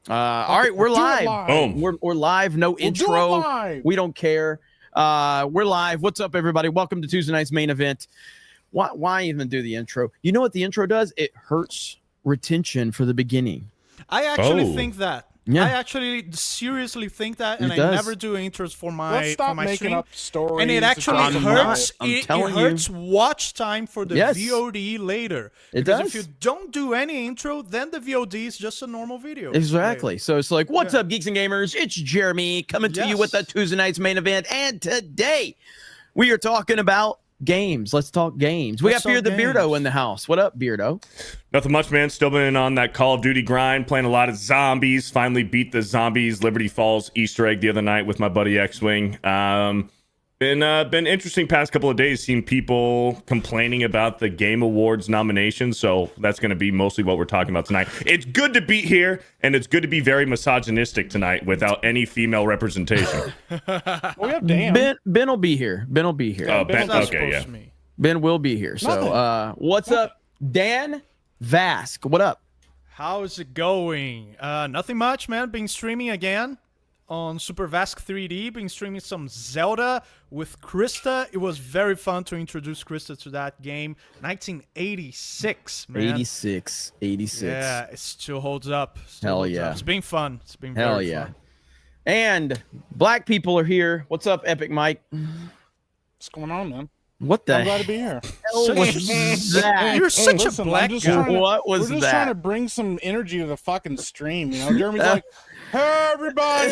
All right, we're live. Boom. We're live. No intro. Live. We don't care. We're live. What's up, everybody? Welcome to Tuesday night's main event. Why even do the intro? You know what the intro does? It hurts retention for the beginning. I actually think that. Yeah. I actually seriously think that, and It I does. never do intros for my Let's stop making stream. up stories. And it actually I'm hurts. not. I'm It telling hurts watch time for the Yes. VOD later. It because does. if you don't do any intro, then the VOD is just a normal video. Exactly. So it's like, what's Yeah. up, Geeks and Gamers? It's Jeremy coming to you Yes. with the Tuesday night's main event. And today we are talking about games. Let's talk games. We Let's got Beard the talk Beardo games. in the house. What up, Beardo? Nothing much, man. Still been on that Call of Duty grind, playing a lot of zombies. Finally beat the zombies Liberty Falls Easter egg the other night with my buddy X-Wing. Been interesting past couple of days, seeing people complaining about the Game Awards nominations. So that's going to be mostly what we're talking about tonight. It's good to be here, and it's good to be very misogynistic tonight without any female representation. We have Dan. Ben will be here. Ben will be here. Oh, It's Ben, not okay, supposed yeah. to be. Ben will be here. So what's up, Dan Vask? What up? How's it going? Nothing much, man. Been streaming again on Super Vask 3D. Been streaming some Zelda with Krista. It was very fun to introduce Krista to that game. 1986, man. 86. Yeah, it still holds up. Hell holds yeah. up. It's been fun. It's been Hell very yeah. fun. And black people are here. What's up, Epic Mike? What's going on, man? What the I'm glad to be here. hell was that? You're such Listen, a black I'm just guy. trying to- What was We're just that? trying to bring some energy to the fucking stream. You know, Jeremy's like, "Hey, everybody!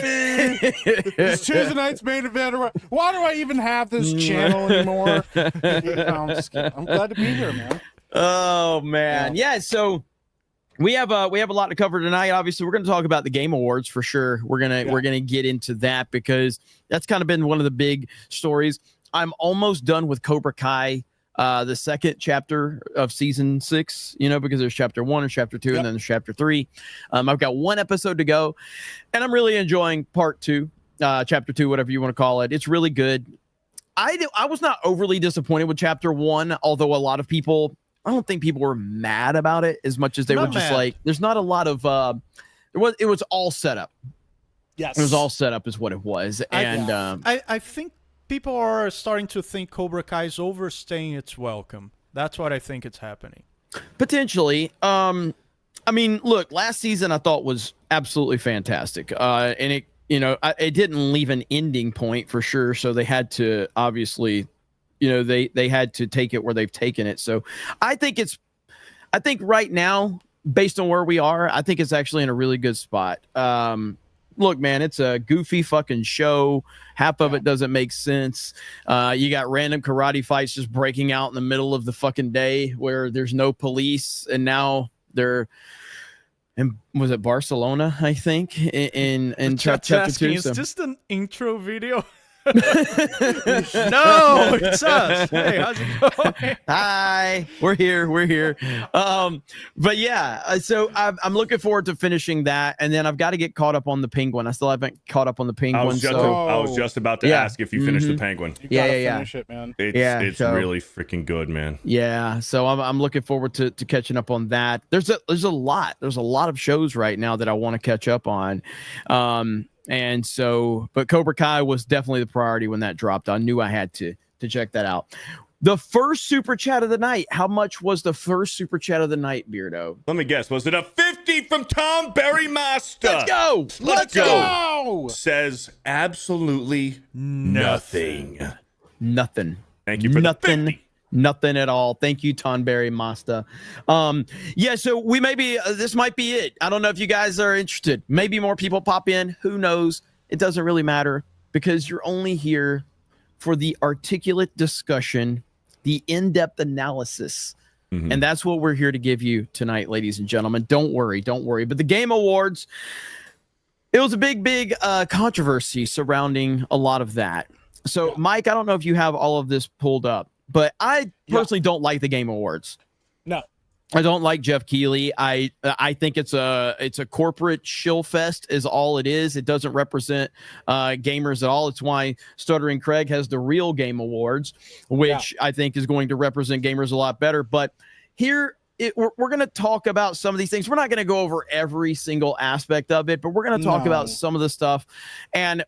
It's Tuesday night's main event. Why do I even have this channel anymore?" No, I'm just kidding. I'm glad to be here, man. Oh man, yeah. So we have a lot to cover tonight. Obviously, we're going to talk about the Game Awards for sure. We're gonna get into that because that's kind of been one of the big stories. I'm almost done with Cobra Kai, the second chapter of season 6. You know, because there's chapter 1 and chapter 2, and then there's chapter 3. I've got one episode to go, and I'm really enjoying part 2, chapter 2, whatever you want to call it. It's really good. I was not overly disappointed with chapter 1, although a lot of people, I don't think people were mad about it as much as they were Not just mad. like, there's not a lot of, it was all set up. Yes, It was all set up is what it was. And I think people are starting to think Cobra Kai is overstaying its welcome. That's what I think is happening. potentially, I mean, look, last season I thought was absolutely fantastic. And it, you know, it didn't leave an ending point for sure. So they had to obviously, you know, they had to take it where they've taken it. So I think right now, based on where we are, I think it's actually in a really good spot. Look, man, it's a goofy fucking show. Half of it doesn't make sense. You got random karate fights just breaking out in the middle of the fucking day where there's no police, and now they're in, was it Barcelona, I think, in chapter Asking, 2. is So. this an intro video? No, it's us. Hey, how's it going? Hi, we're here. But yeah, so I'm looking forward to finishing that, and then I've got to get caught up on the Penguin. I still haven't caught up on the I Penguin. was So just about to Yeah. ask if you finished the Penguin. You Yeah, gotta yeah. finish it, man. It's so- really freaking good, man. yeah, so I'm looking forward to catching up on that. There's a lot of shows right now that I want to catch up on. And so, but Cobra Kai was definitely the priority when that dropped. I knew I had to check that out. The first super chat of the night. How much was the first super chat of the night, Beardo? Let me guess. Was it a 50 from Tom Berry Master? Let's go. Let's go. Oh, Says absolutely nothing. Nothing. Thank you for Nothing. the 50. Nothing at all. Thank you, Tonberry Masta. Yeah, so we maybe this might be it. I don't know if you guys are interested. Maybe more people pop in. Who knows? It doesn't really matter because you're only here for the articulate discussion, the in-depth analysis. And that's what we're here to give you tonight, ladies and gentlemen. Don't worry. But the Game Awards, it was a big controversy surrounding a lot of that. So, Mike, I don't know if you have all of this pulled up, but I personally don't like the Game Awards. no. I don't like Jeff Keighley. I think it's a corporate shill fest is all it is. It doesn't represent gamers at all. It's why Stuttering Craig has the real Game Awards, which I think is going to represent gamers a lot better. But here we're going to talk about some of these things. We're not going to go over every single aspect of it, but we're going to talk about some of the stuff. And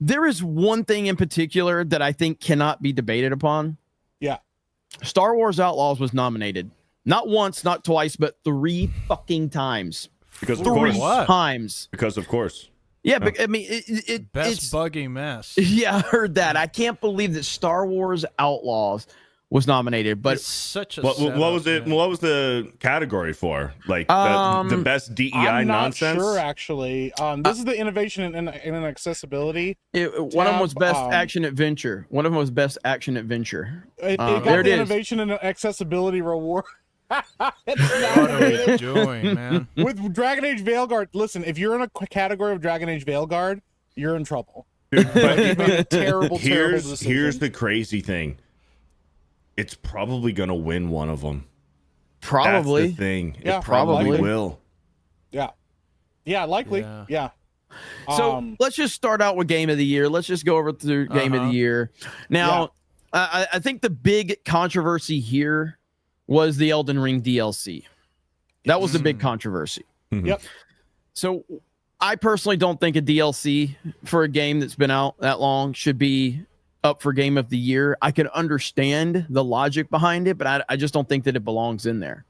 there is one thing in particular that I think cannot be debated upon. Yeah. Star Wars Outlaws was nominated. Not once, not twice, but 3 fucking times. Because of 3 course. times. Because of course. Yeah, but I mean, it's buggy mess. Yeah, I heard that. I can't believe that Star Wars Outlaws was nominated, but it's such a what was it? Man. What was the category for? Like the best DEI I'm not nonsense? sure, actually. This is the innovation in accessibility. One of them was best action adventure. One of them was best action adventure. It got there it the is. innovation and accessibility reward. What are we doing, man? With Dragon Age Veilguard, listen, if you're in a category of Dragon Age Veilguard, you're in trouble. Dude, but You made a terrible decision. Here's the crazy thing. It's probably gonna win one of them. Probably. That's the thing. Yeah, it probably probably. will. Yeah, likely. Yeah. So let's just start out with Game of the Year. Let's just go over through Game of the Year. Now, I think the big controversy here was the Elden Ring DLC. That was the big controversy. Yep. So I personally don't think a DLC for a game that's been out that long should be up for Game of the Year. I can understand the logic behind it, but I just don't think that it belongs in there.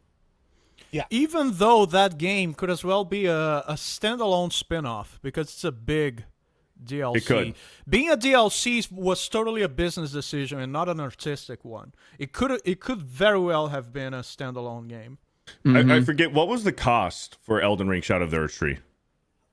Yeah. Even though that game could as well be a standalone spin-off because it's a big DLC. It could. Being a DLC was totally a business decision and not an artistic one. It could very well have been a standalone game. I forget, what was the cost for Elden Ring Shadow of the Earth Tree?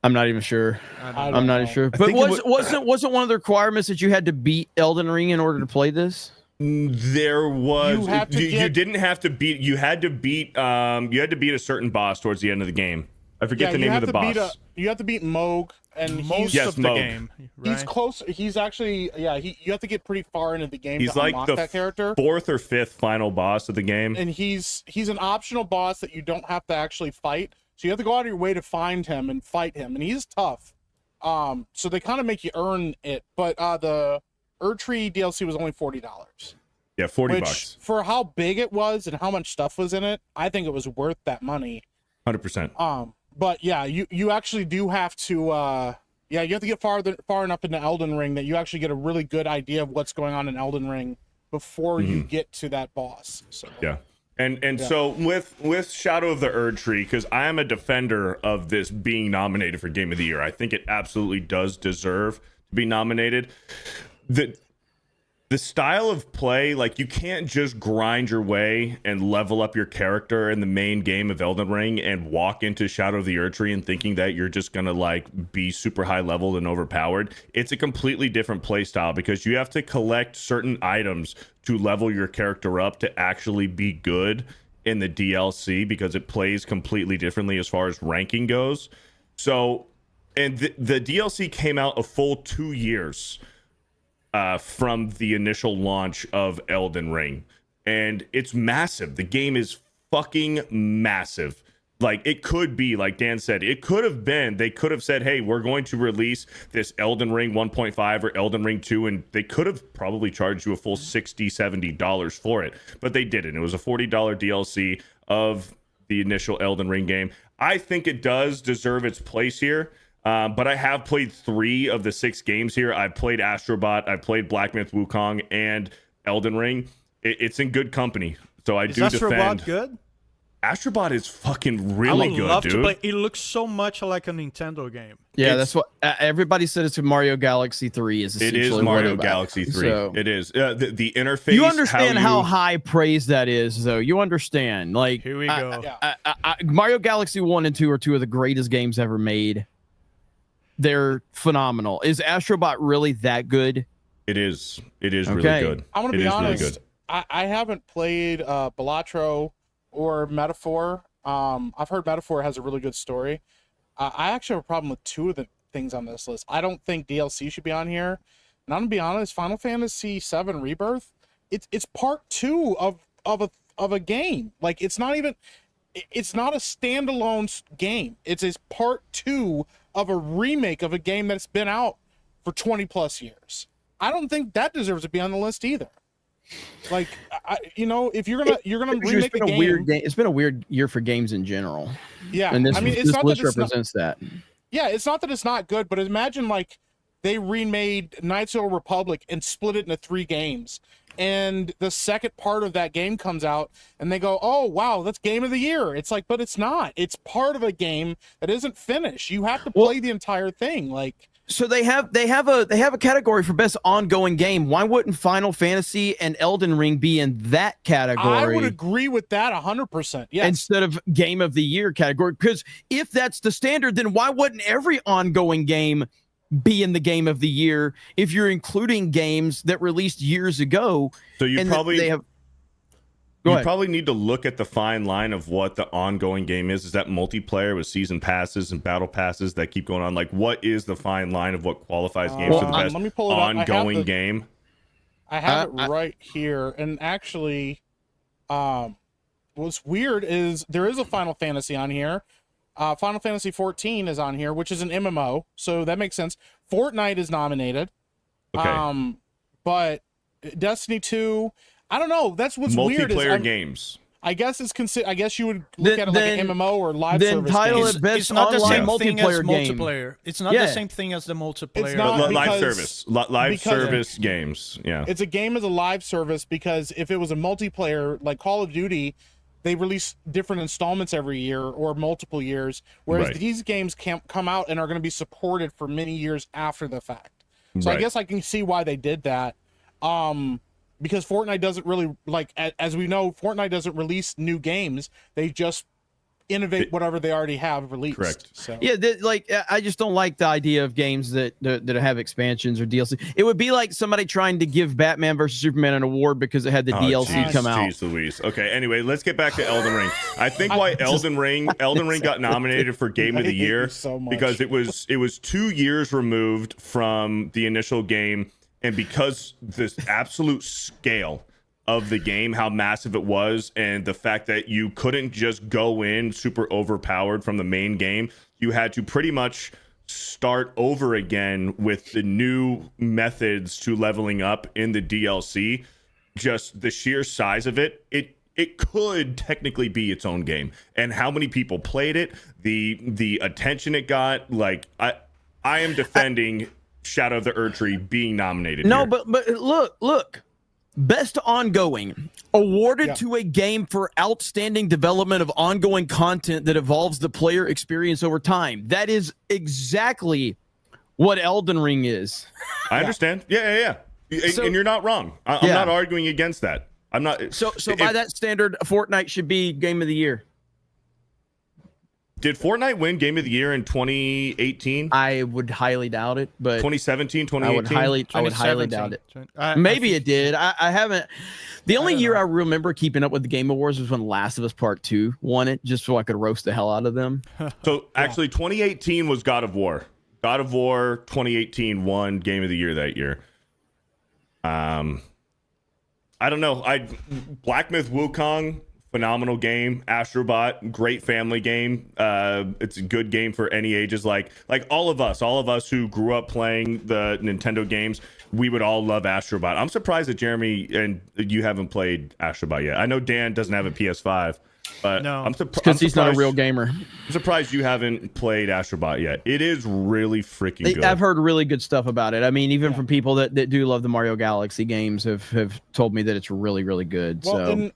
I'm not even sure. I'm not even sure. But think it wasn't one of the requirements that you had to beat Elden Ring in order to play this? There was. You didn't have to beat. You had to beat. You had to beat a certain boss towards the end of the game. I forget the name of the boss. You have to beat Moog, and Most Yes, of the Moog. game. Right? he's close. He's actually, you have to get pretty far into the game He's to like unlock the that character. 4th or 5th final boss of the game. And he's an optional boss that you don't have to actually fight. So you have to go out of your way to find him and fight him, and he's tough. So they kind of make you earn it. But the Erdtree DLC was only $40. Yeah, $40 Which, bucks. for how big it was and how much stuff was in it, I think it was worth that money. 100%. But yeah, you actually do have to you have to get far enough into Elden Ring that you actually get a really good idea of what's going on in Elden Ring before you get to that boss. So Yeah. And so with Shadow of the Erdtree, because I am a defender of this being nominated for Game of the Year, I think it absolutely does deserve to be nominated. The style of play, like, you can't just grind your way and level up your character in the main game of Elden Ring and walk into Shadow of the Erdtree and thinking that you're just gonna like be super high leveled and overpowered. It's a completely different play style because you have to collect certain items to level your character up to actually be good in the DLC because it plays completely differently as far as ranking goes. So, and the DLC came out a full 2 years from the initial launch of Elden Ring, and it's massive. The game is fucking massive. Like, it could be, like Dan said, it could have been, they could have said, hey, we're going to release this Elden Ring 1.5 or Elden Ring 2, and they could have probably charged you a full $60-$70 for it, but they didn't. It was a $40 DLC of the initial Elden Ring game. I think it does deserve its place here. But I have played 3 of the 6 games here. I've played Astrobot, I've played Black Myth Wukong, and Elden Ring. It's in good company, so I do defend. Is Astrobot good? Astrobot is fucking really I would good, love dude. to play. It looks so much like a Nintendo game. Yeah, that's what everybody said. It's Mario Galaxy 3 is It essentially is what Mario it's Galaxy 3. So, It is. The interface. you understand how you... high praise that is, though. You understand. Like, Here we go. Mario Galaxy 1 and 2 are 2 of the greatest games ever made. They're phenomenal. Is Astrobot really that good? It is. It is Okay. really good. I'm gonna It be is really honest. good. I haven't played Balatro or Metaphor. I've heard Metaphor has a really good story. I actually have a problem with 2 of the things on this list. I don't think DLC should be on here. And I'm gonna be honest, Final Fantasy VII Rebirth, it's part 2 of a game. Like, it's not a standalone game. It's part 2 of a remake of a game that's been out for 20 plus years. I don't think that deserves to be on the list either. Like, if you're gonna remake been a game, weird game. It's been a weird year for games in general. Yeah, and this, I mean, it's this not list that it's represents that. Yeah, it's not that it's not good, but imagine like they remade Knights of the Republic and split it into 3 games. And the second part of that game comes out and they go, "Oh, wow, that's game of the year." It's like, but it's not. It's part of a game that isn't finished. You have to play the entire thing. Like, so they have a category for best ongoing game. Why wouldn't Final Fantasy and Elden Ring be in that category? I would agree with that 100%. Yes. Instead of game of the year category, because if that's the standard, then why wouldn't every ongoing game be in the game of the year if you're including games that released years ago? So you probably ahead. probably need to look at the fine line of what the ongoing game is. Is that multiplayer with season passes and battle passes that keep going on? Like, what is the fine line of what qualifies games for the best let me pull it up. ongoing game? I have it right here. And actually, what's weird is there is a Final Fantasy on here. Final Fantasy 14 is on here, which is an MMO, so that makes sense. Fortnite is nominated. Okay. But Destiny 2, I don't know. That's what's weird. Multiplayer games. I guess I guess you would look at it like an MMO or live then service title game. it best It's not the online same thing as multiplayer game. multiplayer. It's not the same thing as the multiplayer. It's not. But live because- service. Live service games. Yeah. It's a game as a live service because if it was a multiplayer like Call of Duty, they release different installments every year or multiple years, whereas Right. these games can't come out and are going to be supported for many years after the fact. So I Right. guess I can see why they did that. Because Fortnite doesn't really, like, as we know, Fortnite doesn't release new games. They just innovate whatever they already have released. Correct. So Yeah, I just don't like the idea of games that have expansions or DLC. It would be like somebody trying to give Batman versus Superman an award because it had the DLC come out. Jeez Louise. Okay, anyway, let's get back to Elden Ring. I think why Elden Ring got nominated for Game of the Year so much. because it was 2 years removed from the initial game, and because this absolute scale of the game, how massive it was, and the fact that you couldn't just go in super overpowered from the main game, you had to pretty much start over again with the new methods to leveling up in the DLC. Just the sheer size of it could technically be its own game, and how many people played it, the attention it got. Like, I am defending Shadow of the Erdtree being nominated. No, here. but look. Best ongoing, awarded to a game for outstanding development of ongoing content that evolves the player experience over time. That is exactly what Elden Ring is. I understand. Yeah. So- and you're not wrong. I'm not arguing against that. I'm not. So by that standard, Fortnite should be Game of the Year. Did Fortnite win Game of the Year in 2018? I would highly doubt it, but 2017, I 2018? would highly doubt it. 2017. Maybe it did. I haven't. The only year I remember keeping up with the Game Awards was when Last of Us Part 2 won it, just so I could roast the hell out of them. So actually, 2018 was God of War. God of War 2018 won Game of the Year that year. I don't know. Black Myth Wukong, phenomenal game. Astrobot, great family game. It's a good game for any ages. Like all of us who grew up playing the Nintendo games, we would all love Astrobot. I'm surprised that Jeremy and you haven't played Astrobot yet. I know Dan doesn't have a PS5, but No. I'm surprised Because he's not a real gamer. I'm surprised you haven't played Astrobot yet. It is really freaking good. I've heard really good stuff about it. I mean, even from people that do love the Mario Galaxy games have told me that it's really, really good. Well,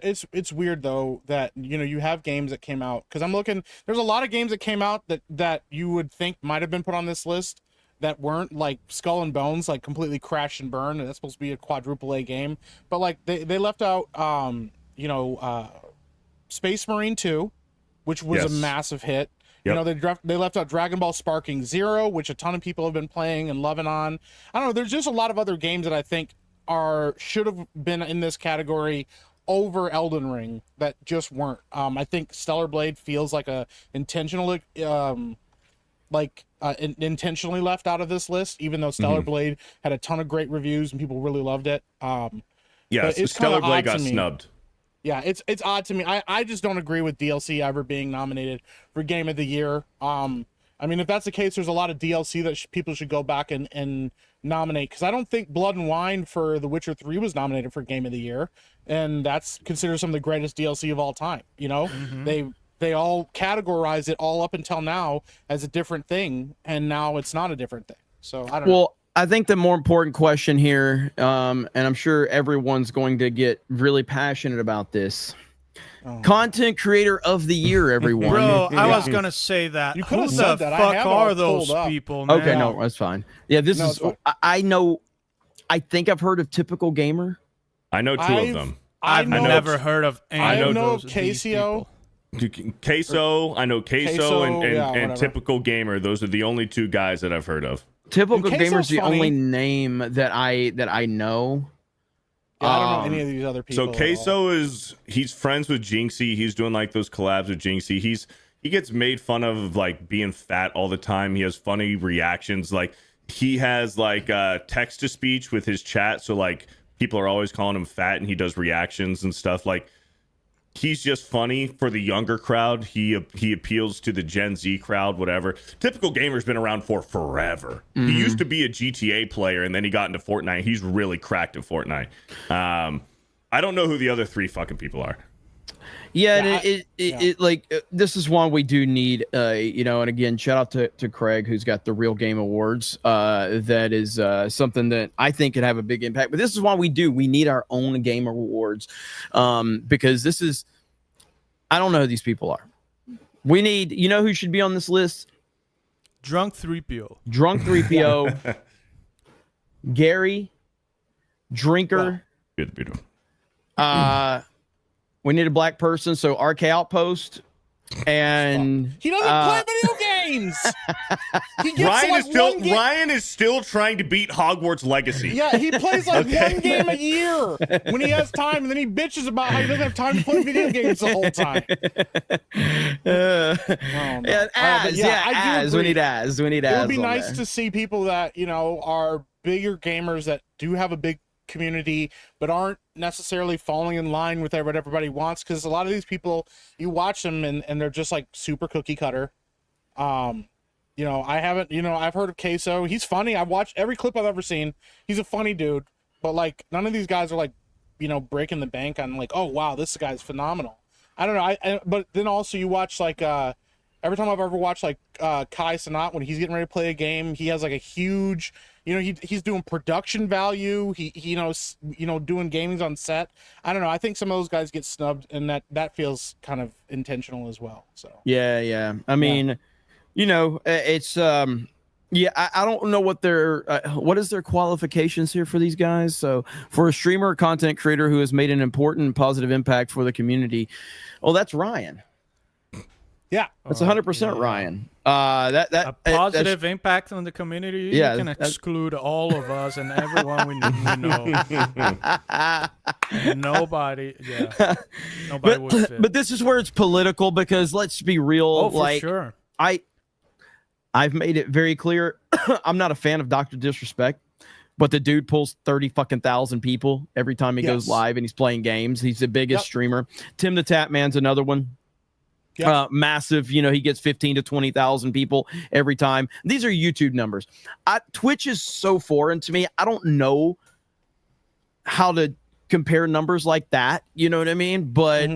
it's weird though that you have games that came out, because I'm looking. There's a lot of games that came out that you would think might have been put on this list that weren't, like Skull and Bones, like completely crash and burn, and that's supposed to be a quadruple A game. But like they left out Space Marine 2, which was a massive hit. Yep. They left out Dragon Ball Sparking Zero, which a ton of people have been playing and loving on. I don't know. There's just a lot of other games that I think should have been in this category over Elden Ring that just weren't. I think Stellar Blade feels like a intentionally left out of this list, even though Stellar Blade had a ton of great reviews and people really loved it. Yes, it's Stellar kinda Blade odd got to me. snubbed. Yeah, it's odd to me. I just don't agree with DLC ever being nominated for Game of the Year. I mean, if that's the case, there's a lot of DLC that people should go back and nominate, because I don't think Blood and Wine for The Witcher 3 was nominated for Game of the Year, and that's considered some of the greatest DLC of all time. You know, they all categorize it all up until now as a different thing, and now it's not a different thing. So I don't know. I think the more important question here, and I'm sure everyone's going to get really passionate about this. Content creator of the year, everyone. Bro, I was gonna say that. You could have Who said the that. I fuck have it are all those pulled up. people, man? Okay, no, that's fine. Yeah, this is. I know. I think I've heard of Typical Gamer. I know two of them. I've never heard of any I of know those these Casio. people. Queso, I know Queso and whatever. Typical Gamer. Those are the only two guys that I've heard of. Typical Queso's Gamer is the funny. only name that I know. Yeah, I don't know any of these other people. So Queso he's friends with Jinxie. He's doing like those collabs with Jinxie. He gets made fun of like being fat all the time. He has funny reactions. Like he has like text to speech with his chat. So like people are always calling him fat, and he does reactions and stuff. Like he's just funny for the younger crowd. He appeals to the Gen Z crowd, whatever. Typical Gamer's been around for forever. He used to be a GTA player, and then he got into Fortnite. He's really cracked at Fortnite. I don't know who the other three fucking people are. Yeah, it like this is one we do need, you know, and again, shout out to Craig, who's got the Real Game Awards. That is something that I think could have a big impact. But this is why we need our own Game Awards, because this is, I don't know who these people are. We need, you know, who should be on this list? Drunk 3PO. Drunk 3PO, Gary, Drinker. Beautiful. We need a black person, so RK Outpost, and He doesn't play video games. He gets Ryan is still trying to beat Hogwarts Legacy. Yeah, he plays like one game a year when he has time, and then he bitches about how he doesn't have time to play video games the whole time. We need Az. We need Az. It would be nice to see people that, you know, are bigger gamers that do have a big community but aren't necessarily falling in line with what everybody wants, because a lot of these people, you watch them and they're just like super cookie cutter. You know, I've heard of Queso. He's funny. I've watched every clip I've ever seen. He's a funny dude, but like none of these guys are like, you know, breaking the bank on like, oh wow, this guy's phenomenal. I don't know. But then also you watch like every time I've ever watched like Kai Cenat, when he's getting ready to play a game, he has like a huge, you know, he's doing production value. He doing gaming on set. I don't know. I think some of those guys get snubbed, and that feels kind of intentional as well. So yeah. I mean, you know, it's I don't know what is their qualifications here for these guys. So for a streamer or content creator who has made an important and positive impact for the community, that's Ryan. Yeah, that's 100% Ryan. A positive impact on the community. Yeah, you can exclude all of us and everyone we know. Nobody would fit. But this is where it's political, because let's be real. Oh, for sure. I've made it very clear. I'm not a fan of Dr. Disrespect, but the dude pulls 30,000 people every time he goes live and he's playing games. He's the biggest streamer. Tim the Tap Man's another one. Massive, you know, he gets 15 to 20,000 people every time. These are YouTube numbers. Twitch is so foreign to me. I don't know how to compare numbers like that. You know what I mean? But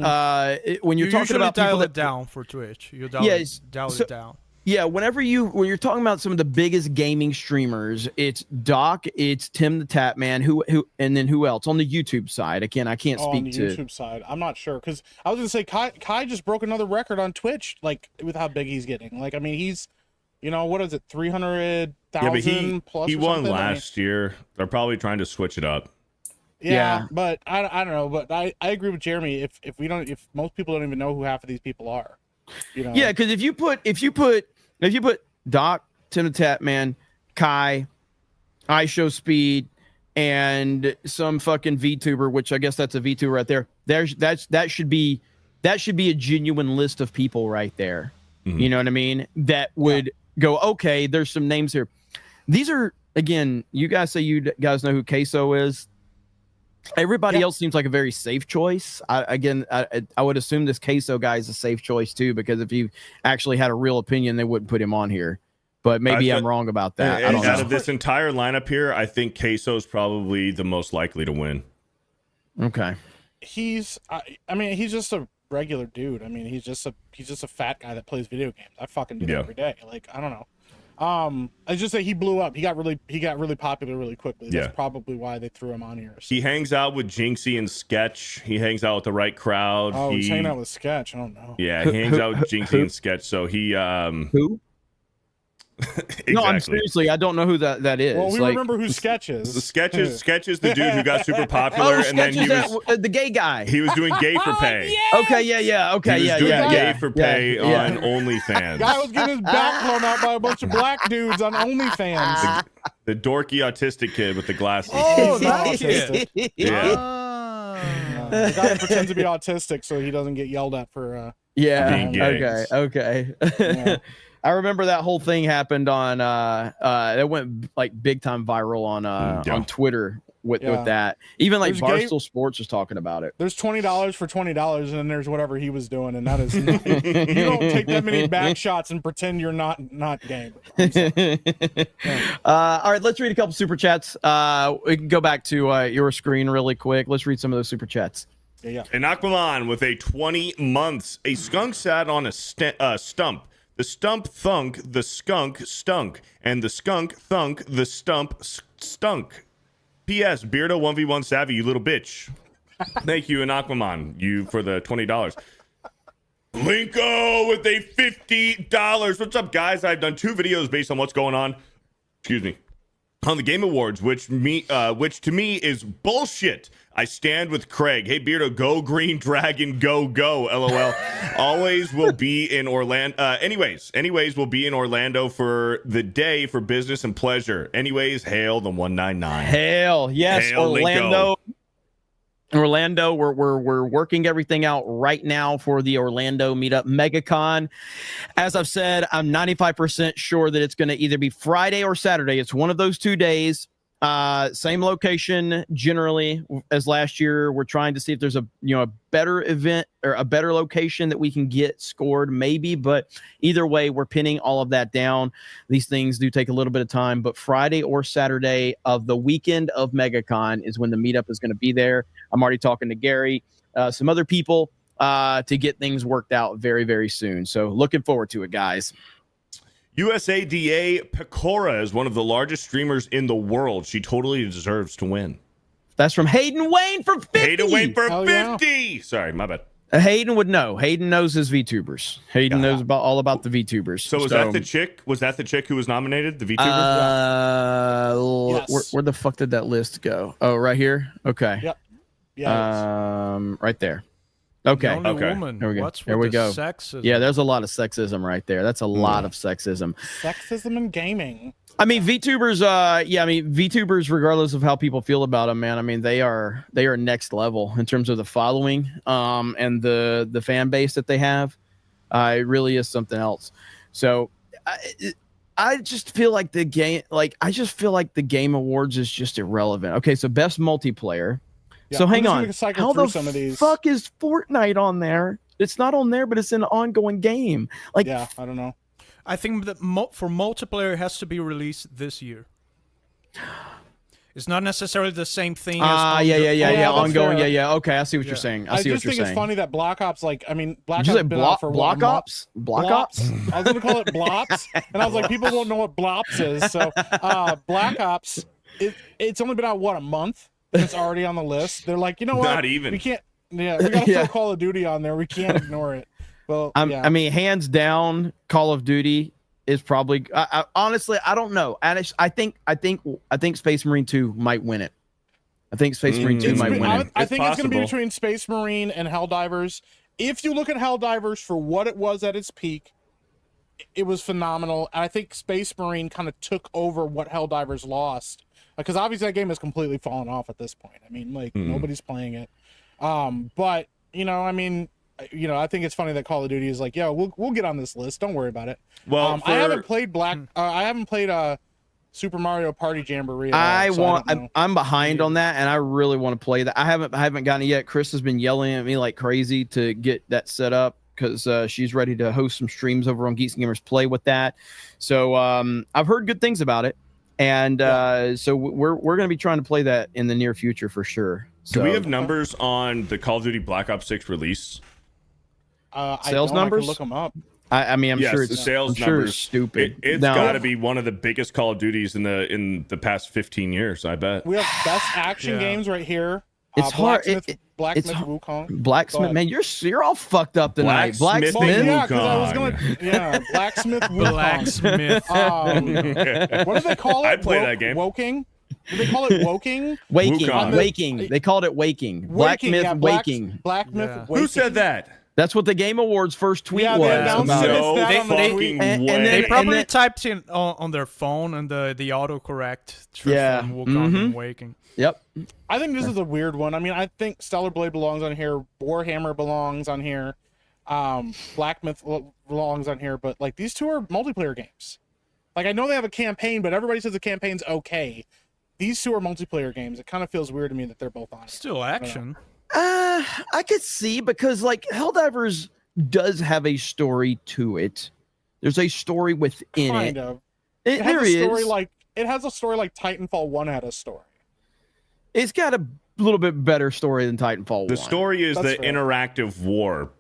when you're talking about people dial it down for Twitch, you dial it down. Yeah, when you're talking about some of the biggest gaming streamers, it's Doc, it's Tim the Tap Man, who and then who else on the YouTube side? Again, I can't speak on the YouTube side. I'm not sure, because I was gonna say Kai just broke another record on Twitch, like with how big he's getting. Like, I mean, he's, you know, what is it, 300,000 plus? He won last year. They're probably trying to switch it up. Yeah, but I don't know. But I agree with Jeremy. If most people don't even know who half of these people are. You know? Yeah, because if you put Doc, Tim the Tap Man, Kai, iShowSpeed, and some fucking VTuber, which I guess that's a VTuber right there. That should be a genuine list of people right there. Mm-hmm. You know what I mean? That would go, okay, there's some names here. These are, again, you guys say you guys know who Queso is. Everybody else seems like a very safe choice. I would assume this Queso guy is a safe choice too, because if he actually had a real opinion, they wouldn't put him on here. But maybe I'm wrong about that. I don't know. Out of this entire lineup here, I think Queso is probably the most likely to win. Okay. I mean, he's just a regular dude. I mean, he's just a fat guy that plays video games. I fucking do that every day. Like, I don't know. I just say he blew up. He got really popular really quickly. That's probably why they threw him on here. So. He hangs out with Jinxie and Sketch. He hangs out with the right crowd. Oh, he's hanging out with Sketch. I don't know. Yeah, he hangs out with Jinxie and Sketch. So he who? Exactly. No, I'm seriously, I don't know who that is. Well, we remember who Sketch is. The Sketch is the dude who got super popular, and then he was the gay guy. He was doing gay for pay. Okay, yeah. Okay, he was doing gay for pay on OnlyFans. Guy was getting his back blown out by a bunch of black dudes on OnlyFans. The dorky autistic kid with the glasses. Oh, that kid. Yeah. The guy pretends to be autistic so he doesn't get yelled at for being gay. Okay. Yeah. I remember that whole thing happened on it went like big time viral on Twitter with that. Even like Barstool Sports was talking about it. There's $20 for $20, and then there's whatever he was doing, and that is you don't take that many back shots and pretend you're not game. All right, let's read a couple super chats. We can go back to your screen really quick. Let's read some of those super chats. Yeah. And Aquaman with a 20 months. A skunk sat on a stump. The stump thunk, the skunk stunk, and the skunk thunk, the stump stunk. P.S. Beardo 1v1 Savvy, you little bitch. Thank you, and Aquaman, you for the $20. Blinko with a $50. What's up, guys? I've done 2 videos based on what's going on. Excuse me. On the Game Awards, which to me is bullshit. I stand with Craig. Hey, Beardo, go Green Dragon, go, LOL. Always will be in Orlando. Anyways, we'll be in Orlando for the day for business and pleasure. Anyways, hail the 199. Hail, yes, Hail, Orlando. Linko. Orlando, we're working everything out right now for the Orlando Meetup MegaCon. As I've said, I'm 95% sure that it's going to either be Friday or Saturday. It's one of those 2 days. Same location generally as last year. We're trying to see if there's a better event or a better location that we can get scored maybe, but either way, we're pinning all of that down. These things do take a little bit of time, but Friday or Saturday of the weekend of MegaCon is when the meetup is going to be there. I'm already talking to Gary, some other people to get things worked out very, very soon. So looking forward to it, guys. USADA Pecora is one of the largest streamers in the world. She totally deserves to win. That's from Hayden Wayne for 50. Hayden Wayne for 50. Yeah. Sorry, my bad. Hayden would know. Hayden knows his VTubers. Hayden knows all about the VTubers. So was that the chick? Was that the chick who was nominated? The VTuber? Yes. Where the fuck did that list go? Oh, right here. Okay. Yep. Yeah. Right there. Okay. The only Okay. There we go. What's There with we go. the sexism? Yeah, there's a lot of sexism right there. That's a lot of sexism. Sexism in gaming. I mean, VTubers. VTubers, regardless of how people feel about them, man. I mean, they are next level in terms of the following, and the fan base that they have. It really is something else. So, I just feel like the game. I just feel like the Game Awards is just irrelevant. Okay, so best multiplayer. Yeah, so hang I'm on. just gonna cycle How through the some of these. fuck is Fortnite on there? It's not on there, but it's an ongoing game. Yeah, I don't know. I think that for multiplayer, it has to be released this year. It's not necessarily the same thing as ongoing. fair. Yeah. Okay, I see what you're saying. I see what just you're think saying. it's funny that Black Ops, Black Did you Ops say has been out for Block Ops? Block Ops? I was gonna call it Blops, and I was like, people won't know what Blops is. So Black Ops, it's only been out a month. It's already on the list. They're like, you know what? Not even. We can't. Yeah, we gotta throw Call of Duty on there. We can't ignore it. Well, I mean, hands down, Call of Duty is probably. Honestly, I don't know. I think Space Marine 2 might win it. I think Space Marine 2 might win it. I think it's going to be possible. between Space Marine and Helldivers. If you look at Helldivers for what it was at its peak, it was phenomenal. And I think Space Marine kind of took over what Helldivers lost. Because obviously that game has completely fallen off at this point. I mean, nobody's playing it. But, I think it's funny that Call of Duty is like, we'll get on this list. Don't worry about it. Well, I haven't played Super Mario Party Jamboree. I'm behind on that, and I really want to play that. I haven't gotten it yet. Chris has been yelling at me like crazy to get that set up because she's ready to host some streams over on Geeks Gamers Play with that. So I've heard good things about it, and so we're going to be trying to play that in the near future for sure. So, do we have numbers on the Call of Duty Black Ops 6 release? Sales numbers? I can look them up. I mean, I'm Yes, sure the it's sales I'm sure numbers. it's stupid. It's No. got to be one of the biggest Call of Duties in the past 15 years. I bet. We have best action games right here. It's hard. Blacksmith Wukong. Blacksmith, man, you're all fucked up tonight. Blacksmith. Blacksmith. Yeah, because I was gonna. Blacksmith Wukong. Blacksmith. What do they call it? I'd play that game. Woking. Do they call it Woking? Waking. Wukong. Waking. They called it Waking. Blacksmith Waking. Blacksmith Yeah. Waking. Who said that? That's what the Game Awards first tweet Yeah, was they announced about it. it. No They- fucking and way. then- They probably then- typed in on their phone and the autocorrect Yeah. from Wukong and Waking. Yep. I think this is a weird one. I mean, I think Stellar Blade belongs on here. Warhammer belongs on here. Blacksmith belongs on here. But like these two are multiplayer games. Like I know they have a campaign, but everybody says the campaign's okay. These two are multiplayer games. It kind of feels weird to me that they're both on it. Still action. I could see because like Helldivers does have a story to it. There's a story within Kind it. of. It has There a story is. like it has a story like Titanfall 1 had a story. It's got a little bit better story than Titanfall 1. The story is That's the fair. interactive war.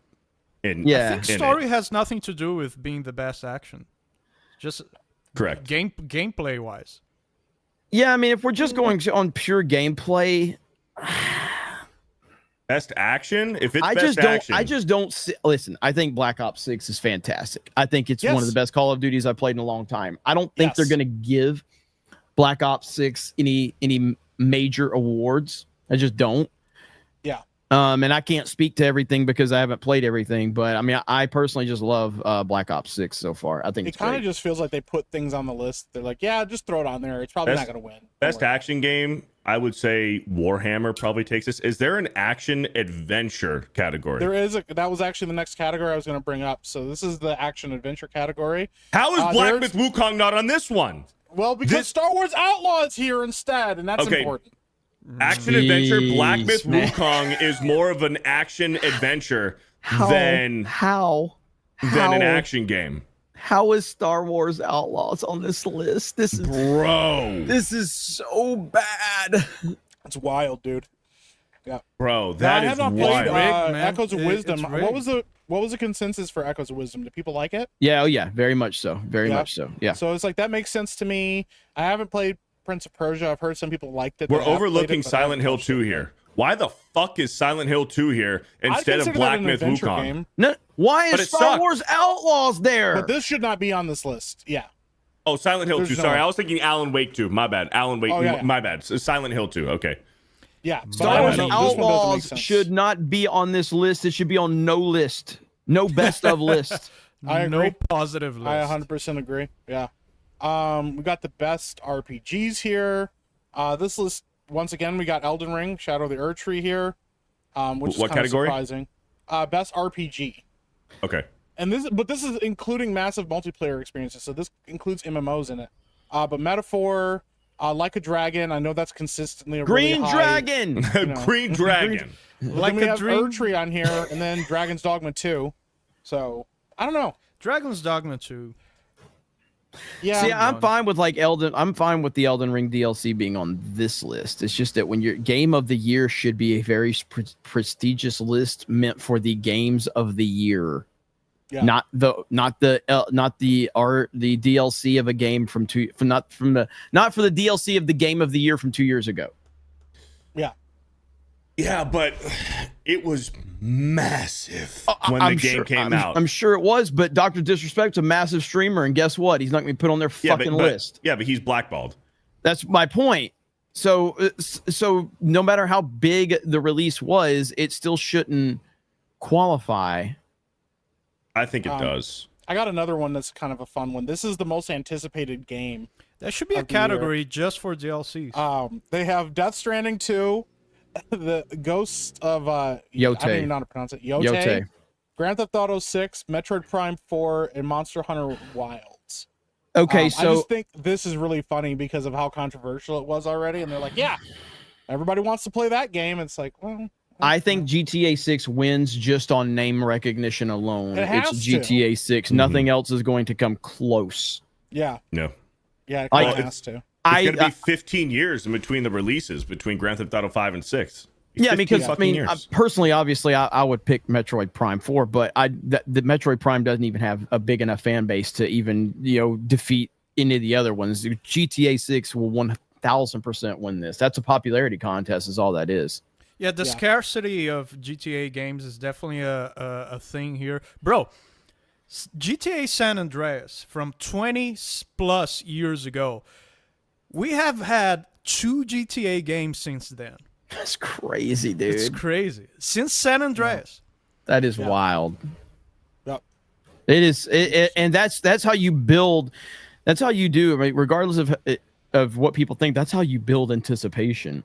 Yeah. I think in story it. has nothing to do with being the best action. Just Correct. gameplay wise. Yeah, I mean, if we're just going on pure gameplay, Best action? If it's I best just don't. action, I just don't see, listen. I think Black Ops 6 is fantastic. I think it's one Yes. of the best Call of Duties I've played in a long time. I don't think Yes. they're going to give Black Ops 6 any major awards. I just don't. Yeah. And I can't speak to everything because I haven't played everything. But I mean, I personally just love Black Ops 6 so far. I think It it's kind of great. just feels like they put things on the list. They're like, yeah, just throw it on there. It's probably Best- not going to win. Don't best worry. action game, I would say Warhammer probably takes this. Is there an action adventure category? There is that was actually the next category I was going to bring up. So this is the action adventure category. How is there's- Blacksmith Wukong not on this one? Well, because Star Wars Outlaw is here instead, and that's Okay. important. Action adventure, Jeez, Blacksmith man. Wukong is more of an action adventure how than an action game. How is Star Wars Outlaws on this list? This is so bad. It's wild, dude. Bro, I that have is not wild. played man. Echoes of It's Wisdom. rigged. What was the consensus for Echoes of Wisdom? Do people like it? Yeah, oh yeah, very much so. Very Yeah. much so. Yeah. So it's like that makes sense to me. I haven't played Prince of Persia. I've heard some people liked it. We're that have played overlooking it, but I Silent haven't Hill touched 2 it. here. Why the fuck is Silent Hill 2 here I instead of consider that an Blacksmith adventure Wukong? game, No, why But is it Star sucked. Wars Outlaws there? but this should not be on this list. Yeah. Oh, Silent Hill 2. There's no- Sorry, I was thinking Alan Wake 2. My bad. Alan Wake. Oh, yeah. My bad. So Silent Hill 2. Okay. Yeah. But Star I Wars don't know, this one doesn't make Outlaws sense. should not be on this list. It should be on no list. No best of list. I No agree. positive list. I 100% agree. Yeah. We got the best RPGs here. This list, once again, we got Elden Ring, Shadow of the Erd Tree here, which is What kind of category? surprising. Best RPG. Okay. And this is including massive multiplayer experiences. So this includes MMOs in it. But Metaphor, Like a Dragon, I know that's consistently a Green really high, Dragon. know. Green Dragon. Like Then we a have dream. Erd Tree on here, and then Dragon's Dogma 2. So I don't know. Dragon's Dogma 2. Yeah. See, I'm fine with I'm fine with the Elden Ring DLC being on this list. It's just that when your game of the year should be a very prestigious list meant for the games of the year. Yeah. Not the DLC of a game not for the DLC of the game of the year from 2 years ago. Yeah. Yeah, but it was massive when the game came out. I'm sure it was, but Dr. Disrespect's a massive streamer, and guess what? He's not going to be put on their fucking list. Yeah, but he's blackballed. That's my point. So no matter how big the release was, it still shouldn't qualify. I think it does. I got another one that's kind of a fun one. This is the most anticipated game. There should be a Of the year. category just for DLCs. They have Death Stranding 2, the Ghost of I Yote. don't even know how to pronounce it. Yote. Grand Theft Auto 6, Metroid Prime 4, and Monster Hunter Wilds. Okay, I so just think this is really funny because of how controversial it was already, and they're like, yeah, everybody wants to play that game. It's like, well, I think GTA 6 wins just on name recognition alone. It has It's to. GTA 6. Nothing else is going to come close. yeah, No. yeah, it Like, kinda has to. It's going to be 15 years in between the releases, between Grand Theft Auto 5 and 6. Yeah, 15 because I fucking mean, years. personally, obviously, I would pick Metroid Prime 4, but the Metroid Prime doesn't even have a big enough fan base to even defeat any of the other ones. GTA 6 will 1000% win this. That's a popularity contest, is all that is. Yeah, the scarcity of GTA games is definitely a thing here. Bro, GTA San Andreas from 20 plus years ago, we have had 2 GTA games since then. That's crazy, dude. It's crazy. Since San Andreas. That is wild. Yep. It is, and that's how you build. That's how you do. I mean, regardless of what people think, that's how you build anticipation.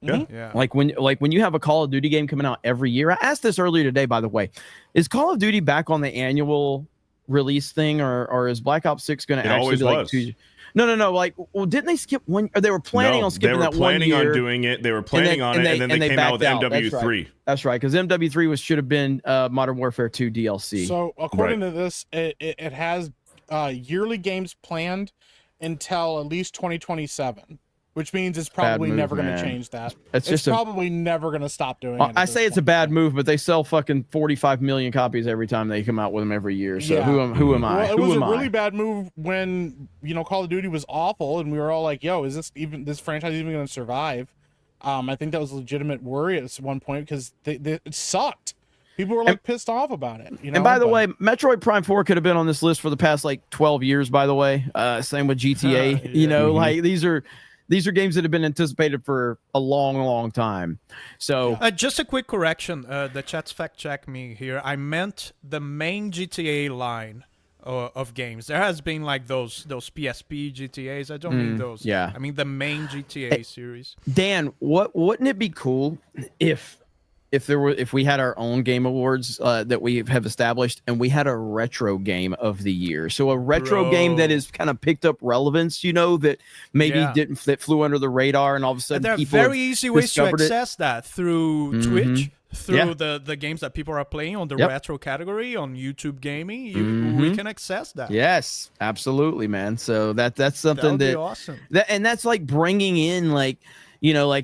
Yeah. Like when you have a Call of Duty game coming out every year. I asked this earlier today, by the way. Is Call of Duty back on the annual release thing, or is Black Ops 6 going to actually always be like was. 2? No. Like, well, didn't they skip one? Or they were planning on skipping that 1 year. They were planning on doing it. They were planning on it, and then they came out with backed out. MW3. That's right, because MW3 should have been Modern Warfare 2 DLC. So according to this, it has yearly games planned until at least 2027, which means it's probably move, never going to man. change that. It's just probably never going to stop doing it. I say it's a bad move, but they sell fucking 45 million copies every time they come out with them every year. So Yeah. who am I? Well, it Who was am a really I? bad move when Call of Duty was awful, and we were all like, "Yo, is this franchise even going to survive?" I think that was a legitimate worry at one point because it sucked. People were like pissed off about it. And by the way, Metroid Prime 4 could have been on this list for the past like 12 years. By the way, same with GTA. Like these are games that have been anticipated for a long, long time. So just a quick correction. The chat's fact check me here. I meant the main GTA line of games. There has been like those PSP GTAs. I don't mean those. yeah. I mean the main GTA series. Dan, wouldn't it be cool if we had our own game awards that we have established, and we had a retro game of the year? So a retro game that is kind of picked up relevance, that maybe that flew under the radar, and all of a sudden There are people very easy ways to discovered it. access that through Twitch, through Yeah. the games that people are playing on the Yep. retro category on YouTube Gaming. We can access that. Yes, absolutely, man. So that's That something would be awesome. and that's like bringing in like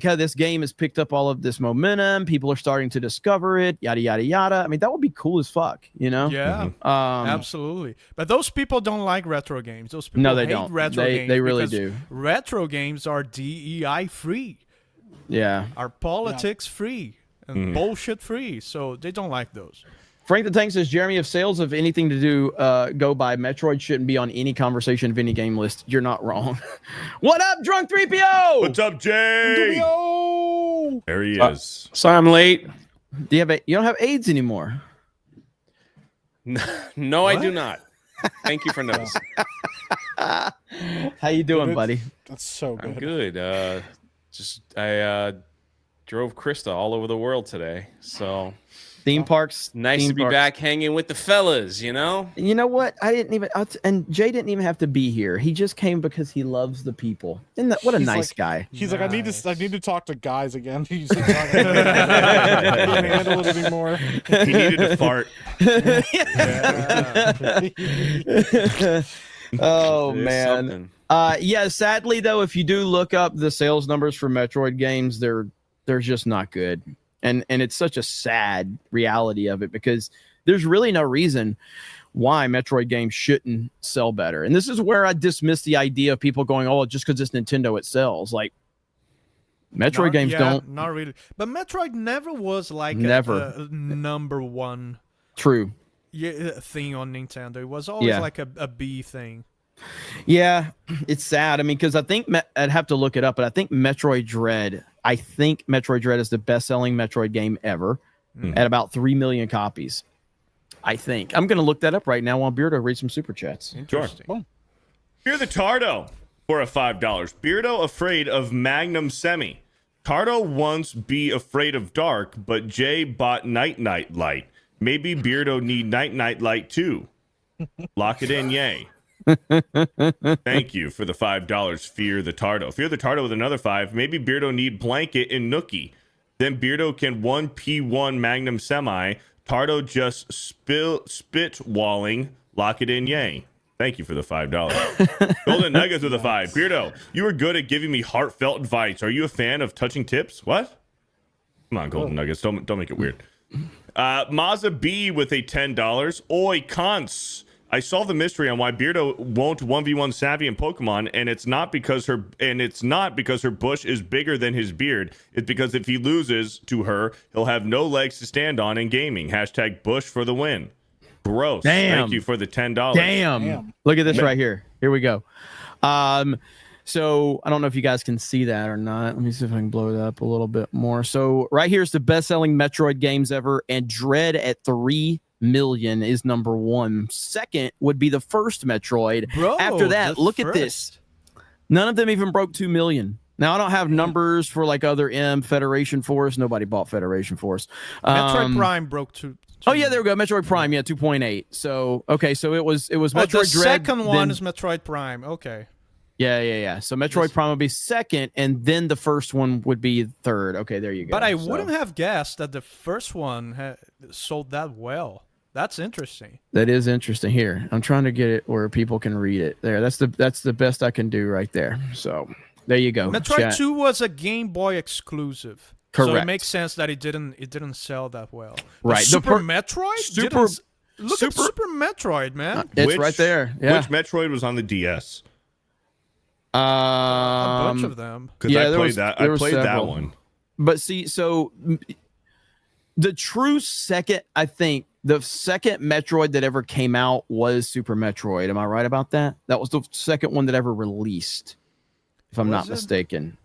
how this game has picked up all of this momentum. People are starting to discover it, yada yada yada. I mean, that would be cool as fuck, Yeah, absolutely. But those people don't like retro games. Those people they hate don't. retro games. They really because do. Retro games are DEI free, Yeah. are politics free, and bullshit free. So they don't like those. Frank the Tank says, Jeremy, if sales of anything to do go by, Metroid shouldn't be on any conversation of any game list. You're not wrong. What up, Drunk 3PO? What's up, Jay? Yo! There he is. Sorry I'm late. You don't have AIDS anymore. No, I do not. Thank you for noticing. How you doing, buddy? That's so good. I'm good. I drove Krista all over the world today, so Theme parks. nice theme to be parks. back hanging with the fellas. You know, You know what? I didn't even, and Jay didn't even have to be here. He just came because he loves the people. Isn't that what a He's nice like- guy? He's like, I need to talk to guys again. He's like, I can't handle it anymore. He needed to fart. Oh There's man. something. Yeah. Sadly though, if you do look up the sales numbers for Metroid games, they're just not good, and it's such a sad reality of it because there's really no reason why Metroid games shouldn't sell better. And this is where I dismiss the idea of people going, oh, just because it's Nintendo, it sells. Like Metroid games don't. Not really. But Metroid never was like Never. a number one True. thing on Nintendo. It was always like a B thing. Yeah, it's sad. I mean, because I think I'd have to look it up, but I think Metroid Dread is the best-selling Metroid game ever at about 3 million copies. I think. I'm going to look that up right now while Beardo reads some super chats. Interesting. Boom. Here's the Tardo for a $5. Beardo afraid of Magnum Semi. Tardo once be afraid of dark, but Jay bought Night Night Light. Maybe Beardo need Night Night Light too. Lock it in, yay. Thank you for the $5. Fear the Tardo. Fear the Tardo with another 5. Maybe Beardo need blanket and Nookie. Then Beardo can 1P1 Magnum Semi. Tardo just spit walling. Lock it in, yay. Thank you for the $5. Golden Nuggets with a 5. Beardo, you were good at giving me heartfelt advice. Are you a fan of touching tips? What? Come on, Golden Nuggets. Don't make it weird. Mazza B with a $10. Oi, cons. I solved the mystery on why Beardo won't 1v1 Savvy in Pokemon, and it's not because her bush is bigger than his beard. It's because if he loses to her, he'll have no legs to stand on in gaming. Hashtag Bush for the win. Gross. Damn. Thank you for the $10. Damn. Look at this right here. Here we go. So I don't know if you guys can see that or not. Let me see if I can blow it up a little bit more. So right here is the best-selling Metroid games ever, and Dread at 3 million is number 1. Second would be the first Metroid. Bro, After that, look at this. None of them even broke 2 million. Now I don't have numbers for like other Federation Force. Nobody bought Federation Force. Metroid Prime broke 2. Oh yeah, there we go. Metroid Prime, yeah, 2.8. So okay, so it was Metroid the Dread. second one then, is Metroid Prime. Okay. Yeah. So Metroid Prime would be second, and then the first one would be third. Okay, there you go. But I wouldn't have guessed that the first one sold that well. That's interesting. That is interesting. Here, I'm trying to get it where people can read it. There, that's the best I can do right there. So there you go. Metroid Chat. 2 was a Game Boy exclusive. Correct. So it makes sense that it didn't sell that well. But Right. Super Metroid? Super- Look at Super Metroid, man. It's right there. Yeah. Which Metroid was on the DS? A bunch of them. Because Yeah, I there played was- that. there I was played that several. one. But see, so the true second, I think, the second Metroid that ever came out was Super Metroid. Am I right about that? That was the second one that ever released, if I'm not Was it? mistaken.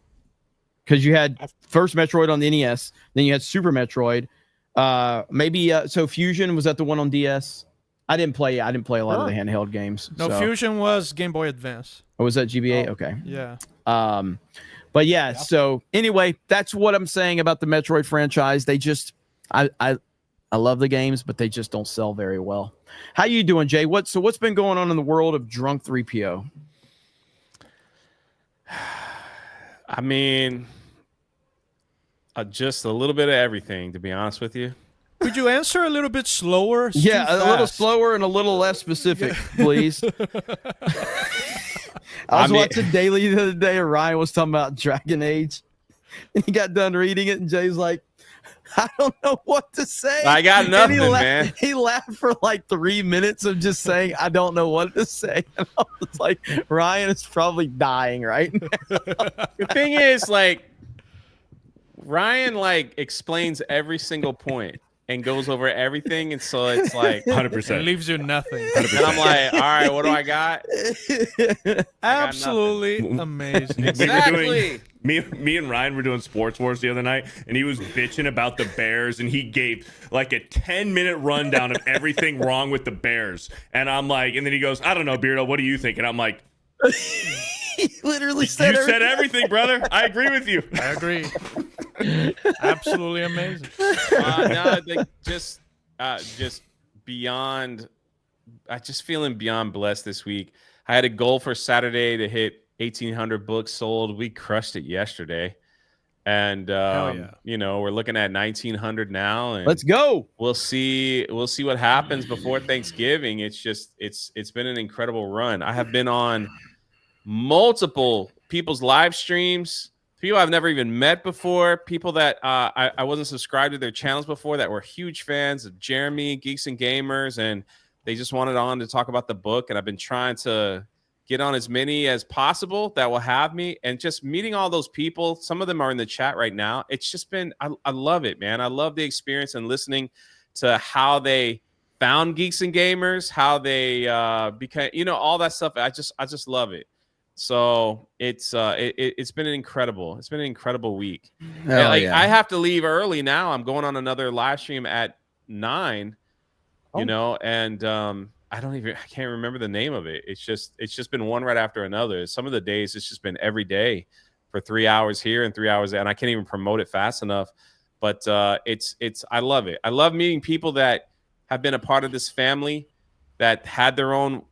Because you had first Metroid on the NES, then you had Super Metroid. So Fusion, was that the one on DS? I didn't play a lot of the handheld games. No, so. Fusion was Game Boy Advance. Oh, was that GBA? Okay. Yeah. But yeah, so anyway, that's what I'm saying about the Metroid franchise. They just I love the games, but they just don't sell very well. How you doing, Jay? What's been going on in the world of Drunk 3PO? I mean, just a little bit of everything, to be honest with you. Could you answer a little bit slower? It's Yeah, too a little fast. slower and a little less specific, please. I was watching Daily the other day, and Ryan was talking about Dragon Age, and he got done reading it, and Jay's like, I don't know what to say. I got And nothing, he man. He laughed for like 3 minutes of just saying, I don't know what to say. And I was like, Ryan is probably dying right now. The thing is, like, Ryan, like, explains every single point and goes over everything, and so it's like 100%. It leaves you nothing. 100%. and I'm like, all right, what do I got? Absolutely amazing. Exactly. Me and Ryan were doing Sports Wars the other night, and he was bitching about the Bears, and he gave like a 10-minute rundown of everything wrong with the Bears. And I'm like, and then he goes, I don't know, Beardo, what do you think? And I'm like, He literally said you everything. said everything, brother. I agree with you. I agree. Absolutely amazing. No, like, just beyond. I just feeling beyond blessed this week. I had a goal for Saturday to hit 1,800 books sold. We crushed it yesterday, and yeah. you know, we're looking at 1,900 now. And Let's go. we'll see what happens before Thanksgiving. It's been an incredible run. I have been on multiple people's live streams, people I've never even met before, people that I wasn't subscribed to their channels before that were huge fans of Jeremy, Geeks and Gamers, and they just wanted on to talk about the book. And I've been trying to get on as many as possible that will have me, and just meeting all those people. Some of them are in the chat right now. It's just been, I love it, man. I love the experience and listening to how they found Geeks and Gamers, how they became, you know, all that stuff. I just love it. So it's been an incredible week. Hell Like, yeah. I have to leave early now. I'm going on another live stream at 9, you know, and I can't remember the name of it. It's just been one right after another. Some of the days it's just been every day for 3 hours here and 3 hours there, and I can't even promote it fast enough. But I love it. I love meeting people that have been a part of this family, that had their own,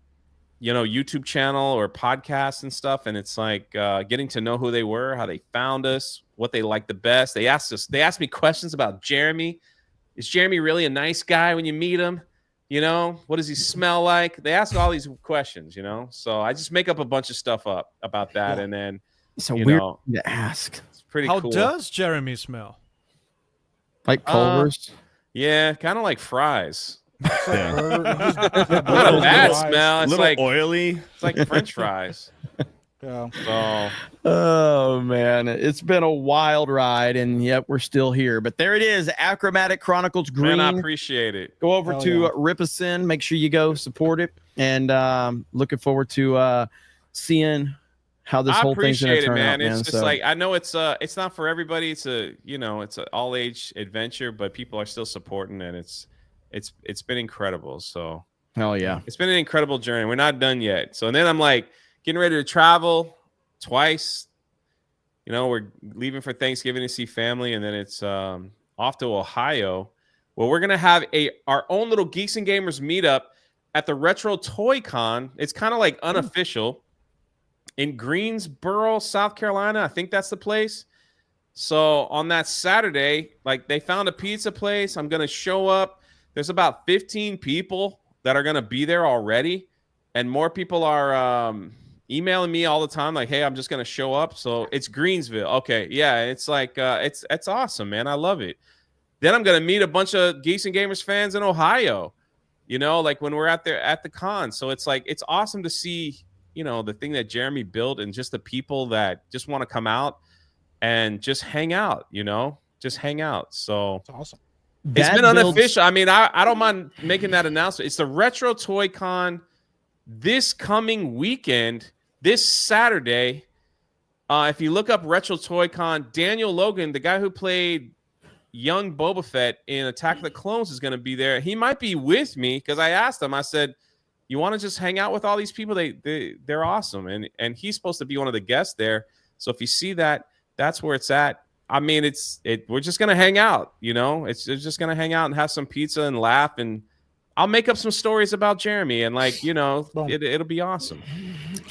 YouTube channel or podcasts and stuff, and it's like getting to know who they were, how they found us, what they liked the best. They asked me questions about Jeremy. Is Jeremy really a nice guy when you meet him? What does he smell like? They ask all these questions, So I just make up a bunch of stuff up about that, and then It's a weird thing to ask. it's pretty How cool. does Jeremy smell? Like Culver's. Yeah, kind of like fries. Yeah. Not a bad smell. It's little like oily. It's like French fries. Yeah. So Oh man, it's been a wild ride, and yet we're still here. But there it is, Achromatic Chronicles Green. man, I appreciate it. Go over Hell to yeah. Ripison. Make sure you go support it, and looking forward to seeing how this I whole thing's gonna appreciate it, turn man. out, man. It's just like I know it's not for everybody. It's it's an all age adventure, but people are still supporting, and it's been incredible. So hell yeah. it's been an incredible journey. We're not done yet. So and then I'm like getting ready to travel twice. We're leaving for Thanksgiving to see family, and then it's off to Ohio, where we're gonna have our own little Geeks and Gamers meetup at the Retro Toy Con. It's kind of like unofficial in Greensboro, South Carolina. I think that's the place. So on that Saturday, like they found a pizza place. I'm gonna show up. There's about 15 people that are gonna be there already, and more people are emailing me all the time like, hey, I'm just gonna show up. So it's Greensville. Okay, yeah, it's like it's awesome, man. I love it. Then I'm gonna meet a bunch of Geeks and Gamers fans in Ohio, like when we're out there at the con. So it's like it's awesome to see the thing that Jeremy built, and just the people that just want to come out and just hang out, just hang out. So It's awesome. it's That been builds- unofficial. I mean, I don't mind making that announcement. It's the Retro Toy Con this coming weekend, this Saturday. If you look up Retro Toy Con, Daniel Logan, the guy who played young Boba Fett in Attack of the Clones, is going to be there. He might be with me because I asked him. I said, you want to just hang out with all these people? They're awesome. And he's supposed to be one of the guests there. So if you see that, that's where it's at. I mean, we're just going to hang out, it's just going to hang out and have some pizza and laugh. And I'll make up some stories about Jeremy, and it'll be awesome.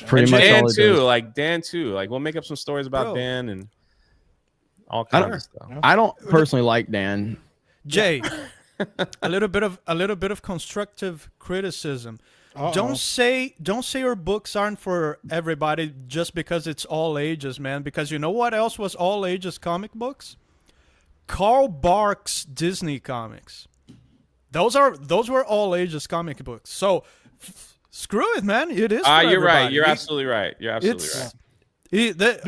Pretty And much Dan all it too, does. Dan too. Like we'll make up some stories about Bro. Dan and all kinds of stuff. I don't personally like Dan. Jay, a little bit of constructive criticism. Don't say your books aren't for everybody just because it's all ages, man. Because you know what else was all ages comic books? Carl Barks Disney comics. Those were all ages comic books. So screw it, man. It is. For You're right. everybody. You're absolutely right. You're absolutely right.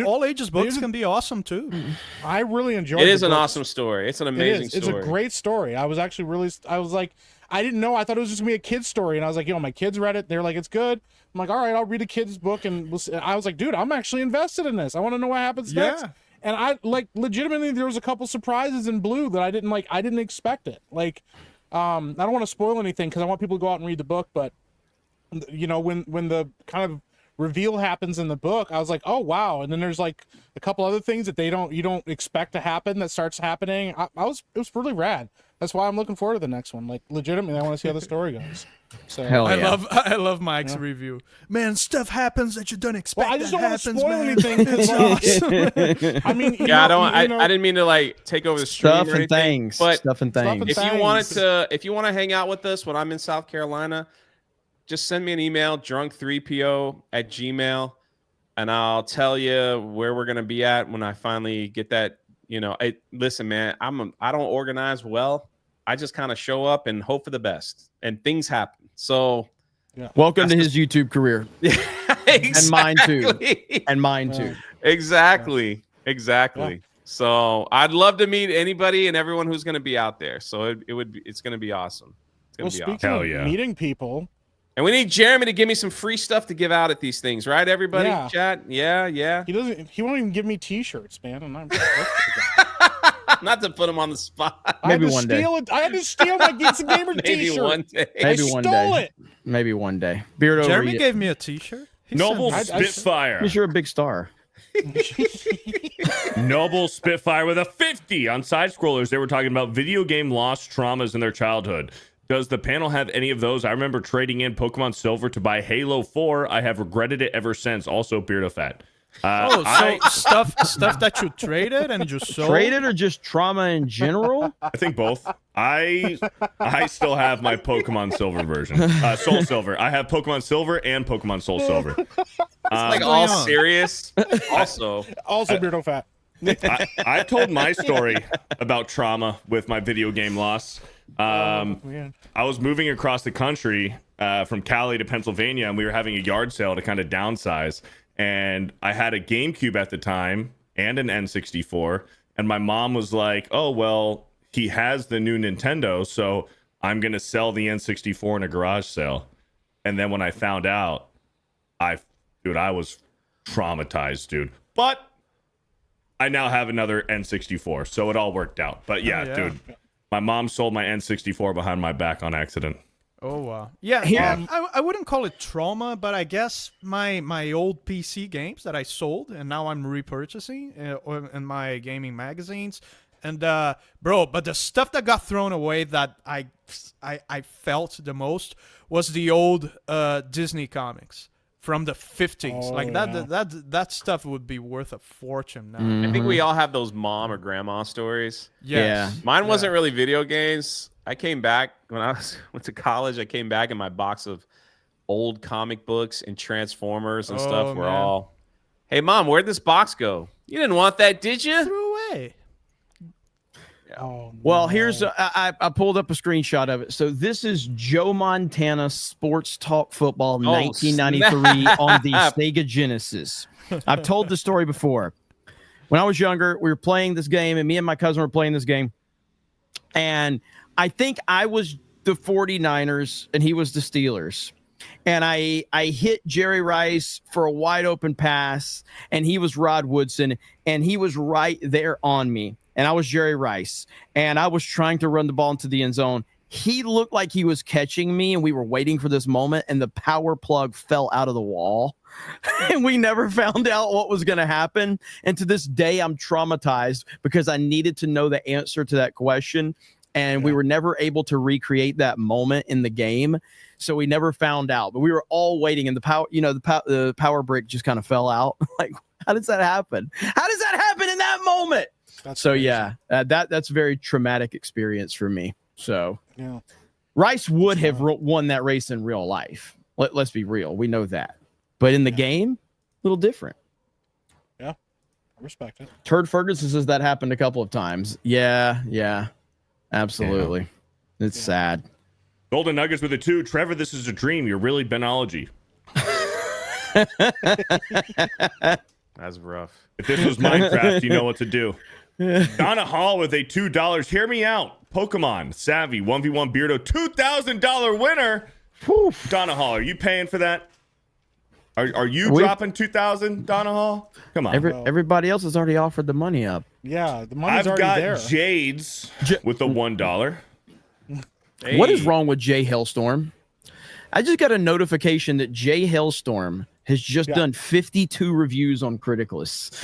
All ages books can be awesome too. I really enjoyed It the is an books. awesome story. It's an It amazing is. It's story. a great story. I was actually I didn't know. I thought it was just gonna be a kid's story, and I was like, my kids read it. They're like, it's good. I'm like, all right, I'll read a kid's book, and we'll see. I was like, dude, I'm actually invested in this. I want to know what happens next. And I legitimately, there was a couple surprises in Blue that I didn't expect it. Like, I don't want to spoil anything because I want people to go out and read the book, but when the kind of reveal happens in the book, I was like, oh wow. And then there's like a couple other things that you don't expect to happen that starts happening. It was really rad. That's why I'm looking forward to the next one. Like legitimately, I want to see how the story goes. So Hell yeah. I love Mike's review. Man, stuff happens that you don't expect. well, I just don't want to happens, spoil man. anything. It's awesome. I mean, Yeah, I didn't mean to like take over the stream Stuff or and anything, things. but Stuff and things. and if things. you want to hang out with us when I'm in South Carolina, just send me an email, drunk3po@gmail.com, and I'll tell you where we're gonna be at when I finally get that. Listen, man, I don't organize well. I just kind of show up and hope for the best, and things happen. So, Welcome to his YouTube career. exactly. And mine too. And mine too. Exactly. Yeah. So I'd love to meet anybody and everyone who's going to be out there. So it's going to be awesome. It's going to be speaking awesome. Hell of yeah. meeting people, And we need Jeremy to give me some free stuff to give out at these things, right? Everybody, Yeah. chat. Yeah. he won't even give me T-shirts, man. And I'm Not to put him on the spot. Maybe one day. I had to steal my Geeks and Gamers Maybe T-shirt. one day. Maybe I one stole day. it. Maybe one day. Beard over Jeremy you. gave me a T-shirt. He Noble sent me- Spitfire. Because you're a big star. Noble Spitfire with a 50 on side scrollers. They were talking about video game lost traumas in their childhood. Does the panel have any of those? I remember trading in Pokemon Silver to buy Halo 4. I have regretted it ever since. Also, Beardo Fat. Stuff that you traded and you sold? Traded or just trauma in general? I think both. I still have my Pokemon Silver version. Soul Silver. I have Pokemon Silver and Pokemon Soul Silver. Like all serious. Also Beardo Fat. I told my story about trauma with my video game loss. I was moving across the country from Cali to Pennsylvania, and we were having a yard sale to kind of downsize. And I had a GameCube at the time and an N64. And my mom was like, oh, well, he has the new Nintendo, so I'm going to sell the N64 in a garage sale. And then when I found out, I was traumatized, dude. But I now have another N64, so it all worked out. But yeah, dude, my mom sold my N64 behind my back on accident. Oh wow. Yeah, I wouldn't call it trauma, but I guess my old PC games that I sold and now I'm repurchasing in my gaming magazines. And bro, but the stuff that got thrown away that I felt the most was the old Disney comics from the 50s. That stuff would be worth a fortune now. I think we all have those mom or grandma stories. Yes. Yeah. Mine wasn't really video games. I came back when I went to college. I came back and my box of old comic books and Transformers and stuff were all, hey, Mom, where'd this box go? You didn't want that, did you? Threw away. Yeah. Oh, no. Well, here's I pulled up a screenshot of it. So this is Joe Montana Sports Talk Football 1993 on the Sega Genesis. I've told the story before. When I was younger, we were playing this game, and me and my cousin were playing this game. And I think I was the 49ers, and he was the Steelers. And I hit Jerry Rice for a wide open pass, and he was Rod Woodson, and he was right there on me. And I was Jerry Rice, and I was trying to run the ball into the end zone. He looked like he was catching me, and we were waiting for this moment, and the power plug fell out of the wall. And we never found out what was going to happen. And to this day, I'm traumatized because I needed to know the answer to that question. And we were never able to recreate that moment in the game. So we never found out. But we were all waiting, and the power brick just kind of fell out. Like, how does that happen? How does that happen in that moment? That's a very traumatic experience for me. So Rice would have won that race in real life. Let's be real. We know that. But in the game, a little different. Yeah, I respect it. Turd Ferguson says that happened a couple of times. Yeah, absolutely. Yeah. It's sad. Golden Nuggets with a 2. Trevor, this is a dream. You're really Benology. That's rough. If this was Minecraft, you know what to do. Donna Hall with a $2. Hear me out. Pokemon Savvy 1v1 Beardo $2,000 winner. Whew. Donna Hall, are you paying for that? Are you dropping $2,000, Donna Hall? Come on. Everybody else has already offered the money up. Yeah, the money's already there. I've got Jades with the $1. Hey. What is wrong with Jay Hailstorm? I just got a notification that Jay Hailstorm has just done 52 reviews on Criticalist.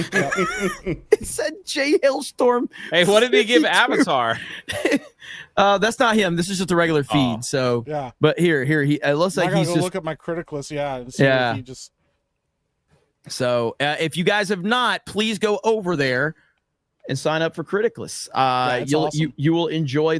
It said Jay Hailstorm. Hey, what did he give Avatar? That's not him. This is just a regular feed. So yeah. But here he it looks like he's go just look at my Criticalist. And see if he just. So if you guys have not, please go over there and sign up for Criticalist. You will enjoy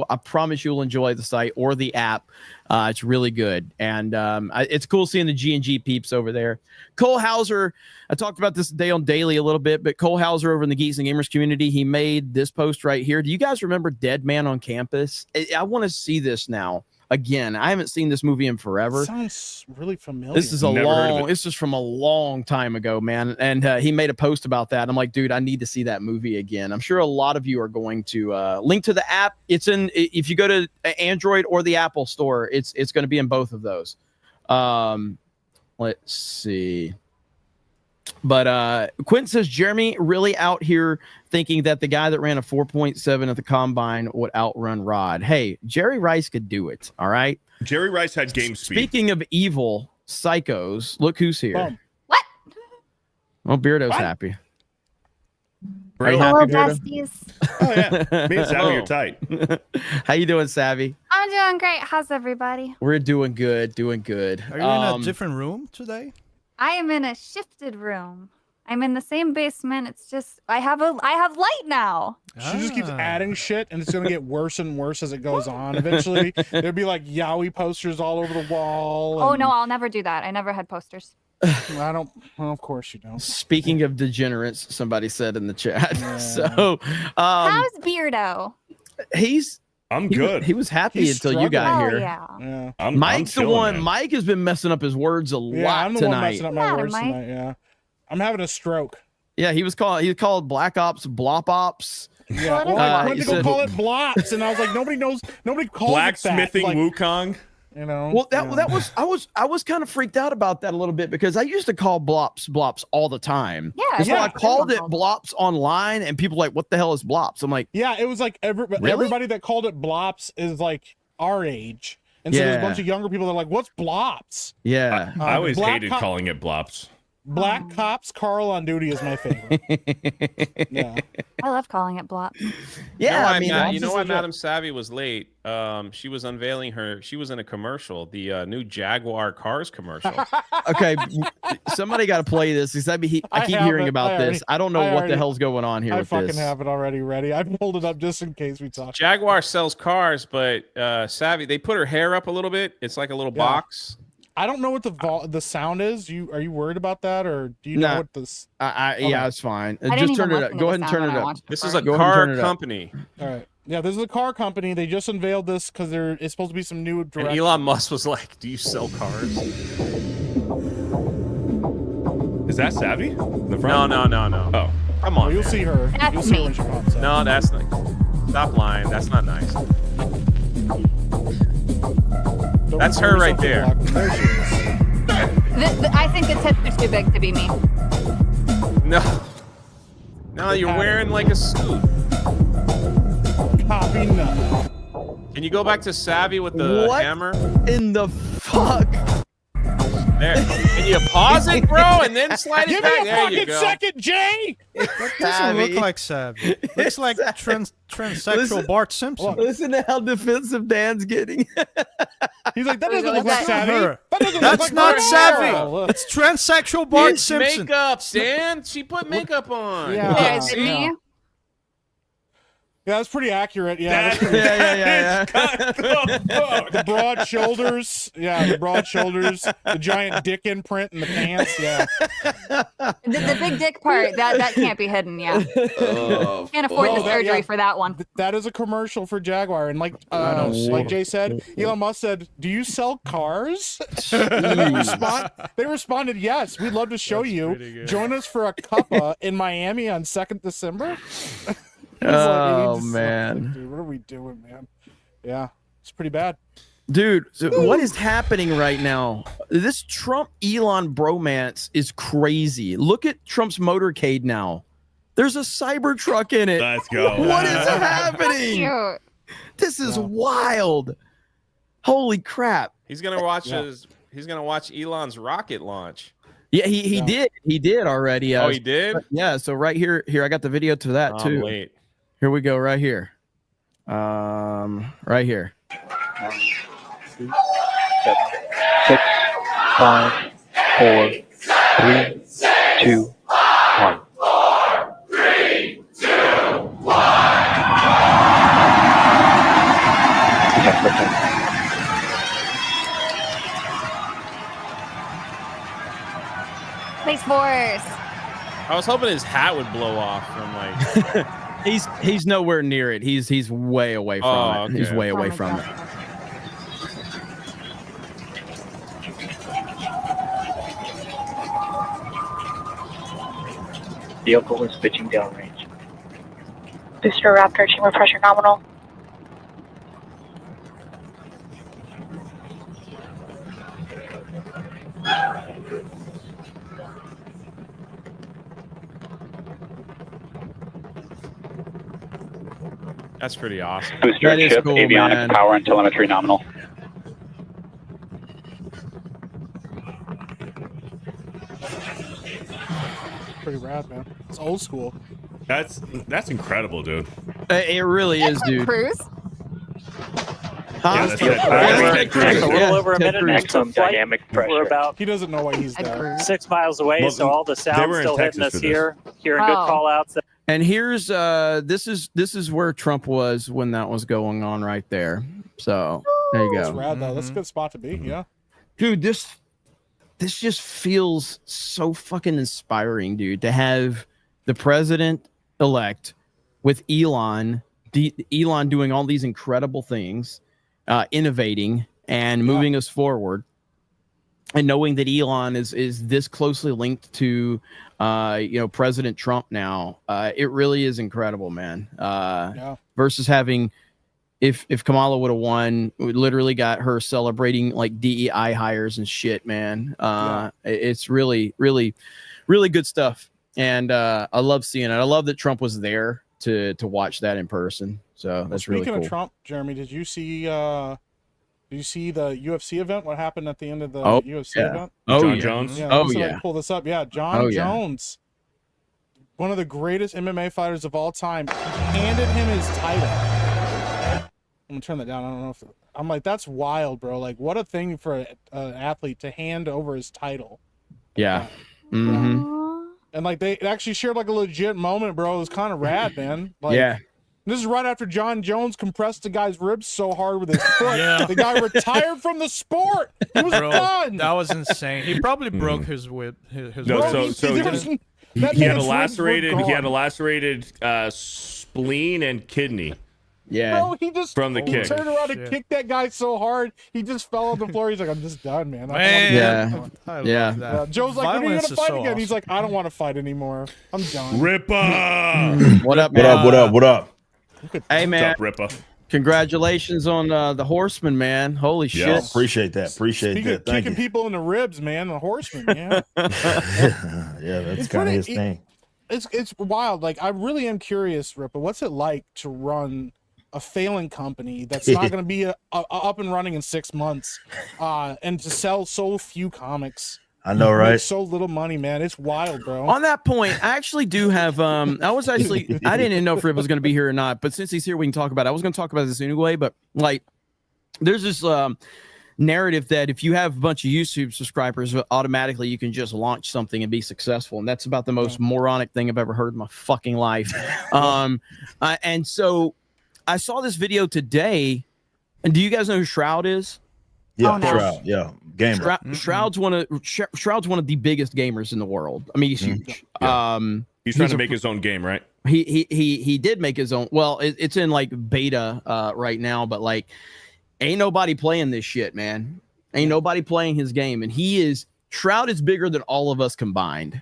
I promise you'll enjoy the site or the app. It's really good, and it's cool seeing the G&G peeps over there. Cole Hauser, I talked about this today on Daily a little bit, but Cole Hauser over in the Geeks and Gamers community, he made this post right here. Do you guys remember Dead Man on Campus? I want to see this now. Again, I haven't seen this movie in forever. It sounds really familiar. This is this is from a long time ago, man. And he made a post about that. I'm like, dude, I need to see that movie again. I'm sure a lot of you are going to link to the app. It's if you go to Android or the Apple store, it's going to be in both of those. Let's see. But Quentin says, Jeremy really out here thinking that the guy that ran a 4.7 at the combine would outrun Rod. Hey, Jerry Rice could do it. All right. Jerry Rice had game speed. Speaking of evil psychos, look who's here. Boom. What? Well, Beardo's happy. Hello, happy, besties. Oh, yeah. Me and Savvy are tight. How you doing, Savvy? I'm doing great. How's everybody? We're doing good, doing good. Are you in a different room today? I am in a shifted room. I'm in the same basement. It's just I have light now. She just keeps adding shit, and it's gonna get worse and worse as it goes on. Eventually, there'll be like yaoi posters all over the wall. Oh no, I'll never do that. I never had posters. I don't. Well, of course you don't. Speaking of degenerates, somebody said in the chat. Yeah. So, How's Beardo? I'm good. He was happy He's until you got Oh here. yeah. Yeah. Mike's I'm the chilling, one. man. Mike has been messing up his words a Yeah, lot I'm the one tonight. messing up my Matter, words Mike. tonight. Yeah, I'm having a stroke. Yeah, he called Black Ops Blop Ops. Yeah, Well, well, I went you to go said- call it blops, and I was like, nobody knows. Nobody calls Blacksmithing it that. Like, Wukong. you know. Well, yeah. that was I was kind of freaked out about that a little bit because I used to call blops all the time. Yeah. And so yeah, I called it everyone blops online, and people were like, "What the hell is blops?" I'm like, Yeah, it was like everybody that called it blops is like our age, and so there's a Yeah. bunch of younger people that are like, "What's blops?" "Yeah, I always Black hated Cop- calling it blops. Black Cops Carl on Duty is my favorite. Yeah, I love calling it blop. yeah." I mean, Blops you know is why legit. Madam Savvy was late? She was unveiling she was in a commercial, the new Jaguar cars commercial. okay, somebody got to play this because I keep I have hearing it. about I this. already- I don't know I what already- the hell's going on here I with fucking this. have it already ready. I pulled it up just in case we talk. Jaguar sells cars, but Savvy, they put her hair up a little bit. It's like a little Yeah. box. I don't know what the sound is. Are you worried about that, or do you know Nah. what this? Yeah, it's fine. I didn't Just even turn it listen up. to Go the ahead and sound turn when it I up. watched This the is car. a Go ahead and car turn it up. company. All right. Yeah, this is a car company. They just unveiled this because it's supposed to be some new And direction. Elon Musk was like, "Do you sell cars?" Is that Savvy? The No, front? no. Oh. Come Oh, on. you'll man. see her. That's You'll see her me. when she pops up. No, that's not. Stop lying. That's not nice. Don't that's refer her right yourself to there. black woman. There she is. I think the tits are too big to be me. No. No, you're wearing like a suit. Copy none. Can you go back to Savvy with the What? hammer? In the fuck? There. Can you pause it, bro, and then slide it Give me back? a There you fucking go. second, Jay. Doesn't look like Savvy. Looks like transsexual Listen- Bart Simpson. Listen to how defensive Dan's getting. He's like, that doesn't look like That's Savvy. her. That doesn't look That's like not her. Savvy. Oh, It's transsexual Bart It's Simpson. makeup, Dan. She put makeup on. Yeah. There, is it See? me? Yeah, that's pretty accurate. Yeah, that's That pretty- yeah. the broad shoulders. Yeah, the broad shoulders. The giant dick imprint in the pants. Yeah. The big dick part that can't be hidden. Yeah, Oh, can't afford Well, the that- surgery yeah. for that one. That is a commercial for Jaguar, and like see. like Jay said, Elon Musk said, "Do you sell cars?" They responded, "Yes, we'd love to show That's you. pretty good. Join us for a cuppa in Miami on 2nd December." He's Oh, he's man. dude, what are we doing, man? Yeah, it's pretty bad. Dude, so what is happening right now? This Trump Elon bromance is crazy. Look at Trump's motorcade now. There's a Cybertruck in it. Let's go. What is happening? Cute. This is Yeah. wild. Holy crap. He's gonna watch Yeah. He's gonna watch Elon's rocket launch. Yeah, he Yeah. did already. Oh, he did. Yeah, so right here I got the video to that Oh, too. wait. Here we go, right here. Right here. 7, 6, 5, 4, 3, 2, 1. Space Force. I was hoping his hat would blow off from like. He's nowhere near it. He's way away from Oh, it. He's okay. way Oh away my from God. it. Vehicle is pitching downrange. Booster Raptor, chamber pressure nominal. That's pretty awesome. Booster That is ship, cool, avionics, man. power, and telemetry nominal. Pretty rad, man. It's old school. That's incredible, dude. It really is, dude. Cruise. Yeah, that's right. It's a little over a minute Maximum into the flight. dynamic pressure. We're about He doesn't know why he's there. 6 miles away, Well, so all the they sound's were in still hitting Texas us for this. here. Hearing good Oh. call outs. And here's this is where Trump was when that was going on right there. So there you That's go. rad though. That's a good spot to be. Yeah. Dude, this just feels so fucking inspiring, dude, to have the president elect with Elon doing all these incredible things, innovating and moving us forward, and knowing that Elon is this closely linked to President Trump now. It really is incredible, man. Versus having if Kamala would have won, we literally got her celebrating like DEI hires and shit, man. It's really, really, really good stuff. And I love seeing it. I love that Trump was there to watch that in person. So that's really cool. Speaking of Trump, Jeremy, did you see the UFC event? What happened at the end of the UFC event? John Jones. Yeah, Oh, so I yeah. can pull this up. Yeah, John Jones, one of the greatest MMA fighters of all time, handed him his title. I'm gonna turn that down. I don't know if I'm like, that's wild, bro. Like, what a thing for an athlete to hand over his title. Yeah. Mm-hmm. Aw. And like they actually shared like a legit moment, bro. It was kind of rad, man. Like, Yeah. This is right after John Jones compressed the guy's ribs so hard with his foot. Yeah. The guy retired from the sport. He was Bro, done. that was insane. He probably broke his whip. His No, rib. so there was- that he had a man's ribs were lacerated gone. spleen and kidney. Yeah. Bro, he just From the he kick. turned around and Shit. kicked that guy so hard he just fell on the floor. He's like, I'm just done, man. Man, Yeah. I love Yeah. that. Joe's like, when are you Violence gonna is fight so again? He's awesome. like, I don't want to fight anymore. I'm done. Rippa. What up, What man? up? What up? What up? Hey, man. What's up, Rippa? Congratulations on the Horseman, man. Holy shit. Yes. Appreciate that. Appreciate Speaking that. of Thank kicking you. people in the ribs, man, the horseman, yeah. Yeah, that's It's kind of pretty- his thing. It's wild. Like, I really am curious, Rippa, what's it like to run a failing company that's not going to be up and running in 6 months, and to sell so few comics? I know, Make right? so little money, man. It's wild, bro. On that point, I actually do have I didn't even know if Rip was going to be here or not, but since he's here we can talk about it. I was going to talk about this anyway, but like there's this narrative that if you have a bunch of YouTube subscribers, automatically you can just launch something and be successful, and that's about the most moronic thing I've ever heard in my fucking life. And so I saw this video today, and do you guys know who Shroud is? Yeah, Oh, no. Shroud. Yeah, gamer. Shroud's one of the biggest gamers in the world. I mean, he's huge. Yeah. He's trying He's to a- make his own game, right? He did make his own. Well, it's in like beta right now, but like ain't nobody playing this shit, man. Ain't nobody playing his game, and Shroud is bigger than all of us combined.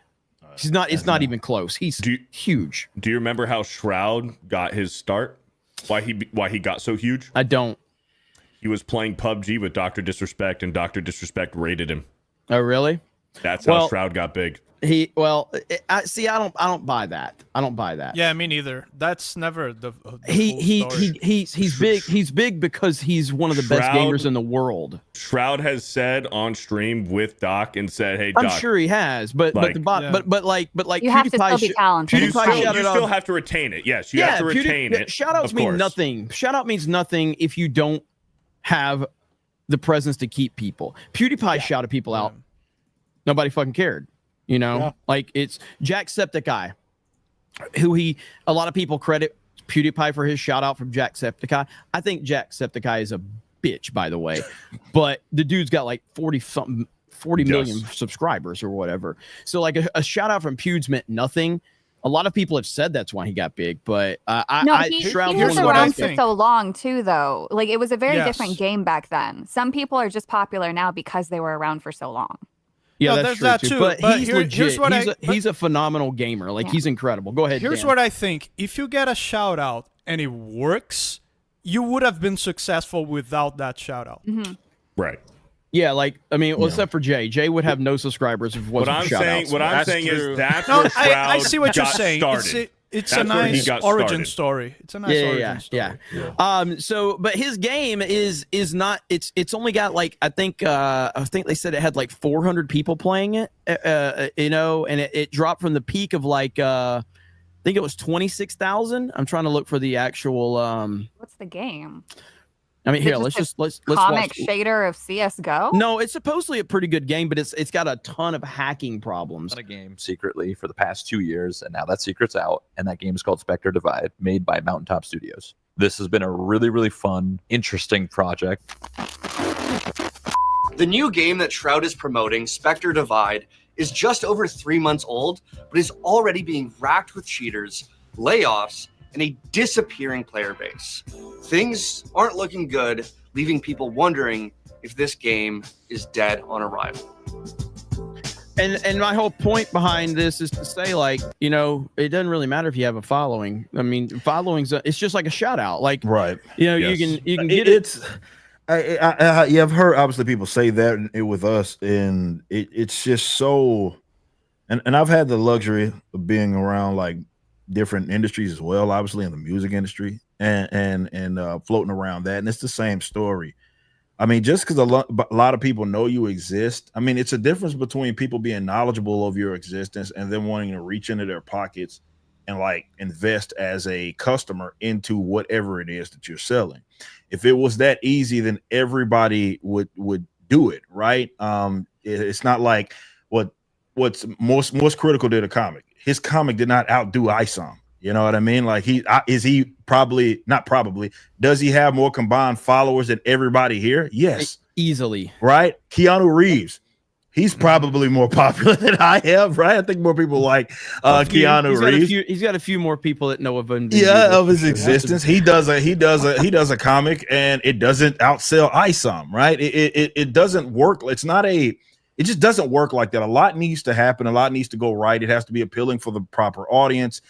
He's not. It's not even close. He's huge. Do you remember how Shroud got his start? Why he got so huge? I don't. He was playing PUBG with Dr. Disrespect, and Dr. Disrespect raided him. Oh, really? That's how Well, Shroud got big. I don't buy that. I don't buy that. Yeah, me neither. That's never the full story. He's big. He's big because he's one of the best Shroud- gamers in the world. Shroud has said on stream with Doc and said, "Hey, Doc, I'm sure he has, but Like- the bot, Yeah. but like You have to still PewDiePie be talented. you PewDiePie still, shouted you out- still have to retain it. Yes, you have to retain it. Shoutouts of mean course. nothing. Shoutout means nothing if you don't have the presence to keep people. PewDiePie shouted people out. Nobody fucking cared. You know, Yeah. like it's Jacksepticeye, who a lot of people credit PewDiePie for his shout out from Jacksepticeye. I think Jacksepticeye is a bitch, by the way, but the dude's got like 40 million subscribers or whatever. So like a shout out from Pewds meant nothing. A lot of people have said that's why he got big, but He Shroud here's was what I around for think. so long too, though. Like it was a very Yes. different game back then. Some people are just popular now because they were around for so long. Yeah, No, that's there's true that too. too, But, but he's here's legit. what He's a phenomenal gamer. Like Yeah. he's incredible. Go ahead. Here's Dan. what I think. If you get a shout out and it works, you would have been successful without that shout out. Right. Yeah, like I mean, well, except for Jay. Jay would have no subscribers if it What wasn't I'm for saying, shoutouts. what I'm That's saying true. is that's No, where Shroud I see what you're got saying. started. It's a That's where he nice got origin started. story. It's a nice origin story. So, but his game is not. It's only got like I think they said it had like 400 people playing it. You know, and it dropped from the peak of like I think it was 26,000. I'm trying to look for the actual. What's the game? I mean, Is it here, let's comic watch. shader of CS:GO. No, it's supposedly a pretty good game, but it's got a ton of hacking problems. A game secretly for the past 2 years, and now that secret's out, and that game is called Spectre Divide, made by Mountaintop Studios. This has been a really, really fun, interesting project. The new game that Shroud is promoting, Spectre Divide, is just over 3 months old, but is already being racked with cheaters, layoffs, and a disappearing player base. Things aren't looking good, leaving people wondering if this game is dead on arrival. And my whole point behind this is to say, like, you know, it doesn't really matter if you have a following. I mean, followings, it's just like a shout out. Like, right. You know, Yes. you can get it. Yeah, I've heard obviously people say that with us, and it's just so. And I've had the luxury of being around like different industries as well, obviously in the music industry and floating around that, and it's the same story. I mean, just because a lot of people know you exist, I mean, it's a difference between people being knowledgeable of your existence and then wanting to reach into their pockets and like invest as a customer into whatever it is that you're selling. If it was that easy, then everybody would do it, right? It's not like what's most critical to the comic. His comic did not outdo ISOM. You know what I mean? Like does he have more combined followers than everybody here? Yes. Easily. Right? Keanu Reeves. He's probably more popular than I am, right? I think more people like Keanu Reeves. He's got a few more people that know of him. Of his existence. He does a comic, and it doesn't outsell ISOM, right? It doesn't work. It just doesn't work like that. A lot needs to happen. A lot needs to go right. It has to be appealing for the proper audience.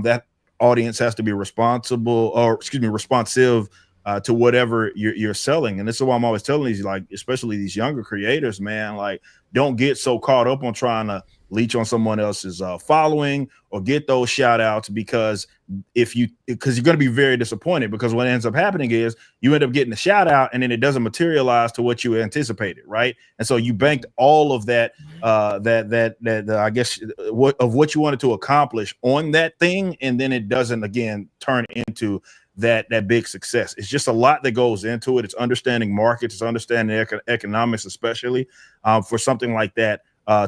That audience has to be responsive to whatever you're selling. And this is why I'm always telling these, like, especially these younger creators, man, like, don't get so caught up on trying to leech on someone else's following or get those shout outs, because you're going to be very disappointed, because what ends up happening is you end up getting a shout out and then it doesn't materialize to what you anticipated, right? And so you banked all of that I guess what you wanted to accomplish on that thing, and then it doesn't again turn into that big success. It's just a lot that goes into it. It's understanding markets, it's understanding economics, especially for something like that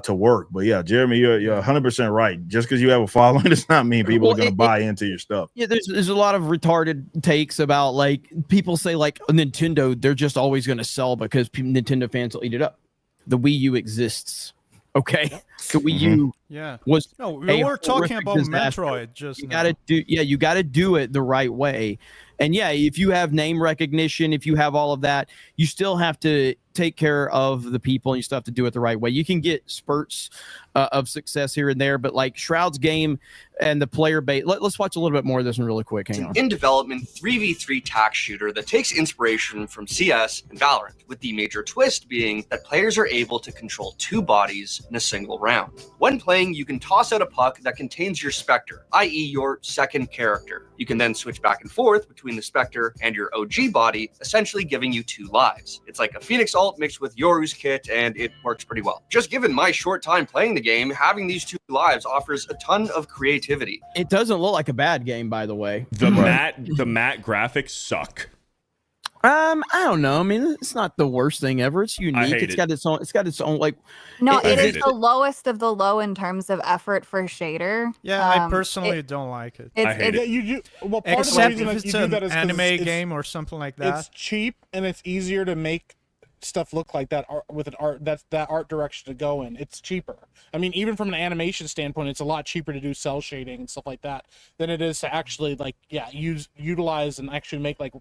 to work. But yeah, Jeremy, you're 100% right. Just because you have a following does not mean people are going to buy into your stuff. Yeah, there's a lot of retarded takes about, like, people say like Nintendo, they're just always going to sell because Nintendo fans will eat it up. The Wii U exists. Okay, the Wii U was we were talking about disaster. Metroid just you gotta do it the right way. And yeah, if you have name recognition, if you have all of that, you still have to take care of the people, and you still have to do it the right way. You can get spurts of success here and there, but like Shroud's game and the player base, let's watch a little bit more of this one really quick. Hang on. In development 3v3 tax shooter that takes inspiration from CS and Valorant, with the major twist being that players are able to control two bodies in a single round. When playing, you can toss out a puck that contains your Spectre, i.e. your second character. You can then switch back and forth between the Spectre and your OG body, essentially giving you 2 lives. It's like a Phoenix ult mixed with Yoru's kit, and it works pretty well. Just given my short time playing the game, having these 2 lives offers a ton of creativity. It doesn't look like a bad game, by the way. The matte graphics suck. I don't know. I mean, it's not the worst thing ever. It's unique. It's got its own like. No, it is the lowest of the low in terms of effort for shader. Yeah, I personally don't like it. I hate it. You do well. Part Except of the reason if that it's you do an that is 'cause anime game or something like that. It's cheap and it's easier to make stuff look like that with an art that art direction to go in. It's cheaper. I mean, even from an animation standpoint, it's a lot cheaper to do cell shading and stuff like that than it is to actually utilize and actually make like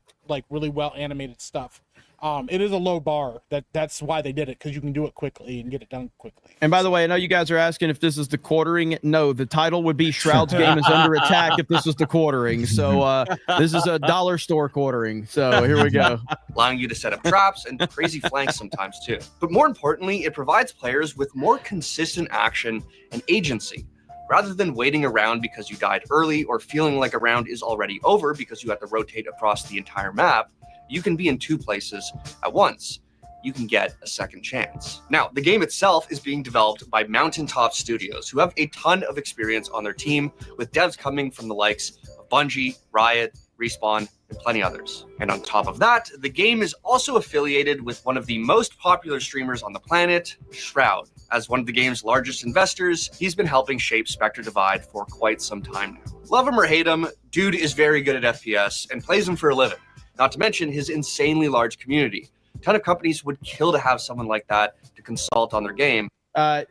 really well animated stuff. It is a low bar. That's why they did it, because you can do it quickly and get it done quickly. And by the way, I know you guys are asking if this is the quartering. No, the title would be Shroud's Game is Under Attack if this was the quartering. So this is a dollar store quartering. So here we go. Allowing you to set up traps and crazy flanks sometimes too. But more importantly, it provides players with more consistent action and agency. Rather than waiting around because you died early or feeling like a round is already over because you have to rotate across the entire map, you can be in 2 places at once. You can get a second chance. Now, the game itself is being developed by Mountaintop Studios, who have a ton of experience on their team, with devs coming from the likes of Bungie, Riot, Respawn, and plenty others. And on top of that, the game is also affiliated with one of the most popular streamers on the planet, Shroud. As one of the game's largest investors, he's been helping shape Spectre Divide for quite some time now. Love him or hate him, dude is very good at FPS and plays them for a living. Not to mention his insanely large community. A ton of companies would kill to have someone like that to consult on their game.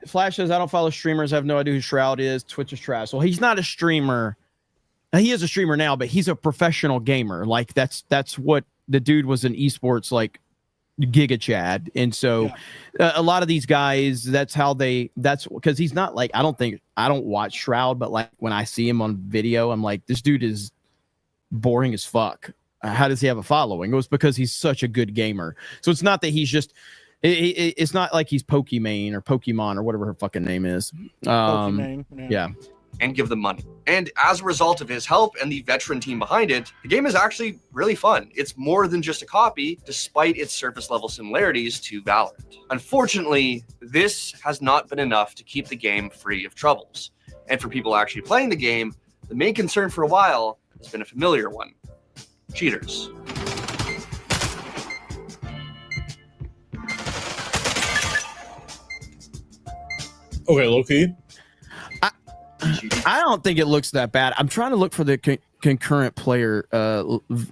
Flash says, I don't follow streamers. I have no idea who Shroud is. Twitch is trash. Well, he's not a streamer. He is a streamer now, but he's a professional gamer. Like that's what the dude was in esports, like Giga Chad. And so a lot of these guys, that's because he's not like, I don't watch Shroud, but like when I see him on video, I'm like, this dude is boring as fuck. How does he have a following? It was because he's such a good gamer. So it's not that he's just, it's not like he's Pokimane or Pokemon or whatever her fucking name is. Pokimane, yeah. And give them money. And as a result of his help and the veteran team behind it, the game is actually really fun. It's more than just a copy, despite its surface level similarities to Valorant. Unfortunately, this has not been enough to keep the game free of troubles. And for people actually playing the game, the main concern for a while has been a familiar one: cheaters. Okay, low-key. I don't think it looks that bad. I'm trying to look for the concurrent player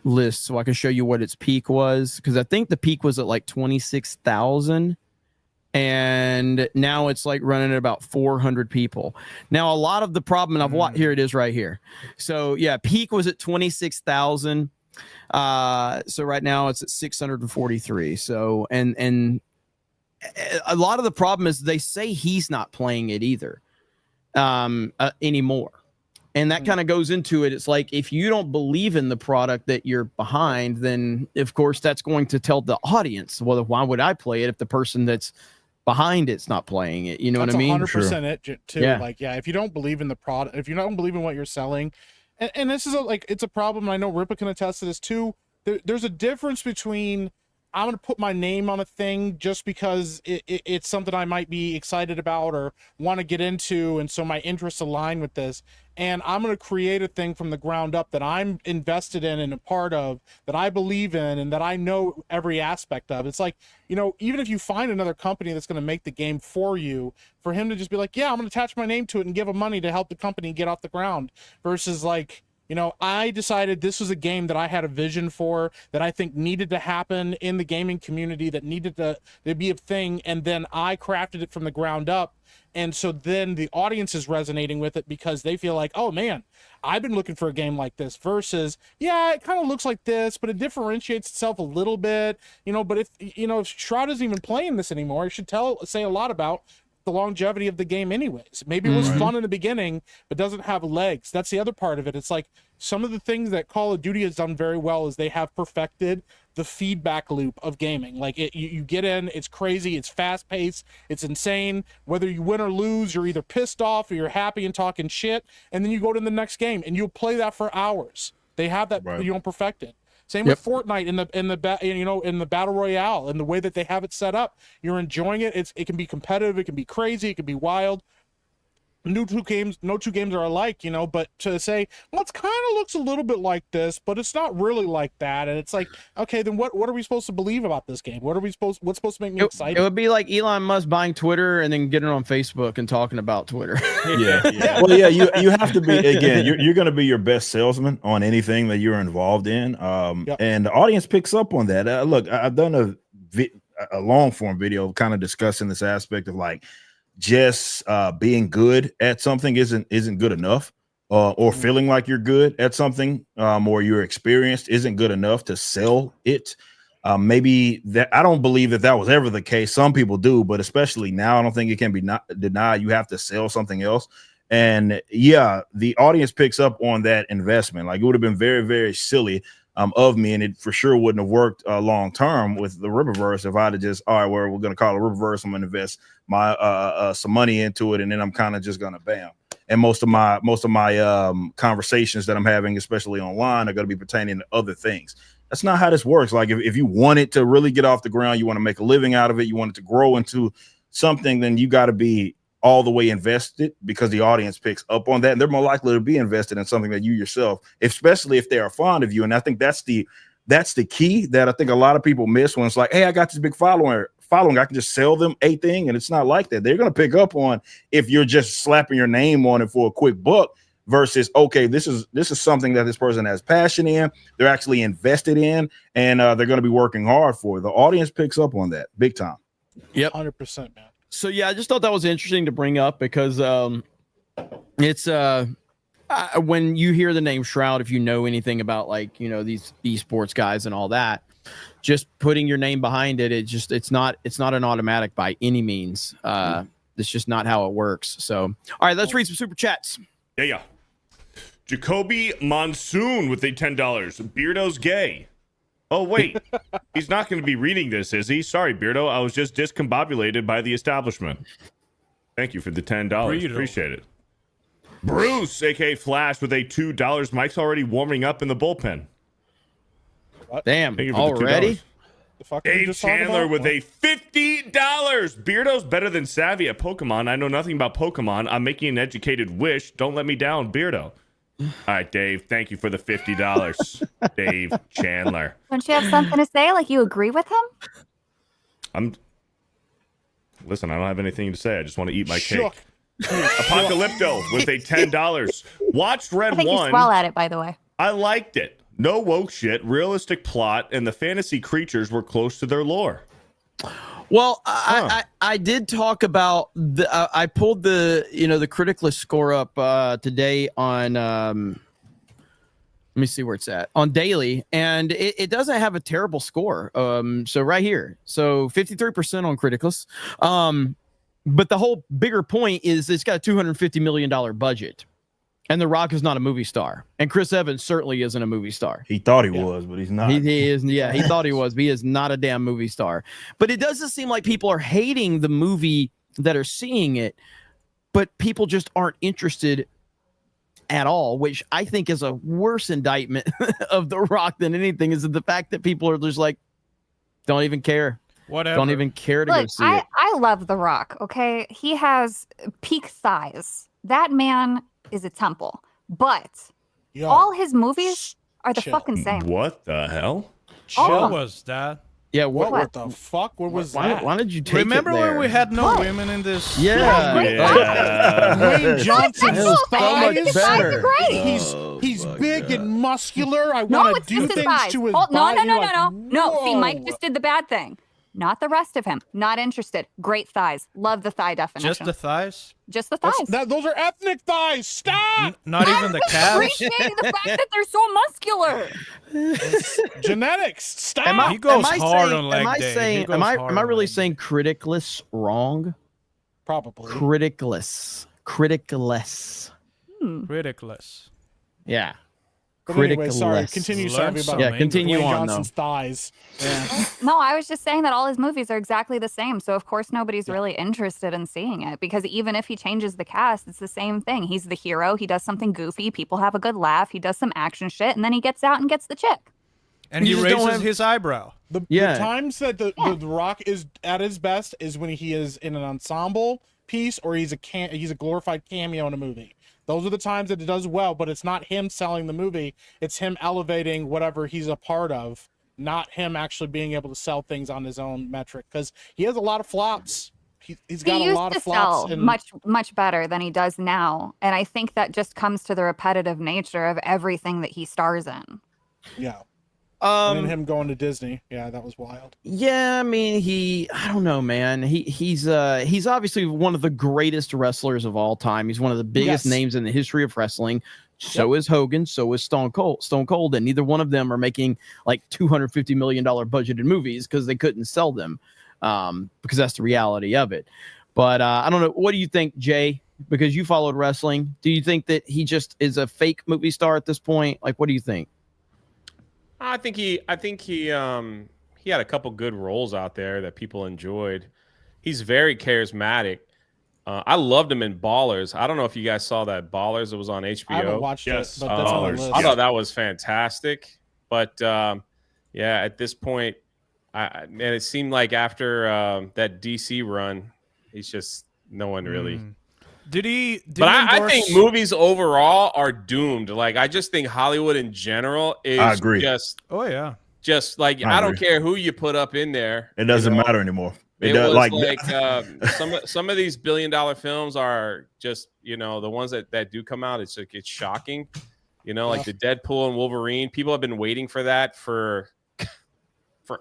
list so I can show you what its peak was, because I think the peak was at like 26,000 and now it's like running at about 400 people. Now a lot of the problem, and I've watched, here it is right here. So yeah, peak was at 26,000. So right now it's at 643. So and a lot of the problem is they say he's not playing it either anymore, and that kind of goes into it. It's like, if you don't believe in the product that you're behind, then of course that's going to tell the audience, well, why would I play it if the person that's behind it's not playing it? You know what I mean? 100% it too. Yeah. Like, yeah, if you don't believe in the product, if you don't believe in what you're selling, and this is it's a problem. I know Ripa can attest to this too. There's a difference between, I'm going to put my name on a thing just because it's something I might be excited about or want to get into, and so my interests align with this. And I'm going to create a thing from the ground up that I'm invested in and a part of, that I believe in, and that I know every aspect of. It's like, you know, even if you find another company that's going to make the game for you, for him to just be like, yeah, I'm going to attach my name to it and give him money to help the company get off the ground, versus like, you know, I decided this was a game that I had a vision for, that I think needed to happen in the gaming community, that needed to be a thing, and then I crafted it from the ground up. And so then the audience is resonating with it because they feel like, oh man, I've been looking for a game like this, versus, yeah, it kind of looks like this, but it differentiates itself a little bit, you know. But if Shroud isn't even playing this anymore, it should say a lot about the longevity of the game anyways. Maybe it was fun in the beginning, but doesn't have legs. That's the other part of it. It's like, some of the things that Call of Duty has done very well is they have perfected the feedback loop of gaming. Like, you get in, it's crazy, it's fast paced, it's insane. Whether you win or lose, you're either pissed off or you're happy and talking shit, and then you go to the next game and you'll play that for hours. They have that, you know, perfected. Same with Fortnite in the battle royale, and the way that they have it set up. You're enjoying it. It can be competitive, it can be crazy, it can be wild. No two games are alike, you know. But to say, well, it kind of looks a little bit like this, but it's not really like that, and it's like, okay, then what are we supposed to believe about this game? What's supposed to make me excited? It would be like Elon Musk buying Twitter and then getting on Facebook and talking about Twitter. Yeah. Well, yeah, you have to be, again, you're going to be your best salesman on anything that you're involved in. And the audience picks up on that. Look, I've done a long form video kind of discussing this aspect of like, just being good at something isn't good enough, or feeling like you're good at something, or you're experienced isn't good enough to sell it. Maybe that, I don't believe that was ever the case. Some people do, but especially now, I don't think it can be denied. You have to sell something else. And yeah, the audience picks up on that investment. Like, it would have been very, very silly of me, and it for sure wouldn't have worked long term with the Riververse if I'd have just, all right, well, we're gonna call it Riververse, I'm gonna invest my some money into it, and then I'm kind of just gonna bam. And most of my conversations that I'm having, especially online, are going to be pertaining to other things. That's not how this works. Like, if you want it to really get off the ground, you want to make a living out of it, you want it to grow into something, then you got to be all the way invested because the audience picks up on that, and they're more likely to be invested in something that you yourself, especially if they are fond of you. And I think that's the key that I think a lot of people miss when it's like, hey, I got this big following, I can just sell them a thing. And it's not like that. They're going to pick up on if you're just slapping your name on it for a quick buck versus, okay, this is something that this person has passion in, they're actually invested in, and they're going to be working hard for. The audience picks up on that big time. Yep. 100%, man. So yeah, I just thought that was interesting to bring up because it's when you hear the name Shroud, if you know anything about like, you know, these esports guys and all that, just putting your name behind it, it's not an automatic by any means. It's just not how it works. So all right, let's read some super chats. Yeah. Jacoby Monsoon with a $10. Beardo's gay. Oh, wait. He's not going to be reading this, is he? Sorry, Beardo. I was just discombobulated by the establishment. Thank you for the $10. Beardo. Appreciate it. Bruce, a.k.a. Flash, with a $2. Mike's already warming up in the bullpen. Damn, Thank you for already? the $2. The fuck are we Dave just talking Chandler about? with a $50. Beardo's better than Savvy at Pokemon. I know nothing about Pokemon. I'm making an educated wish. Don't let me down, Beardo. All right, Dave. Thank you for the $50. Dave Chandler. Don't you have something to say? Like you agree with him? Listen, I don't have anything to say. I just want to eat my Shook. cake. Apocalypto with a $10. Watched Red I think you 1. swell at it, by the way. I liked it. No woke shit, realistic plot, and the fantasy creatures were close to their lore. Well, I did talk about I pulled the critical score up today on let me see where it's at on daily, and it doesn't have a terrible score. So right here, so 53% on Criticalist. But the whole bigger point is it's got a $250 million budget. And The Rock is not a movie star. And Chris Evans certainly isn't a movie star. He thought he was, but he's not. He is, yeah, he thought he was, but he is not a damn movie star. But it doesn't seem like people are hating the movie that are seeing it, but people just aren't interested at all, which I think is a worse indictment of The Rock than anything, is the fact that people are just like, don't even care. Whatever. Don't even care to go see it. I love The Rock, okay? He has peak thighs. That man is a temple. But Yo, all his movies are the chill. fucking same. What the hell? Oh. What was that? Yeah, What the fuck? What was that? Why did you take Remember it there? when we had no What? women in this? Yeah. Wayne Johnson's So much much better. Great. He's big and muscular. I No, want to it's do just his things thighs. to his No, body. no. Like, No, see, Mike whoa. just did the bad thing. Not the rest of him. Not interested. Great thighs. Love the thigh definition. Just the thighs? Just the thighs. Those are ethnic thighs. Stop. Not even the calves? Appreciating the fact that they're so muscular. Genetics. Stop. Am I, He goes am I hard saying, on leg am I day. He saying, goes am I hard am I on really leg day. saying criticless wrong? Probably. Criticless. Ridiculous. Yeah. But anyway, sorry. Criticless. Continue, Learn Savvy, some about Yeah, continue Dwayne on, Johnson's thighs. Yeah. No, I was just saying that all his movies are exactly the same. So, of course, nobody's really interested in seeing it because even if he changes the cast, it's the same thing. He's the hero. He does something goofy. People have a good laugh. He does some action shit. And then he gets out and gets the chick. And You he just don't raises have- his eyebrow. The Yeah. times that the Rock is at his best is when he is in an ensemble piece or he's a glorified cameo in a movie. Those are the times that it does well, but it's not him selling the movie. It's him elevating whatever he's a part of, not him actually being able to sell things on his own metric. Because he has a lot of flops. He's got He a used lot to of flops. sell much better than he does now. And I think that just comes to the repetitive nature of everything that he stars in. Yeah. And then Um, him going to Disney. Yeah, that was wild. yeah, I mean, I don't know, man. He's obviously one of the greatest wrestlers of all time. He's one of the biggest Yes. names in the history of wrestling. So is Hogan, so is Stone Cold, and neither one of them are making like $250 million budgeted movies because they couldn't sell them. Because that's the reality of it. But I don't know. What do you think, Jay? Because you followed wrestling. Do you think that he just is a fake movie star at this point? Like, what do you think? I think he had a couple good roles out there that people enjoyed. He's very charismatic. I loved him in Ballers. I don't know if you guys saw that Ballers. It was on HBO. I haven't watched Yes. it, but that's on the Dollars. list. I thought that was fantastic. But yeah, at this point, and it seemed like after that DC run, he's just No one really. Did he? But I think movies overall are doomed. Like, I just think Hollywood in general is I agree. just like I don't care who you put up in there. It doesn't matter anymore. It does, was like some of these billion-dollar films are just, you know, the ones that do come out. It's shocking, you know, like the Deadpool and Wolverine. People have been waiting for that for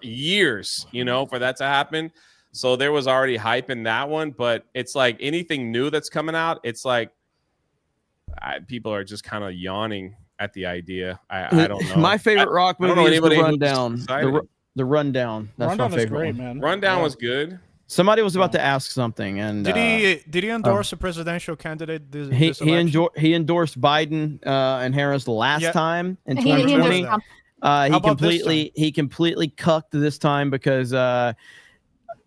years, you know, for that to happen. So there was already hype in that one, but it's like anything new that's coming out, it's like people are just kind of yawning at the idea. I don't know. My favorite rock movie is The Rundown. The Rundown. That's Rundown my is favorite great, one. man. Rundown was good. Somebody was about to ask something, and did he endorse a presidential candidate? This he endorsed Biden and Harris last time in He 2020. endorsed He completely cucked this time because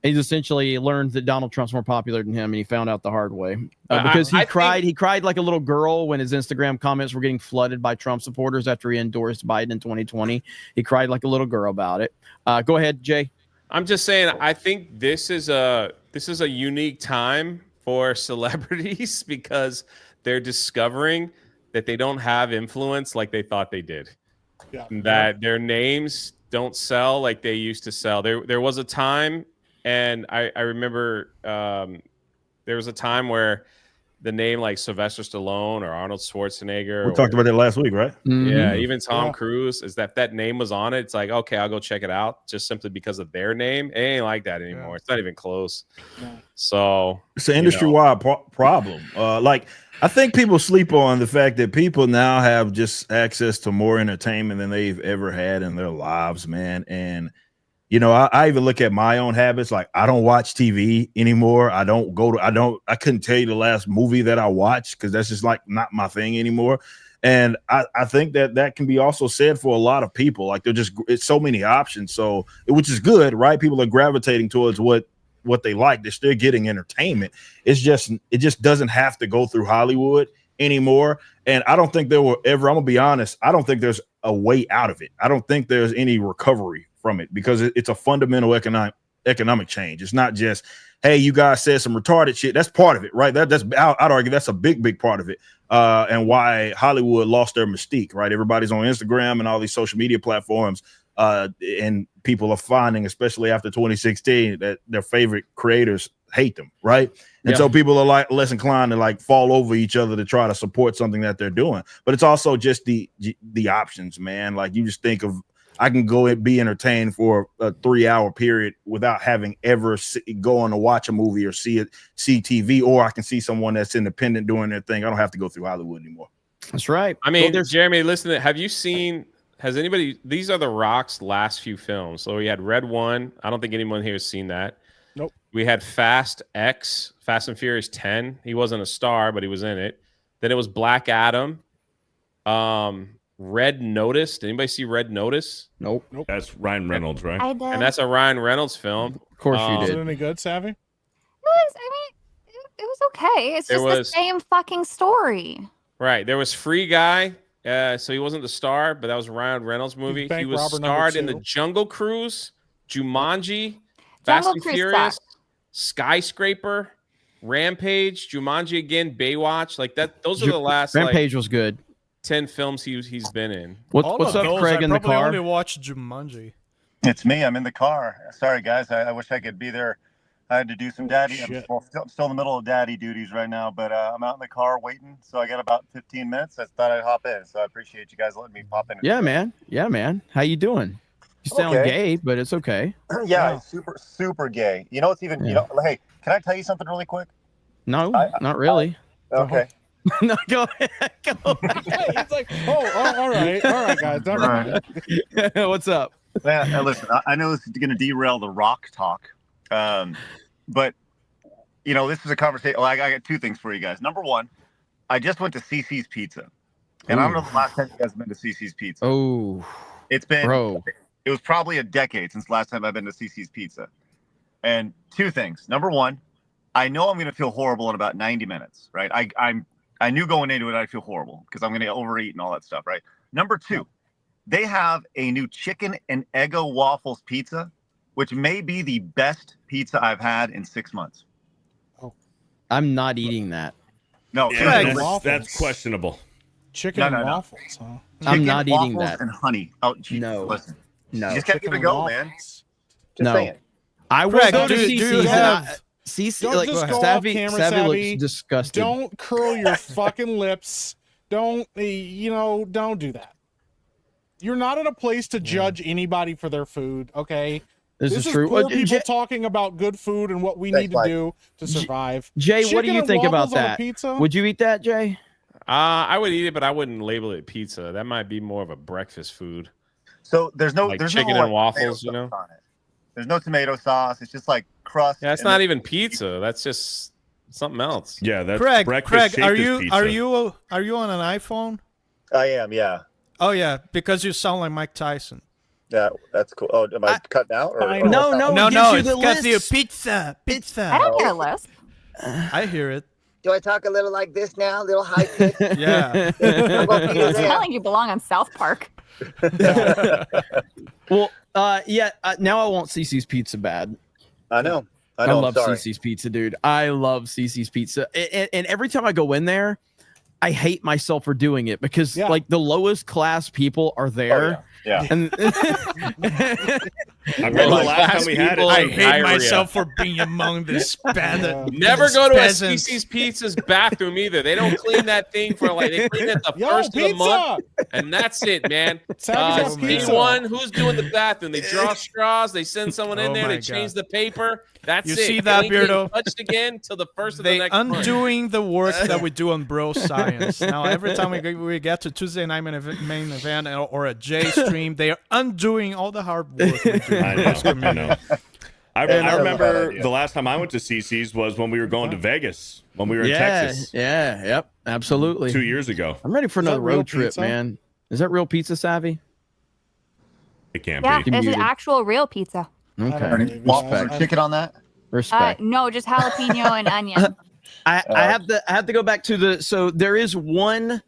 he's essentially learned that Donald Trump's more popular than him, and he found out the hard way because he cried like a little girl when his Instagram comments were getting flooded by Trump supporters after he endorsed Biden in 2020. He cried like a little girl about it. Go ahead, Jay. I'm just saying, I think this is a unique time for celebrities because they're discovering that they don't have influence like they thought they did. That their names don't sell like they used to sell. There was a time, and I remember there was a time where the name like Sylvester Stallone or Arnold Schwarzenegger. We talked about it last week, right? Yeah, even Tom Cruise, is that name was on it. It's like, okay, I'll go check it out just simply because of their name. It ain't like that anymore. It's not even close. So it's an industry-wide problem. Like, I think people sleep on the fact that people now have just access to more entertainment than they've ever had in their lives, man. And you know, I even look at my own habits. Like, I don't watch TV anymore. I couldn't tell you the last movie that I watched because that's just like not my thing anymore. And I think that can be also said for a lot of people. Like, it's so many options. So, which is good, right? People are gravitating towards what they like. They're still getting entertainment. It just doesn't have to go through Hollywood anymore. And I don't think there will ever, I'm gonna be honest, I don't think there's a way out of it. I don't think there's any recovery from it because it's a fundamental economic change. It's not just, hey, you guys said some retarded shit. That's part of it, right? I'd argue that's a big part of it. And why Hollywood lost their mystique, right? Everybody's on Instagram and all these social media platforms. And people are finding, especially after 2016, that their favorite creators hate them, right? And so people are like less inclined to like fall over each other to try to support something that they're doing. But it's also just the options, man. Like, you just think of, I can go and be entertained for a 3-hour period without having ever go on to watch a movie or see TV, or I can see someone that's independent doing their thing. I don't have to go through Hollywood anymore. That's right. I mean, Jeremy, listen, has anybody, these are The Rock's last few films. So we had Red One. I don't think anyone here has seen that. Nope. We had Fast and Furious 10. He wasn't a star, but he was in it. Then it was Black Adam. Red Notice. Did anybody see Red Notice? Nope. That's Ryan Reynolds, right? I did. And that's a Ryan Reynolds film. Of course you Is did. it any good, Savvy? It was okay. It's just the same fucking story. Right. There was Free Guy. So he wasn't the star, but that was a Ryan Reynolds movie. He was starred in The Jungle Cruise, Jumanji, Fast and Furious, Skyscraper, Rampage, Jumanji again, Baywatch. Like that. Those are the last. Rampage was good. 10 films he's been in. What's up, Craig, in the car? I only watched Jumanji. It's me. I'm in the car. Sorry, guys. I wish I could be there. I had to do some daddy. I'm still in the middle of daddy duties right now, but I'm out in the car waiting. So I got about 15 minutes. I thought I'd hop in. So I appreciate you guys letting me pop in. Yeah, man. How you doing? You sound gay, but it's okay. Yeah, super gay. You know, it's even, hey, can I tell you something really quick? No, not really. Okay. No, go ahead. Go ahead. It's like, all right, guys. All right. What's up? Man, listen, I know this is going to derail the rock talk, but this is a conversation. Well, I got two things for you guys. Number one, I just went to CC's Pizza, and I don't know the last time you guys have been to CC's Pizza. Oh, it's been. It was probably a decade since last time I've been to CC's Pizza, and two things. Number one, I know I'm going to feel horrible in about 90 minutes, right? I knew going into it I'd feel horrible because I'm going to overeat and all that stuff, right? Number two, they have a new chicken and Eggo waffles pizza, which may be the best pizza I've had in 6 months. Oh. I'm not eating that. No, Yeah, Chicken that's waffles. questionable. Chicken No, and no, no. waffles, huh? I'm chicken, not eating waffles, that. and honey. Oh, geez, No. listen. No. You just gotta Chicken give it a and go, man. waffles. Just No. saying. I will Craig, go to do you CC's and have- CC Don't like just go off Savvy, camera, Savvy Savvy. looks disgusted. Don't curl your fucking lips. Don't don't do that. You're not in a place to judge anybody for their food, okay? This is is true. poor Well, people talking about good food and what we need to do to survive. Jay, what do Chicken you and think about waffles on a that? pizza? Would you eat that, Jay? I would eat it, but I wouldn't label it pizza. That might be more of a breakfast food. So there's no Like there's chicken no, and like, tomato waffles, you know? sauce on it. There's no tomato sauce. It's just like crust. Yeah, it's and not then- even pizza. That's just something else. Yeah, that's Craig, breakfast shaped are as you pizza. are you on an iPhone? I am, yeah. Oh yeah, because you sound like Mike Tyson. Yeah, that's cool. Oh, am I cutting out? Or, I or know. what's No, up? no, it it's gives you the because you lists. pizza. I don't get a list. I hear it. Do I talk a little like this now? A little high pitch? Yeah. You sound like you belong on South Park. Well, yeah. Now I want CC's Pizza bad. I know. I I know. love sorry. CC's Pizza, dude. I love CC's Pizza, and every time I go in there, I hate myself for doing it because Yeah. like the lowest class people are there, Yeah. and I remember the Like last time class we had it. people I and hate diarrhea. myself for being among this band. Never go to a peasants. CC's Pizza's bathroom either. They don't clean that thing for like they clean it the Yo, first of the month, pizza! and that's it, man. Savvy's got pizza. Anyone who's doing the bathroom, they draw straws, they send someone in Oh there, my they change the paper. That's You it. see It that, ain't getting Beardo? touched again till the first of the They next month. undoing the work that we do on Bro Science. Now, every time we get to Tuesday night main event or a J stream, they are undoing all the hard work we do. I in this know. I community. know. I that's a bad remember idea. the last time I went to CC's was when we were going to Vegas when we were in yeah, Texas yep, absolutely. 2 years ago. I'm ready for Is that another real road trip, pizza? man. Is that real pizza, Savvy? It can't Yeah, be. this is muted. actual real pizza. Okay, Ernie, Waffles or chicken on that? respect. No, just jalapeno and onion. I have to go back to the so there is one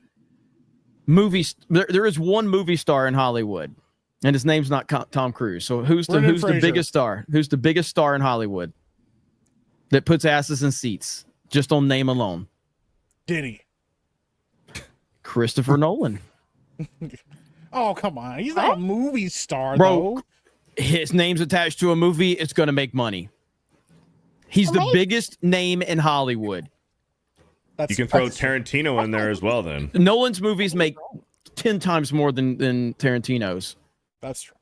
movie there is one movie star in Hollywood, and his name's not Tom Cruise. So who's Brendan the Fraser. biggest star? Who's the biggest star in Hollywood that puts asses in seats just on name alone? Diddy. Christopher Nolan. Oh, come on. He's not a movie star, Bro, though. His name's attached to a movie. It's going to make money. He's the biggest name in Hollywood. You can throw Tarantino in there as well then. Nolan's movies make 10 times more than Tarantino's. That's true.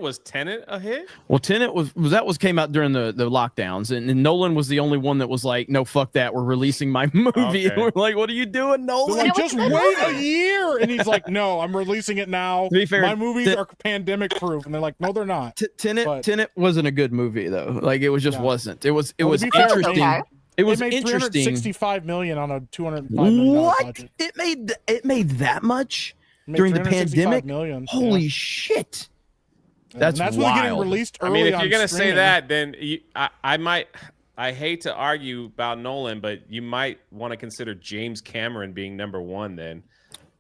Was Tenet a hit? Well, Tenet was came out during the lockdowns, and Nolan was the only one that was like, "No, fuck that, we're releasing my movie." Okay. And we're like, "What are you doing, They're Nolan?" like, just wait a year. And he's like, no, I'm releasing it now. To be fair, my movies are pandemic proof. And they're like, no, they're not. Tenet wasn't a good movie though. Like it was just wasn't. It was Well, to was be fair, interesting. It was made interesting. $365 million on a $205 million What? budget. It made that much Made during the $365 pandemic? million, Holy yeah. shit! And That's that's why they're getting wild. released I early. mean, if on you're gonna say streaming. that, then I hate to argue about Nolan, but you might want to consider James Cameron being number one then,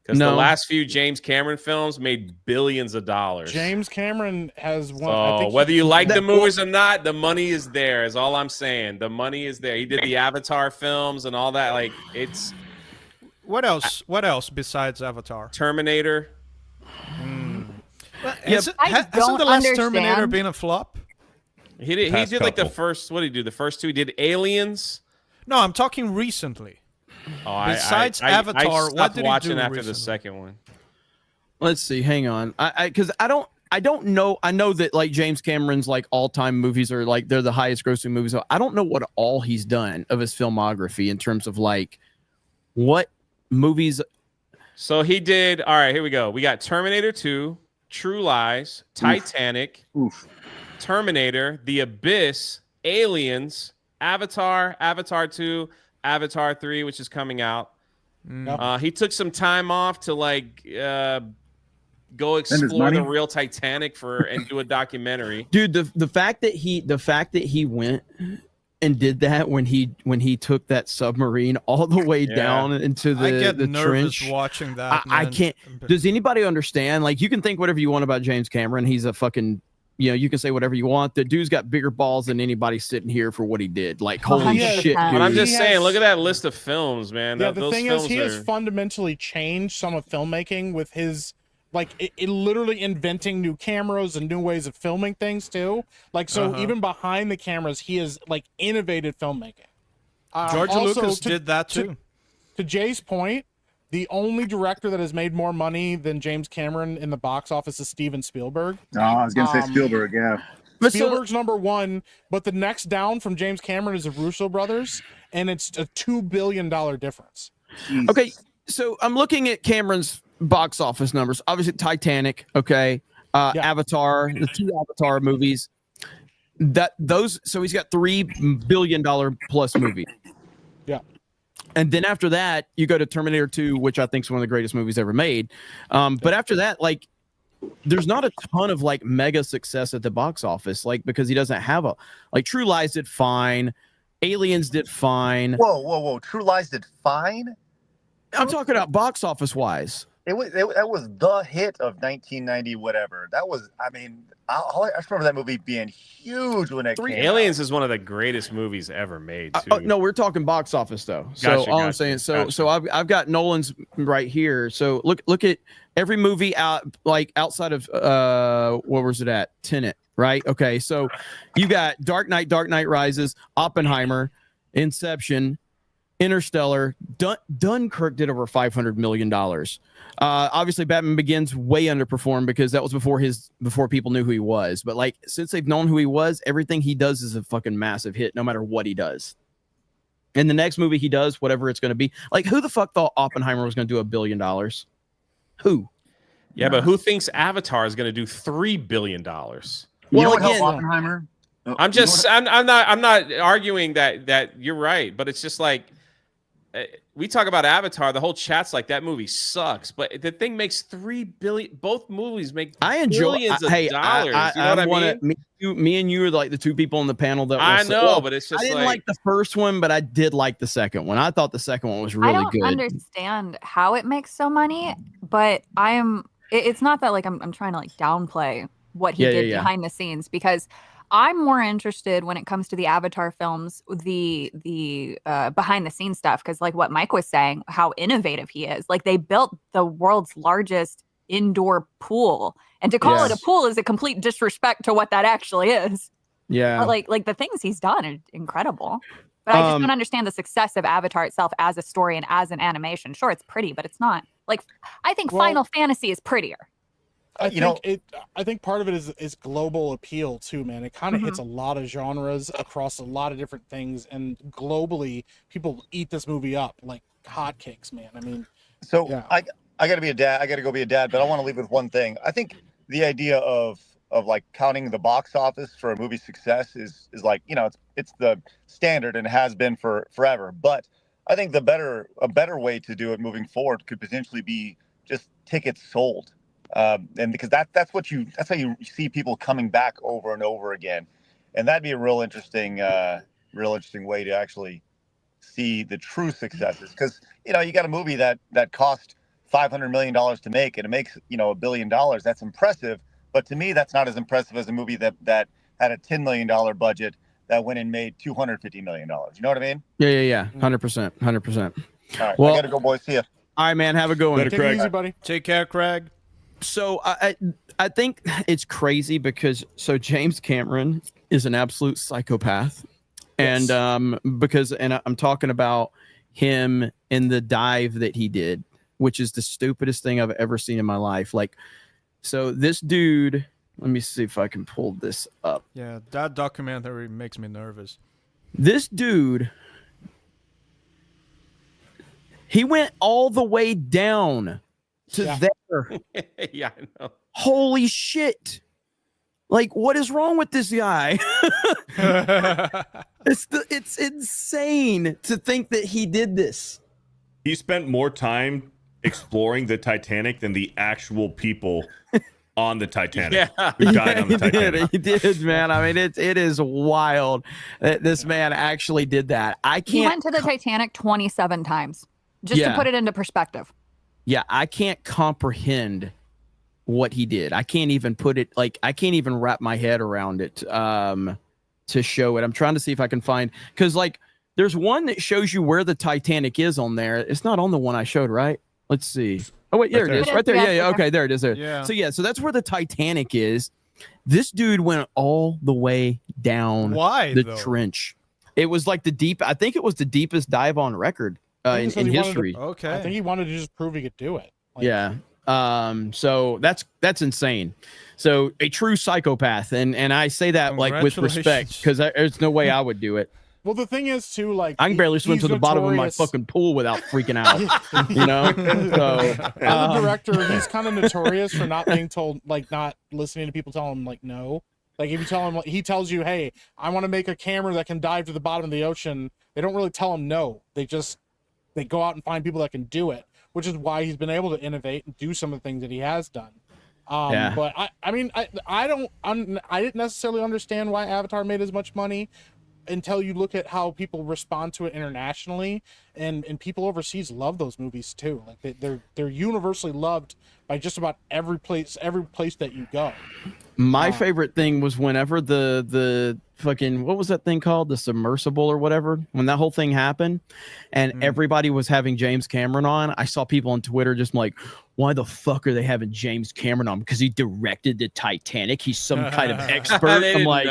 because the No. last few James Cameron films made billions of dollars. James Cameron has one. I So think whether you like the that- movies or not, the money is there. Is all I'm saying. The money is there. He did the Avatar films and all that. Like it's What else? What else besides Avatar? Terminator. Hasn't I the don't last Terminator understand. been a flop? He did Past like the couple. first. What did he do? The first two. He did Aliens. No, I'm talking recently. Oh, Besides I Avatar, what stopped did he watching do after the recently? second one. Let's see. Hang on. Because I don't know. I know that like James Cameron's like all-time movies are like they're the highest grossing movies. I don't know what all he's done of his filmography in terms of like what movies. So he did. All right, here we go. We got Terminator 2, True Lies, Titanic, Terminator, The Abyss, Aliens, Avatar, Avatar 2, Avatar 3, which is coming out. He took some time off to like go explore the real Titanic and do a documentary. Dude, the fact that he went and did that when he took that submarine all the way down into I get the nervous trench. watching that. I man. can't. Does anybody understand? Like, you can think whatever you want about James Cameron. He's a fucking, you can say whatever you want. The dude's got bigger balls than anybody sitting here for what he did. Like, holy 100%. shit, dude. But I'm just He saying, has- look at that list of films, man. Yeah, Those the thing films is, he has are- fundamentally changed some of filmmaking with his, like, it literally inventing new cameras and new ways of filming things too. Like, so even behind the cameras, he has like innovated filmmaking. George Also, Lucas did that too. To Jay's point, the only director that has made more money than James Cameron in the box office is Steven Spielberg. Oh, I was gonna say Spielberg. Yeah. Spielberg's number one, but the next down from James Cameron is the Russo brothers, and it's a $2 billion difference. Okay, so I'm looking at Cameron's box office numbers. Obviously, Titanic. Okay, Avatar, the 2 Avatar movies. So he's got $3 billion plus movies. Yeah. And then after that, you go to Terminator 2, which I think is one of the greatest movies ever made. But after that, like, there's not a ton of like mega success at the box office, like, because he doesn't have like True Lies did fine, Aliens did fine. Whoa! True Lies did fine. I'm talking about box office wise. That was the hit of 1990, whatever. That was, I mean, I remember that movie being huge when it came Aliens is one of the greatest movies ever made, too. No, we're talking box office though. So Gotcha, all I'm gotcha, saying, so gotcha. I've got Nolan's right here. So look at every movie outside of what was it at? Tenet, right? Okay, so you got Dark Knight Rises, Oppenheimer, Inception, Interstellar, Dunkirk did over $500 million. Obviously, Batman Begins way underperformed because that was before people knew who he was. But like, since they've known who he was, everything he does is a fucking massive hit, no matter what he does. And the next movie he does, whatever it's going to be, like, who the fuck thought Oppenheimer was going to do $1 billion? Who? Yeah, but who thinks Avatar is going to do $3 billion? You know what helped Oppenheimer? I'm not arguing that you're right, but it's just like, we talk about Avatar, the whole chat's like, that movie sucks, but the thing makes $3 billion. Both movies make billions of dollars. You know what I mean? Me and you are like the two people on the panel that I know, but it's just I didn't like the first one, but I did like the second one. I thought the second one was really good. I don't understand how it makes so money, but it's not that like I'm trying to like downplay what he did behind the scenes, because I'm more interested when it comes to the Avatar films, the behind the scenes stuff, because like what Mike was saying, how innovative he is. Like, they built the world's largest indoor pool, and to call it a pool is a complete disrespect to what that actually is. Yeah. But like the things he's done are incredible. But I just don't understand the success of Avatar itself as a story and as an animation. Sure, it's pretty, but it's not. Like, I think Final Fantasy is prettier. I think part of it is global appeal too, man. It kind of hits a lot of genres across a lot of different things, and globally, people eat this movie up like hotcakes, man. I mean, I got to be a dad. I got to go be a dad, but I want to leave with one thing. I think the idea of like counting the box office for a movie success is like, you know, it's the standard and has been for forever. But I think a better way to do it moving forward could potentially be just tickets sold. And because that's how you see people coming back over and over again, and that'd be a real interesting way to actually see the true successes. Because you got a movie that cost $500 million to make, and it makes $1 billion. That's impressive, but to me, that's not as impressive as a movie that had a $10 million budget that went and made $250 million. You know what I mean? Yeah. 100%. All right, well, I gotta go, boys. See ya. All right, man. Have a good one. Take it easy, buddy. Take care, Craig. So I think it's crazy because James Cameron is an absolute psychopath, and I'm talking about him in the dive that he did, which is the stupidest thing I've ever seen in my life. Like, so this dude, let me see if I can pull this up. Yeah, that documentary makes me nervous. This dude, he went all the way down to there. Yeah, I know. Holy shit. Like, what is wrong with this guy? It's insane to think that he did this. He spent more time exploring the Titanic than the actual people on the Titanic who died on the Titanic. He did, man. I mean, it is wild that this man actually did that. He went to the Titanic 27 times, just to put it into perspective. Yeah, I can't comprehend what he did. I can't even put it like I can't even wrap my head around it to show it. I'm trying to see if I can find because like there's one that shows you where the Titanic is on there. It's not on the one I showed, right? Let's see. Oh wait, there it is, right there. Yeah. Okay, there it is. There. Yeah. So that's where the Titanic is. This dude went all the way down the trench. It was like I think it was the deepest dive on record in history. I think he wanted to just prove he could do it. Like, yeah. So that's insane. So a true psychopath, and I say that like with respect because there's no way I would do it. Well, the thing is too, like I can barely swim to the bottom of my fucking pool without freaking out. You know. So as a director, he's kind of notorious for not being told, like not listening to people tell him like no. Like if you tell him, he tells you, "Hey, I want to make a camera that can dive to the bottom of the ocean." They don't really tell him no. They go out and find people that can do it, which is why he's been able to innovate and do some of the things that he has done. But I mean, I didn't necessarily understand why Avatar made as much money until you look at how people respond to it internationally, and people overseas love those movies too. Like they're universally loved by just about every place that you go. My favorite thing was whenever the fucking, what was that thing called? The submersible or whatever. When that whole thing happened and everybody was having James Cameron on, I saw people on Twitter just like, why the fuck are they having James Cameron on? Because he directed the Titanic. He's some kind of expert. I'm like,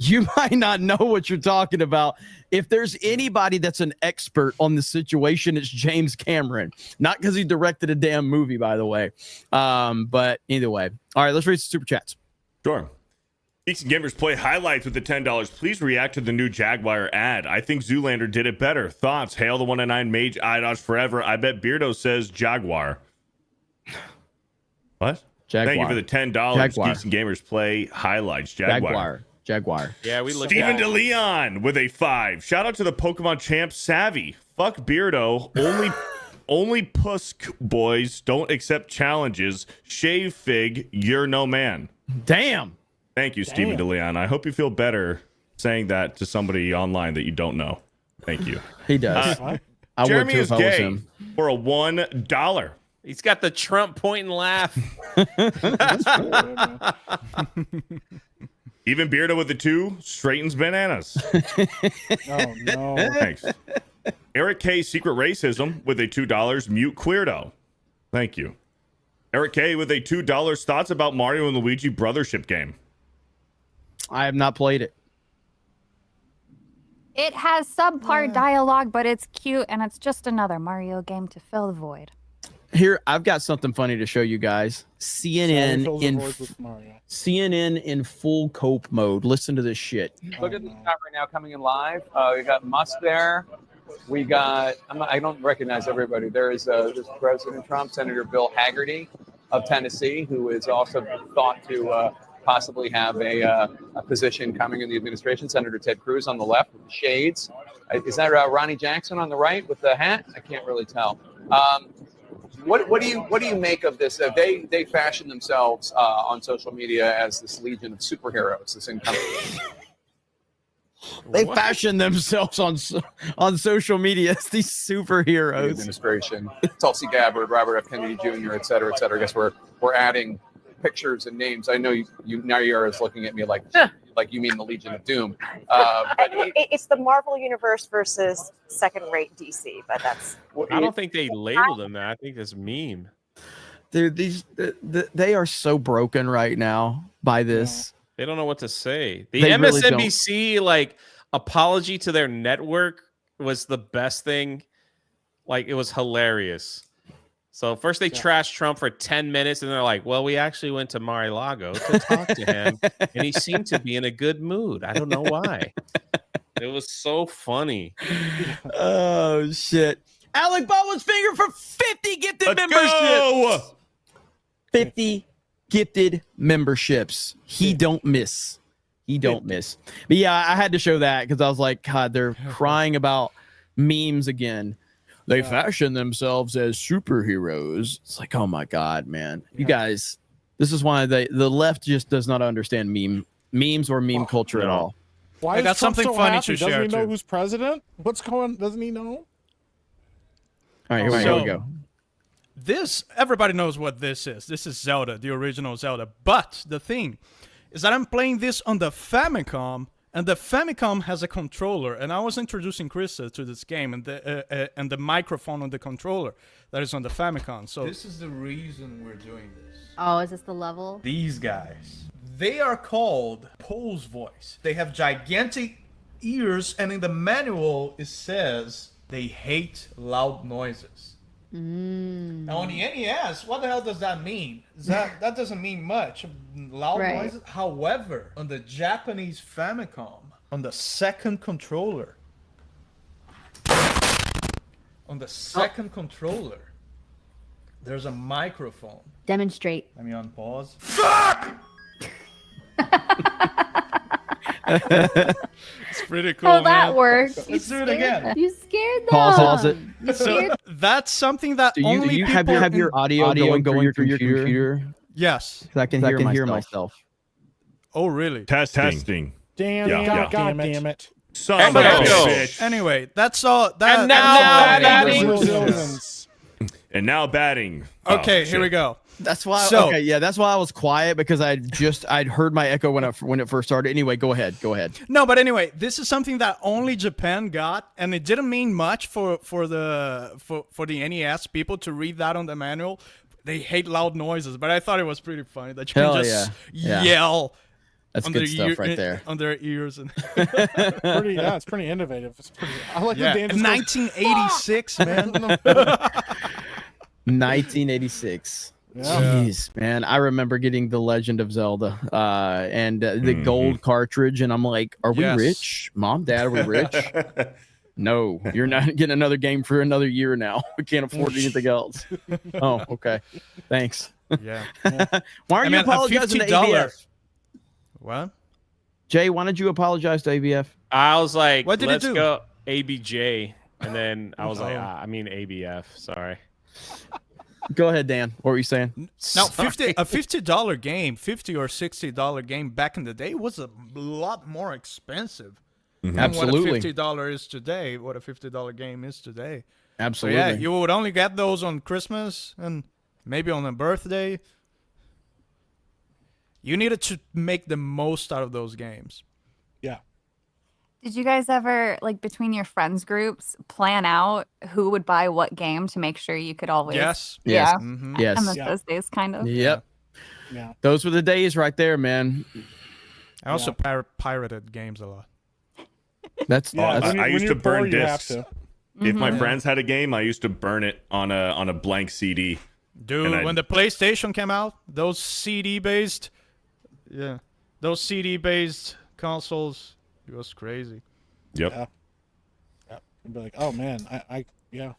you might not know what you're talking about. If there's anybody that's an expert on the situation, it's James Cameron. Not because he directed a damn movie, by the way. But either way. All right, let's read some super chats. Sure. Geeks and Gamers play highlights with the $10. Please react to the new Jaguar ad. I think Zoolander did it better. Thoughts? Hail the 109 Mage IDOS forever. I bet Beardo says Jaguar. What? Jaguar. Thank you for the $10. Jaguar. Geeks and Gamers play highlights. Jaguar. Yeah, we looked Steven at it. DeLeon with a 5. Shout out to the Pokemon champ Savvy. Fuck Beardo. Only Pusk boys don't accept challenges. Shave Fig, you're no man. Damn. Thank you, Steven DeLeon. I hope you feel better saying that to somebody online that you don't know. Thank you. He does. I Jeremy would too is if I was gay him. for a $1. He's got the Trump point and laugh. Even Beardo with the 2 straightens bananas. Oh no. Thanks. Eric K. Secret Racism with a $2. Mute Queerdo. Thank you. Eric K. with a $2. Thoughts about Mario and Luigi Brothership game. I have not played it. It has subpar dialogue, but it's cute, and it's just another Mario game to fill the void. Here, I've got something funny to show you guys. CNN in full cope mode. Listen to this shit. Look at the shot right now coming in live. We got Musk there. We got, I don't recognize everybody. There is President Trump, Senator Bill Hagerty of Tennessee, who is also thought to possibly have a position coming in the administration. Senator Ted Cruz on the left with the shades. Is that Ronnie Jackson on the right with the hat? I can't really tell. What do you make of this? They fashion themselves on social media as this legion of superheroes. This incoming. They fashion themselves on social media as these superheroes. The administration, Tulsi Gabbard, Robert F. Kennedy Jr., et cetera, et cetera. I guess we're adding pictures and names. I know you now you're looking at me like you mean the Legion of Doom. But it's the Marvel Universe versus second-rate DC, but that's. I don't think they labeled them that. I think it's a meme. Dude, they are so broken right now by this. They don't know what to say. The They really MSNBC like apology to their network was the best thing. Like it was hilarious. So first they trashed Trump for 10 minutes and they're like, well, we actually went to Mar-a-Lago to talk to him and he seemed to be in a good mood. I don't know why. It was so funny. Oh, shit. Alec Baldwin's finger for 50 gifted memberships. Go! 50 gifted memberships. He don't miss. He don't miss. But yeah, I had to show that because I was like, God, they're crying about memes again. They fashion themselves as superheroes. It's like, oh my God, man. You guys, this is why the left just does not understand memes or meme culture at all. Why I got is Trump something so funny happy? to share Doesn't he know too. who's president? What's going? Doesn't he know? All right, here we go. this, everybody knows what this is. This is Zelda, the original Zelda. But the thing is that I'm playing this on the Famicom, and the Famicom has a controller. And I was introducing Krista to this game, and the microphone on the controller that is on the Famicom. So this is the reason we're doing this. Oh, is this the level? These guys, they are called Pose Voice. They have gigantic ears, and in the manual it says they hate loud noises. Now on the NES, what the hell does that mean? That doesn't mean much. Loud noises. However, on the Japanese Famicom, on the second controller, there's a microphone. Demonstrate. Let me unpause. It's pretty cool. Oh, that worked. Let's do it again. You scared them. Pause it. You scared That's something that Do only you people have your audio going through your computer? Yes. 'Cause I can hear myself. Oh, really? Testing. Damn, God damn it. Son of a bitch. Anyway, that's all. And now And now batting. Okay, Oh, here we go. That's why. So- Okay, yeah, that's why I was quiet because I'd heard my echo when it first started. Anyway, go ahead. No, but anyway, this is something that only Japan got, and it didn't mean much for the NES people to read that on the manual. They hate loud noises, but I thought it was pretty funny that you Hell can just yeah. yell. That's on good their stuff right there. On their ears and It's pretty innovative. It's pretty. I like yeah. the Dan just goes, 1986, man. 1986. Yeah. Jeez, man, I remember getting the Legend of Zelda and the gold cartridge, and I'm like, "Are we Yes. rich, Mom, Dad? Are we rich?" No, you're not getting another game for another year now. We can't afford anything else. Oh, okay, thanks. Yeah. Why aren't you apologizing to ABF? What? Jay, why did you apologize to ABF? I was like, What did he let's do? go ABJ. And then I was like, I mean ABF. Sorry. Go ahead, Dan. What were you saying? Now, $50 game, $50 or $60 game back in the day was a lot more expensive than Absolutely. what a $50 is today. What a $50 game is today. So Absolutely. yeah, you would only get those on Christmas and maybe on a birthday. You needed to make the most out of those games. Yeah. Did you guys ever, like, between your friends groups, plan out who would buy what game to make sure you could always? Yes. Yeah. Mhm. Yes. I miss Yeah. those days, kind of. Yep. Yeah. Those were the days right there, man. I also pirated games a lot. That's Yeah, that's- when I you're used to poor, burn you have discs. to. If my Mhm. friends had a game, I used to burn it on a blank CD. Dude, And I- when the PlayStation came out, those CD-based consoles, it was crazy. Yep. Yeah. I'd be like, oh man, yeah.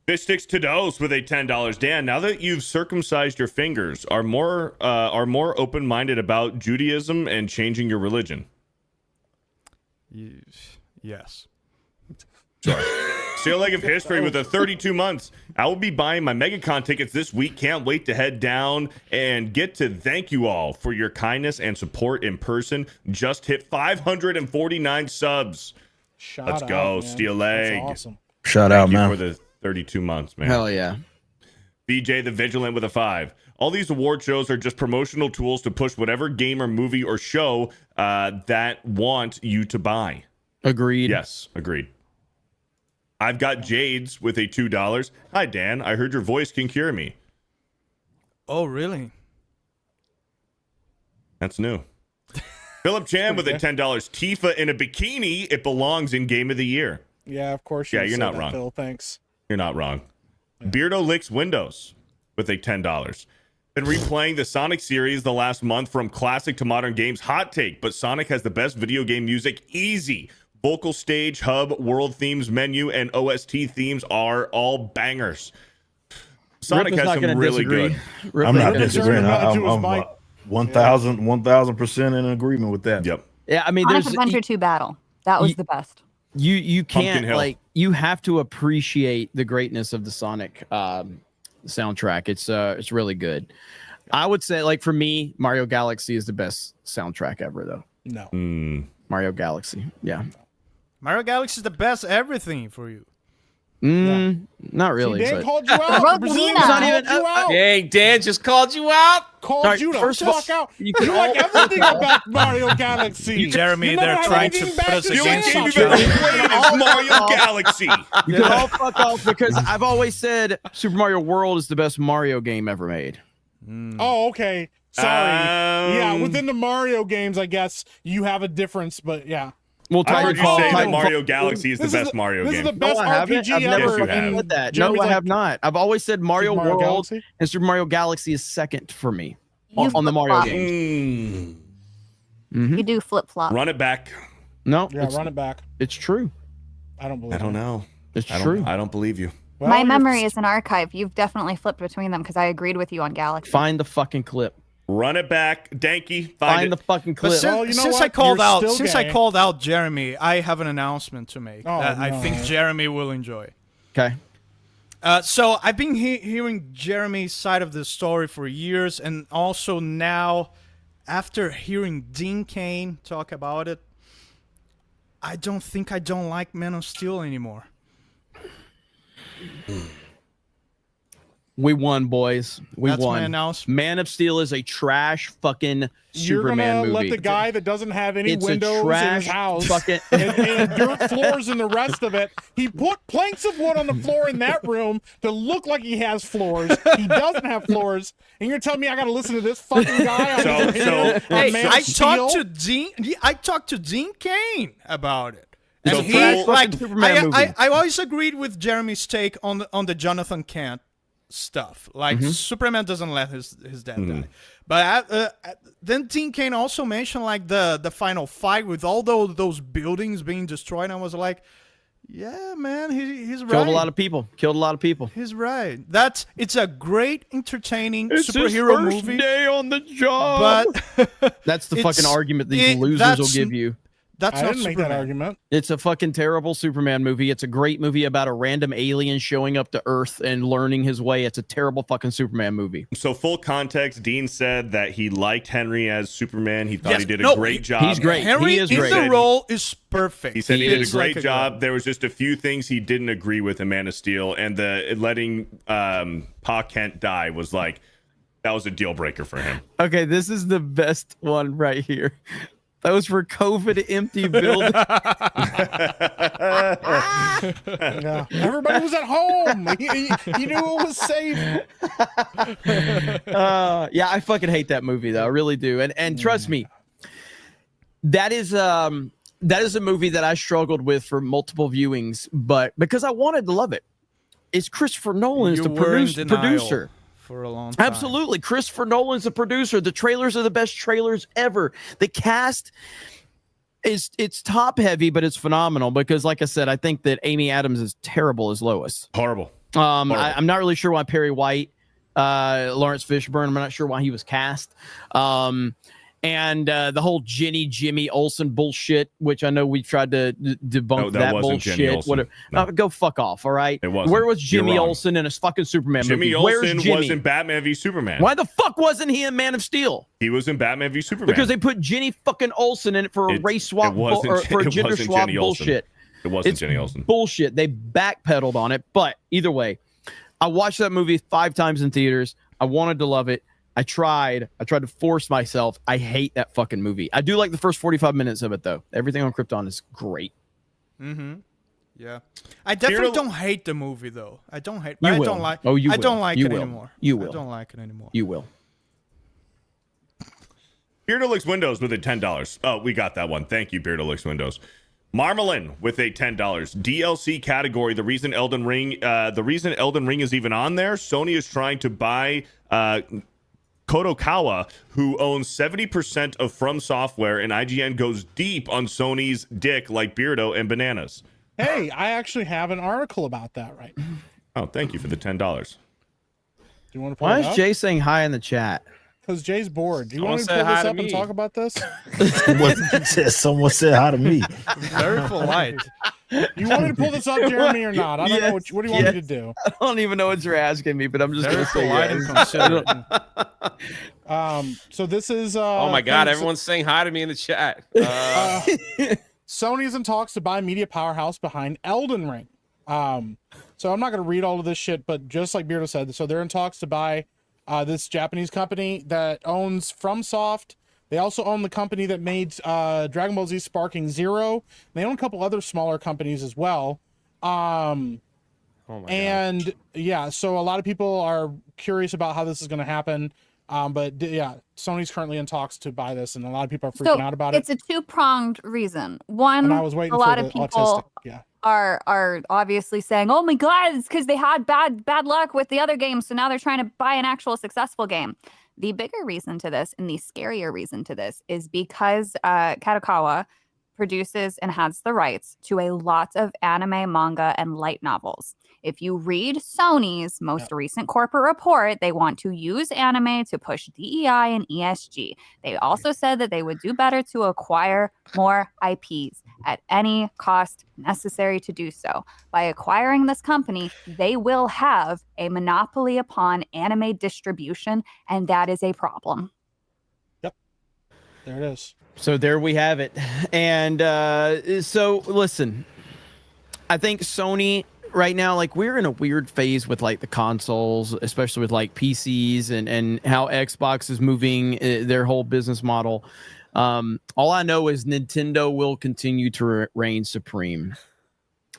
Fish sticks to dose with a $10. Dan, now that you've circumcised your fingers, are more open-minded about Judaism and changing your religion? Yes. Sorry. Still leg of history with a 32 months. I will be buying my MegaCon tickets this week. Can't wait to head down and get to thank you all for your kindness and support in person. Just hit 549 subs. Let's go, man. Steel Leg. That's awesome. Shout Thank out, you man. for the 32 months, man. hell yeah. BJ the Vigilant with a 5. All these award shows are just promotional tools to push whatever game or movie or show that want you to buy. Agreed. Yes, agreed. I've got Jade's with a $2. Hi, Dan. I heard your voice can cure me. Oh, really? That's new. Philip Chan with a $10. Tifa in a bikini. It belongs in Game of the Year. Yeah, of course. Yeah, you you're said not that, wrong. Phil. Thanks. You're not wrong. Beardo licks Windows with a $10. Been replaying the Sonic series the last month from classic to modern games. Hot take, but Sonic has the best video game music. Easy. Vocal stage, hub, world themes, menu, and OST themes are all bangers. Sonic Rip is has not some gonna really disagree. good. Rip I'm is not gonna disagreeing. Concerned about I'm Mike. 1000% in agreement with that. Yep. Yeah, I mean, Sonic there's Adventure 2 Battle. That was you- the best. you Pumpkin can't Hill. like you have to appreciate the greatness of the Sonic soundtrack. It's really good. I would say, like, for me, Mario Galaxy is the best soundtrack ever, though. No. Mm. Mario Galaxy, yeah. Mario Galaxy is the best everything for you. Not really. Dan but- called you out. The Brazilian called you out. Dang, Dan just called you out. Called you the first of all, fuck out. you You can like all- everything about Mario Galaxy. Jeremy, You never they're had trying to anything put bad us to against say each about other. it. Played as Mario Galaxy. You can all fuck off because I've always said Super Mario World is the best Mario game ever made. Oh, okay. Sorry. Yeah, within the Mario games, I guess you have a difference, but yeah. Well, I heard you Titanfall- say that Titanfall- Mario Galaxy is the This is best the- Mario This is game. the best No, I haven't. RPG I've never ever. Yes, you have. and said that. Jeremy's No, I like, have not. I've always said Mario Mario World Galaxy? and Super Mario Galaxy is second for me You on the Mario flip-flop. games. You do flip flop. Run it back. No, Yeah, run it back. it's true. I don't believe I don't it. know. It's I true. don't, I don't believe you. Well, My you're- memory is an archive. You've definitely flipped between them because I agreed with you on Galaxy. Find the fucking clip. Run it back, Danky. Find Find the it. fucking But clip. since, Well, you know since what? I called You're out, still since I gay. called out Jeremy, I have an announcement to make Oh, that I no. think Jeremy will enjoy. Okay. So I've been hearing Jeremy's side of the story for years, and also now, after hearing Dean Cain talk about it, I don't think I don't like Man of Steel anymore. We won, boys. We That's my won. announcement. Man of Steel is a trash fucking You're Superman gonna movie. let the guy that doesn't have any It's a windows in trash his house fucking- and dirt floors and the rest of it. He put planks of wood on the floor in that room to look like he has floors. He doesn't have floors, and you're telling me I got to listen to this fucking guy? On Hey, Man I of Steel? talked to Dean Cain about it. So And trash he, fucking like, Superman movie. I always agreed with Jeremy's take on the Jonathan Kent stuff. Like Superman doesn't let his dad die. But then Dean Cain also mentioned like the final fight with all those buildings being destroyed. And I was like, yeah, man, he's right. Killed a lot of people. Killed a lot of people. He's right. It's a great, entertaining It's his superhero first movie. day on the job. But That's the It's- fucking argument these losers will give you. That's I not didn't make Superman. that argument. It's a fucking terrible Superman movie. It's a great movie about a random alien showing up to Earth and learning his way. It's a terrible fucking Superman movie. So full context, Dean said that he liked Henry as Superman. He thought Yes, he did a no, great job. He's great. Henry He is in great. the role is perfect. He said he did a is great like job. There was just a few things he didn't agree with in Man of Steel, and the letting Pa Kent die was like that was a deal breaker for him. Okay, this is the best one right here. Those were COVID empty buildings. Yeah. Everybody was at home. He knew it was safe. Yeah, I fucking hate that movie though. I really do. And trust me, that is a movie that I struggled with for multiple viewings, but because I wanted to love it. It's Christopher Nolan is You the were in denial producer. for a long time. Absolutely. Christopher Nolan's the producer. The trailers are the best trailers ever. The cast it's top heavy, but it's phenomenal because like I said, I think that Amy Adams is terrible as Lois. Horrible. I'm not really sure why Perry White, Lawrence Fishburne, I'm not sure why he was cast. And the whole Jimmy Olsen bullshit, which I know we tried to debunk No, that that wasn't bullshit. Jenny Olsen. Whatever. No. Go fuck off, all right? It wasn't. Where was You're Jimmy wrong. Olsen in a fucking Superman Jimmy movie? Where's Olsen Jimmy? was in Batman v Superman. Why the fuck wasn't he in Man of Steel? He was in Batman v Superman. Because they put Jenny fucking Olsen in it for a race swap or for a it gender wasn't swap Jenny Olsen. bullshit. It wasn't It's Jenny Olsen. bullshit. They backpedaled on it, but either way, I watched that movie 5 times in theaters. I wanted to love it. I tried to force myself. I hate that fucking movie. I do like the first 45 minutes of it though. Everything on Krypton is great. Mm-hmm. Yeah. I definitely don't hate the movie though. I don't hate. I don't like. Oh, you I will. don't like You it will. anymore. You will. I don't like it anymore. You will. Beardolix Windows with a $10. Oh, we got that one. Thank you, Beardolix Windows. Marmalin with a $10 DLC category. The reason Elden Ring is even on there. Sony is trying to buy Kodokawa, who owns 70% of FromSoftware, and IGN goes deep on Sony's dick like Beardo and Bananas. Hey, I actually have an article about that right now. Oh, thank you for the $10. Do you want to pull Why it is Jay saying hi in the chat? Because Jay's bored. Do you Someone want me to said pull hi this to up and me. talk about this? Someone said hi to me. Very polite. You want me to pull this up, Jeremy, or not? I don't know. What do you want me to do? I don't even know what you're asking me, but I'm just Very going to say polite and considerate. So this is. Oh my God! Everyone's saying hi to me in the chat. Sony is in talks to buy media powerhouse behind Elden Ring. So I'm not going to read all of this shit, but just like Beardo said, so they're in talks to buy this Japanese company that owns FromSoft. They also own the company that made Dragon Ball Z Sparking Zero. They own a couple other smaller companies as well. And yeah, so a lot of people are curious about how this is going to happen. But yeah, Sony's currently in talks to buy this, and a lot of people are freaking out about it. It's a two-pronged reason. One, And I was waiting a for lot the of people autistic. Yeah. are obviously saying, "Oh my God, it's because they had bad luck with the other games, so now they're trying to buy an actual successful game." The bigger reason to this, and the scarier reason to this, is because Kadokawa produces and has the rights to a lot of anime, manga, and light novels. If you read Sony's most recent corporate report, they want to use anime to push DEI and ESG. They also said that they would do better to acquire more IPs at any cost necessary to do so. By acquiring this company, they will have a monopoly upon anime distribution, and that is a problem. Yep. There it is. So there we have it. And so listen, I think Sony right now, like, we're in a weird phase with like the consoles, especially with like PCs and how Xbox is moving their whole business model. All I know is Nintendo will continue to reign supreme.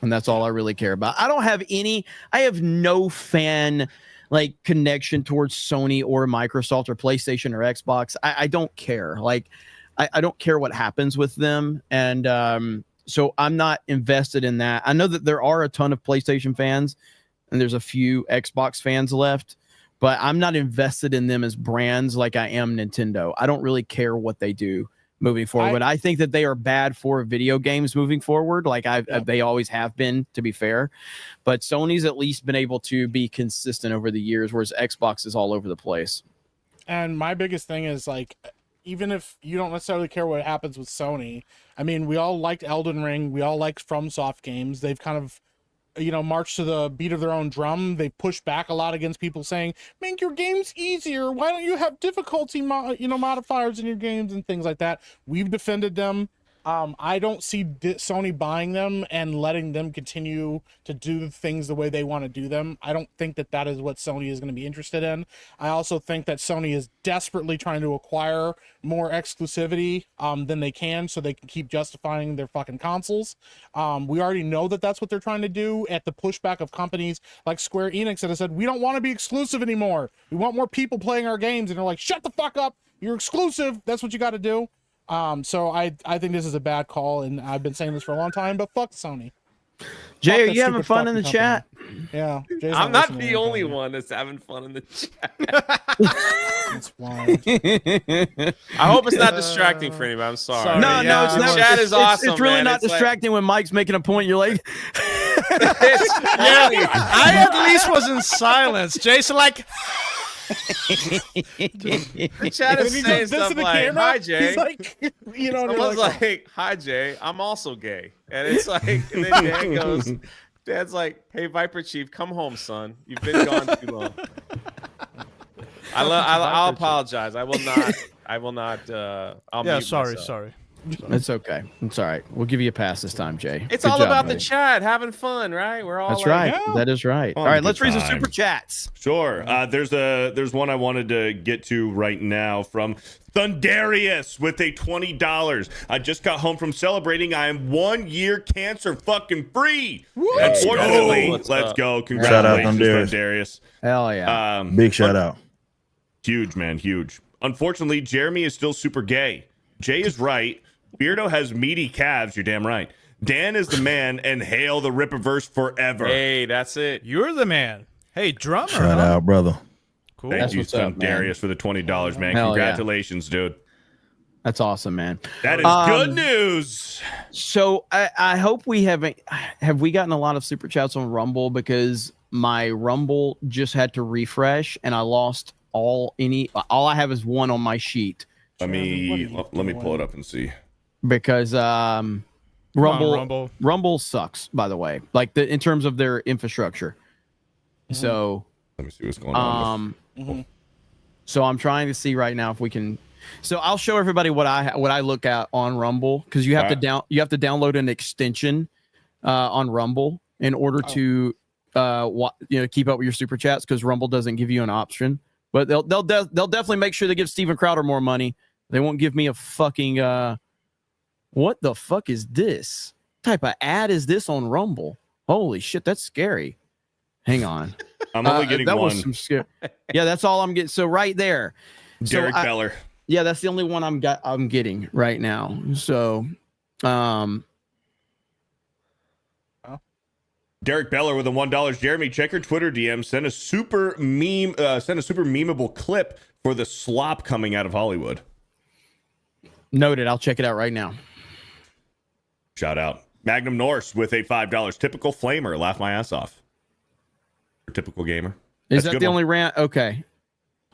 And that's all I really care about. I have no fan like connection towards Sony or Microsoft or PlayStation or Xbox. I don't care. Like, I don't care what happens with them. And so I'm not invested in that. I know that there are a ton of PlayStation fans and there's a few Xbox fans left, but I'm not invested in them as brands like I am Nintendo. I don't really care what they do moving forward. I think that they are bad for video games moving forward. Like they always have been, to be fair, but Sony's at least been able to be consistent over the years, whereas Xbox is all over the place. And my biggest thing is, like, even if you don't necessarily care what happens with Sony, I mean, we all liked Elden Ring. We all liked FromSoft games. They've kind of, marched to the beat of their own drum. They pushed back a lot against people saying, make your games easier. Why don't you have difficulty, modifiers in your games and things like that? We've defended them. I don't see Sony buying them and letting them continue to do things the way they want to do them. I don't think that is what Sony is going to be interested in. I also think that Sony is desperately trying to acquire more exclusivity than they can, so they can keep justifying their fucking consoles. We already know that that's what they're trying to do at the pushback of companies like Square Enix that have said, we don't want to be exclusive anymore. We want more people playing our games. And they're like, shut the fuck up. You're exclusive. That's what you got to do. So I think this is a bad call, and I've been saying this for a long time, but fuck Sony. Jay, are you having fun in the chat? Yeah. Jay's I'm not the only one that's having fun in the chat. That's wild. I hope it's not distracting for anybody. I'm sorry. No, it's the never. chat is awesome. It's really man. not distracting when Mike's making a point. You're like, I at least was in silence. Jason, like, the chat is saying stuff like, "Hi Jay." He's like, Someone's like, "Hi Jay, I'm also gay," and it's like, and then Dan goes, "Dad's like, hey Viper Chief, come home, son. You've been gone too long." I'll apologize. I will not. I'll mute myself. It's okay. It's all right. We'll give you a pass this time, Jay. It's Good all job, about buddy. the chat, having fun, right? We're all. That's like, right. yeah. That is right. All right, let's read some super chats. Sure. There's one I wanted to get to right now from Thundarius with a $20. I just got home from celebrating. I am 1 year cancer fucking free. Unfortunately, let's go. Congratulations, Thundarius. Hell yeah. Big shout out. Huge, man. Huge. Unfortunately, Jeremy is still super gay. Jay is right. Beardo has meaty calves. You're damn right. Dan is the man, and hail the Rippaverse forever. Hey, that's it. You're the man. Hey, drummer. Shout out, brother. Cool. Thank you, Darius, for the $20, man. Hell Congratulations, dude. That's awesome, man. That is good news. So I hope we have we gotten a lot of super chats on Rumble, because my Rumble just had to refresh and I lost all I have is one on my sheet. Let me pull it up and see. Because Rumble sucks, by the way, like in terms of their infrastructure. So let me see what's going on. So I'm trying to see right now if we can. So I'll show everybody what I look at on Rumble, because you have to download an extension on Rumble in order to keep up with your super chats because Rumble doesn't give you an option. But they'll definitely make sure they give Steven Crowder more money. They won't give me a fucking what the fuck is this? What type of ad is this on Rumble? Holy shit, that's scary. Hang on. I'm only getting that one. Was some scary. Yeah, that's all I'm getting. So right there. Derek Beller. Yeah, that's the only one I'm getting right now. So Derek Beller with the $1. Jeremy, check your Twitter DM. Send a super memeable clip for the slop coming out of Hollywood. Noted. I'll check it out right now. Shout out. Magnum Norse with a $5. Typical flamer. Laugh my ass off. Typical gamer. Is that the only rant? Okay.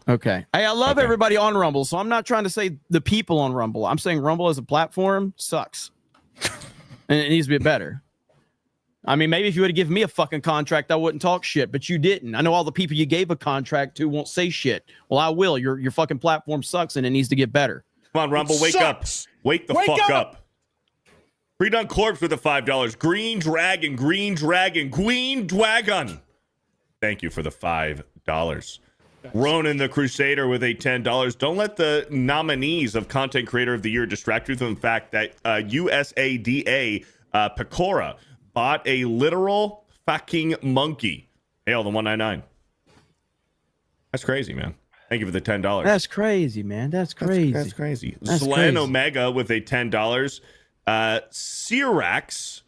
Hey, I love everybody on Rumble, so I'm not trying to say the people on Rumble. I'm saying Rumble as a platform sucks. And it needs to be better. I mean, maybe if you would have given me a fucking contract, I wouldn't talk shit, but you didn't. I know all the people you gave a contract to won't say shit. Well, I will. Your fucking platform sucks and it needs to get better. Come on, Rumble, wake up. Wake the fuck up. Pre-done Corpse with a $5. Green Dragon. Thank you for the $5. Ronan the Crusader with a $10. Don't let the nominees of Content Creator of the Year distract you from the fact that USADA Pecora bought a literal fucking monkey. Hail the 199. That's crazy, man. Thank you for the $10. That's crazy, man. That's crazy. That's crazy. That's Slan crazy. Omega with a $10. Sirax,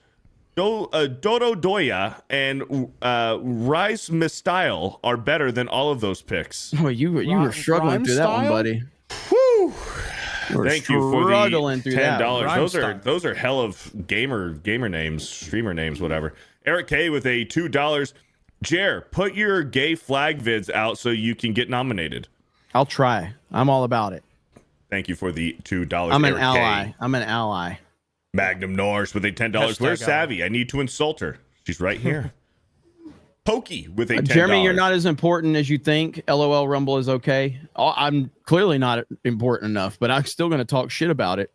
Dodo Doya, and Rice Mistyle are better than all of those picks. Oh, you were struggling through that one, buddy. Whew. You Thank you for the $10. Those are hell of gamer names, streamer names, whatever. Eric K with a $2. Jer, put your gay flag vids out so you can get nominated. I'll try. I'm all about it. Thank you for the $2. I'm an Eric ally. K. I'm an ally. Magnum Norse with a $10. Where's Savvy? I need to insult her. She's right here. Pokey with a $10. Jeremy, you're not as important as you think. LOL Rumble is okay. I'm clearly not important enough, but I'm still going to talk shit about it.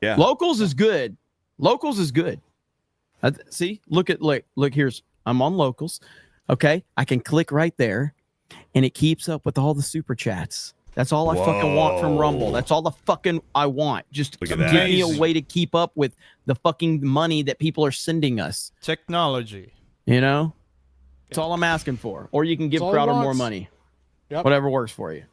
Yeah. Locals is good. See, look, here's, I'm on Locals. Okay. I can click right there and it keeps up with all the super chats. That's all I fucking want from Rumble. That's all the fucking I want. Just give me a way to keep up with the fucking money that people are sending us. Technology. You know? That's all I'm asking for. Or you can give Crowder more money. Yep. Whatever works for you.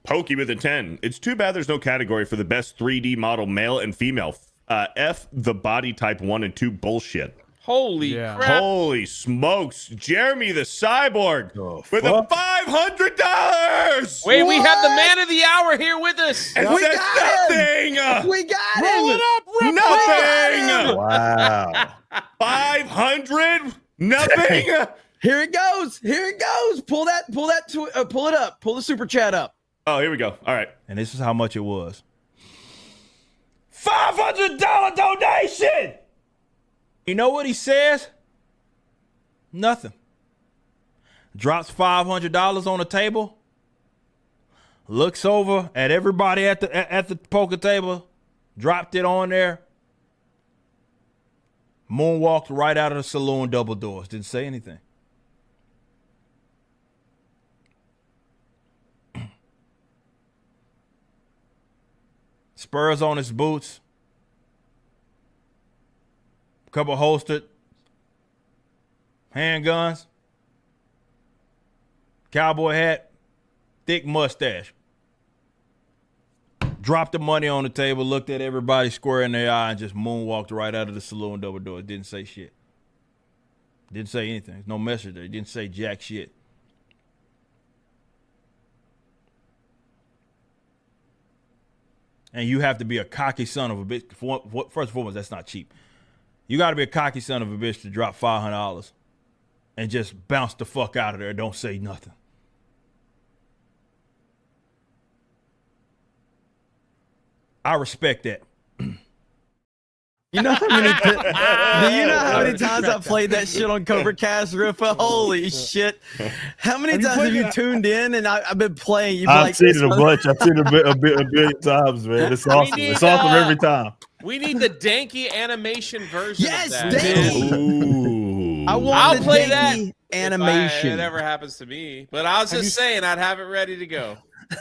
Pokey with a 10. It's too bad there's no category for the best 3D model, male and female. F the body type 1 and 2 bullshit. Holy crap. Holy smokes. Jeremy the Cyborg with a $500. Wait, we have the man of the hour here with us. And We that's got nothing. We got Roll him. it up, rip Nothing. Wow. 500. Nothing. Here it goes. Pull it up. Pull the super chat up. Oh, here we go. All right. And this is how much it was. $500 donation. You know what he says? Nothing. Drops $500 on the table. Looks over at everybody at the poker table. Dropped it on there. Moonwalked right out of the saloon, double doors. Didn't say anything. Spurs on his boots. Couple holstered handguns. Cowboy hat. Thick mustache. Dropped the money on the table, looked at everybody square in their eye, and just moonwalked right out of the saloon double door. Didn't say shit. Didn't say anything. There's no message there. Didn't say jack shit. And you have to be a cocky son of a bitch. First and foremost, that's not cheap. You got to be a cocky son of a bitch to drop $500 and just bounce the fuck out of there and don't say nothing. I respect that. You know how many times I played that shit on Cobra Cast, Rifa? Holy shit. How many times have you tuned in and I've been playing? I've seen it a bunch. I've seen it a billion times, man. It's awesome. It's awesome every time. We need the danky animation version of that. Danky. Ooh. I want I'll the play that daily if animation. it ever happens to me. But I was just saying, I'd have it ready to go.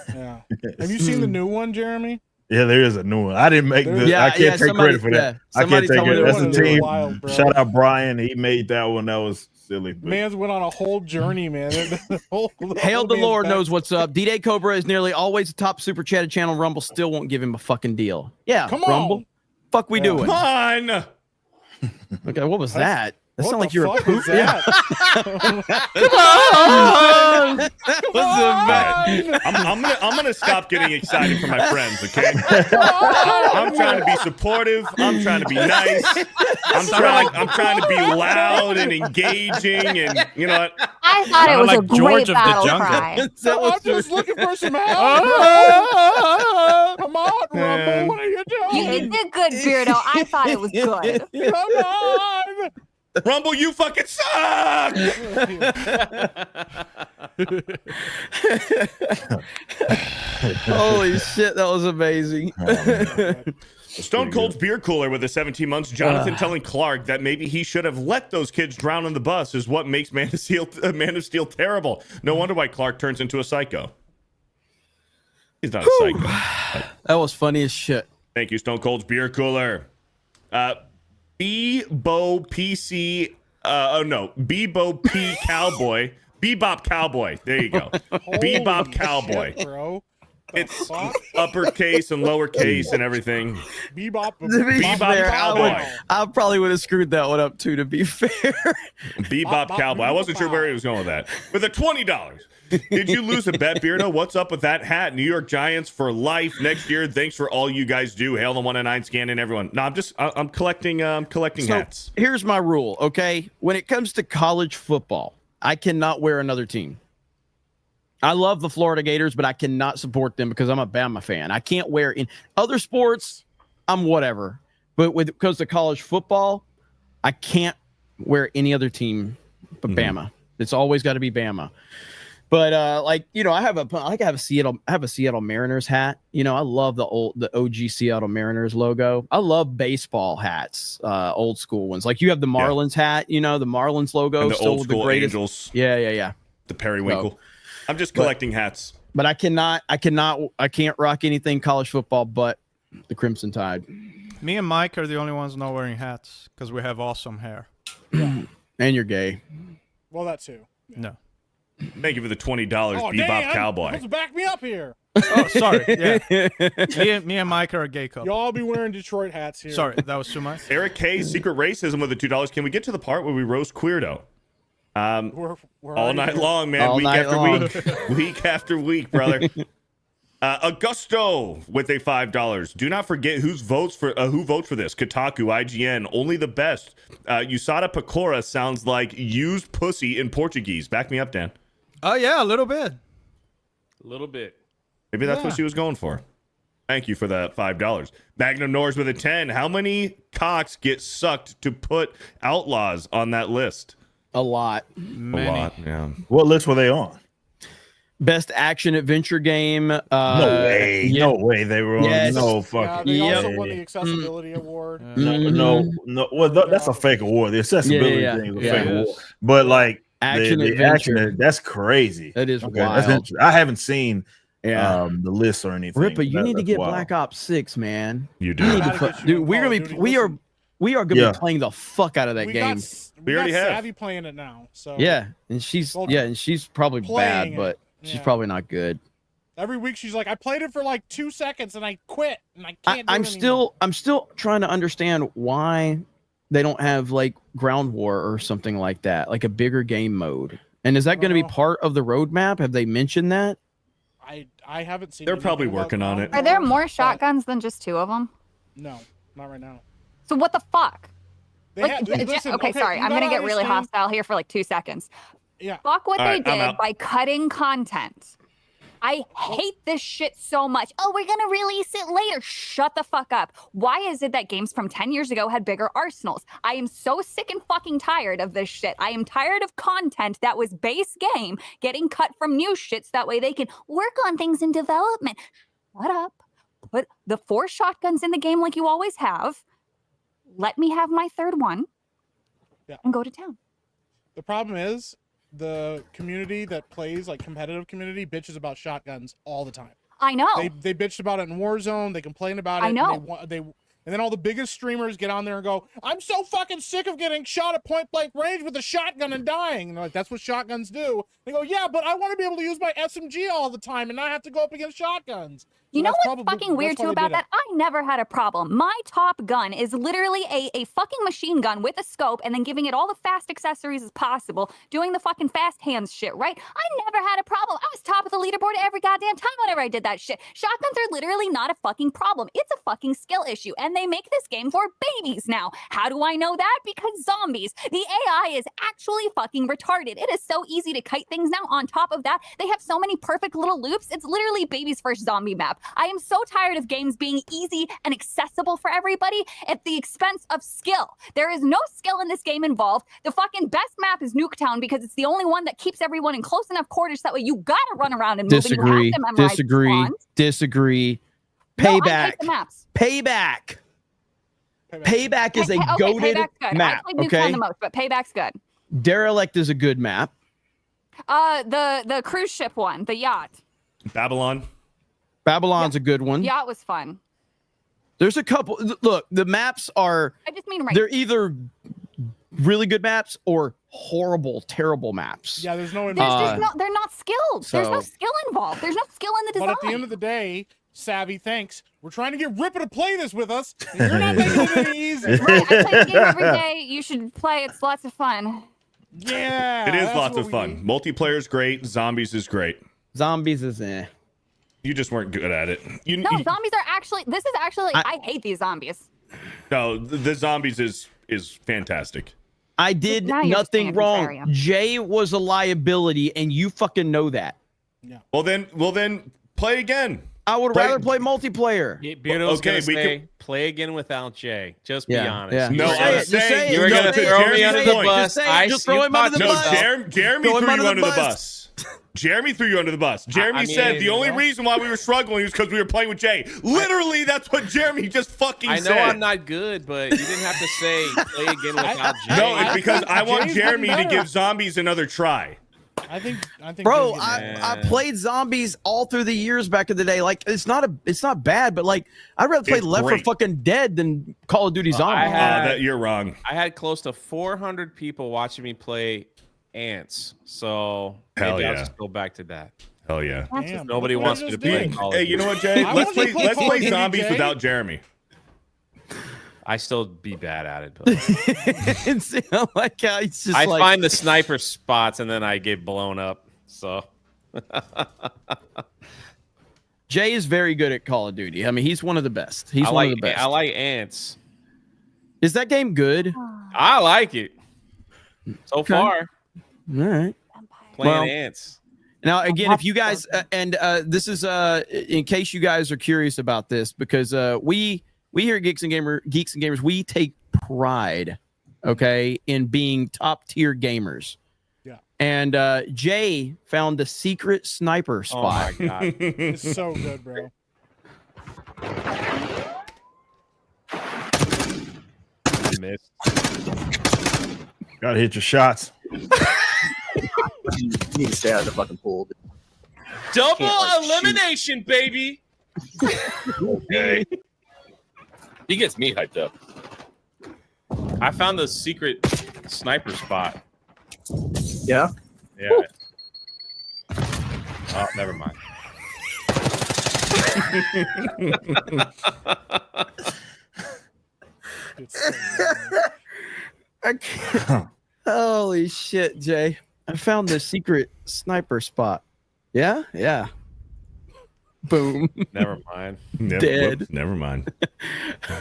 Yeah. Have you seen the new one, Jeremy? Yeah, there is a new one. I didn't make the. Yeah, I can't yeah, take somebody- credit for that. yeah, I can't somebody take told me it. there That's was the a new team. one. Wild, bro. Shout out Brian. He made that one. That was silly. But Man's went on a whole journey, man. Hail the Lord knows what's up. D-Day Cobra is nearly always a top super chatted channel. Rumble still won't give him a fucking deal. Yeah, Come on. Rumble. Fuck we doing? Come on. Okay, what was that? That sounded like you were fuck poop. was that? Come on! I'm gonna stop getting excited for my friends, okay? I'm trying to be supportive. I'm trying to be nice. I'm trying to be loud and engaging, and you know what? I thought it was like a George great of the battle Jungle. cry. I'm just looking for some help. Come on, Rumble. What are you doing? You did good, Beardo. I thought it was good. Come on. Rumble, you fucking suck. Holy shit, that was amazing. Stone Cold's beer cooler with the 17 months. Jonathan telling Clark that maybe he should have let those kids drown on the bus is what makes Man of Steel terrible. No wonder why Clark turns into a psycho. He's not a psycho. That was funny as shit. Thank you, Stone Cold's beer cooler. Bebo PC. Bebo P Cowboy. Bebop Cowboy. There you go. Bebop Cowboy. Shit, bro. It's uppercase and lowercase and everything. Bebop. To be Bebop fair, Cowboy. I probably would have screwed that one up too, to be fair. Bebop Cowboy. I wasn't sure where he was going with that. With a $20. Did you lose a bet, Beardo? What's up with that hat? New York Giants for life next year. Thanks for all you guys do. Hail the 1-9 scan and everyone. No, I'm collecting hats. Here's my rule, okay? When it comes to college football, I cannot wear another team. I love the Florida Gators, but I cannot support them because I'm a Bama fan. I can't wear in other sports. I'm whatever, but when it comes to college football, I can't wear any other team but Bama. It's always got to be Bama. But I have a Seattle Mariners hat. You know, I love the OG Seattle Mariners logo. I love baseball hats, old school ones. Like you have the Marlins hat. You know, the Marlins logo, And the still old the school greatest. Angels. Yeah. The periwinkle. So, I'm just collecting hats. But I can't rock anything college football but the Crimson Tide. Me and Mike are the only ones not wearing hats because we have awesome hair. And you're gay. Well, that too. No. Thank you for the $20, Oh, Bebop damn. Cowboy. Let's back me up here. Oh, sorry. Yeah. Me and Mike are a gay couple. Y'all be wearing Detroit hats here. Sorry, that was too much. Eric K. Secret Racism with the $2. Can we get to the part where we roast Queerdo? We're All night long, man. All Week night after long. week. Week after week, brother. Augusto with a $5. Do not forget who votes for this. Kotaku, IGN, only the best. USADA Pecora sounds like used pussy in Portuguese. Back me up, Dan. Oh, yeah, a little bit. A little bit. Maybe that's what she was going for. Thank you for that $5. Magnum Norris with a 10. How many cocks get sucked to put Outlaws on that list? A lot. Many. A lot, yeah. What list were they on? Best action adventure game. No way. yeah. No way they were on. Yes. No Yeah, fucking they Yep. also won the accessibility award. No. Well, that's a fake award. The accessibility Yeah. thing is a Yeah. fake award. But like Action the adventure. action, that's crazy. That is That's wild. interesting. I haven't seen Yeah. the list or anything. Rippa, you need to That's get wild. Black Ops 6, man. You You do. need to Gotta play, get you dude. in We're Call gonna of be Duty. we are gonna Yeah. be playing the fuck out of that game. We already got have. Savvy playing it now. So Yeah, and she's probably Playing bad, it. but she's Yeah. probably not good. every week she's like, I played it for like 2 seconds and I quit and I can't. I'm still trying to understand why they don't have like Ground War or something like that, like a bigger game mode. And is that going to be part of the roadmap? Have they mentioned that? I haven't seen. They're anything probably about working on Ground it. Are there War, more but shotguns than just 2 of them? No, not right now. So what the fuck? They Like, have- listen, okay, sorry. you I'm gonna gotta get really understand- hostile here for like 2 seconds. Yeah. Fuck what All they right, I'm did out. by cutting content. I hate this shit so much. Oh, we're gonna release it later. Shut the fuck up. Why is it that games from 10 years ago had bigger arsenals? I am so sick and fucking tired of this shit. I am tired of content that was base game getting cut from new shits. That way they can work on things in development. Shut up. Put the 4 shotguns in the game like you always have. Let me have my 3rd one and go to town. The problem is the community that plays, like competitive community, bitches about shotguns all the time. I know. They bitched about it in Warzone. They complain about it. I know. And then all the biggest streamers get on there and go, I'm so fucking sick of getting shot at point blank range with a shotgun and dying. And they're like, that's what shotguns do. They go, yeah, but I want to be able to use my SMG all the time and not have to go up against shotguns. You know what's fucking weird too about that? I never had a problem. My top gun is literally a fucking machine gun with a scope and then giving it all the fast accessories as possible, doing the fucking fast hands shit, right? I never had a problem. I was top of the leaderboard every goddamn time whenever I did that shit. Shotguns are literally not a fucking problem. It's a fucking skill issue, and they make this game for babies now. How do I know that? Because zombies. The AI is actually fucking retarded. It is so easy to kite things now. On top of that, they have so many perfect little loops. It's literally baby's first zombie map. I am so tired of games being easy and accessible for everybody at the expense of skill. There is no skill in this game involved. The fucking best map is Nuketown because it's the only one that keeps everyone in close enough quarters so that way you gotta run around and move and you have to memorize Disagree. No, Payback. I hate the maps. Payback is a goated Payback's good. map. I played Nuketown the most, but Payback's good. Derelict is a good map. The cruise ship one, the yacht. Babylon's a good one. Yacht was fun. There's a couple. Look, the maps are. I just mean right. They're either really good maps or horrible, terrible maps. Yeah, there's no. They're not skilled. There's no skill involved. There's no skill in the design. But at the end of the day, Savvy, thanks. We're trying to get Ripper to play this with us. And you're not making it any easy. Right, I play the game every day. You should play. It's lots of fun. Yeah. It is lots of fun. Multiplayer is great. Zombies is great. Zombies is You just weren't good at it. Zombies are actually. This is actually. I hate these zombies. No, the zombies is fantastic. I did nothing wrong. Jay was a liability, and you fucking know that. Yeah. Well then, play again. I would rather play multiplayer. Beardo's gonna say, play again without Jay. Just be honest. Yeah. No, I'm saying you were gonna throw me under the bus. Just throw him under the bus. Jeremy threw you under the bus. Jeremy threw you under the bus. Jeremy said the only reason why we were struggling was because we were playing with Jay. Literally, that's what Jeremy just fucking said. I know I'm not good, but you didn't have to say play again without Jay. No, it's because I want Jeremy to give zombies another try. I think. Bro, I played zombies all through the years back in the day. Like it's not bad, but like I'd rather play Left 4 fucking Dead than Call of Duty Zombies. You're wrong. I had close to 400 people watching me play Ants, so maybe I'll just go back to that. Hell yeah. Nobody wants me to play Call of Duty. Hey, you know what, Jay? Let's play zombies without Jeremy. I still be bad at it. But See, I like how he's just I find the sniper spots and then I get blown up. So Jay is very good at Call of Duty. I mean, he's one of the best. He's one of the best. I like Ants. Is that game good? I like it. So far. All right. Playing Ants. Now, again, if you guys, this is in case you guys are curious about this, because we here at Geeks and Gamers, we take pride, okay, in being top tier gamers. Yeah. And Jay found the secret sniper spot. Oh my god, it's so good, bro. Missed. Gotta hit your shots. You need to stay out of the fucking pool. Double elimination, baby. Okay. He gets me hyped up. I found the secret sniper spot. Yeah? Yeah. Oh, never mind. I can't. Holy shit, Jay. I found the secret sniper spot. Yeah? Yeah. Boom. Never mind. Dead. Whoops, never mind.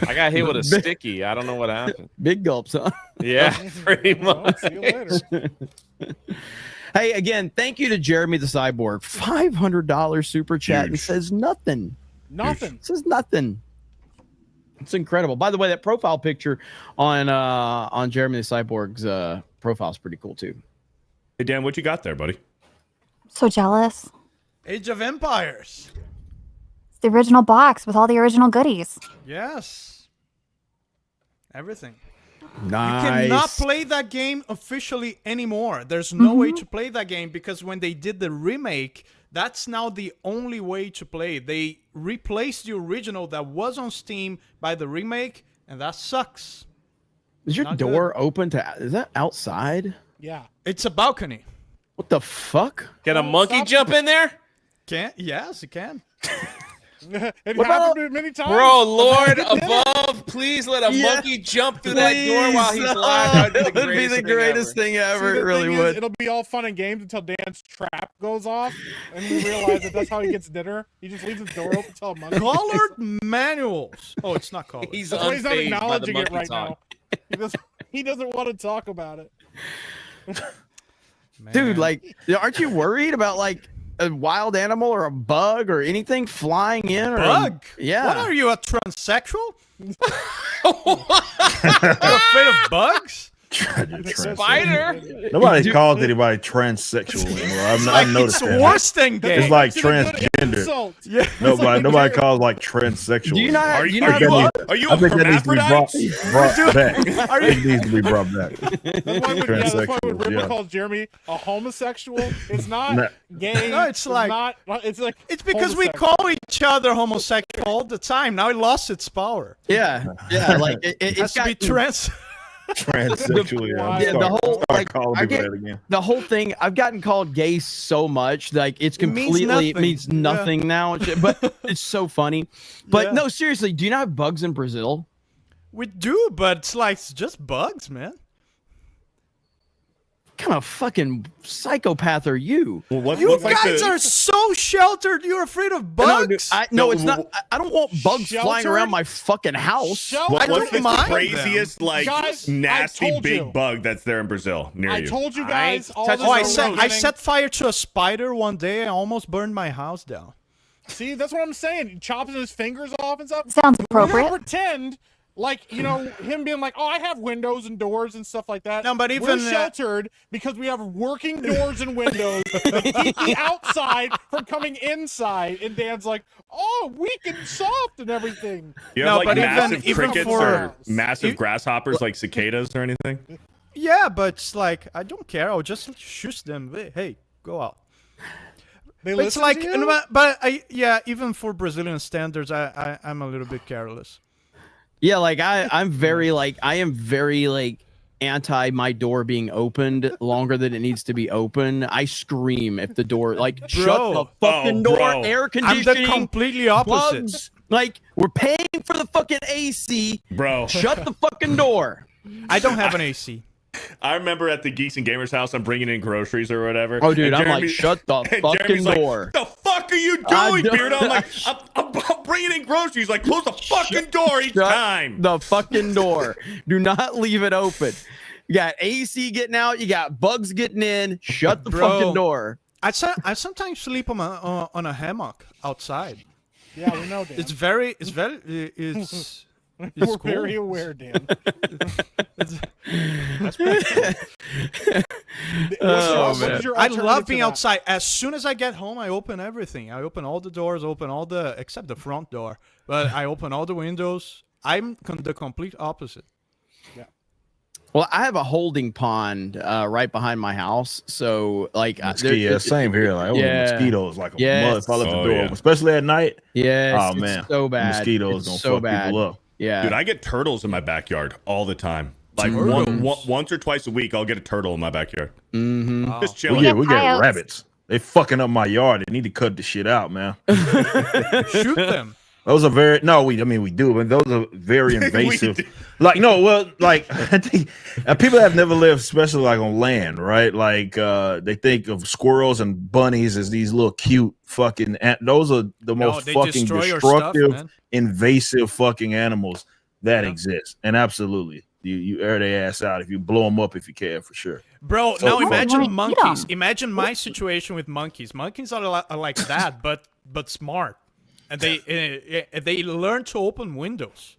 I got hit with a sticky. I don't know what happened. Big gulps, huh? Yeah, pretty much. See you later. Hey, again, thank you to Jeremy the Cyborg. $500 super chat and says nothing. Nothing. Says nothing. It's incredible. By the way, that profile picture on Jeremy the Cyborg's profile is pretty cool too. Hey Dan, what you got there, buddy? So jealous. Age of Empires. It's the original box with all the original goodies. Yes. Everything. Nice. You cannot play that game officially anymore. There's no way to play that game because when they did the remake, that's now the only way to play. They replaced the original that was on Steam by the remake, and that sucks. Is your Not door open to? Is that outside? Yeah. It's a balcony. What the fuck? Can a monkey jump in there? Can yes, it can. It What happened about- to me many times. Bro, Lord above, please let a monkey jump through that door while he's live. That would be the greatest thing See, ever. the It really thing is, would. it'll be all fun and games until Dan's trap goes off, and we realize that that's how he gets dinner. He just leaves his door open till a monkey. Colored manuals. Oh, it's not colored. He's That's why he's not unfazed by the acknowledging it monkey right talk. now. He doesn't want to talk about it. Dude, like, aren't you worried about like a wild animal or a bug or anything flying in? Or Bug? Yeah. What are you, a transsexual? You're afraid of bugs? Spider? Nobody calls anybody transsexual anymore. I've noticed It's that. worse than gay. It's like transgender. Yeah. Nobody calls like transsexual. Do you not? Are do you, you not are you I a think that needs to be brought hermaphrodite? back. It needs to be brought back. That's why when River yeah. calls Jeremy a homosexual, it's not No. gay. No, it's like- it's like It's because we homosexual. call each other homosexual all the time. Now it lost its power. Yeah, yeah. Like It it's has to be got trans. Transsexual. Yeah, Yeah, the whole like calling I people get that again. the whole thing. I've gotten called gay so much, like it's It means completely nothing. means nothing now. and shit, But it's so funny. But Yeah. no, seriously, do you not have bugs in Brazil? We do, but it's like it's just bugs, man. What kind of fucking psychopath are you? Well, You what's like guys the- are so sheltered. You're afraid of bugs. No, it's not. I don't want bugs flying Sheltered? around my fucking house. I what's don't the mind craziest, like, Guys, I nasty told big you. bug that's there in Brazil near I you? told you I guys. ain't All touching this Oh, I is set beginning. set fire to a spider one day. I almost burned my house down. See, that's what I'm saying. He chops his fingers off and stuff. Sounds We're gonna appropriate. pretend like, you know, him being like, oh, I have windows and doors and stuff like that. No, but we're even, sheltered because we have working doors and windows that keep the outside from coming inside. And Dan's like, oh, weak and soft and everything. You No, have like but even- massive even crickets for- or massive grasshoppers like cicadas or anything? Yeah, but it's like I don't care. I'll just shush them. Hey, go out. They But it's listen like, to you? but yeah, even for Brazilian standards, I'm a little bit careless. Yeah, like I am very like anti my door being opened longer than it needs to be open. I scream if the door like shut the fucking door, bro. air I'm conditioning. the completely opposite. bugs. Like we're paying for the fucking AC. Bro, Shut the fucking door. I don't have an AC. I remember at the Geeks and Gamers house, I'm bringing in groceries or whatever. Oh, dude, and I'm Jeremy- like, shut the and fucking Jeremy's like, door. the fuck are you I doing, don't- Beardo? I'm like, I'm bringing in groceries. Like, close the fucking door each Shut time. the fucking door. Do not leave it open. You got AC getting out. You got bugs getting in. Shut the Bro. fucking door. I sometimes sleep on a hammock outside. Yeah, we know, Dan. It's very We're cool. very aware, Dan. Oh, What is your I alternative love to being that? outside. As soon as I get home, I open everything. I open all the doors, except the front door. But I open all the windows. I'm the complete opposite. Well, I have a holding pond right behind my house, so like, Yeah, same here. Like, Yeah. mosquitoes like a Yes. mud if I left the Oh, door, yeah. open, especially at night. Yes, Oh it's man, so bad. Mosquitoes It's gonna so fuck bad. people up. Yeah, Dude, I get turtles in my backyard all the time. Like once or twice a week, I'll get a turtle in my backyard. Mm-hmm. Wow. Just Well, chilling. yeah, we got coyotes. rabbits. They fucking up my yard. They need to cut the shit out, man. Shoot them. Those are very we do, but those are very invasive. do. Like I think people that have never lived, especially like on land, right? Like they think of squirrels and bunnies as these little cute fucking. Those are the most they fucking destroy your stuff, destructive, man. invasive fucking animals that exist. And absolutely, you air their ass out if you blow them up if you can, for sure. Bro, So- now Oh, imagine right, monkeys. yeah. Imagine my situation with monkeys. Monkeys are like that, but smart, and they learn to open windows.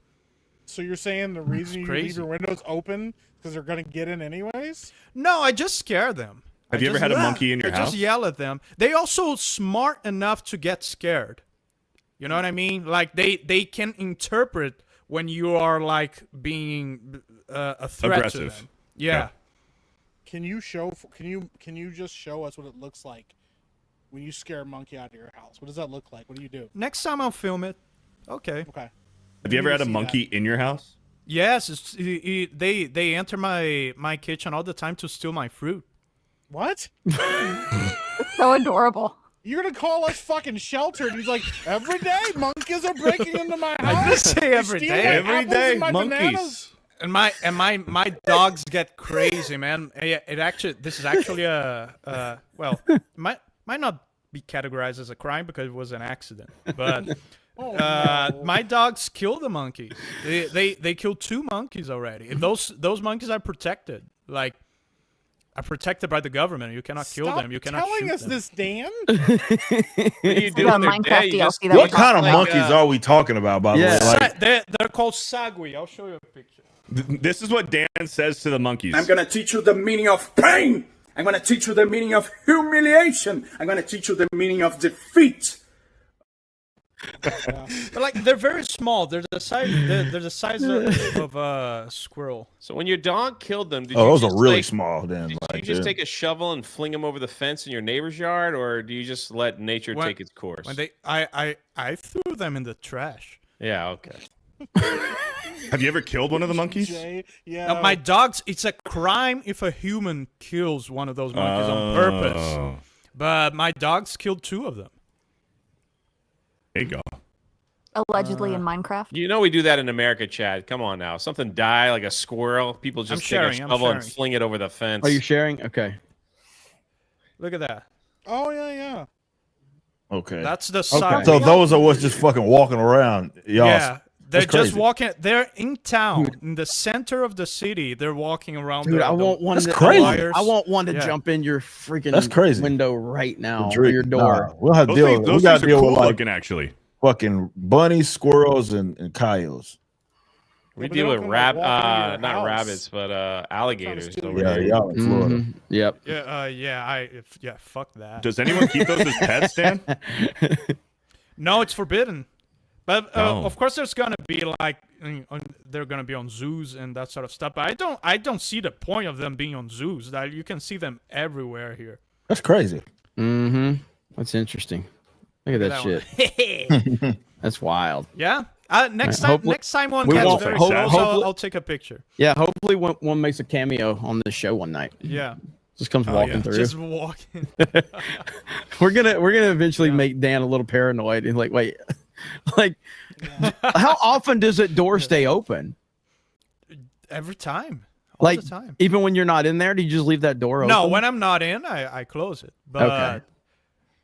So you're saying the reason you leave crazy. your windows open because they're gonna get in anyways? No, I just scare them. Have you ever had a monkey in your I house? just yell at them. They also smart enough to get scared. You know what I mean? Like they can interpret when you are like being a threat Aggressive. to them. Yeah. Can you just show us what it looks like when you scare a monkey out of your house? What does that look like? What do you do? Next time I'll film it. Okay. Okay. Have you ever had a monkey in your house? Yes, they enter my kitchen all the time to steal my fruit. What? So adorable. You're gonna call us fucking sheltered? He's like, every day monkeys are breaking into my house. I just say They every steal day. my Every apples day, and my monkeys. bananas. And my dogs get crazy, man. This is actually well, might not be categorized as a crime because it was an accident, but No. my dogs kill the monkeys. They killed 2 monkeys already. And those monkeys are protected, like are protected by the government. You cannot kill them. You cannot telling shoot us them. this, Dan. What do you do The when they're Minecraft dead? You just DLC that What we kind of like, monkeys are we talking about, by the way? Like, They're called sagui. I'll show you a picture. This is what Dan says to the monkeys. I'm gonna teach you the meaning of pain. I'm gonna teach you the meaning of humiliation. I'm gonna teach you the meaning of defeat. But like they're very small. They're the size of a squirrel. So when your dog killed them, did oh, you those just, are really like, small. Then, Did like, you just yeah. take a shovel and fling them over the fence in your neighbor's yard, or do you just let nature When- take its course? When I threw them in the trash. Yeah, okay. Have you ever killed one of the monkeys? Jay, yeah. Now, my dogs. It's a crime if a human kills one of those monkeys on purpose. But my dogs killed 2 of them. There you go. Allegedly in Minecraft. You know we do that in America, Chad. Come on now. Something die like a squirrel. People just take a shovel and fling it over the fence. Are you sharing? Okay. Look at that. Oh yeah. Okay. That's the Okay. size. So those are what's just fucking walking around. Y'all, Yeah. They're that's just crazy. walking. They're in town, in the center of the city. They're walking around. Dude, I want one. That's to, crazy. I want one to Yeah. jump in your freaking That's crazy. window right now, or Drake, your door. nah, we'll have to deal. We Those got things to are deal cool with like looking, actually. fucking bunnies, squirrels, and coyotes. We Yeah, but deal they with don't come, like, walking into your not house. rabbits, but alligators. Sounds over Yeah, here. y'all in Florida. Mhm. Yep. Yeah. Fuck that. Does anyone keep those as pets, Dan? No, it's forbidden. But Oh. of course, there's gonna be like they're gonna be on zoos and that sort of stuff. But I don't see the point of them being on zoos. That you can see them everywhere here. That's crazy. Mm-hmm. That's interesting. Look at that one. shit. That's wild. Yeah. Next Right, time, hopefully- next time one we gets won't- very hope- close, hopefully- I'll take a picture. Yeah. Hopefully, one makes a cameo on the show one night. Yeah. Just comes walking through. Just walking. We're gonna eventually make Dan a little paranoid and like, wait, like, how often does that door stay open? Every time. All Like, the time. even when you're not in there, do you just leave that door open? No, when I'm not in, I close it. But Okay.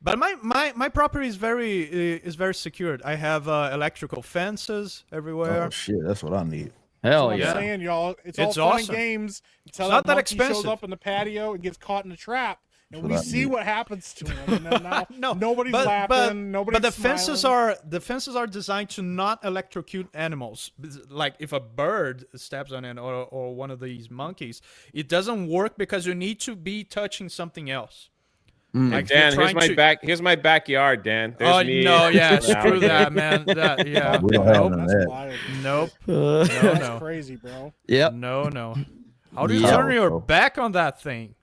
but my property is very secured. I have electrical fences everywhere. Oh shit, that's what I need. Hell I'm yeah. saying, y'all, it's It's all fun awesome. and games until It's that not that monkey shows expensive. up in the patio and gets caught in a trap, and we what I see need. what happens to him. And then now No, nobody's laughing, nobody's but the smiling. fences are designed to not electrocute animals. Like if a bird steps on it or one of these monkeys, it doesn't work because you need to be touching something else. Like if you're Dan, trying here's my backyard, Dan. There's Oh me. no, yeah, An screw alligator. that, man. That, yeah, We don't have nope, none of That's that. wild. nope, That's no, crazy, bro. Yep. no. How do you Yeah. turn your back on that thing?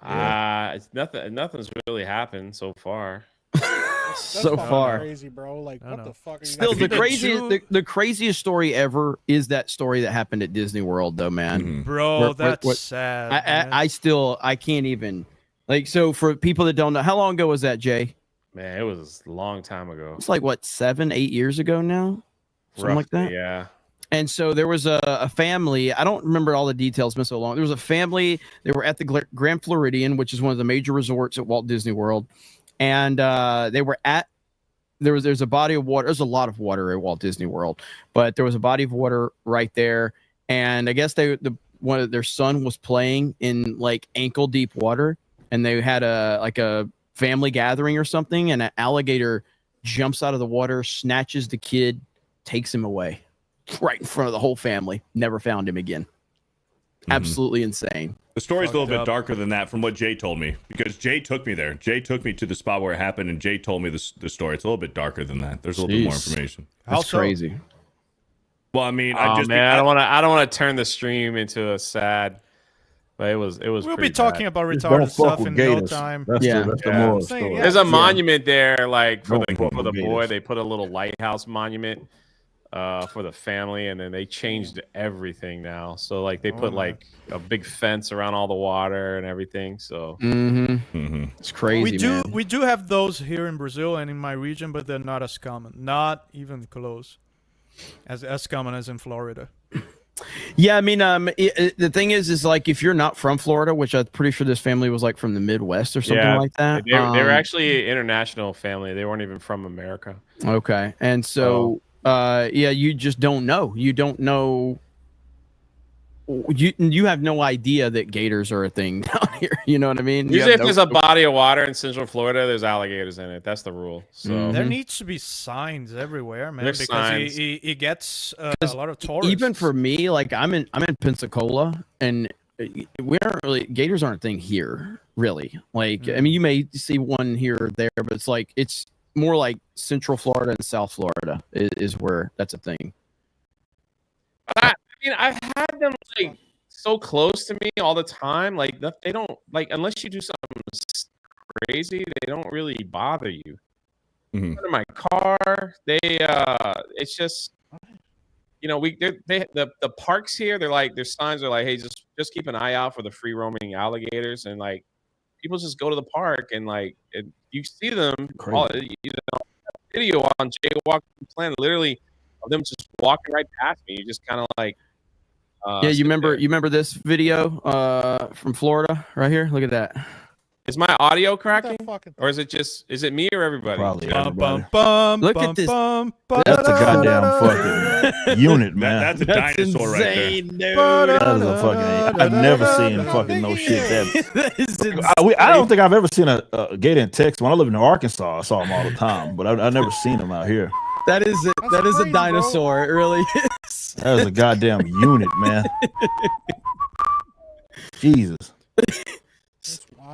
It's nothing. Nothing's really happened so far. That's So fucking far. crazy, bro. Like, I what know. the fuck are you Still, guys the doing? craziest, the craziest story ever is that story that happened at Disney World, though, man. Bro, What- that's what- sad. man. I can't even. Like, so for people that don't know, how long ago was that, Jay? Man, it was a long time ago. It's like what, 7-8 years ago now, something like Roughly, that. Yeah. And so there was a family. I don't remember all the details. It's been so long. There was a family. They were at the Grand Floridian, which is one of the major resorts at Walt Disney World, and they were at. There's a body of water. There's a lot of water at Walt Disney World, but there was a body of water right there, and I guess one of their son was playing in like ankle deep water, and they had a family gathering or something, and an alligator jumps out of the water, snatches the kid, takes him away. Right in front of the whole family. Never found him again. Absolutely insane. The story's a little bit up. darker than that from what Jay told me, because Jay took me there. Jay took me to the spot where it happened, and Jay told me the story. It's a little bit darker than that. There's a little bit more Jeez. information. That's Also- crazy. Well, I mean, I don't want to turn the stream into a sad. But it was. We'll pretty be talking bad. about Just don't retarded fuck stuff with in gators. no time. That's the moral of the story. There's a monument there, like for Don't fuck the with boy. gators. They put a little lighthouse monument for the family, and then they changed everything now. So like they put like a big fence around all the water and everything. So it's crazy. We do have those here in Brazil and in my region, but they're not as common. Not even close. As common as in Florida. Yeah, I mean, the thing is like if you're not from Florida, which I'm pretty sure this family was like from the Midwest or something like that. They were actually an international family. They weren't even from America. Okay, and so yeah, you just don't know. You don't know. You have no idea that gators are a thing down here. You know what I mean? Usually, if there's a body of water in Central Florida, there's alligators in it. That's the rule. So There needs to be signs everywhere, man, There's because signs. it gets a lot of tourists. Even for me, like I'm in Pensacola, and we aren't really gators aren't a thing here, really. Like I mean, you may see one here or there, but it's more like Central Florida and South Florida is where that's a thing. I mean, I've had them like so close to me all the time. Like they don't like unless you do something crazy, they don't really bother you. In my car, it's just the parks here. They're like their signs are like, hey, just keep an eye out for the free roaming alligators, and like people just go to the park and like you see them. Video on Jaguar Planet, literally of them just walking right past me. You just kind of like. Yeah, you remember this video from Florida right here? Look at that. Is my audio cracking, or is it me or everybody? Probably Look at this. That's a goddamn fucking unit, man. That's a dinosaur right there. Insane, dude. That is a fucking. I've never seen fucking no shit that is I don't think I've ever seen a gator in Texas. When I lived in Arkansas, I saw them all the time, but I've never seen them out here. That is a dinosaur. It really is. That is a goddamn unit, man. Jesus.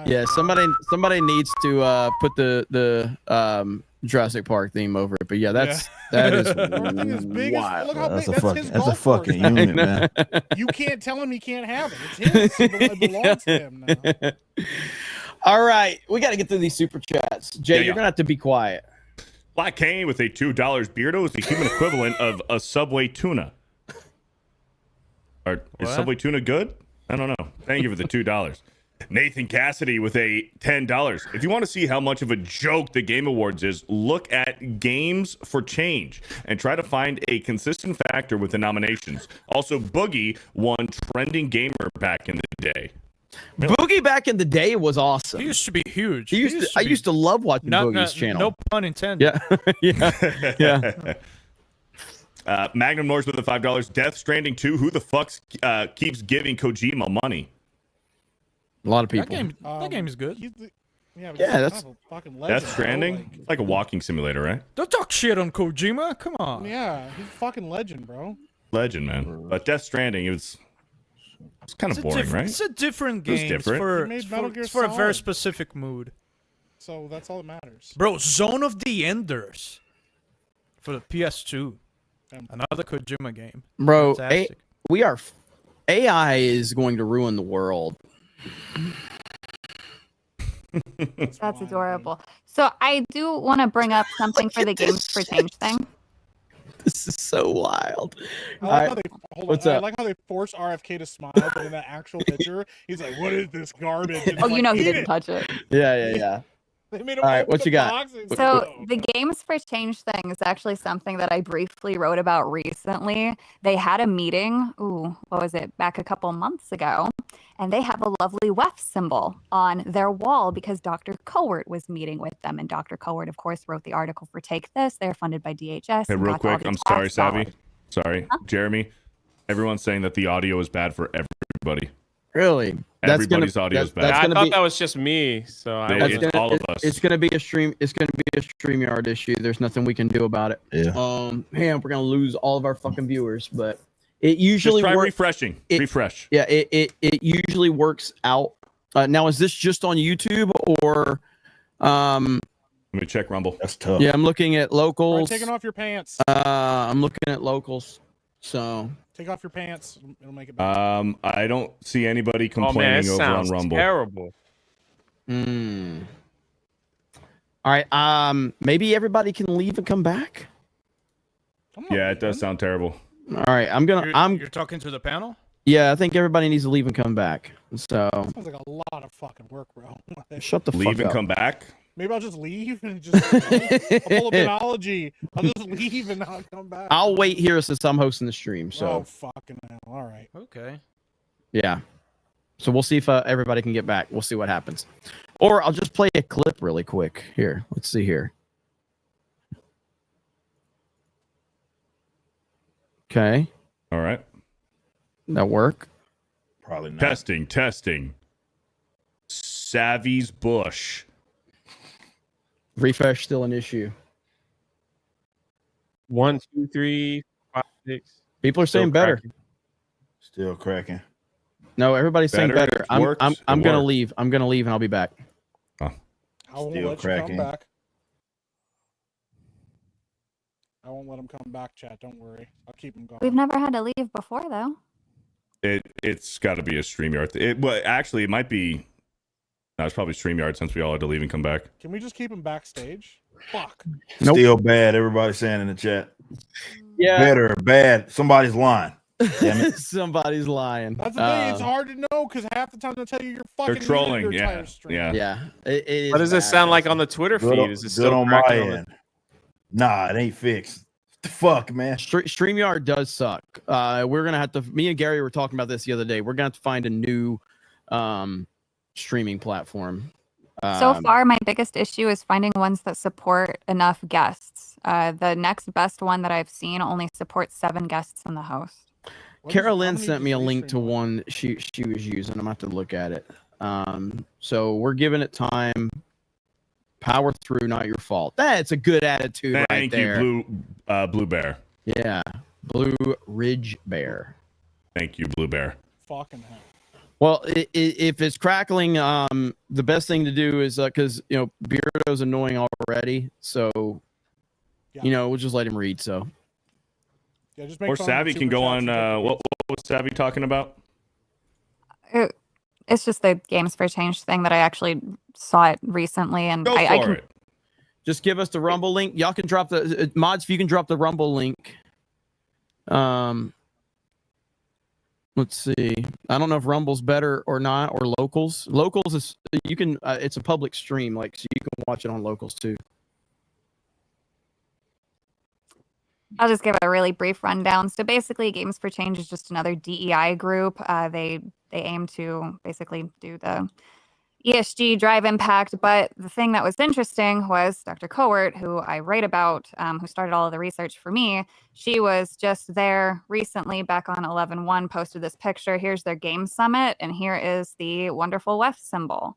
Yeah, somebody needs to put the Jurassic Park theme over it. But yeah, that is wild. Look how big. That's a fucking unit, man. You can't tell him he can't have it. It's his. It belongs to him now. All right, we got to get through these super chats. Jay, you're gonna have to be quiet. Black Kane with a $2 Beardo is the human equivalent of a Subway tuna. Is Subway tuna good? I don't know. Thank you for the $2. Nathan Cassidy with a $10. If you want to see how much of a joke the Game Awards is, look at Games for Change and try to find a consistent factor with the nominations. Also, Boogie won Trending Gamer back in the day. Boogie back in the day was awesome. He used to be huge. I used to love watching Boogie's channel. No pun intended. Yeah. Magnum Norse with the $5. Death Stranding 2. Who the fuck keeps giving Kojima money? A lot of people. That game is good. That's a fucking legend. Death Stranding? It's like a walking simulator, right? Don't talk shit on Kojima. Come on. Yeah, he's a fucking legend, bro. Legend, man. But Death Stranding, it's kind of boring, right? It's a different game. It's different. It's for a very specific mood. So that's all that matters. Bro, Zone of the Enders for the PS2. Another Kojima game. Bro, AI is going to ruin the world. That's adorable. So I do want to bring up something for the Games for Change thing. This is so wild. I like how they force RFK to smile, but in that actual picture, he's like, "What is this garbage?" And Oh, he's you like, know he "Eat didn't it." touch it. Yeah. They made him All right, open what the you got? box and So the Games for Change thing is actually something that I briefly wrote about recently. They had a meeting, what was it, back a couple months ago, and they have a lovely WEF symbol on their wall because Dr. Cowart was meeting with them. And Dr. Cowart, of course, wrote the article for Take This. They're funded by DHS. Hey, and real got all quick, the I'm sorry, tax Savvy. dollars. Sorry, Jeremy. Everyone's saying that the audio is bad for everybody. Really? Everybody's audio is bad. I thought that was just me. So it's all of us. It's gonna be a StreamYard issue. There's nothing we can do about it. Yeah. Man, we're gonna lose all of our fucking viewers, but it usually Just try works. refreshing. Refresh. Yeah, it usually works out. Now, is this just on YouTube or? Let me check Rumble. That's tough. Yeah, I'm looking at locals. Taking off your pants. I'm looking at locals. So Take off your pants. It'll make it better. I don't see anybody Oh man, complaining it over on sounds Rumble. terrible. All right. Maybe everybody can leave and come back. Yeah, it does sound terrible. All right. You're talking to the panel? Yeah, I think everybody needs to leave and come back. So Sounds like a lot of fucking work, bro. shut the fuck Leave and up. come back. Maybe I'll just leave and just I'll pull up Analogy. I'll just leave and not come back. I'll wait here since I'm hosting the stream. So Oh fucking hell! All right. Okay. yeah. So we'll see if everybody can get back. We'll see what happens. Or I'll just play a clip really quick. Here, let's see here. Okay. All right. That work? Probably not. Testing. Savvy's Bush. Refresh still an issue. 1, 2, 3, 5, 6. People are saying better. Still cracking. No, everybody's saying Better, better. it works, I'm it gonna works. leave. I'm gonna leave and I'll be back. I won't Still let cracking. you come back. I won't let him come back, chat. Don't worry. I'll keep him going. We've never had to leave before, though. It's got to be a StreamYard. Well, actually, it might be. No, it's probably StreamYard since we all had to leave and come back. Can we just keep him backstage? Fuck. Nope. Still bad. Everybody's saying in the chat. Yeah. Better, bad. Somebody's lying. Damn it. Somebody's lying. That's the thing. It's hard to know because half the time they'll tell you you're fucking They're trolling. muted your Yeah. entire stream. Yeah. Yeah. It is What does it bad. sound like on the Twitter Good feed? on, Is it good still on my cracking on end. Nah, it ain't fixed. The fuck, man. StreamYard does suck. We're gonna have to. Me and Gary were talking about this the other day. We're gonna have to find a new streaming platform. So far, my biggest issue is finding ones that support enough guests. The next best one that I've seen only supports 7 guests and the host. Carolyn sent me a link to one she was using. I'm gonna have to look at it. So we're giving it time. Power through, not your fault. That's a good attitude right Thank there. you, Blue Bear. Yeah, Blue Ridge Bear. Thank you, Blue Bear. Fucking hell. Well, if it's crackling, the best thing to do is because Beardo's annoying already, so we'll just let him read. So, yeah, just make Or fun of Savvy super can go chats on. and take What was Savvy talking about? It's just the Games for Change thing that I actually saw it recently, and Go I for can. it. just give us the Rumble link. Y'all can drop the mods if you can drop the Rumble link. Let's see. I don't know if Rumble's better or not, or Locals. Locals is you can. It's a public stream, so you can watch it on Locals too. I'll just give a really brief rundown. So basically, Games for Change is just another DEI group. They aim to basically do the ESG drive impact. But the thing that was interesting was Dr. Cowart, who I write about, who started all of the research for me. She was just there recently, back on 11/1, posted this picture. Here's their game summit, and here is the wonderful WEF symbol.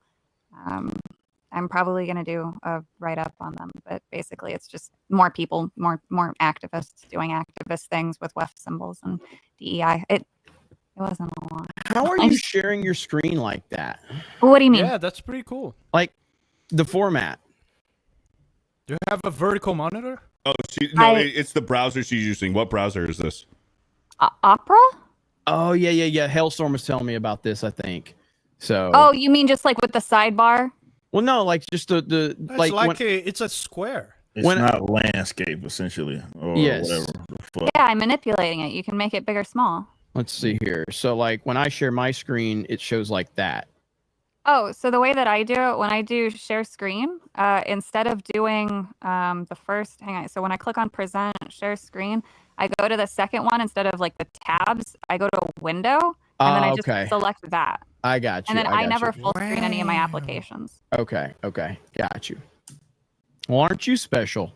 I'm probably going to do a write-up on them, but basically it's just more people, more activists doing activist things with WEF symbols and DEI. It wasn't a lot. How are you sharing your screen like that? What do you mean? Yeah, that's pretty cool. Like the format. Do you have a vertical monitor? Oh, it's the browser she's using. What browser is this? Opera? Oh yeah. Hailstorm was telling me about this, I think. So. Oh, you mean just like with the sidebar? Well, no, like just the It's it's a square. It's not landscape, essentially, or Yes. whatever. The fuck. Yeah, I'm manipulating it. You can make it big or small. Let's see here. So like when I share my screen, it shows like that. Oh, so the way that I do it, when I do share screen, instead of doing the first, hang on. So when I click on present, share screen, I go to the second one instead of like the tabs. I go to window, and then I just Okay. select that. I got you. And then I got never you. full screen any of my applications. Okay, got you. Well, aren't you special?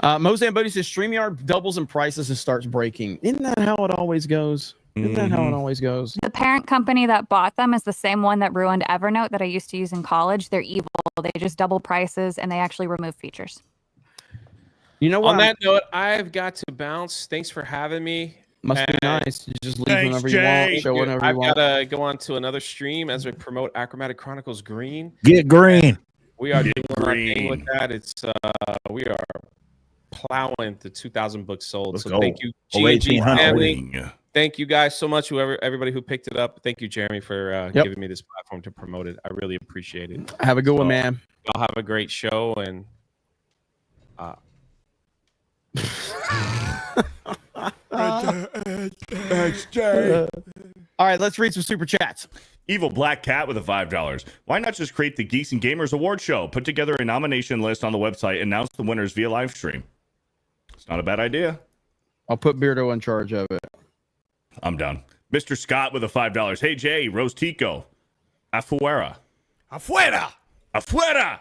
Mozambique Bodie says StreamYard doubles in prices and starts breaking. Isn't that how it always goes? Isn't that how it always goes? The parent company that bought them is the same one that ruined Evernote that I used to use in college. They're evil. They just double prices and they actually remove features. You know what? On that note, I've got to bounce. Thanks for having me. Must be nice. You just leave Thanks, whenever Jay. you want, show whenever you I've want. got to go on to another stream as we promote Achromatic Chronicles Green. Get green. We are doing our green. thing with that. It's we are plowing to 2,000 books sold. Let's so go. thank you, Oh, G&G 1800. family. Thank you guys so much, everybody who picked it up. Thank you, Jeremy, for giving me this platform to promote it. I really appreciate it. Have a good one, man. I'll have a great show and. All right, let's read some super chats. Evil Black Cat with a $5. Why not just create the Geeks and Gamers Award Show? Put together a nomination list on the website and announce the winners via live stream. It's not a bad idea. I'll put Beardo in charge of it. I'm done. Mr. Scott with a $5. Hey, Jay, Rostico. Afuera. Afuera!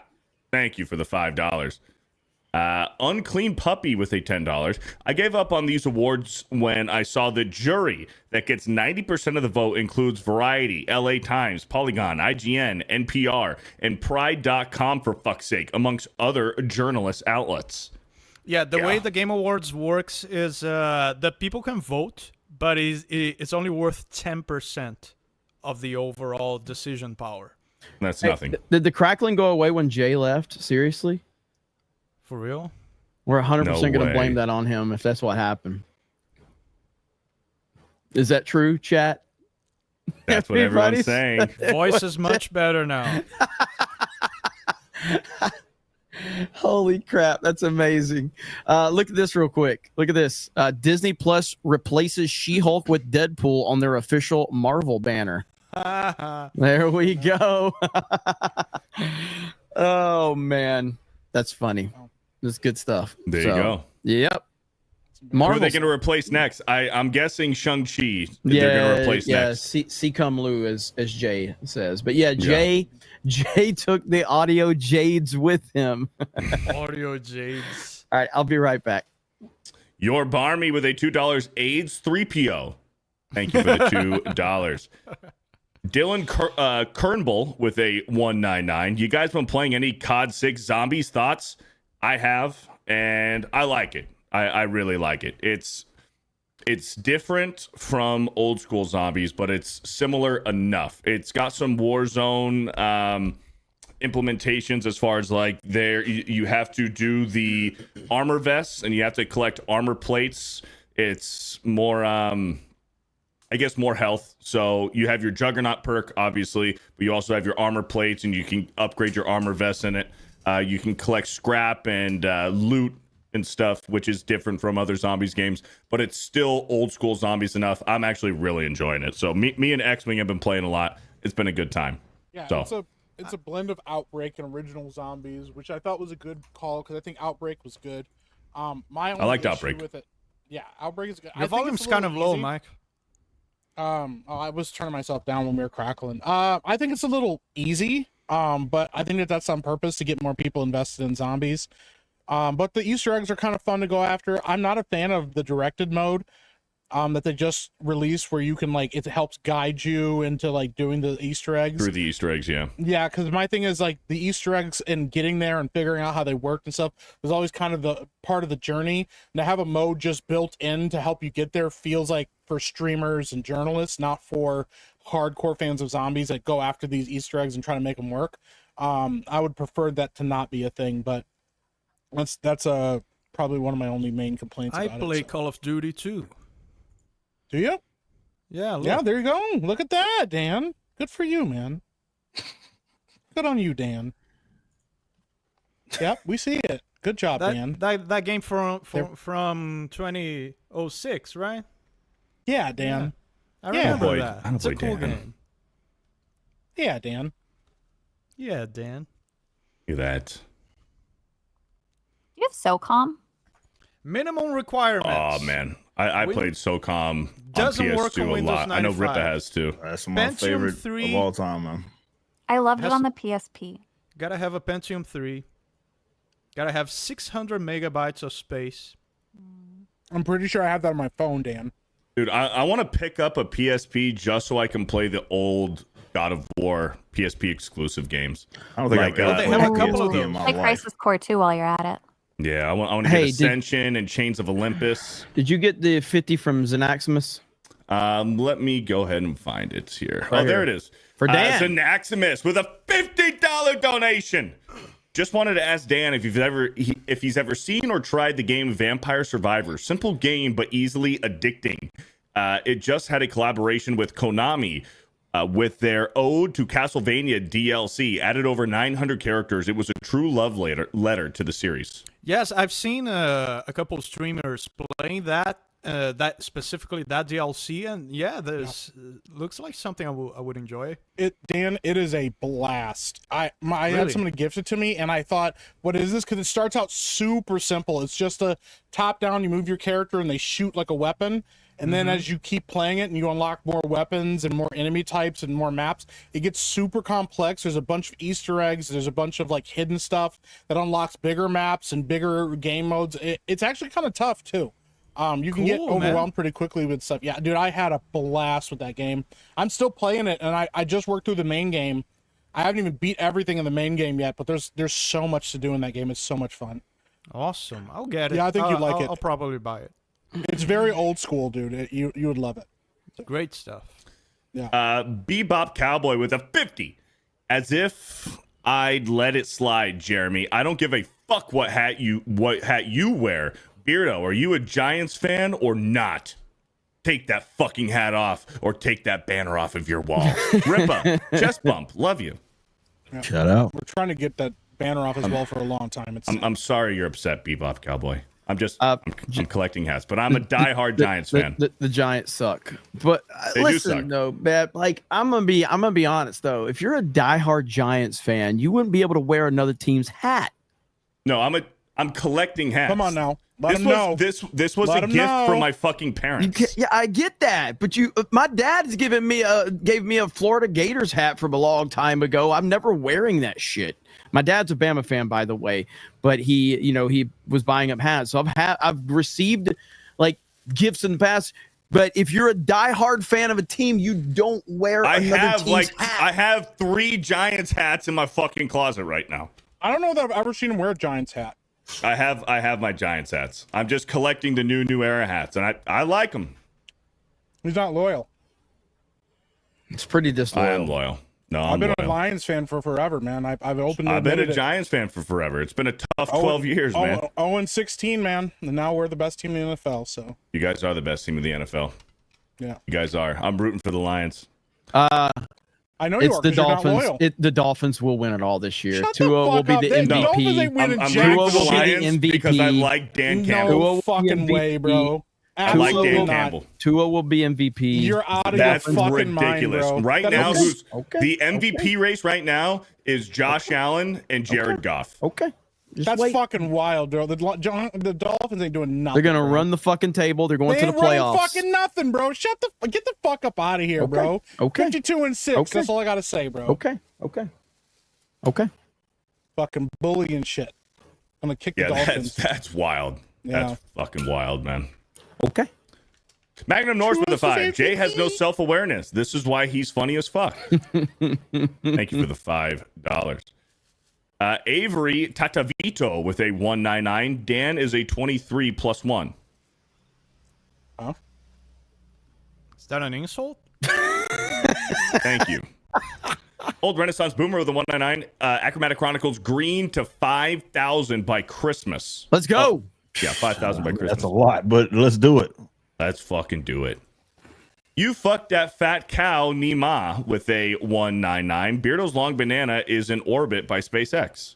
Thank you for the $5. Unclean Puppy with a $10. I gave up on these awards when I saw the jury that gets 90% of the vote includes Variety, LA Times, Polygon, IGN, NPR, and Pride.com, for fuck's sake, amongst other journalist outlets. Yeah, the way the Game Awards works is that people can vote, but it's only worth 10% of the overall decision power. That's nothing. Did the crackling go away when Jay left? Seriously? For real? We're 100% going to way. blame that on him if that's what happened. Is that true, chat? That's what everyone's saying. Voice is much better now. Holy crap, that's amazing. Look at this real quick. Look at this. Disney Plus replaces She-Hulk with Deadpool on their official Marvel banner. There we go. Oh, man. That's funny. That's good stuff. There you go. Yep. Who are they going to replace next? I'm guessing Shang-Chi. They're going to replace next. Come Lu, as Jay says. But yeah, Jay took the audio jades with him. Audio jades. All right, I'll be right back. Your Barmy with a $2 AIDS 3PO. Thank you for the $2. Dylan Kernbull with a $1.99. You guys been playing any COD 6 Zombies? Thoughts? I have, and I like it. I really like it. It's different from old school Zombies, but it's similar enough. It's got some Warzone implementations as far as like you have to do the armor vests and you have to collect armor plates. It's more I guess more health. So you have your Juggernaut perk, obviously, but you also have your armor plates and you can upgrade your armor vests in it. You can collect scrap and loot and stuff, which is different from other Zombies games, but it's still old school Zombies enough. I'm actually really enjoying it. So me and X-Wing have been playing a lot. It's been a good time. Yeah, so it's a blend of Outbreak and original Zombies, which I thought was a good call because I think Outbreak was good. I liked Outbreak. With it, yeah, Outbreak is good. Your volume's kind of low, Mike. I was turning myself down when we were crackling. I think it's a little easy. But I think that's on purpose to get more people invested in Zombies. But the Easter eggs are kind of fun to go after. I'm not a fan of the directed mode that they just released, where you can it helps guide you into doing the Easter eggs through the Easter eggs. Yeah, because my thing is the Easter eggs and getting there and figuring out how they worked and stuff was always kind of the part of the journey. And to have a mode just built in to help you get there feels like for streamers and journalists, not for hardcore fans of Zombies that go after these Easter eggs and try to make them work. I would prefer that to not be a thing, but that's probably one of my only main complaints about it. I play Call of Duty too. Do you? Yeah. Look. Yeah, there you go. Look at that, Dan. Good for you, man. Good on you, Dan. Yep, we see it. Good job, Dan. That game from 2006, right? Yeah, Dan. I remember that. I don't it's a play cool Dan. game. Yeah, Dan. Yeah, Dan. Look at that. You have SOCOM? Minimum requirements. Oh man, I played SOCOM on Doesn't work on PS2 a Windows lot. I know 95. Ripa has too. That's my Pentium favorite 3. of all time, man. I loved it on the PSP. Gotta have a Pentium 3. Gotta have 600 megabytes of space. I'm pretty sure I have that on my phone, Dan. Dude, I want to pick up a PSP just so I can play the old God of War PSP exclusive games. I don't think I've ever they played have a a couple of PSP in them. my Play life. Crisis Core 2 while you're at it. Yeah, I want to get Ascension and Chains of Olympus. Did you get the 50 from Xanaximus? Let me go ahead and find it here. Right there here. it is. For Dan. Xanaximus with a $50 donation. Just wanted to ask Dan if he's ever seen or tried the game Vampire Survivor. Simple game, but easily addicting. It just had a collaboration with Konami with their Ode to Castlevania DLC. Added over 900 characters. It was a true love letter to the series. Yes, I've seen a couple of streamers playing that specifically that DLC, and yeah, there's looks like something I would enjoy. Dan, it is a blast. I Really? had somebody gift it to me, and I thought, what is this? Because it starts out super simple. It's just a top down. You move your character, and they shoot like a weapon. And then as you keep playing it and you unlock more weapons and more enemy types and more maps, it gets super complex. There's a bunch of Easter eggs. There's a bunch of like hidden stuff that unlocks bigger maps and bigger game modes. It's actually kind of tough too. You can get Cool, man. overwhelmed pretty quickly with stuff. Yeah, dude, I had a blast with that game. I'm still playing it, and I just worked through the main game. I haven't even beat everything in the main game yet, but there's so much to do in that game. It's so much fun. Awesome. I'll get it. Yeah, I think you'd like it. I'll probably buy it. It's very old school, dude. You would love it. Great stuff. Yeah. Bebop Cowboy with a 50. As if I'd let it slide, Jeremy. I don't give a fuck what hat you wear. Beardo, are you a Giants fan or not? Take that fucking hat off or take that banner off of your wall. Rippa, chest bump, love you. Yeah. Shout out. We're trying to get that banner off as well for a long time. I'm sorry you're upset, Bebop Cowboy. I'm collecting hats, but I'm a diehard Giants fan. The Giants suck, but They do listen, suck. though, Bab, like I'm gonna be honest though. If you're a diehard Giants fan, you wouldn't be able to wear another team's hat. No, I'm collecting hats. Come on now. Let him know. This was Let a him gift know. from my fucking parents. Yeah, I get that, but my dad's gave me a Florida Gators hat from a long time ago. I'm never wearing that shit. My dad's a Bama fan, by the way, but he was buying up hats. So I've received like gifts in the past. But if you're a diehard fan of a team, you don't wear another team's hat. I have 3 Giants hats in my fucking closet right now. I don't know that I've ever seen him wear a Giants hat. I have my Giants hats. I'm just collecting the new era hats, and I like them. He's not loyal. It's pretty disloyal. I am loyal. No, I've I'm been loyal. a Lions fan for forever, man. I've opened. I've been a Giants fan for forever. It's been a tough 12 years, man. 0-16, man. And now we're the best team in the NFL. So You guys are the best team in the NFL. yeah, You guys are. I'm rooting for the Lions. I know you It's are. the 'Cause you're not Dolphins. loyal. The Dolphins will win it all this year. Shut the Tua will fuck be up. the The Dolphins MVP. ain't winning I'm jack rooting for the Tua will be the Lions because I MVP. like Dan Campbell. No will be fucking MVP. way, bro. I like Absolutely Dan not. Campbell. Tua will be MVP. You're out of That's your fucking ridiculous. mind, bro. Right That now, is- the MVP race right now is Josh Allen and Jared Goff. Okay. Just That's wait. fucking wild, bro. The Dolphins ain't doing nothing. They're gonna bro. run the fucking table. They're going They to the ain't running playoffs. fucking nothing, bro. Get the fuck up out of here, Okay. bro. Okay. 52-6. Okay. That's all I gotta say, bro. Okay. Fucking bully and shit. I'm gonna kick the Yeah, Dolphins. that's wild. Yeah. That's fucking wild, man. Okay. Magnum North with a Choose 5. Jay has no MVP. self-awareness. This is why he's funny as fuck. Thank you for the $5. Avery Tatavito with a 199. Dan is a 23 plus 1. Huh? Is that an insult? Thank you. Old Renaissance Boomer with a 199. Achromatic Chronicles green to 5,000 by Christmas. Let's go. Yeah, 5,000 by Christmas. That's a lot, but let's do it. Let's fucking do it. You fucked that fat cow, Nima, with a 199. Beardo's Long Banana is in orbit by SpaceX.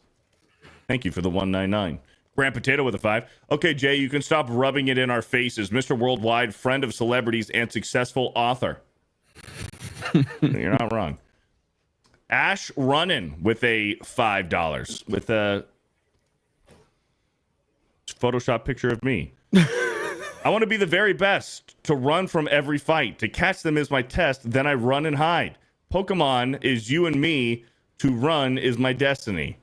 Thank you for the 199. Grand Potato with a 5. Okay, Jay, you can stop rubbing it in our faces. Mr. Worldwide, friend of celebrities and successful author. You're not wrong. Ash Runnin with a $5. With a Photoshop picture of me. I want to be the very best, to run from every fight. To catch them is my test, then I run and hide. Pokemon is you and me, to run is my destiny.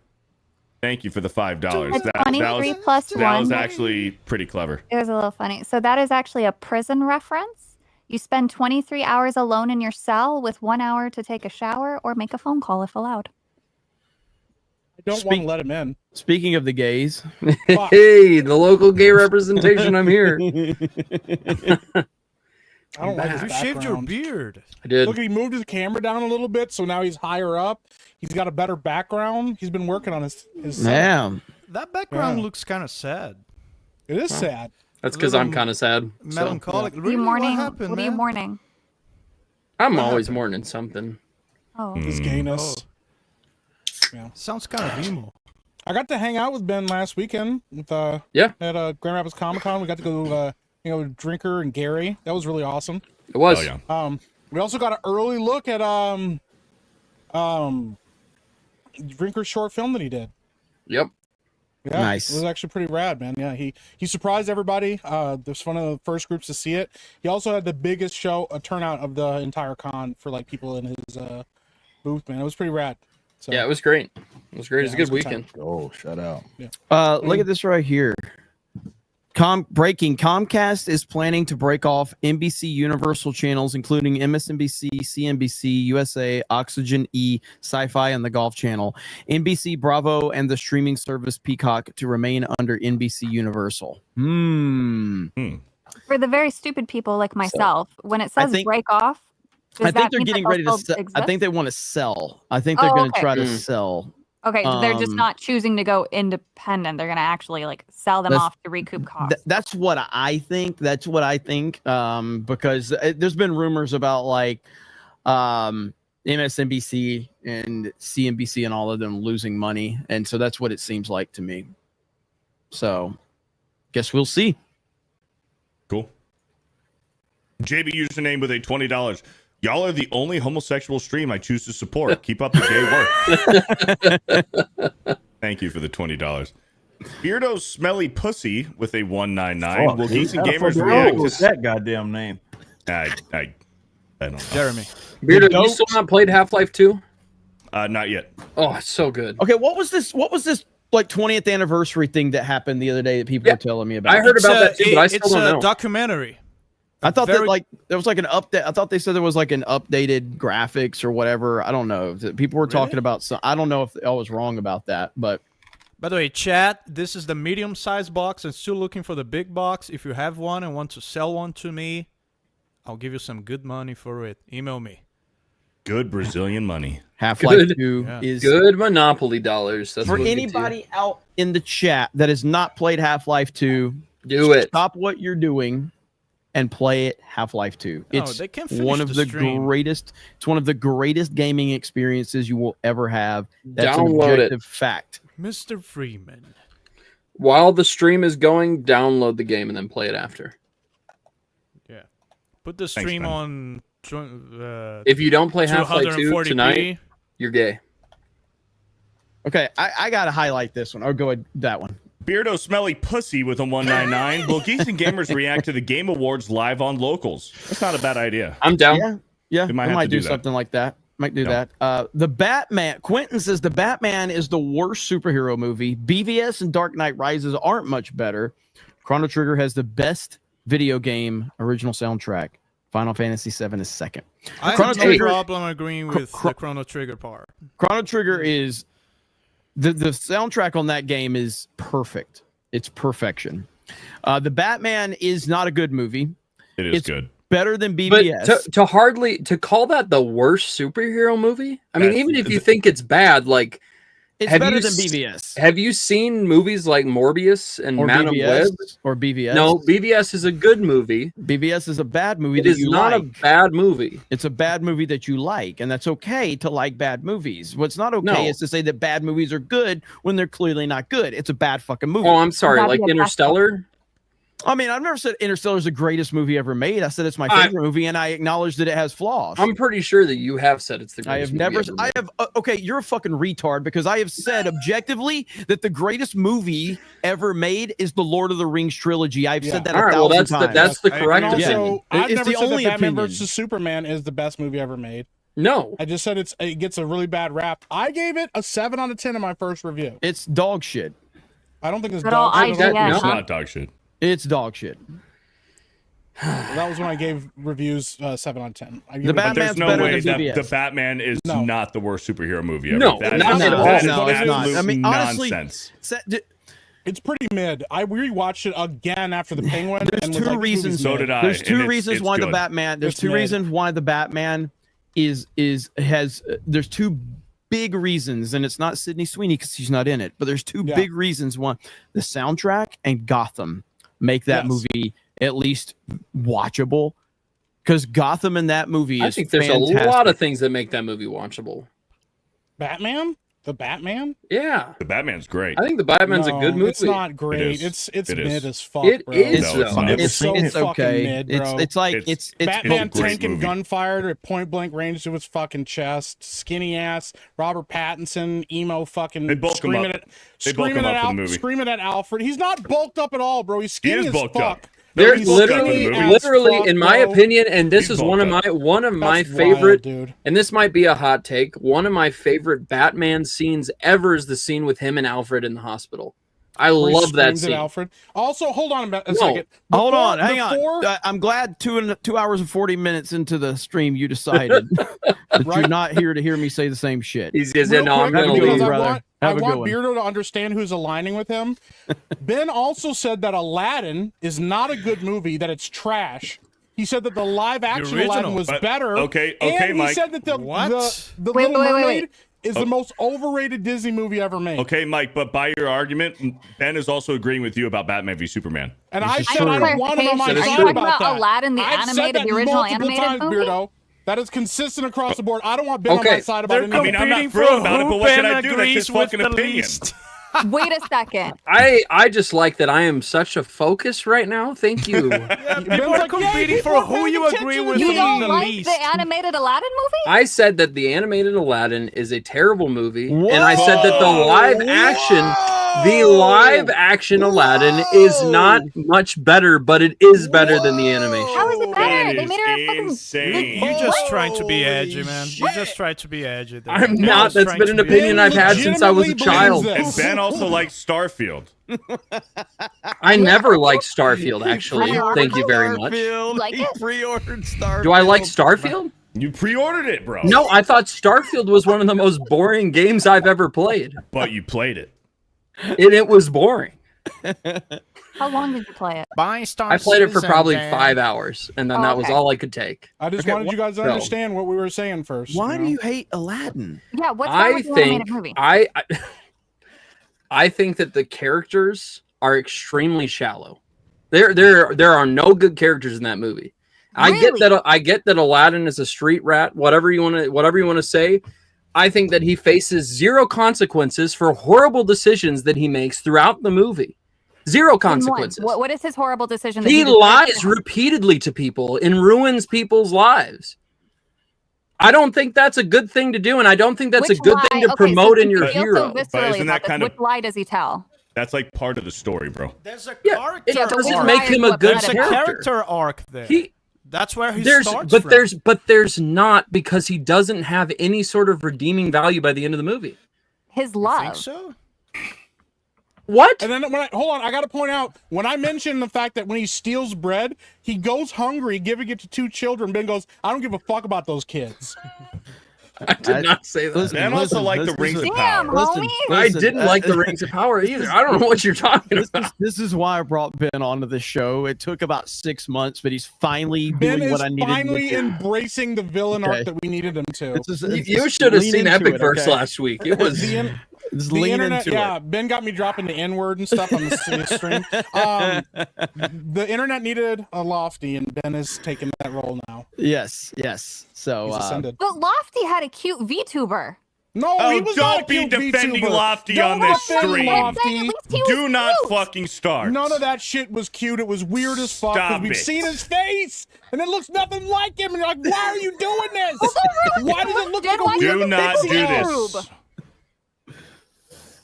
Thank you for the $5. That was actually pretty clever. It was a little funny. So that is actually a prison reference. You spend 23 hours alone in your cell with 1 hour to take a shower or make a phone call if allowed. I don't want to let him in. Speaking of the gays. Hey, the local gay representation. I'm here. I don't like his You background. shaved your beard. I did. Look, he moved his camera down a little bit, so now he's higher up. He's got a better background. He's been working on his Damn. That background looks kind of sad. It is sad. That's because I'm kind of sad. Melancholic. What are Really, you mourning? what happened, What are you man? mourning? I'm always mourning something. Oh. His gayness. Yeah. Sounds kind of emo. I got to hang out with Ben last weekend with at Grand Rapids Comic Con. We got to go with Drinker and Gary. That was really awesome. It was. Oh, yeah. We also got an early look at Drinker's short film that he did. Yep. Yeah, Nice. It was actually pretty rad, man. Yeah, he surprised everybody. There's one of the first groups to see it. He also had the biggest turnout of the entire con for like people in his booth, man. It was pretty rad. So, Yeah, it was great. It was great. Yeah, It was a it was good a good weekend. Oh, shut out. Yeah. Look at this right here. Breaking. Comcast is planning to break off NBC Universal channels, including MSNBC, CNBC, USA, Oxygen E, Sci-Fi, and the Golf Channel. NBC, Bravo, and the streaming service Peacock to remain under NBC Universal. For the very stupid people like myself, when it says break off, I think they're getting ready to sell. I think they want to sell. I think they're going to try to sell. Okay, they're just not choosing to go independent. They're going to actually like sell them off to recoup costs. That's what I think. That's what I think. Because there's been rumors about like MSNBC and CNBC and all of them losing money, and so that's what it seems like to me. So, guess we'll see. Cool. JB username with a $20. Y'all are the only homosexual stream I choose to support. Keep up the gay work. Thank you for the $20. Beardo Smelly Pussy with a $1.99. Will Geeks and Gamers react to that goddamn name? I don't know. Jeremy. Beardo, you still not played Half-Life 2? Not yet. Oh, it's so good. Okay, what was this like 20th anniversary thing that happened the other day that people were telling me about? I heard about that too, but I still don't know. It's a documentary. I thought that like there was like an update. I thought they said there was like an updated graphics or whatever. I don't know. People were talking about some. I don't know if I was wrong about that, but. By the way, chat, this is the medium-sized box. I'm still looking for the big box. If you have one and want to sell one to me, I'll give you some good money for it. Email me. Good Brazilian money. Half-Life 2 is good Monopoly dollars. That's for what anybody out in the chat that has not played Half-Life 2. Do it. Stop what you're doing and play it. Half-Life 2. It's they can finish one of the greatest. It's one of the greatest gaming experiences you will ever have. That's an objective fact. Mr. Freeman. While the stream is going, download the game and then play it after. Yeah. Put the stream on. If you don't play Half-Life 2 tonight, you're gay. Okay, I gotta highlight this one. I'll go with that one. Beardo Smelly Pussy with a $1.99. Will Geeks and Gamers react to the Game Awards live on Locals? That's not a bad idea. I'm down. Yeah, We I might might do that. something like that. Might do that. The Batman. Quentin says the Batman is the worst superhero movie. BVS and Dark Knight Rises aren't much better. Chrono Trigger has the best video game original soundtrack. Final Fantasy VII is second. I have no problem agreeing with the Chrono Trigger part. Chrono Trigger is the soundtrack on that game is perfect. It's perfection. The Batman is not a good movie. It's good. Better than BBS. But to call that the worst superhero movie? I mean, even if you think it's bad, like it's better than BBS. Have you seen movies like Morbius and Madam Web? Or BVS? No, BVS is a good movie. BVS is a bad movie. It is not a bad movie. It's a bad movie that you like, and that's okay to like bad movies. What's not okay is to say that bad movies are good when they're clearly not good. It's a bad fucking movie. Oh, I'm sorry. Like Interstellar? I mean, I've never said Interstellar is the greatest movie ever made. I said it's my favorite movie, and I acknowledge that it has flaws. I'm pretty sure that you have said it's the greatest I have movie never. ever made. I have. Okay, you're a fucking retard because I have said objectively that the greatest movie ever made is the Lord of the Rings trilogy. I've said that. All right, well, that's the correct And opinion. also, I've It's never the said only that Batman opinion. vs Superman is the best movie ever made. No, I just said it gets a really bad rap. I gave it a 7 out of 10 in my first review. It's dog shit. I don't think it's Good old dog shit. IGN, It's huh? not dog shit. It's dog shit. That was when I gave reviews 7 out of 10. I give The it- But there's Batman's no better way than that BBS. the Batman is No. not the worst superhero movie ever. No, that not is at all. that is No, it's not. absolute I mean, honestly, nonsense. It's pretty mid. I rewatched it again after the Penguin. There's and was two like, this reasons. movie's So mid. did I. There's two and reasons it's why the good. Batman. There's It's two mid. reasons why the Batman there's two big reasons, and it's not Sydney Sweeney because she's not in it, but there's two big reasons. One, the soundtrack and Gotham make that movie at least watchable, because Gotham in that movie is I think there's fantastic. a lot of things that make that movie watchable. Batman? The Batman? Yeah. The Batman's great. I think the Batman's a good movie. It's not great. It It's is. mid as fuck, It bro. is, No, it's not. It's so It's fucking okay. mid, bro. It's like it's Batman it's a great tanking movie. gunfire at point blank range to his fucking chest. Skinny ass Robert Pattinson, emo fucking They bulk him screaming up. at They bulk him up in the movie. screaming at Alfred. He's not bulked up at all, bro. He's skinny is as bulked fuck. up. They're He's bulked up in the movie. literally, in my bro. opinion, and this He's is one of bulked my That's favorite, wild, dude. and this might be a hot take. One of my favorite Batman scenes ever is the scene with him and Alfred in the hospital. I Where he love that screams at scene. Alfred. Also, hold on a No. second. Hold Before- on, hang on. I'm glad 2 hours and 40 minutes into the stream you decided that you're not here to hear me say the same shit. He's just Real no, I'm quick, gonna Have a good because leave. one, I brother. want, Have I a good want one. Beardo to understand who's aligning with him. Ben also said that Aladdin is not a good movie, that it's trash. He said that the live action original. Aladdin was But- better. okay, and he Mike. said that the What? the Wait, Little wait, wait, Mermaid wait. is the most overrated Disney movie ever made. Okay, Mike, but by your argument, Ben is also agreeing with you about Batman v Superman. And This I is said true. I don't want him on my Are you side talking about about that. Aladdin, the I've said animated, that the original multiple animated times, movie? Beardo. That is consistent across the board. I don't want Ben on Okay. my side about They're anything. I mean, I'm not competing thrilled for about it, who but what should Ben I do? That's his agrees with fucking the opinion. least. Wait a second. I just like that I am such a focus right now. Thank you. Yeah, Ben's people are like, "Yay, competing people for are who paying you attention agree to with me." You the don't like least. the animated Aladdin movie? I said that the animated Aladdin is a terrible movie, and I said that the live action Aladdin is not much better, but it is better than the animation. How is it better? That They made her is fucking. insane. You're just trying to be edgy, man. You just try to be edgy. there. I'm You're not. just That's trying been to an be opinion edgy. I've had since I was a legitimately child. believes And this. Ben also likes Starfield. I never liked Starfield, actually. Thank you very much. Like He it? pre-ordered Starfield. Do I like Starfield? You pre-ordered it, bro. No, I thought Starfield was one of the most boring games I've ever played. But you played it. And it was boring. How long did you play it? Buy Star I played it for Citizen, probably Dan. 5 hours, and then Oh, that was okay. all I could take. I just Okay, wanted you guys to so- understand what we were saying first. Why do know? you hate Aladdin? Yeah, what's wrong I with the think animated movie? I think that the characters are extremely shallow. There are no good characters in that movie. I get that Aladdin is a street rat, whatever you want to say. I think that he faces zero consequences for horrible decisions that he makes throughout the movie. Zero In what? consequences. What is his horrible decision? That He deserves lies to- repeatedly to people and ruins people's lives. I don't think that's a good thing to do, and I don't think that's Which a good lie? thing to Okay, promote so in your you feel hero. So But viscerally isn't that about this. kind of- Which lie does he tell? That's like part of the story, bro. There's a Yeah, character it doesn't arc. make him a good There's There's a character. character arc there. That's where he There's starts but from. there's not, because he doesn't have any sort of redeeming value by the end of the movie. His You love. think so? What? And then hold on, I got to point out, when I mentioned the fact that when he steals bread, he goes hungry, giving it to 2 children. Ben goes, I don't give a fuck about those kids. I did not say that. Ben also liked the Rings of Damn, Power. homie. I didn't like the Rings of Power either. I don't know what you're talking about. This is why I brought Ben onto the show. It took about 6 months, but he's finally Ben doing is what I needed finally him to do. embracing the villain Okay. arc that we needed him to. You should have lean seen into Epic it, Verse okay? last week. It was Just The lean internet, into yeah. it. Ben got me dropping the N-word and stuff on the stream. The internet needed a Lofty, and Ben is taking that role now. Yes. So He's ascended. But Lofty had a cute VTuber. No, Oh, he was not a don't be cute defending VTuber. Lofty Don't on this defend stream. Lofty. Do not fucking start. None of that shit was cute. It was weird as fuck. 'cause Stop we've it. seen his face, and it looks nothing like him. And you're like, why are you doing this? Why does it look like a Do weird not do pixel? this.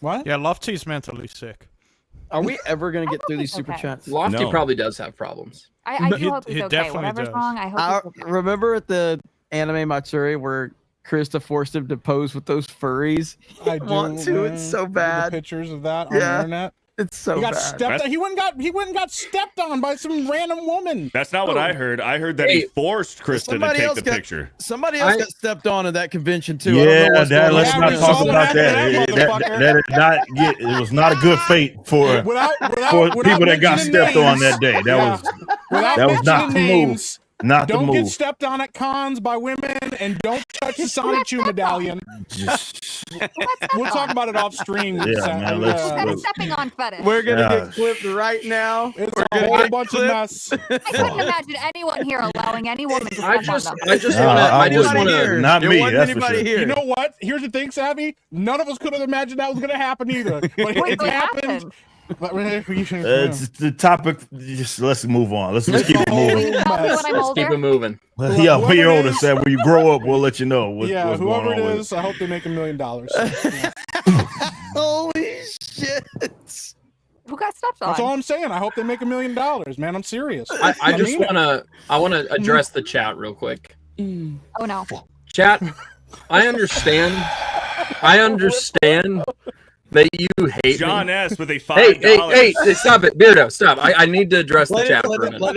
What? Yeah, Lofty's mentally sick. Are we ever going to get through these super okay. chats? Lofty No. probably does have problems. I do He- hope he's he okay. definitely Whatever's does. wrong, I hope I he's okay. remember at the Anime Matsuri where Krista forced him to pose with those furries. I do want to. man. It's so The bad. pictures of that on the Yeah. internet. It's so He got bad. stepped on. He went and got stepped on by some random woman. That's not what I heard. I heard that he forced Krista to take the picture. Somebody else got stepped on at that convention too. Yeah, let's not talk about that. It was not a good fate for people that got stepped on that day. That was not the move. Not the Don't move. get stepped on at cons by women, and don't touch the Sonic 2 medallion. We'll talk about it off stream. Man, stepping on fetish. We're gonna get clipped right now. It's We're a gonna whole bunch of mess. I couldn't imagine anyone here allowing any woman to I step on just them. want to. Not me. That's for sure. You know what? Here's the thing, Savvy. None of us could have imagined that was going to happen either. But it happened. It's the topic. Just let's move on. Let's keep it moving. Let's keep it moving. Yeah, when you're older, Sam, when you grow up, we'll let you know. What's whoever going on it with is, I hope they make $1 million. Holy shit! Who got stepped on? That's all I'm saying. I hope they make $1 million, man. I'm serious. I just want to address the chat real quick. Oh no. Chat, I understand that you hate John me. S with a Hey, $5. stop it, Beardo, stop. I need to address the chat for a minute. Let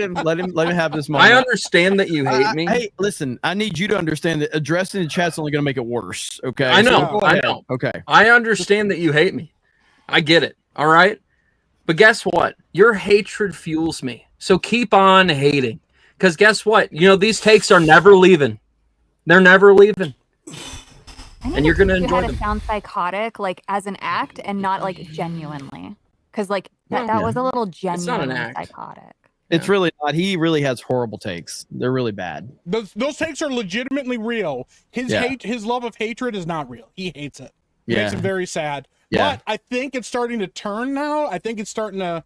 him have this moment. I understand that you hate me. Hey, listen, I need you to understand that addressing the chat's only going to make it worse. Okay. I know. So go I ahead. know. Okay. I understand that you hate me. I get it. All right. But guess what? Your hatred fuels me. So keep on hating. Because guess what? You know, these takes are never leaving. They're never leaving. And you're gonna enjoy You had them. to sound psychotic, like as an act, and not like genuinely, because like that was a little It's not an genuinely act. psychotic. It's really not. He really has horrible takes. They're really bad. Those takes are legitimately real. His his love of hatred is not real. He hates it. It makes him very sad. Yeah. But I think it's starting to turn now. I think it's starting to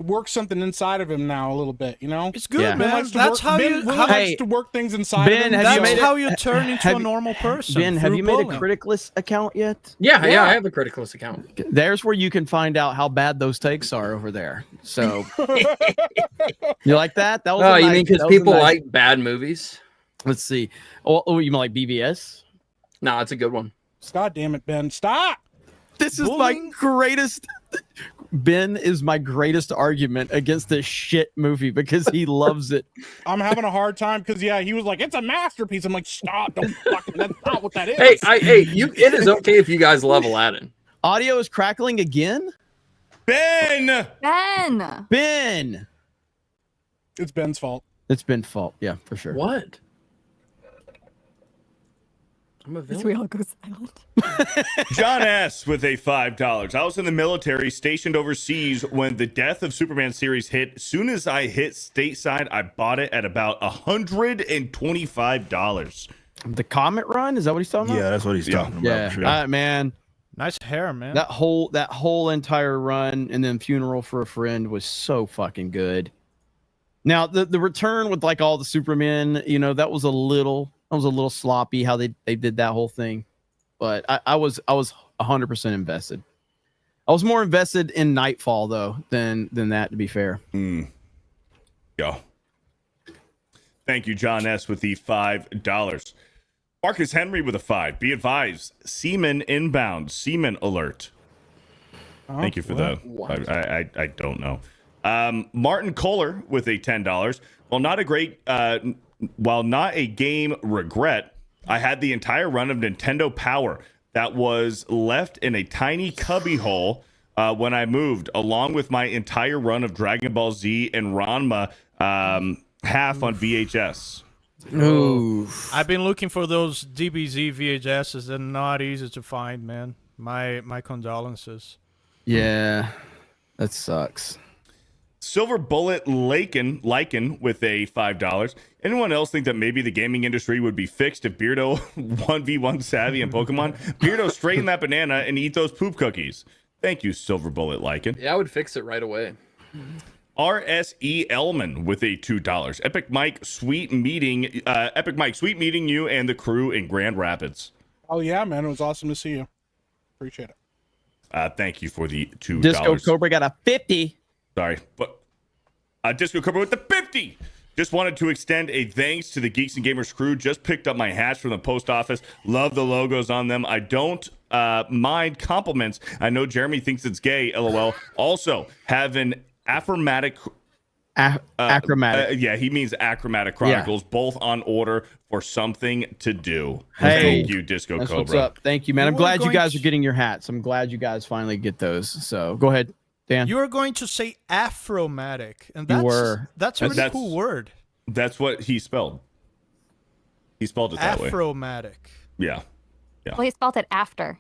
work something inside of him now a little bit. You know, it's good, Yeah. Ben man. likes to That's work, how Ben you. really How, likes to work things inside Ben, of him. have you that's made how it- you turn into a normal person. Ben, have through you made a bullying. Criticless account yet? Yeah, I have a Criticless account. There's where you can find out how bad those takes are over there. So you like that? That was. Oh, a you nice- mean because that was a people nice- like bad movies? Let's see. Oh, you mean like BVS? No, it's a good one. God damn it, Ben! Stop. This is my greatest. Ben is my greatest argument against this shit movie because he loves it. I'm having a hard time because he was like, it's a masterpiece. I'm like, stop! Don't fucking. That's not what that is. Hey, it is okay if you guys love Aladdin. Audio is crackling again. Ben. Ben. It's Ben's fault. It's Ben's fault. Yeah, for sure. What? I'm a We all go silent. John S. with a $5. I was in the military stationed overseas when the Death of Superman series hit. As soon as I hit stateside, I bought it at about $125. The Comet Run? Is that what he's talking about? Yeah, that's what he's talking about. Yeah, for sure. man. Nice hair, man. That whole entire run and then Funeral for a Friend was so fucking good. Now the return with like all the Supermen, you know, that was a little sloppy how they did that whole thing, but I was 100% invested. I was more invested in Nightfall though than that, to be fair. Yo. Thank you, John S. with the $5. Marcus Henry with a 5. Be advised, seaman inbound. Seaman alert. Thank you for that. I don't know. Martin Kohler with a $10. While not a game regret, I had the entire run of Nintendo Power that was left in a tiny cubby hole when I moved, along with my entire run of Dragon Ball Z and Ranma half on VHS. Ooh. I've been looking for those DBZ VHSs. They're not easy to find, man. My condolences. Yeah, that sucks. Silver Bullet Lycan with a $5. Anyone else think that maybe the gaming industry would be fixed if Beardo 1v1 Savvy and Pokemon? Beardo, straighten that banana and eat those poop cookies. Thank you, Silver Bullet Lycan. Yeah, I would fix it right away. RSE Elman with a $2. Epic Mike, sweet meeting you and the crew in Grand Rapids. Oh yeah, man, it was awesome to see you. Appreciate it. Thank you for the $2. Disco Cobra got a 50. Sorry, but Disco Cobra with the 50. Just wanted to extend a thanks to the Geeks and Gamers crew. Just picked up my hats from the post office. Love the logos on them. I don't mind compliments. I know Jeremy thinks it's gay. LOL. Also, have an achromatic. Achromatic. Yeah, he means Achromatic Chronicles, both on order for something to do. Hey, thank you, Disco that's Cobra. what's up. Thank you, man. I'm You were glad you going guys to- are getting your hats. I'm glad you guys finally get those. So go ahead, Dan. You were going to say Afromatic, and You were. that's a really cool word. That's what he spelled. He spelled it that way. Afromatic. Yeah. Well, he spelled it after,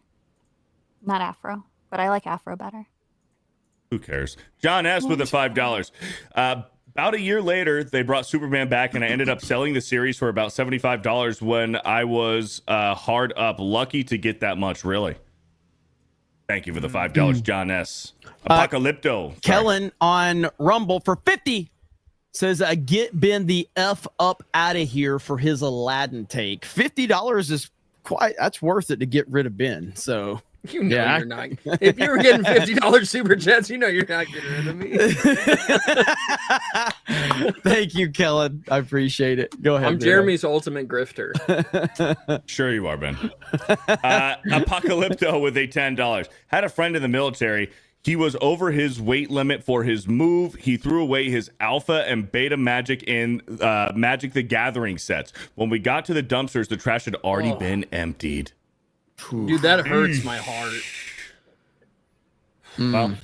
not Afro, but I like Afro better. Who cares? John S. with the $5. About a year later, they brought Superman back, and I ended up selling the series for about $75 when I was hard up. Lucky to get that much, really. Thank you for the $5, John S. Apocalypto. Kellen on Rumble for 50 says, "Get Ben the F up out of here for his Aladdin take." $50 is that's worth it to get rid of Ben. So You know you're not. If you were getting $50 super chats, you know you're not getting rid of me. Thank you, Kellen. I appreciate it. Go ahead. I'm Jeremy's ultimate grifter. Sure you are, Ben. Apocalypto with a $10. Had a friend in the military. He was over his weight limit for his move. He threw away his alpha and beta magic and Magic the Gathering sets. When we got to the dumpsters, the trash had already been emptied. Dude, that hurts my heart. Well,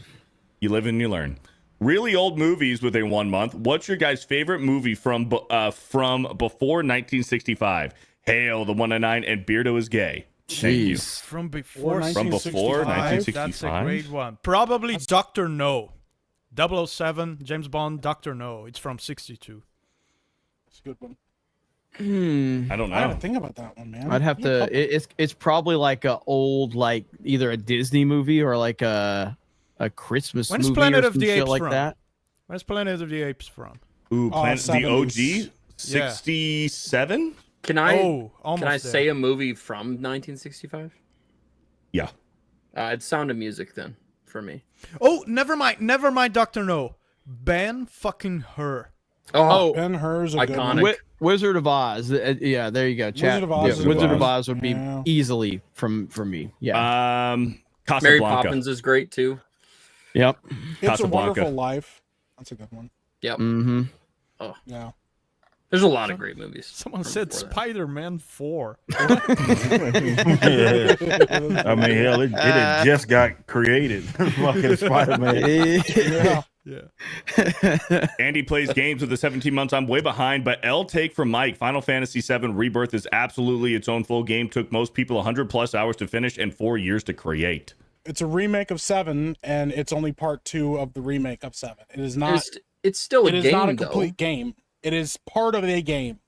you live and you learn. Really old movies with a 1 month. What's your guys' favorite movie from before 1965? Hail the 109 and Beardo is gay. Thank you. From before 1965? That's a great one. Probably Dr. No. 007, James Bond, Dr. No. It's from 62. It's a good one. I don't know. I gotta think about that one, man. I'd have to. It's probably like a old, like either a Disney movie or like a Christmas When's movie Planet or of some the shit Apes like from? that. Where's Planet of the Apes from? Ooh, Planet the 70s. OG? 67? Can I almost can I there. say a movie from 1965? Yeah. It's Sound of Music then for me. Oh, never mind, Dr. No. Ben fucking Her. Oh, Ben-Hur's a good one. iconic. Wizard of Oz. Yeah, there you go. Chat. Wizard of Oz Yeah, is a Wizard good of one. Oz would be Yeah. easily from me. Yeah. Mary Casablanca. Poppins is great too. Yep. It's a Casablanca. Wonderful Life. That's a good one. Yep. Mm-hmm. Oh, Yeah. there's a lot of great movies. Someone from said before that. Spider-Man 4. I mean, hell, it had just got created. Fucking Spider-Man. Yeah. Yeah. Andy plays games with the 17 months. I'm way behind, but L take from Mike. Final Fantasy VII Rebirth is absolutely its own full game. Took most people 100+ hours to finish and 4 years to create. It's a remake of 7, and it's only part 2 of the remake of 7. It is not. It's still a It game is not a though. complete game. It is part of a game,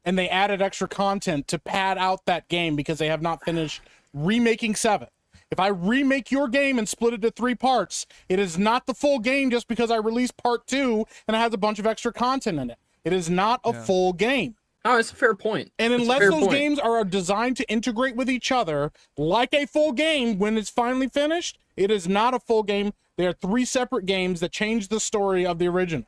and they added extra content to pad out that game because they have not finished remaking 7. If I remake your game and split it to 3 parts, it is not the full game just because I released part 2 and it has a bunch of extra content in it. It is not a full game. Oh, it's a fair point. And It's a unless fair those point. games are designed to integrate with each other like a full game when it's finally finished, it is not a full game. They are 3 separate games that change the story of the original.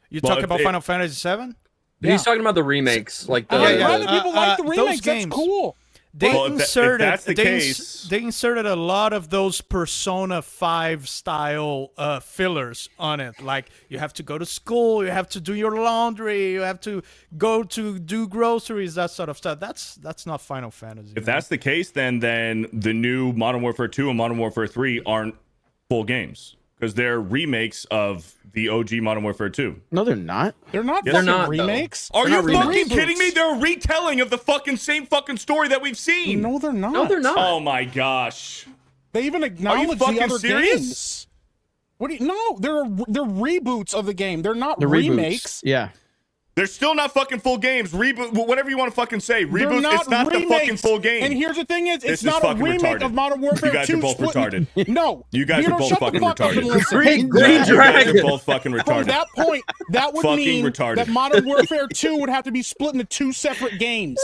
You Well, talk if about it- Final Fantasy 7? He's talking about the remakes, like the. I'm glad that people like the those remakes. That's games. cool. They Well, if inserted. that's the they, case- they inserted a lot of those Persona 5 style fillers on it. Like you have to go to school, you have to do your laundry, you have to go to do groceries, that sort of stuff. That's not Final Fantasy. If that's the case, then the new Modern Warfare 2 and Modern Warfare 3 aren't full games because they're remakes of the OG Modern Warfare 2. No, they're not. They're not Yes, fucking they're not, though. remakes. Are They're you not fucking reboots. kidding me? They're a retelling of the fucking same fucking story that we've seen. No, they're not. No, they're not. Oh my gosh. They even acknowledge fucking the other serious? games. What do you? No, they're reboots of the game. They're not The remakes. reboots. Yeah. They're still not fucking full games. Reboot, whatever you want to fucking say. They're Reboot, it's not the remakes. fucking full game. And here's the thing: This it's is not a fucking remake retarded. of Modern Warfare You guys 2. are both splitting- retarded. No, You guys Beardo, are both shut the fucking fuck up and retarded. listen. Hey, You Green guys are Dragon. both fucking From retarded. that point, that would Fucking mean retarded. that Modern Warfare 2 would have to be split into 2 separate games.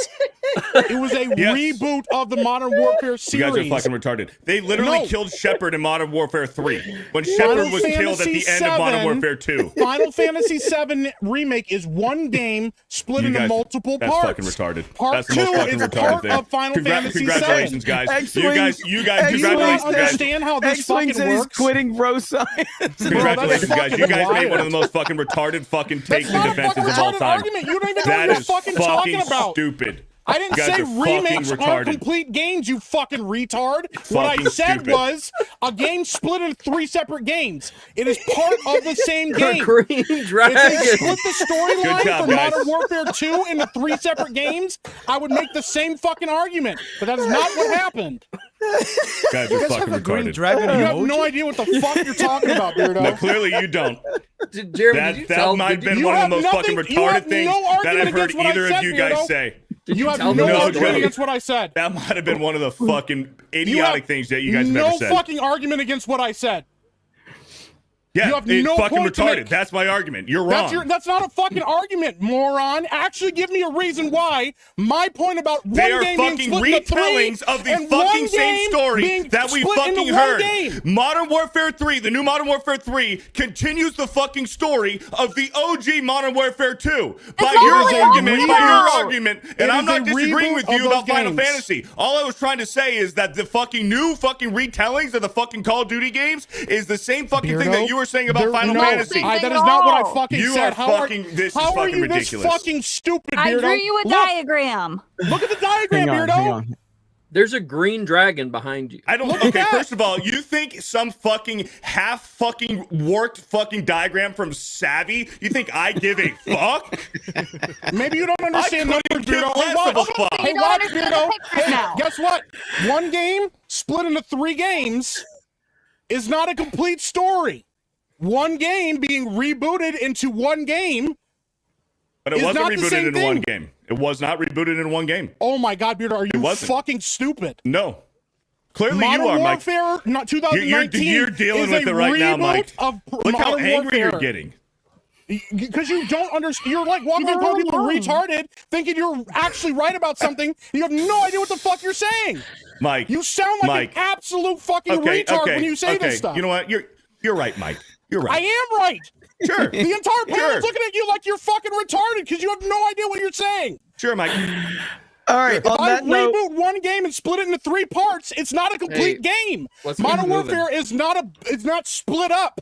It was a Yes. reboot of the Modern Warfare You series. guys are fucking retarded. They literally No. killed Shepard in Modern Warfare 3 when Final Shepard was killed at Fantasy the end of Modern 7 Warfare 2. Final Fantasy VII Remake is one one game split You into guys- multiple That's parts. fucking retarded. Part That's the most 2 fucking is a retarded part thing. of Final Fantasy Congratulations, 7. guys. You guys, You congratulations, don't guys. understand how this X-Wing fucking said he's works. quitting bro science. Congratulations, guys. You guys made one of wild. the most fucking retarded fucking takes and not a defenses fucking of all retarded time. argument. You don't even know That what you're is fucking talking about. stupid. I didn't You guys say are fucking remakes aren't retarded. complete games, you fucking retard. What I Fucking said stupid. was a game split into 3 separate games. It is part of the same game. Green Dragon. If they split the Good storyline job, for guys. Modern Warfare 2 into 3 separate games, I would make the same fucking argument. But that is not what happened. Guys You are guys fucking have a green retarded. dragon You have emoji? no idea what the fuck you're talking about, Beardo. No, clearly you don't. Jeremy, did you That tell? might have did you- been you one of the have most fucking nothing- you have retarded things no that argument I've heard against what I either said, of you guys Beardo. say. did You you have tell no them the argument story? against what I said. That might have been one of the fucking You idiotic have things that you guys have no ever said. fucking argument against what I said. Yeah, you have it's no fucking point to retarded. make. That's my argument. You're wrong. That's not a fucking argument, moron. Actually, give me a reason why my point about one They are game being fucking split into 3 retellings of the and fucking one same game story being that we split fucking into one heard. game. Modern Warfare 3, the new Modern Warfare 3, continues the fucking story of the OG Modern Warfare 2. By not your really argument, by about. your argument, It and I'm is not a disagreeing reboot with of you about those Final games. Fantasy. All I was trying to say is that the fucking new fucking retellings of the fucking Call of Duty games is the same fucking thing that you were saying about Final Fantasy. That is not what I fucking You said. are How fucking- this is how are fucking you ridiculous. this fucking stupid, I Beardo? drew you a Look, diagram. Look at the diagram, Hang on, Beardo. hang on. There's a green dragon behind you. I don't. Look at Okay, that. first of all, you think some fucking half fucking warped fucking diagram from Savvy? You think I give a fuck? Maybe you don't understand I numbers, couldn't give Beardo. less of a fuck. Hey, You don't watch, understand Beardo. the pictures Hey, now. guess what? One game split into 3 games is not a complete story. One game being rebooted into one game. But it It's wasn't not the rebooted same into one thing. game. It was not rebooted in one game. Oh my God, Beardo, are you wasn't. fucking stupid? No. Clearly Modern you are, Mike. Warfare, not 2019. You're dealing is with a it right now, reboot Mike. Of Look how Modern angry Warfare. you're getting. Because you don't understand. You're like walking around calling people retarded, thinking you're actually right about something. You have no idea what the fuck you're saying. Mike. You sound like Mike. an absolute fucking retard when you say this stuff. You know what? You're right, Mike. You're I right. am right. Sure. The entire panel's Sure. looking at you like you're fucking retarded because you have no idea what you're saying. Sure, Mike. All right. If On I that note, reboot one game and split it into 3 parts, it's not a complete game. let's keep Modern moving. Warfare is not split up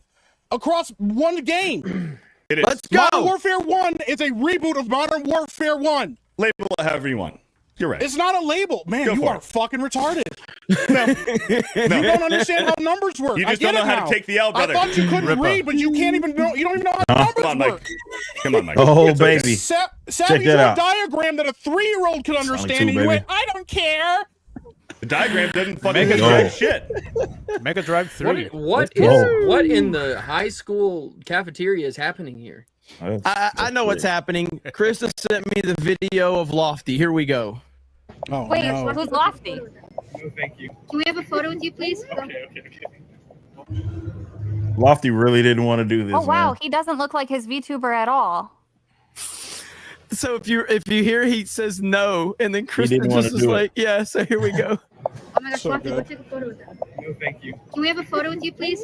across one game. It is. let's go. Modern Warfare 1 is a reboot of Modern Warfare 1. Label it however you want. You're right. It's not a label. Man, Go you for are it. fucking retarded. You don't understand how numbers work. You I just get don't know it how now. to take the L, brother. I thought you couldn't Ripper. read, but you can't even know. You don't even know how numbers Come on, Mike. work. Come on, Mike. Oh, It's okay. baby. Savvy Check drew that a out. diagram that a 3-year-old could understand, two, and you baby. went, "I don't care." The diagram doesn't fucking Mega describe Drive. shit. Mega Drive 3. What go. is what in the high school cafeteria is happening here? I know what's happening. Krista sent me the video of Lofty. Here we go. Oh, Wait, no. who's Lofty? Can we have a photo with you, please? Lofty really didn't want to do this. Oh wow, man. he doesn't look like his VTuber at all. So if you hear he says no, and then Krista didn't wanna just was do it. like, yeah. So here we go. Oh my gosh, So Lofty, go good. take a photo with them. No, thank you. Can we have a photo with you, please?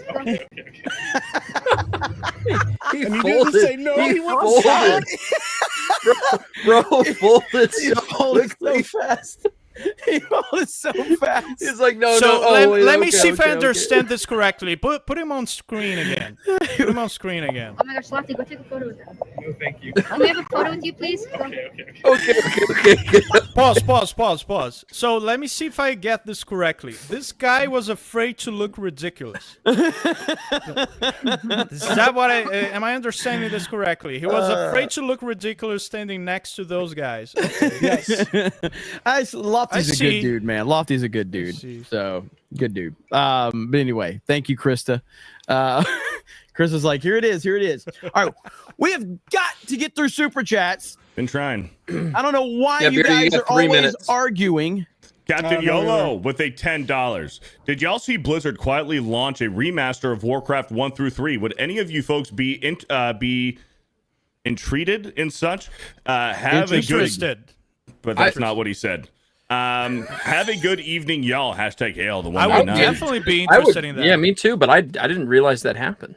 He And you folded. didn't say no. He He went folded. sad. Bro folded You so hold it so quickly. fast. He hold it so fast. He's like, no, So no. Oh, wait, let me okay, see if okay, I okay. understand this correctly. Put him on screen again. Put him on screen again. Oh my gosh, Lofty, go take a photo with them. No, thank you. Can we have a photo with you, please? Okay. Pause. So let me see if I get this correctly. This guy was afraid to look ridiculous. Is that what am I understanding this correctly? He was afraid to look ridiculous standing next to those guys. Yes. Lofty's I a see. good dude, man. Lofty's a good dude. see. So good dude. But anyway, thank you, Krista. Krista's like, here it is. All right, we have got to get through super chats. Been trying. I don't know why Yeah, you Barry, you guys got are 3 always minutes. arguing. Captain no, YOLO with a $10. Did y'all see Blizzard quietly launch a remaster of Warcraft 1 through 3? Would any of you folks be entreated in such? Have a good, Interested. but that's not what he said. Have a good evening, y'all. Hashtag hail the I would 199. definitely be I would, interested in that. yeah, me too. But I didn't realize that happened.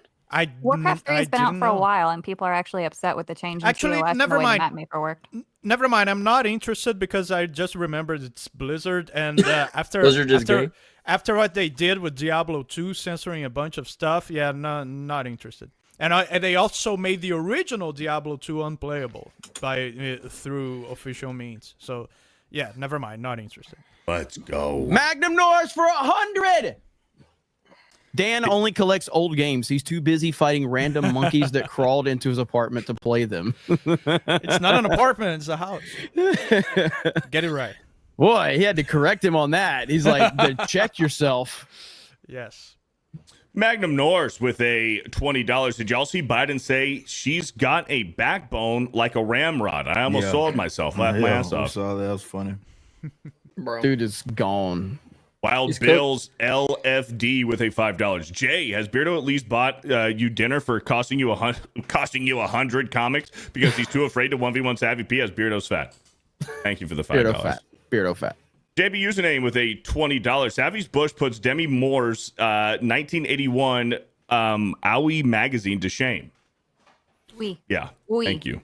Warcraft 3 has been out didn't for a know. while, and people are actually upset with the change in Actually, TOS and never the way mind. the mapmaker worked. Never mind. I'm not interested because I just remembered it's Blizzard, and after Blizzard is gay? after what they did with Diablo 2, censoring a bunch of stuff, yeah, not interested. And they also made the original Diablo 2 unplayable through official means. So, yeah, never mind. Not interested. Let's go. Magnum Norris for 100. Dan only collects old games. He's too busy fighting random monkeys that crawled into his apartment to play them. It's not an apartment, it's a house. Get it right. Boy, he had to correct him on that. He's like, check yourself. Yes. Magnum Norse with a $20. Did y'all see Biden say she's got a backbone like a ramrod? I almost sold myself. Laughed my ass I off. saw that. That was funny. Bro. Dude is gone. Wild Bill's LFD with a $5. Jay, has Beardo at least bought you dinner for costing you 100 comics because he's too afraid to 1v1 Savvy P? As Beardo's fat. Thank you for the $5. Beardo fat. Beardo fat. JB username with a $20. Savvy's Bush puts Demi Moore's 1981 Owie magazine to shame. Oui. Yeah. Oui. Thank you.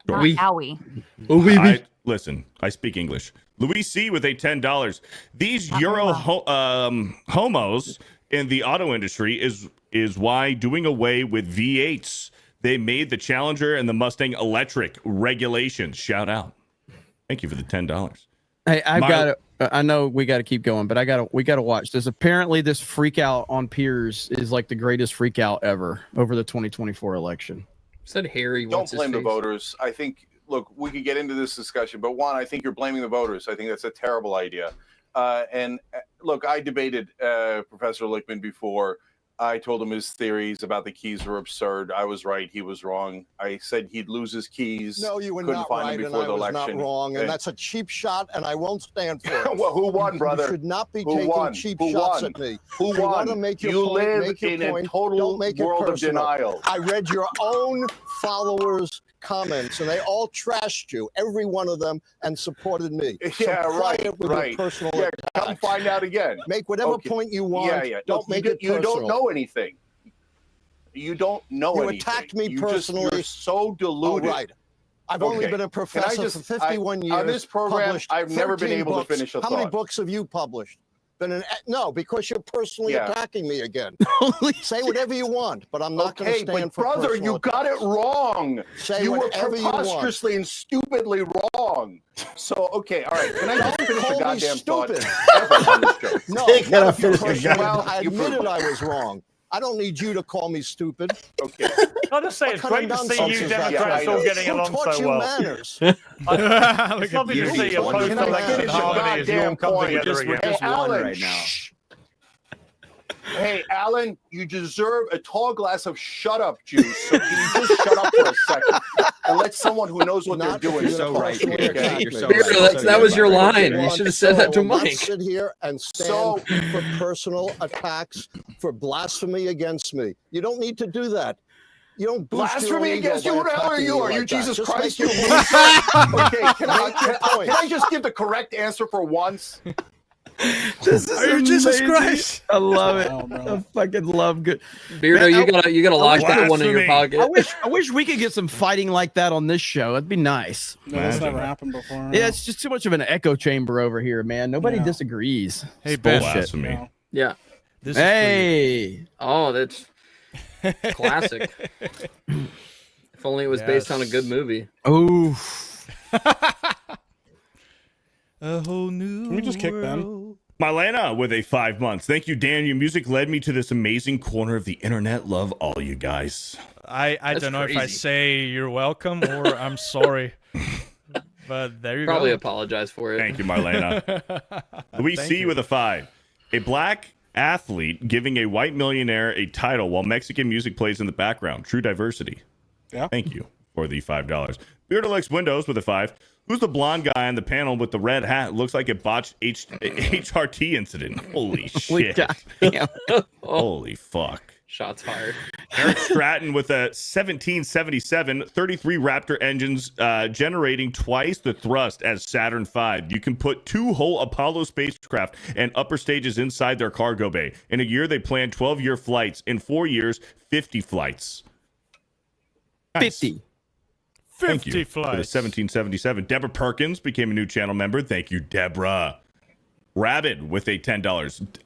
Not Oui. owie. Listen, I speak English. Louis C with a $10. These Euro homos in the auto industry is why doing away with V8s. They made the Challenger and the Mustang electric regulations. Shout out. Thank you for the $10. Hey, I know we got to keep going, but we got to watch this. Apparently, this freak out on Piers is like the greatest freak out ever over the 2024 election. Said Harry. Don't blame the voters. I think. Look, we could get into this discussion, but one, I think you're blaming the voters. I think that's a terrible idea. And look, I debated Professor Lichtman before. I told him his theories about the keys were absurd. I was right. He was wrong. I said he'd lose his keys. No, you were Couldn't not find right, them and before I the was election. not wrong. And that's a cheap shot, and I won't stand for it. Well, who won, brother? You should not be Who taking won? cheap Who shots won? at me. Who If you won? want to make your You point, live make your in a point. total Don't make it world of personal. denial. I read your own followers' comments, and they all trashed you, every one of them, and supported me. Yeah, so right, quiet with right. your personal Yeah, attacks. come find out again. Make whatever Okay. point you want. Yeah, yeah. Don't Look, make you it you personal. don't know anything. You don't know You anything. attacked me You personally. You're so deluded. Oh, right. I've only Okay. been a Can I professor just- for 51 years. On this program, published I've never been 13 able books. to finish a How many thought. books have you published? No, because you're personally Yeah. attacking me again. Say whatever you want, but I'm not going to Okay, stand but for brother, personal you got it attacks. wrong. Say You were whatever you want. preposterously and stupidly wrong. So, okay, all right. Can I just finish Call the me goddamn thought? stupid. Ever on this show? No, They gotta not if you're finish the personal. goddamn- I You admitted prove- I was wrong. I don't need you to call me stupid. Okay. I'll just say it's What kind great of to see nonsense you is that? Democrats all getting Who along taught so you well. manners? It's lovely to see you Can I post-election finish your harmony as you all goddamn come point? together We're again. just Alan, right now. shh. Hey, Alan, you deserve a tall glass of shut up juice. So can you just shut up for a second and let someone who knows what Not they're doing if you're talk, personally okay? attacking You're me. so Beardo, right. that was your line. You Want, should have said so I that to will not Mike. sit here and stand So- for personal attacks, for blasphemy against me. You don't need to do that. You don't boost your Blasphemy ego against you? by Who the hell are attacking you? me Are you like that. Jesus Just Christ? make You your loser? Okay, can point. I just give the correct answer for once? This is Are you Jesus amazing. Christ? I love it. Oh, bro. I fucking love good. Beardo, Man, you gotta lock that one in your Blasphemy. pocket. I wish we could get some fighting like that on this show. That'd be nice. No, that's Imagine. never happened before. Yeah, it's just too much of an echo chamber over here, man. Nobody Yeah. disagrees. Hey, It's Ben. bullshit. Blasphemy. No. Yeah. This Hey, Oh, that's classic. If only it was based on a good movie. oh, a whole new Can we just kick Ben? world. Marlena with a 5 months. Thank you, Dan. Your music led me to this amazing corner of the internet. Love all you guys. I That's don't know if I crazy. say you're welcome or I'm sorry. But there you Probably go. apologize for it. Thank you, Marlena. Louis Thank C you. with a 5. A black athlete giving a white millionaire a title while Mexican music plays in the background. True diversity. Yeah. Thank you for the $5. Beardeluxe Windows with a 5. Who's the blonde guy on the panel with the red hat? Looks like a botched HRT incident. Holy shit. goddamn. Holy fuck. Shots fired. Eric Stratton with a 1777, 33 Raptor engines generating twice the thrust as Saturn V. You can put 2 whole Apollo spacecraft and upper stages inside their cargo bay. In a year, they plan 12-year flights. In 4 years, 50 flights. Nice. 50. Thank you 50 for the flights. 1777. Deborah Perkins became a new channel member. Thank you, Deborah. Rabid with a $10.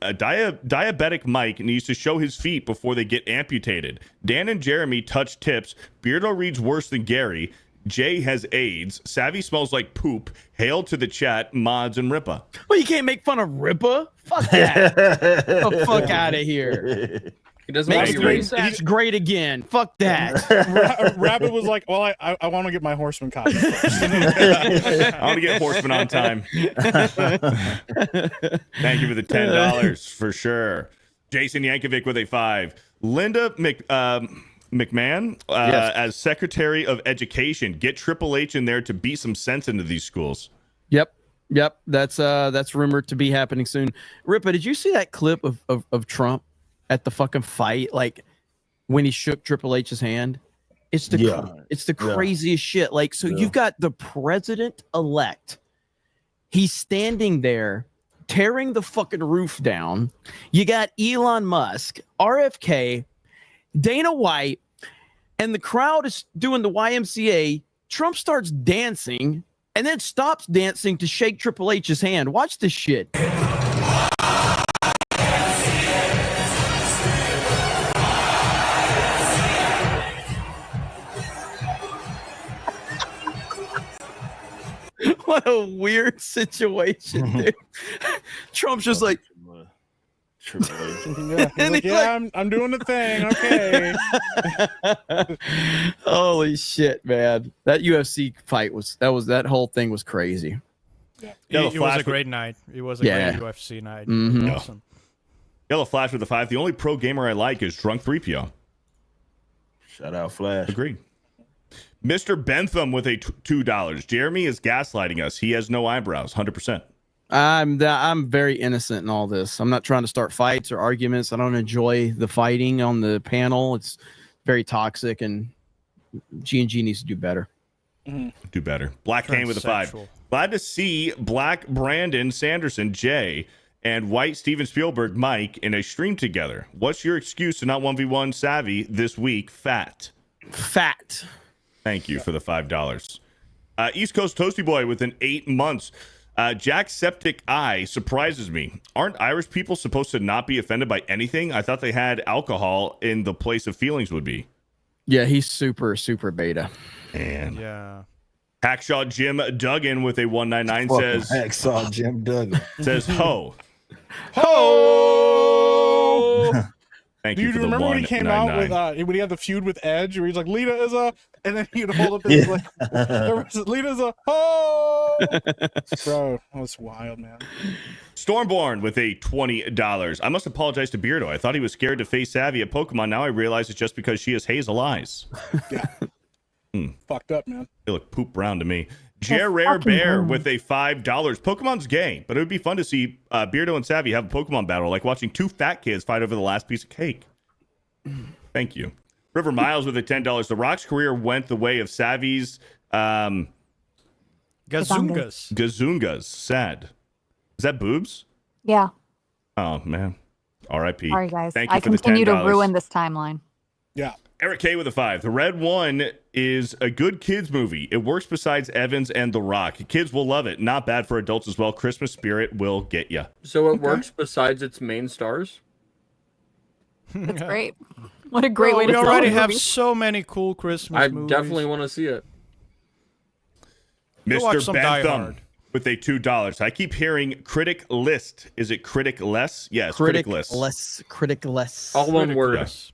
Diabetic Mike needs to show his feet before they get amputated. Dan and Jeremy touch tips. Beardo reads worse than Gary. Jay has AIDS. Savvy smells like poop. Hail to the chat, mods and Ripa. Well, you can't make fun of Ripa. Fuck that. The fuck out of here. He doesn't Makes want to great race. stats great again. Fuck that. Rabbit was like, well, I want to get my horseman copy. I want to get Horseman on time. Thank you for the $10 for sure. Jason Yankovic with a 5. Linda McMahon Yes. as Secretary of Education. Get Triple H in there to beat some sense into these schools. Yep. That's rumored to be happening soon. Ripa, did you see that clip of Trump at the fucking fight? Like when he shook Triple H's hand? It's the craziest shit. Like, so you've got the president-elect. He's standing there tearing the fucking roof down. You got Elon Musk, RFK, Dana White, and the crowd is doing the YMCA. Trump starts dancing and then stops dancing to shake Triple H's hand. Watch this shit. What a weird situation, dude. Trump's just like, Triple H. He's like, I'm doing the thing. Okay. Holy shit, man. That UFC fight that whole thing was crazy. It was a great night. It was a great UFC night. It was awesome. Yellow Flash with a 5. The only pro gamer I like is Drunk 3PO. Shout out Flash. Agreed. Mr. Bentham with a $2. Jeremy is gaslighting us. He has no eyebrows. 100%. I'm very innocent in all this. I'm not trying to start fights or arguments. I don't enjoy the fighting on the panel. It's very toxic, and G&G needs to do better. Do better. Black Kane with a 5. Glad to see Black Brandon Sanderson, Jay, and White Steven Spielberg, Mike, in a stream together. What's your excuse to not 1v1 Savvy this week? Fat. Thank you for the $5. East Coast Toasty Boy with an 8 months. Jack Septic Eye surprises me. Aren't Irish people supposed to not be offended by anything? I thought they had alcohol in the place of feelings would be. Yeah, he's super, super beta. And yeah. Hackshaw Jim Duggan with a 199 says Hacksaw Jim Duggan says ho. Thank Do you you for the remember when he came out with when he had the feud with Edge, where he's like, Lita is a, and then he'd hold up his like, Lita's a ho. Bro, that was wild, man. Stormborn with a $20. I must apologize to Beardo. I thought he was scared to face Savvy at Pokemon. Now I realize it's just because she has hazel eyes. Yeah. Fucked up, man. They look poop brown to me. Jer Rare Bear with a $5. Pokemon's gay, but it would be fun to see Beardo and Savvy have a Pokemon battle, like watching 2 fat kids fight over the last piece of cake. Thank you. River Miles with a $10. The Rock's career went the way of Savvy's Gazungas. Sad. Is that boobs? Yeah. Oh, man. R.I.P. Sorry, guys. Thank you I for the $10. continue to ruin this timeline. Yeah. Eric K with a 5. The Red One is a good kids movie. It works besides Evans and The Rock. Kids will love it. Not bad for adults as well. Christmas spirit will get you. So it works besides its main stars? It's great. What a great way We to sell already a have movie. so many cool Christmas movies. Definitely want to see it. Go watch Mr. some Die Bentham Hard. with a $2. I keep hearing critic list. Is it critic less? Yes, critic list. Critic less. All one word. Yes.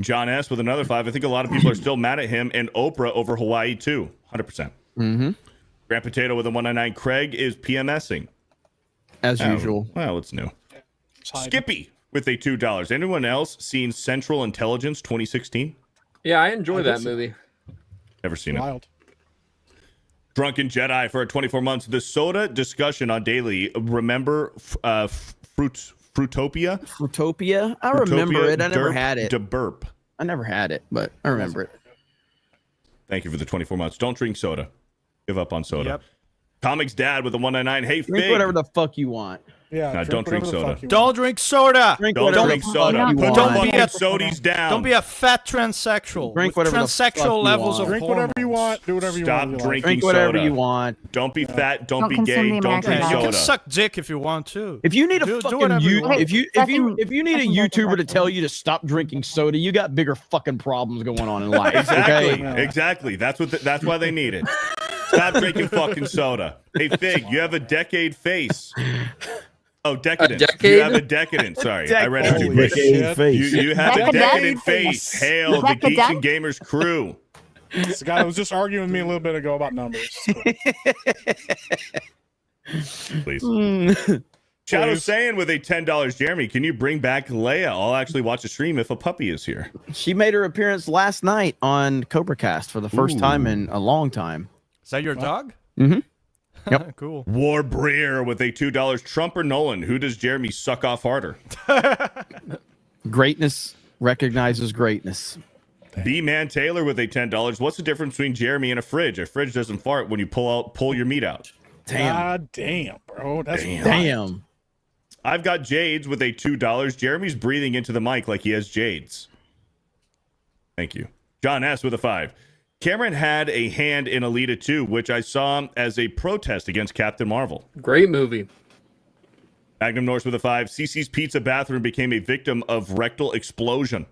John S. with another 5. I think a lot of people are still mad at him and Oprah over Hawaii too. 100%. Grand Potato with a 199. Craig is PMSing. As usual. Well, it's new. Skippy with a $2. Anyone else seen Central Intelligence 2016? Yeah, I enjoy that movie. Never seen Wild. it. Drunken Jedi for 24 months. The soda discussion on daily. Remember Fruitopia? Fruitopia? I remember it. I never had it. De burp. I never had it, but I remember it. Thank you for the 24 months. Don't drink soda. Give up on soda. Yep. Comics Dad with the 199. Hey, Drink Fig. whatever the fuck you want. Yeah. Don't drink soda. Don't drink soda. Don't drink soda. Put Don't the be fucking a sodies down. Don't be a fat transsexual. Drink with whatever the fuck transsexual you levels want. of Drink hormones. whatever you want. Do whatever you Stop want. drinking Drink whatever soda. you want. Don't be fat. Don't, Don't be consume gay. the Don't American drink Yeah, you soda. can suck dick if you want to. If you need a Do fucking whatever you want. if you need a YouTuber to tell you to stop drinking soda, you got bigger fucking problems going on in life. Exactly. Okay? Exactly. That's why they need it. Stop drinking fucking soda. Hey, Fig, you have a decade face. Oh, decadent. decade? You have a decadent. Sorry, I read it too quick. Decade face. You have a Decadent? decadent face. Hail the Geeks and Decadent? Gamers crew. This guy was just arguing with me a little bit ago about numbers. Please. Mm. Shadow saying with a $10, Jeremy, can you bring back Leia? I'll actually watch a stream if a puppy is here. She made her appearance last night on Cobra Cast for the first time in a long time. Is that your dog? Mm-hmm. Yep. Cool. War Breer with a $2. Trump or Nolan? Who does Jeremy suck off harder? Greatness recognizes greatness. B-Man Taylor with a $10. What's the difference between Jeremy and a fridge? A fridge doesn't fart when you pull your meat out. Damn. God damn, bro. That's Damn. I've got Jades with a $2. Jeremy's breathing into the mic like he has Jades. Thank you. John S. with a 5. Cameron had a hand in Alita 2, which I saw as a protest against Captain Marvel. Great movie. Magnum Norse with a 5. CC's Pizza bathroom became a victim of rectal explosion.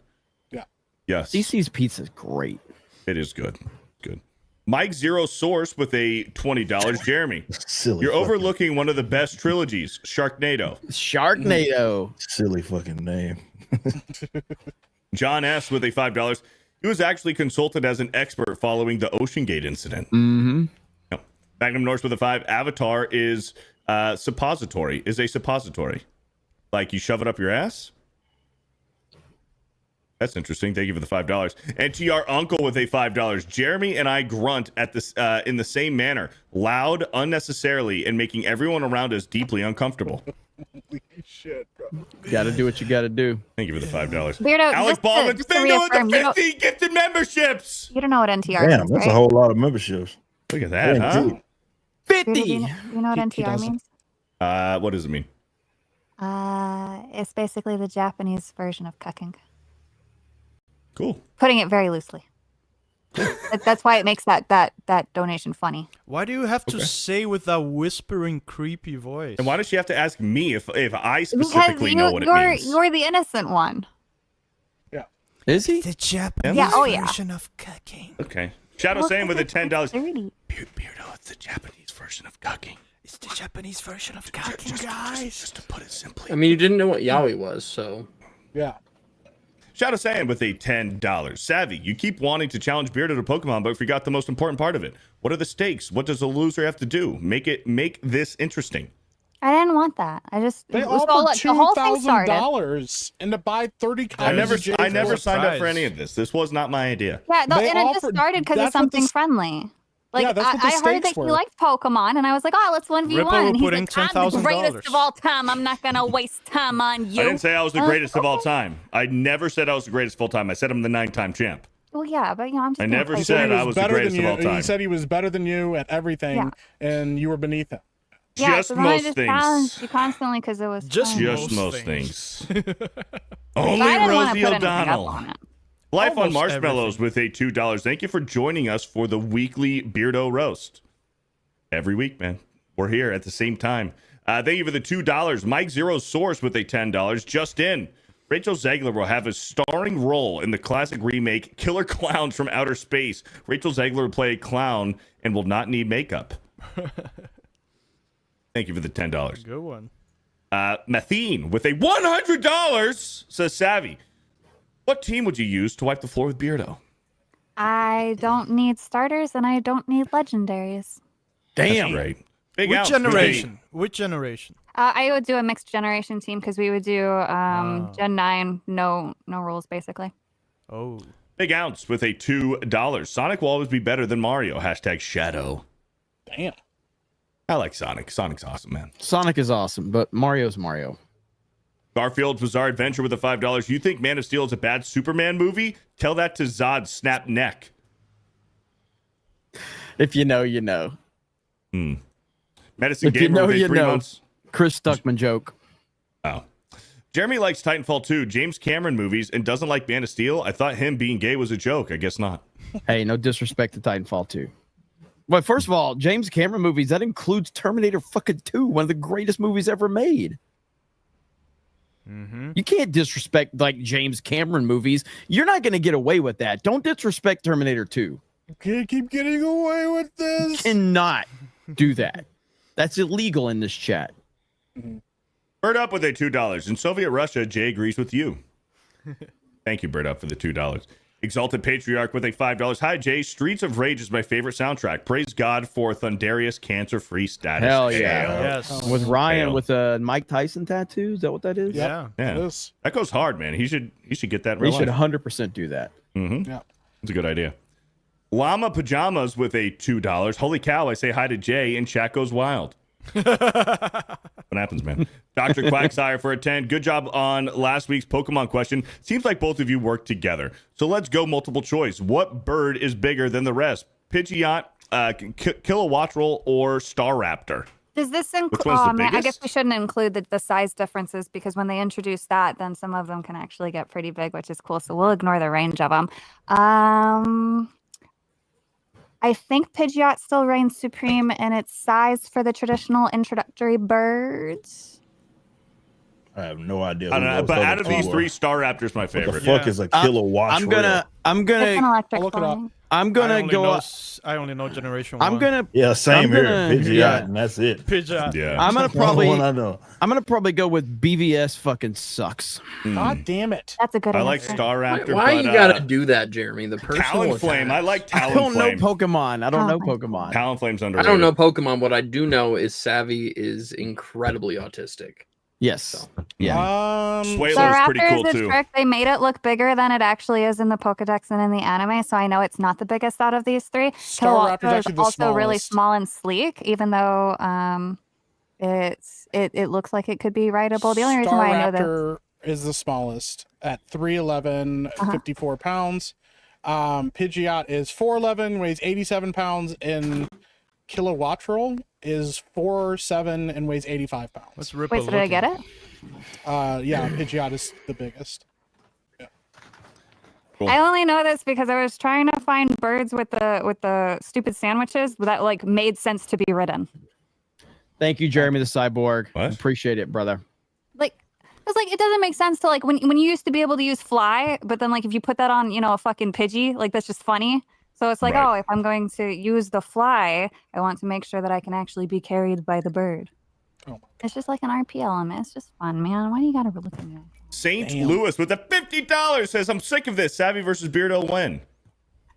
Yeah. Yes. CC's Pizza is great. It is good. Good. Mike Zero Source with a $20. Jeremy, Silly. you're overlooking one of the best trilogies, Sharknado. Sharknado. Silly fucking name. John S. with a $5. He was actually consulted as an expert following the OceanGate incident. Mm-hmm. No. Magnum Norse with a 5. Avatar is suppository. Is a suppository. Like you shove it up your ass? That's interesting. Thank you for the $5. And TR Uncle with a $5. Jeremy and I grunt at this in the same manner, loud, unnecessarily, and making everyone around us deeply uncomfortable. Holy shit, bro. Gotta do what you gotta do. Thank you for the $5. Weirdo, Alec Baldwin, just to bingo with reaffirm, the you don't- 50 gifted memberships. You don't know what NTR Damn, means, that's right? a whole lot of memberships. Look at that, Damn, huh? dude. 50. Do you know what NTR doesn't. means? What does it mean? It's basically the Japanese version of cucking. Cool. Putting it very loosely. That's why it makes that donation funny. Why do you have to say with that whispering, creepy voice? And why does she have to ask me if I Because specifically know what it means? you're the innocent one. Is he? The Japanese Yeah, oh yeah. version of cucking. Okay. Shadow saying with a $10. Dirty. Beardo, it's the Japanese version of cucking. It's the Japanese version of cucking, guys. Just to put it simply. I mean, you didn't know what yaoi was, so. Yeah. Shadow saying with a $10. Savvy, you keep wanting to challenge Beardo to Pokemon, but forgot the most important part of it. What are the stakes? What does the loser have to do? Make this interesting. I didn't want that. I just They so offered look, the whole thing started. $2,000 and to buy 30 I copies. never signed up for prize. any of this. This was not my idea. Yeah, They and it just offered- started because of that's what something the- friendly. Like Yeah, that's what the I heard stakes that were. he liked Pokemon, and I was like, "Oh, let's 1v1." Ripple And he's putting like, "I'm the greatest $10,000. of all time. I'm not gonna waste time on you." I didn't say I was the greatest of all time. I never said I was the greatest of all time. I said I'm the 9-time champ. Well, yeah, but I'm just. I gonna never play said games. I was the better greatest than of you. all time. He said he was better than you at everything, Yeah. and you were beneath him. Yeah, Just so then I most just things. challenged you constantly because it was Just fun. Just most things. things. I Only didn't wanna Rosie put anything up O'Donnell. on it. Life on Almost Marshmallows with a $2. Thank you for joining us for the weekly Beardo Roast. Every week, man. We're here at the same time. Thank you for the $2. Mike Zero Source with a $10. Just in. Rachel Zegler will have a starring role in the classic remake Killer Clowns from Outer Space. Rachel Zegler will play a clown and will not need makeup. Thank you for the $10. Good one. Mathine with a $100 says Savvy. What team would you use to wipe the floor with Beardo? I don't need starters and I don't need legendaries. That's great. Big Which outs. generation? Which generation? I would do a mixed generation team because we would do Gen 9, no rules basically. Oh. Big ounce with a $2. Sonic will always be better than Mario. Hashtag Shadow. Damn. I like Sonic. Sonic's awesome, man. Sonic is awesome, but Mario's Mario. Garfield's Bizarre Adventure with the $5. You think Man of Steel is a bad Superman movie? Tell that to Zod Snap Neck. If you know, you know. Medicine If you Gamer know, with a you 3 know. months. Chris Stuckman joke. Oh. Jeremy likes Titanfall 2, James Cameron movies, and doesn't like Man of Steel. I thought him being gay was a joke. I guess not. Hey, no disrespect to Titanfall 2. Well, first of all, James Cameron movies, that includes Terminator fucking 2, one of the greatest movies ever made. You can't disrespect like James Cameron movies. You're not going to get away with that. Don't disrespect Terminator 2. You can't keep getting away with this. You cannot do that. That's illegal in this chat. Bird Up with a $2. In Soviet Russia, Jay agrees with you. Thank you, Bird Up, for the $2. Exalted Patriarch with a $5. Hi, Jay. Streets of Rage is my favorite soundtrack. Praise God for Thunderius cancer-free status. Hell yeah. Yes. With Ryan Hail. with a Mike Tyson tattoo. Is that what that is? Yeah. Yeah. That goes hard, man. He should get that in He real should life. 100% do that. Yeah. It's a good idea. Llama Pajamas with a $2. Holy cow, I say hi to Jay and chat goes wild. What happens, man? Dr. Quacksire for a 10. Good job on last week's Pokemon question. Seems like both of you work together. So let's go multiple choice. What bird is bigger than the rest? Pidgeot, Kilowattrel, or Staraptor? Does this Which include? one's the Oh man, I guess biggest? we shouldn't include the size differences because when they introduce that, then some of them can actually get pretty big, which is cool. So we'll ignore the range of them. I think Pidgeot still reigns supreme in its size for the traditional introductory birds. I have no idea. I don't know, who but those out other of two these were. three, Staraptor's my What favorite. the fuck is a kilowatt? I'm gonna It's an electric look it up. flying. I'm gonna go. I only know Generation I'm 1. gonna. Yeah, same I'm here. gonna- Pidgeot, yeah. and that's it. Pidgeot. Yeah. I'm gonna That's the only probably. one I know. I'm gonna probably go with BVS. Fucking sucks. God damn it. That's a good I like answer. Staraptor. Why but, you gotta do that, Jeremy? The personal Talonflame. attack. I like I don't know Talonflame. Pokemon. I don't know Oh. Pokemon. Talonflame's I underrated. don't know Pokemon. What I do know is Savvy is incredibly autistic. Yes. Yeah. Swalo's The pretty Raptor cool is a too. trick. They made it look bigger than it actually is in the Pokedex and in the anime, so I know it's not the biggest out of these three. Staraptor's Kilowattrel is actually the also really smallest. small and sleek, even though it looks like it could be rideable. The only reason why I know this. Staraptor is the smallest at 3'11", 54 pounds. Pidgeot is 4'11", weighs 87 pounds, and Kilowattrel is 4'7" and weighs 85 pounds. Let's rip Wait, so did I get it? Yeah, Pidgeot is the biggest. I only know this because I was trying to find birds with the stupid sandwiches that like made sense to be ridden. Thank you, Jeremy the Cyborg. What? Appreciate it, brother. Like it's like it doesn't make sense to like when you used to be able to use fly, but then like if you put that on, a fucking Pidgey, like that's just funny. So it's like, Right. oh, if I'm going to use the fly, I want to make sure that I can actually be carried by the bird. Oh my It's just like an RP element. It's just fun, man. Why do you gotta look at me? Saint Damn. Louis with a $50 says, "I'm sick of this. Savvy versus Beardo when?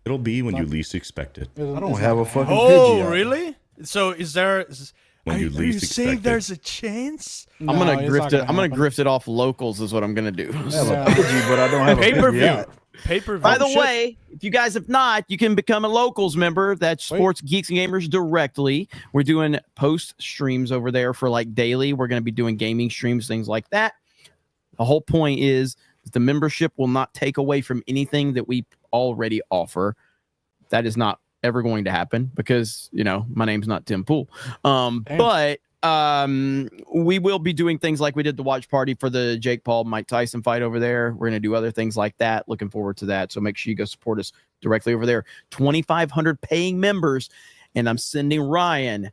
It'll be when you least expect it. I don't have a fucking Oh, Pidgeot. really? So is there? When you are least you saying expect it. there's a chance? I'm gonna it's grift not it. gonna I'm gonna happen. grift it off locals. Is what I'm gonna do. I have a Pidgey, but I don't have a Pay-per-view. Pidgeot. Pay-per-view. By the shit. way, if you guys have not, you can become a locals member. That's Wait. Sports Geeks and Gamers directly. We're doing post streams over there for like daily. We're going to be doing gaming streams, things like that. The whole point is the membership will not take away from anything that we already offer. That is not ever going to happen because, my name's not Tim Pool. But we will be doing things like we did the watch party for the Jake Paul Mike Tyson fight over there. We're going to do other things like that. Looking forward to that. So make sure you go support us directly over there. 2,500 paying members, and I'm sending Ryan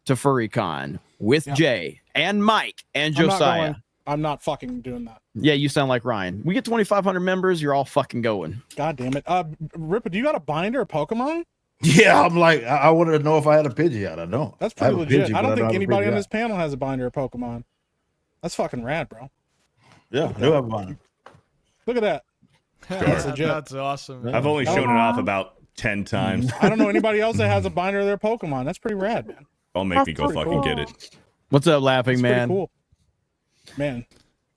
to FurryCon with Jay and Mike and I'm not Josiah. going. I'm not fucking doing that. Yeah, you sound like Ryan. We get 2,500 members. You're all fucking going. God damn it. Ripper, do you got a binder of Pokemon? Yeah, I'm like, I wanted to know if I had a Pidgeot. I don't. That's I have pretty a legit. Pidgey, I but don't think have a anybody on Pidgeot. this panel has a binder of Pokemon. That's fucking rad, bro. Yeah, I do have one. Look at that. That's legit. That's awesome. man. I've only shown it off about 10 times. I don't know anybody else that has a binder of their Pokemon. That's pretty rad, man. Don't make me go That's fucking pretty get cool. it. What's up, laughing It's man? pretty cool. Man.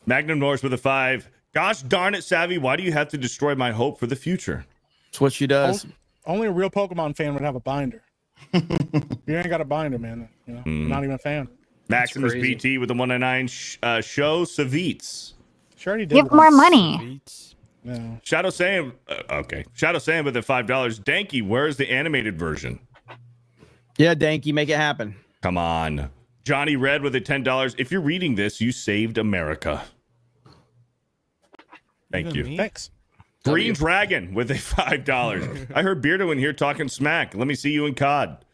Magnum Norris with a 5. Gosh darn it, Savvy. Why do you have to destroy my hope for the future? That's what she does. Only a real Pokemon fan would have a binder. You ain't got a binder, man. You're not even a fan. Maximus crazy. BT with the 199 show Savits. She already did. Give more money. No. Shadow Sam, okay. Shadow Sam with the $5. Danky, where's the animated version? Yeah, Danky, make it happen. Come on. Johnny Red with the $10. If you're reading this, you saved America. Thank you. Thanks. Green Dragon with a $5. I heard Beardo in here talking smack. Let me see you in COD.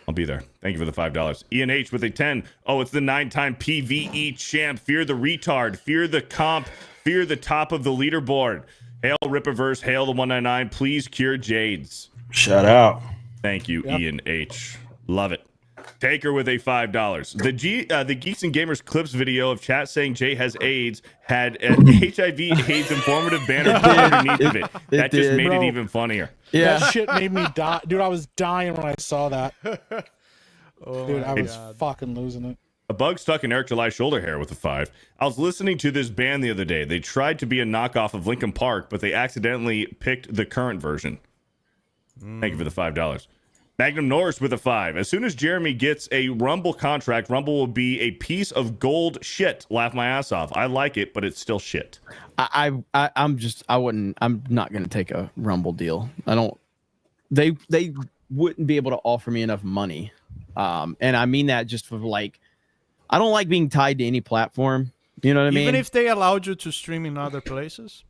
I'll be there. Thank you for the $5. Ian H with a 10. Oh, it's the 9-time PvE champ. Fear the retard. Fear the comp. Fear the top of the leaderboard. Hail Rippaverse. Hail the 199. Please cure Jades. Shout out. Thank you, Ian H. Love it. Taker with a $5. The Geeks and Gamers clips video of chat saying Jay has AIDS had an HIV/AIDS informative banner underneath of it. That just made it even funnier. Yeah, that shit made me die, dude. I was dying when I saw that. Dude, I was fucking losing it. A bug stuck in Eric July's shoulder hair with a 5. I was listening to this band the other day. They tried to be a knockoff of Linkin Park, but they accidentally picked the current version. Thank you for the $5. Magnum Norris with a 5. As soon as Jeremy gets a Rumble contract, Rumble will be a piece of gold shit. Laugh my ass off. I like it, but it's still shit. I'm not going to take a Rumble deal. I don't. They wouldn't be able to offer me enough money, and I mean that just for like, I don't like being tied to any platform. You know what I mean? Even if they allowed you to stream in other places.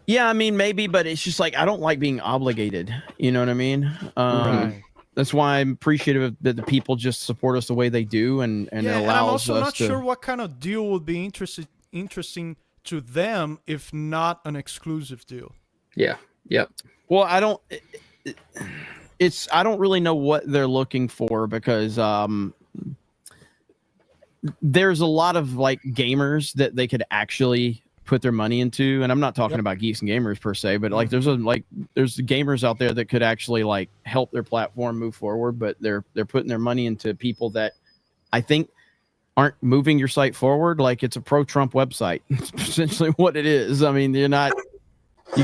Yeah, I mean, maybe, but it's just like I don't like being obligated. You know what I mean? Right. That's why I'm appreciative that the people just support us the way they do, and it Yeah, and I'm allows also us not to. sure what kind of deal would be interesting to them if not an exclusive deal. Yeah. Yep. Well, I don't. I don't really know what they're looking for because there's a lot of like gamers that they could actually put their money into, and I'm not talking about Geeks and Gamers per se, but like there's gamers out there that could actually like help their platform move forward, but they're putting their money into people that I think aren't moving your site forward. Like it's a pro-Trump website. It's essentially what it is. I mean, you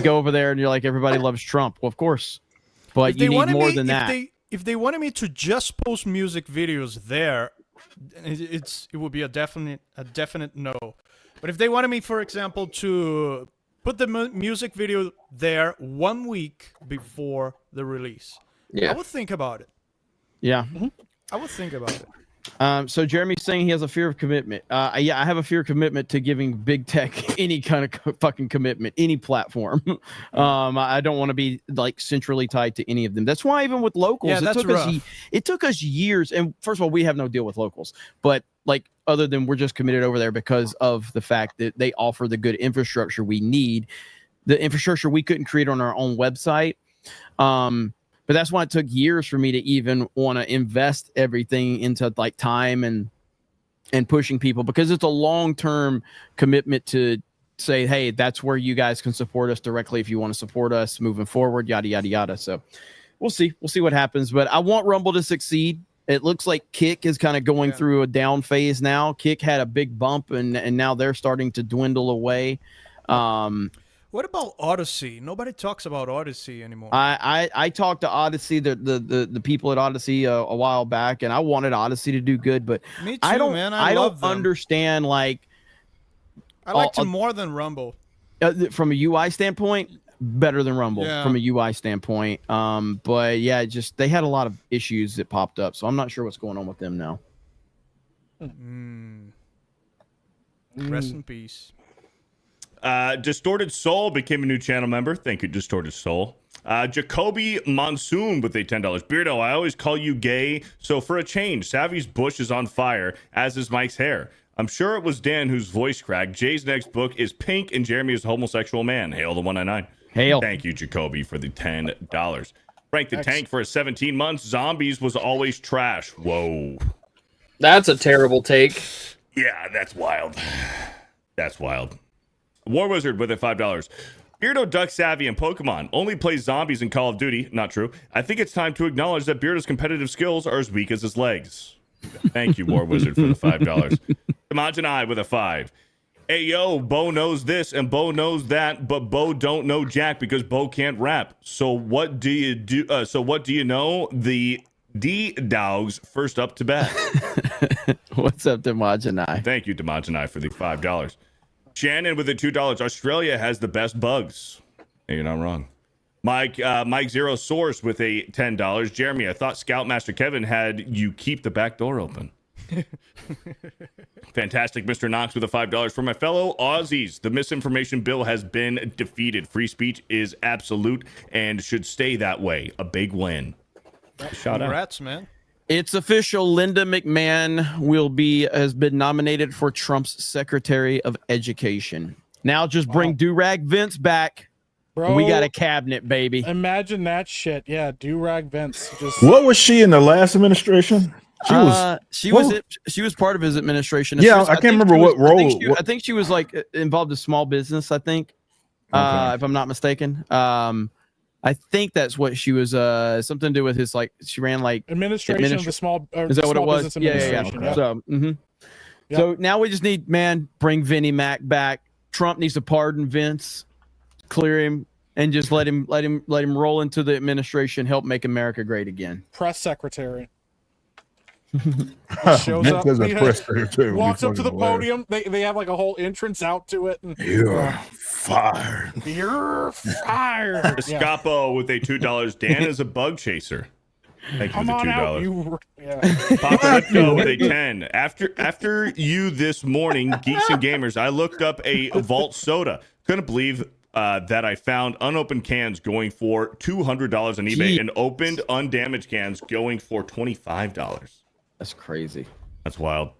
go over there and you're like, everybody loves Trump. Well, of course, but you need more than that. If they wanted me to just post music videos there, it would be a definite no. But if they wanted me, for example, to put the music video there 1 week before the release, I would think about it. Yeah. I would think about it. So Jeremy's saying he has a fear of commitment. Yeah, I have a fear of commitment to giving big tech any kind of fucking commitment, any platform. I don't want to be like centrally tied to any of them. That's why even with locals, it took us years. And first of all, we have no deal with locals, but like other than we're just committed over there because of the fact that they offer the good infrastructure we need, the infrastructure we couldn't create on our own website. But that's why it took years for me to even want to invest everything into like time and pushing people, because it's a long-term commitment to say, hey, that's where you guys can support us directly if you want to support us moving forward, yada, yada, yada. So we'll see what happens, but I want Rumble to succeed. It looks like Kick is kind of going through a down phase now. Kick had a big bump and now they're starting to dwindle away. What about Odyssey? Nobody talks about Odyssey anymore. I talked to Odyssey, the people at Odyssey a while back, and I wanted Odyssey to do good, but Me too, I don't, man. I love don't them. understand like. I liked it more than Rumble. From a UI standpoint, better than Rumble from a UI standpoint. But yeah, they had a lot of issues that popped up, so I'm not sure what's going on with them now. Rest in peace. Distorted Soul became a new channel member. Thank you, Distorted Soul. Jacoby Monsoon with a $10. Beardo, I always call you gay, so for a change, Savvy's bush is on fire, as is Mike's hair. I'm sure it was Dan whose voice cracked. Jay's next book is pink, and Jeremy is a homosexual man. Hail the 199. Hail. Thank you, Jacoby, for the $10. Frank the Tank for 17 months. Zombies was always trash. Whoa. That's a terrible take. Yeah, that's wild. That's wild. War Wizard with a $5. Beardo, Duck Savvy, and Pokemon only plays zombies in Call of Duty. Not true. I think it's time to acknowledge that Beardo's competitive skills are as weak as his legs. Thank you, War Wizard, for the $5. Kamanjanai with a 5. Hey, yo, Bo knows this and Bo knows that, but Bo don't know Jack because Bo can't rap. So what do you do? So what do you know? The D Dogs first up to bat. What's up, Demajanai? Thank you, Demajanai, for the $5. Shannon with the $2. Australia has the best bugs. Hey, you're not wrong. Mike Zero Source with a $10. Jeremy, I thought Scoutmaster Kevin had you keep the back door open. Fantastic, Mr. Knox with a $5. For my fellow Aussies, the misinformation bill has been defeated. Free speech is absolute and should stay that way. A big win. Shout out. Congrats, man. It's official. Linda McMahon has been nominated for Trump's Secretary of Education. Now just bring Do-Rag Vince back. Bro, we got a cabinet, baby. Imagine that shit. Yeah, do-rag Vince. Just What was she in the last administration? She was part of his administration. Yeah, I can't remember what role. I think she was like involved in small business. I think, if I'm not mistaken. I think that's what she was. Something to do with his she ran administration of the small. Is that what it was? Yeah. Okay. So, so now we just need bring Vinnie Mac back. Trump needs to pardon Vince, clear him, and just let him roll into the administration. Help make America great again. Press secretary. Shows up, walks up to the podium. They have like a whole entrance out to it. And, You're fired. You're fired. Escapo with a $2. Dan is a bug chaser. Thank you for the $2. Apocalypto with a 10. After you this morning, Geeks and Gamers, I looked up a Vault Soda. Couldn't believe that I found unopened cans going for $200 on eBay and opened undamaged cans going for $25. That's crazy. That's wild.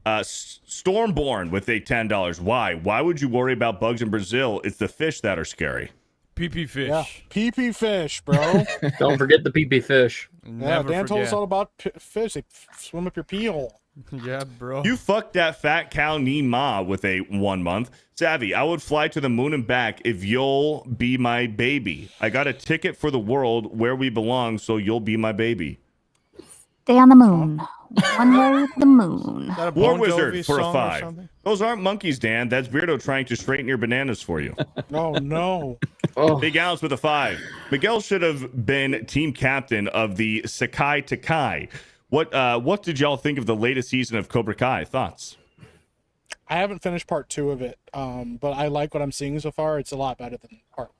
Stormborn with a $10. Why would you worry about bugs in Brazil? It's the fish that are scary. PP fish. Yeah, PP fish, bro. Don't forget the PP fish. Yeah, Dan told us all about fish. They swim up your pee hole. Yeah, bro. You fucked that fat cow Ni Ma with a 1 month. Savvy, I would fly to the moon and back if you'll be my baby. I got a ticket for the world where we belong, so you'll be my baby. Stay on the moon. One way to the moon. War Wizard for a 5. Those aren't monkeys, Dan. That's Beardo trying to straighten your bananas for you. Oh, no. Big Alice with a 5. Miguel should have been team captain of the Sekai Takai. What did y'all think of the latest season of Cobra Kai? Thoughts? I haven't finished part 2 of it, but I like what I'm seeing so far. It's a lot better than part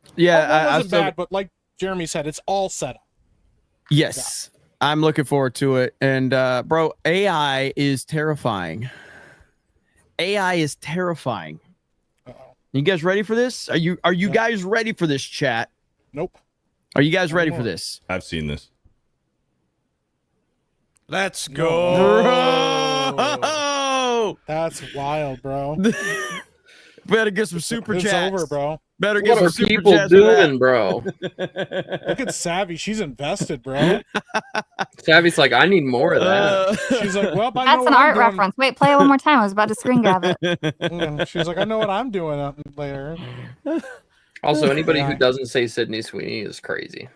1. Yeah, it wasn't bad, but like Jeremy said, it's all set up. Yes, I'm looking forward to it. And bro, AI is terrifying. AI is terrifying. You guys ready for this? Are you guys ready for this, chat? Nope. Are you guys ready for this? I've seen this. Let's go. Bro! That's wild, bro. Better get some super It's chats. over, bro. Better get What some are super people chats for that. doing, bro? Look at Savvy. She's invested, bro. Savvy's like, I need more of that. She's like, well, I know That's what an I'm art doing. reference. Wait, play it one more time. I was about to screen grab it. She's like, I know what I'm doing later. Also, anybody who doesn't say Sydney Sweeney is crazy.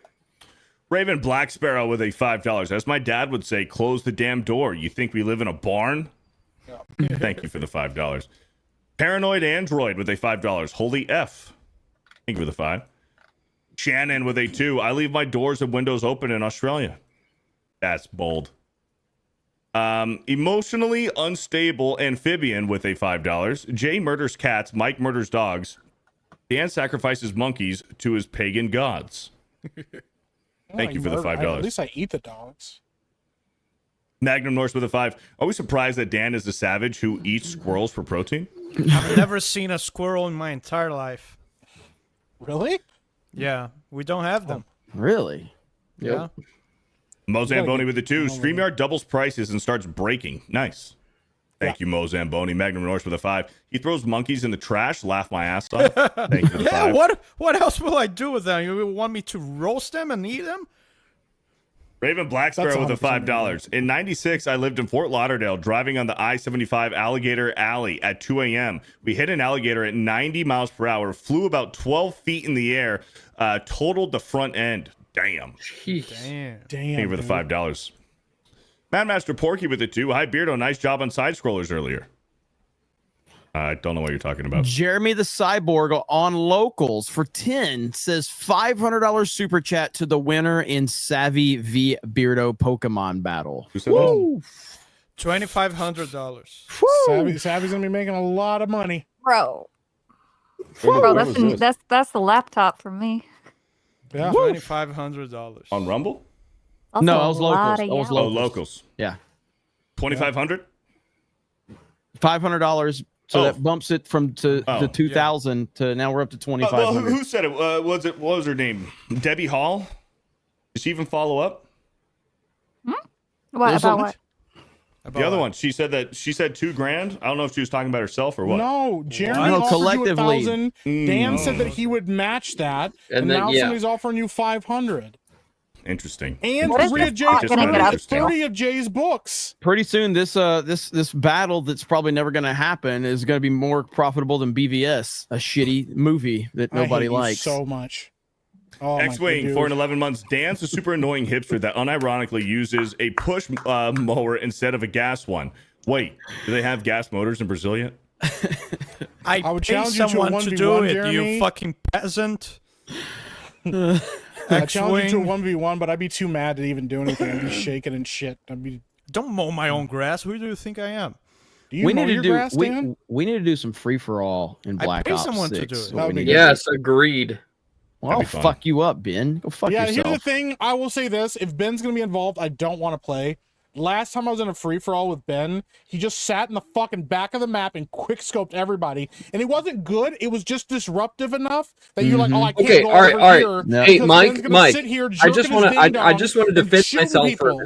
Raven Black Sparrow with a $5. As my dad would say, close the damn door. You think we live in a barn? Thank you for the $5. Paranoid Android with a $5. Holy F. Thank you for the 5. Shannon with a 2. I leave my doors and windows open in Australia. That's bold. Emotionally unstable amphibian with a $5. Jay murders cats. Mike murders dogs. Dan sacrifices monkeys to his pagan gods. Thank you for the $5. At least I eat the dogs. Magnum Norse with a 5. Are we surprised that Dan is the savage who eats squirrels for protein? I've never seen a squirrel in my entire life. Really? Yeah, we don't have them. Really? Yeah. Mo Zamboni with the 2. StreamYard doubles prices and starts breaking. Nice. Thank you, Mo Zamboni. Magnum Norse with a 5. He throws monkeys in the trash. Laugh my ass off. Thank you for the 5. What else will I do with them? You want me to roast them and eat them? Raven Black Sparrow with a $5. In 96, I lived in Fort Lauderdale driving on the I-75 Alligator Alley at 2 a.m. We hit an alligator at 90 miles per hour, flew about 12 feet in the air, totaled the front end. Damn. Damn. Thank you for the $5. Madmaster Porky with the 2. Hi, Beardo. Nice job on side scrollers earlier. I don't know what you're talking about. Jeremy the Cyborg on locals for 10 says $500 super chat to the winner in Savvy v Beardo Pokemon battle. Who said that? $2,500. Savvy's gonna be making a lot of money, Bro. Where Bro, was this? that's the laptop for me. Yeah. $2,500. On Rumble? Also No, a I was lot locals. of I was yellow. Oh, locals. Yeah. 2,500. $500. So Oh. that bumps it from to 2,000 to now we're up to 2,500. Who said it? What was her name? Debbie Hall? Did she even follow up? What There's about a- what? The other one. She said $2,000. I don't know if she was talking about herself or what. No, Jeremy No, offered collectively. you 1,000. Dan said that he would match that, and then, now yeah. somebody's offering you 500. Interesting. And What is three this of Jay's bot gonna get up to? 30 of Jay's books. Pretty soon this battle that's probably never going to happen is going to be more profitable than BVS, a shitty movie that I hate nobody you likes. so much. Oh, my X-Wing, good 4 dude. and 11 months. Dan's a super annoying hipster that unironically uses a push mower instead of a gas one. Wait, do they have gas motors in Brazil yet? I would pay challenge you to a someone to do 1v1, it, Jeremy. you fucking peasant. I challenge you to a X-Wing. 1v1, but I'd be too mad to even do anything. I'd be shaking and shit. Don't mow my own grass. Who do you think I am? Do you we mow need to your do grass, Dan? we need to do some free for all in I Black pay Ops someone to 6. do it. is what That we would be need to do. Yes, agreed. Well, That'd I'll be fun. fuck you up, Ben. Go fuck Yeah, yourself. here's the thing. I will say this. If Ben's going to be involved, I don't want to play. Last time I was in a free-for-all with Ben, he just sat in the fucking back of the map and quick-scoped everybody. And it wasn't good. It was just disruptive enough that you're like, oh, I can't Okay, go all right, over all right. here. No. Hey, because Mike, Ben's gonna Mike. sit here I jerking just his want to. I ding-dong just want to and defend shooting myself for. people.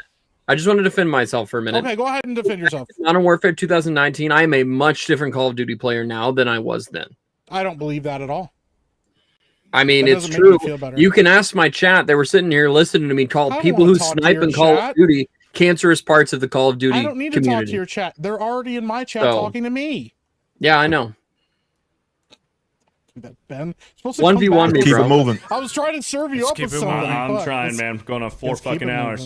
I just want to defend myself for a minute. Okay, go ahead and defend yourself. Modern Warfare 2019. I am a much different Call of Duty player now than I was then. I don't believe that at all. I mean, That it's doesn't make me true. feel better. You can ask my chat. They were sitting here listening to me call I don't people wanna who talk to snipe your in Call chat. of Duty cancerous parts of the Call of Duty I don't need to talk community. to your chat. They're already in my chat So- talking to me. Yeah, I know. That Ben. You're supposed to 1v1 come back me, with Keep bro. it moving. I was trying to serve you Let's up keep with it something. moving. I'm but trying, let's- man. Going on 4 let's keep fucking it hours.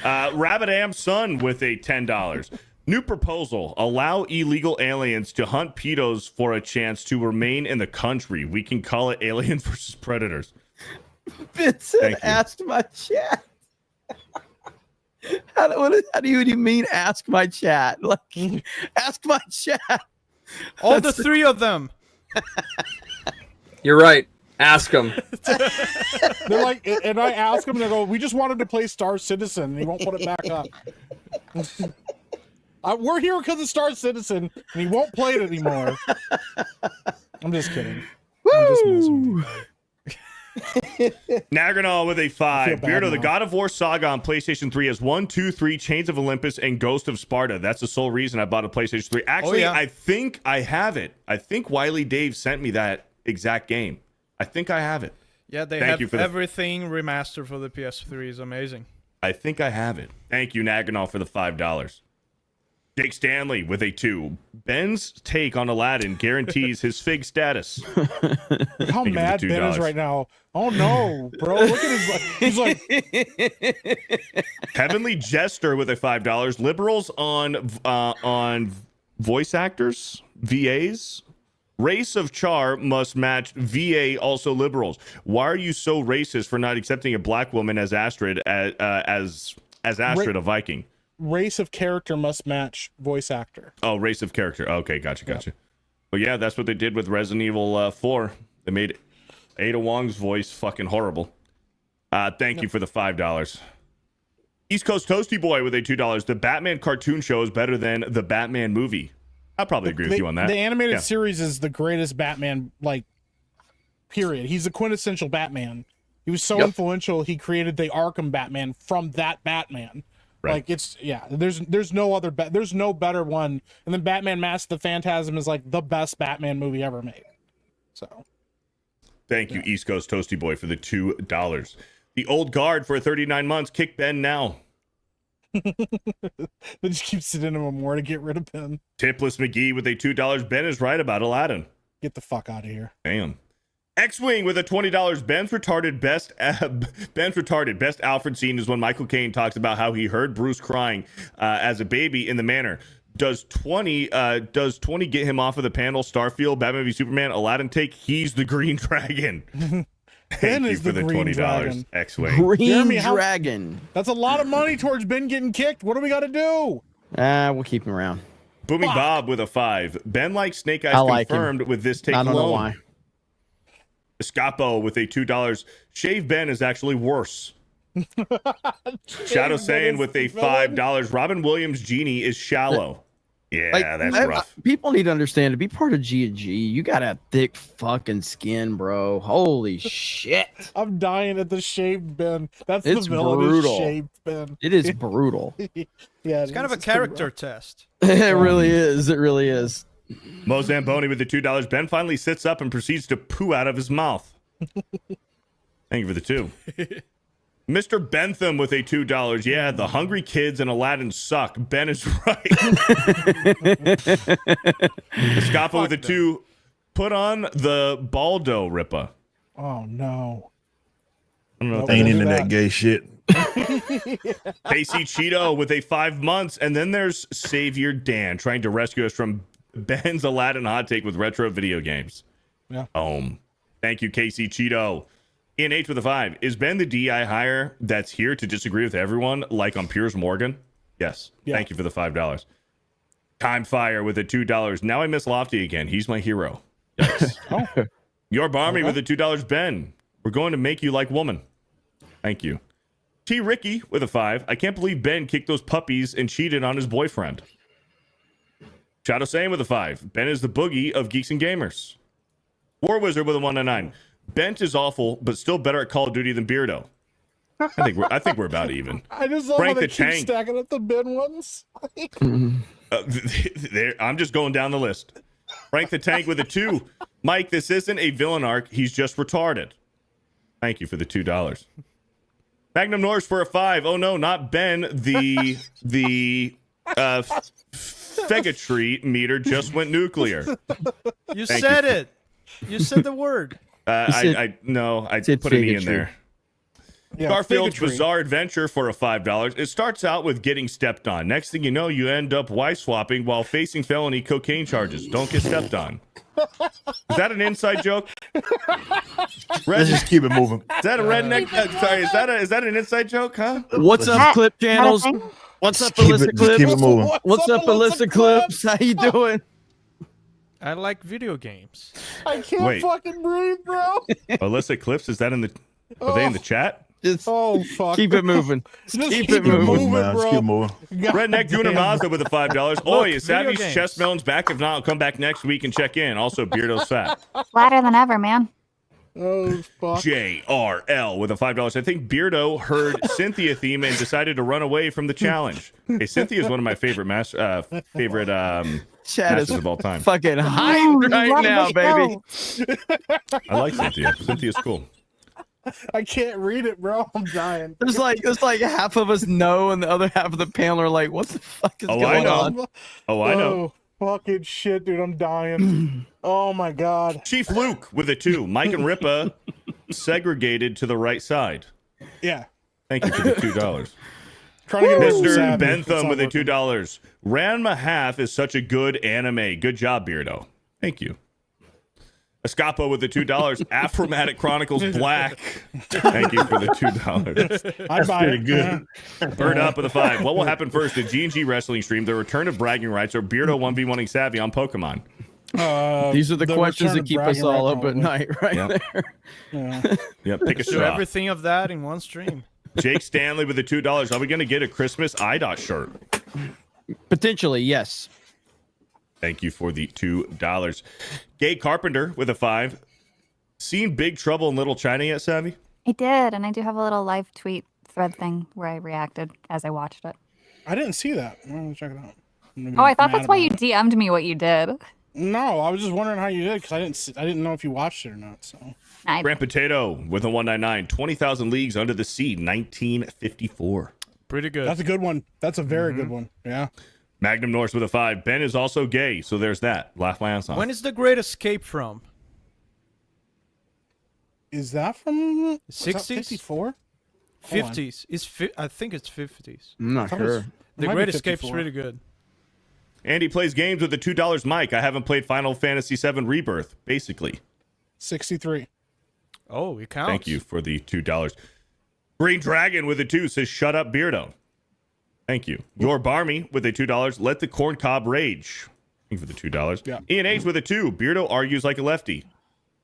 moving. Rabbit Am Son with a $10. New proposal: allow illegal aliens to hunt pedos for a chance to remain in the country. We can call it aliens versus predators. Vincent Thank you. asked my chat. How do you mean ask my chat? Like, ask my chat. All the three of them. You're right. Ask them. They're like, and I ask them, and they go, "We just wanted to play Star Citizen," and he won't put it back up. We're here because of Star Citizen, and he won't play it anymore. I'm just kidding. I'm just messing with you. Naganol with a I 5. feel bad Beardo, the now. God of War saga on PlayStation 3 has 1, 2, 3 Chains of Olympus and Ghost of Sparta. That's the sole reason I bought a PlayStation 3. Actually, yeah. I think I have it. I think Wiley Dave sent me that exact game. I think I have it. Yeah, they Thank you have for the- everything remastered for the PS3. Is amazing. I think I have it. Thank you, Naganol, for the $5. Jake Stanley with a 2. Ben's take on Aladdin guarantees his fig status. Look how Thank you for mad the Ben is $2. right now. Oh no, bro! Look at his. He's like, Heavenly Jester with a $5. Liberals on voice actors, VAs. Race of Char must match VA, also liberals. Why are you so racist for not accepting a black woman as Astrid as Astrid, a Viking? race of character must match voice actor. Oh, race of character. Okay, gotcha. Well, yeah, that's what they did with Resident Evil 4. They made Ada Wong's voice fucking horrible. Thank you for the $5. East Coast Toasty Boy with a $2. The Batman cartoon show is better than the Batman movie. I'll probably agree with you on that. The animated Yeah. series is the greatest Batman, like, period. He's the quintessential Batman. He was so influential, he created the Arkham Batman from that Batman. Right. Like, it's, yeah, there's no other, there's no better one. And then Batman Mask of the Phantasm is, like, the best Batman movie ever made. So. Thank you, East Coast Toasty Boy, for the $2. The Old Guard for 39 months. Kick Ben now. They just keep sending him more to get rid of Ben. Tipless McGee with a $2. Ben is right about Aladdin. Get the fuck out of here. Damn. X-Wing with a $20. Ben's retarded best Alfred scene is when Michael Caine talks about how he heard Bruce crying as a baby in the manor. Does 20 get him off of the panel? Starfield, Batman v Superman, Aladdin take. He's the Green Dragon. Thank you for the $20. X-Wing. Green Jeremy, Dragon. That's a lot of money towards Ben getting kicked. What do we got to do? We'll keep him around. Booming Bob with a 5. Ben likes Snake Eyes I like confirmed with this take I don't know alone. why. Escapo with a $2. Shave Ben is actually worse. Shadow Saiyan with a $5. Robin Williams Genie is shallow. Yeah, that's rough. People need to understand, to be part of G&G, you got a thick fucking skin, bro. Holy shit. I'm dying at the shaved Ben. That's It's the villain. brutal. Is shaved Ben. It is brutal. Yeah, It's kind of a character test. It really is. It really is. Mo Zamboni with the $2. Ben finally sits up and proceeds to poo out of his mouth. Thank you for the 2. Mr. Bentham with a $2. Yeah, the hungry kids and Aladdin suck. Ben is right. Escapo with a 2. Put on the Baldo Ripa. Oh no. I don't know. Ain't into that gay shit. Casey Cheeto with a 5 months. And then there's Savior Dan trying to rescue us from Ben's Aladdin hot take with retro video games. Yeah. Thank you, Casey Cheeto. Ian H with a 5. Is Ben the DI hire that's here to disagree with everyone, like on Piers Morgan? Yes. Yeah. Thank you for the $5. Time Fire with a $2. Now I miss Lofty again. He's my hero. Yikes. Your Barmy with a $2. Ben, we're going to make you like woman. Thank you. T. Ricky with a 5. I can't believe Ben kicked those puppies and cheated on his boyfriend. Shadow Saiyan with a 5. Ben is the boogie of Geeks and Gamers. War Wizard with a 199. Bent is awful, but still better at Call of Duty than Beardo. I think we're about even. I just love Frank how they the keep Tank. stacking up the Ben ones. I'm just going down the list. Frank the Tank with a 2. Mike, this isn't a villain arc. He's just retarded. Thank you for the $2. Magnum Norse for a 5. Oh no, not Ben. The Fegatry meter just went nuclear. You Thank said you. it. You said the word. I put an E in there. Yeah, Garfield's Fegatry. Bizarre Adventure for a $5. It starts out with getting stepped on. Next thing you know, you end up wife swapping while facing felony cocaine charges. Don't get stepped on. Is that an inside joke? Let's just keep it moving. Is that a redneck? Sorry, is that an inside joke? Huh? What's up, Clip Channels? What's up, Alyssa Just keep it Clips? moving. What's up, Alyssa Clips? How you doing? I like video games. I can't Wait. fucking breathe, bro. Alyssa Clips, is that in the? Are they in the chat? Just Oh fuck. keep it moving. Just keep it moving, man. Just bro. keep moving. God Redneck damn. Guna Mazda with a $5. Oi, is video Savvy's games. chest melons back? If not, I'll come back next week and check in. Also, Beardo's fat. Flatter than ever, man. Oh fuck. JRL with a $5. I think Beardo heard Cynthia theme and decided to run away from the challenge. Hey, Cynthia is one of my favorite Chat masters is of all time. fucking Ooh, hyped right love now, the baby. I like Cynthia. Cynthia's cool. I can't read it, bro. I'm dying. There's like half of us know, and the other half of the panel are like, "What the fuck is Oh, going I know. on?" Oh, I know. Oh, fucking shit, dude. I'm dying. Oh my god. Chief Luke with a 2. Mike and Ripa segregated to the right side. Yeah. Thank you for the $2. Trying to get away from Mr. Savvy. Bentham It's with a not working. $2. Ranma Half is such a good anime. Good job, Beardo. Thank you. Escapo with the $2. Afromatic Chronicles Black. Thank you for the $2. I'd buy pretty it. good. Bird up with a 5. What will happen first? The G&G wrestling stream, the return of bragging rights, or Beardo 1v1ing Savvy on Pokemon? These are the questions return that of keep us bragging all rights, up at probably. night, right Yep. there. Yeah. Yeah, pick a Do straw. everything of that in one stream. Jake Stanley with the $2. Are we going to get a Christmas IDOT shirt? Potentially, yes. Thank you for the $2. Gay Carpenter with a 5. Seen Big Trouble in Little China yet, Savvy? I did, and I do have a little live tweet thread thing where I reacted as I watched it. I didn't see that. I'm gonna check it out. I'm gonna be Oh, I thought mad that's why about you it. DM'd me what you did. No, I was just wondering how you did because I didn't know if you watched it or not. So I, Grand Potato with a 199. 20,000 Leagues Under the Sea, 1954. Pretty good. that's a good one. That's a very good one. Yeah. Magnum Norse with a 5. Ben is also gay, so there's that. Laugh my ass off. When is The Great Escape from? Is that from 60s? 54? 50s. I think it's 50s. I'm not That was- sure. it The might be Great Escape's 54. pretty good. Andy plays games with a $2 mic. I haven't played Final Fantasy VII Rebirth, basically. 63. Oh, it counts. Thank you for the $2. Green Dragon with a 2 says, shut up, Beardo. Thank you. Your Barmy with a $2. Let the corn cob rage. Thank you for the $2. Yeah. Ian H with a 2. Beardo argues like a lefty.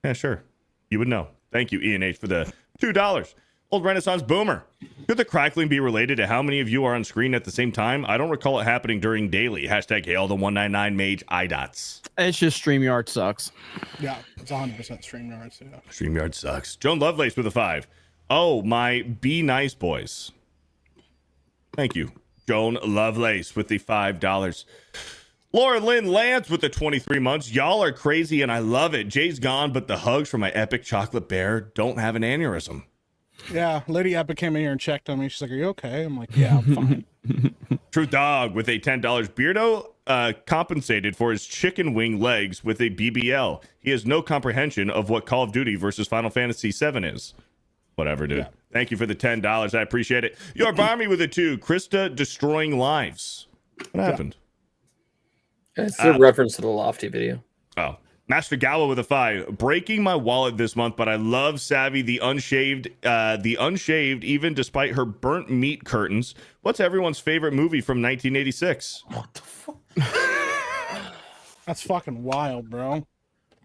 Yeah, sure. You would know. Thank you, Ian H, for the $2. Old Renaissance Boomer. Could the crackling be related to how many of you are on screen at the same time? I don't recall it happening during daily. Hashtag hail the 199 mage idots. It's just StreamYard sucks. Yeah, it's 100% StreamYard. Yeah. StreamYard sucks. Joan Lovelace with a 5. Oh, my Be Nice Boys. Thank you. Joan Lovelace with the $5. Laura Lynn Lance with the 23 months. Y'all are crazy and I love it. Jay's gone, but the hugs from my epic chocolate bear don't have an aneurysm. Yeah, Lady Epic came in here and checked on me. She's like, "Are you okay?" I'm like, "Yeah, I'm fine." True Dog with a $10. Beardo compensated for his chicken wing legs with a BBL. He has no comprehension of what Call of Duty versus Final Fantasy VII is. Whatever, dude. Yeah. Thank you for the $10. I appreciate it. Your Barmy with a 2. Krista destroying lives. What happened? It's a reference to the Lofty video. Oh. Master Gallo with a 5. Breaking my wallet this month, but I love Savvy the unshaved, even despite her burnt meat curtains. What's everyone's favorite movie from 1986? What the fuck? That's fucking wild, bro.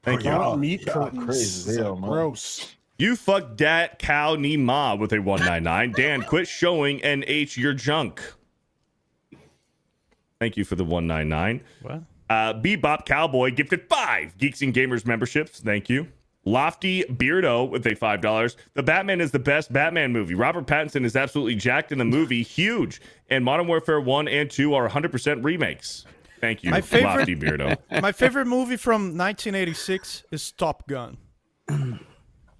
Thank you. Burnt meat curtains. Crazy deal, man. Gross. You fuck dat cow ni ma with a 199. Dan, quit showing NH your junk. Thank you for the 199. What? Bebop Cowboy gifted 5 Geeks and Gamers memberships. Thank you. Lofty Beardo with a $5. The Batman is the best Batman movie. Robert Pattinson is absolutely jacked in the movie. Huge. And Modern Warfare 1 and 2 are 100% remakes. Thank you, Lofty Beardo. My favorite movie from 1986 is Top Gun.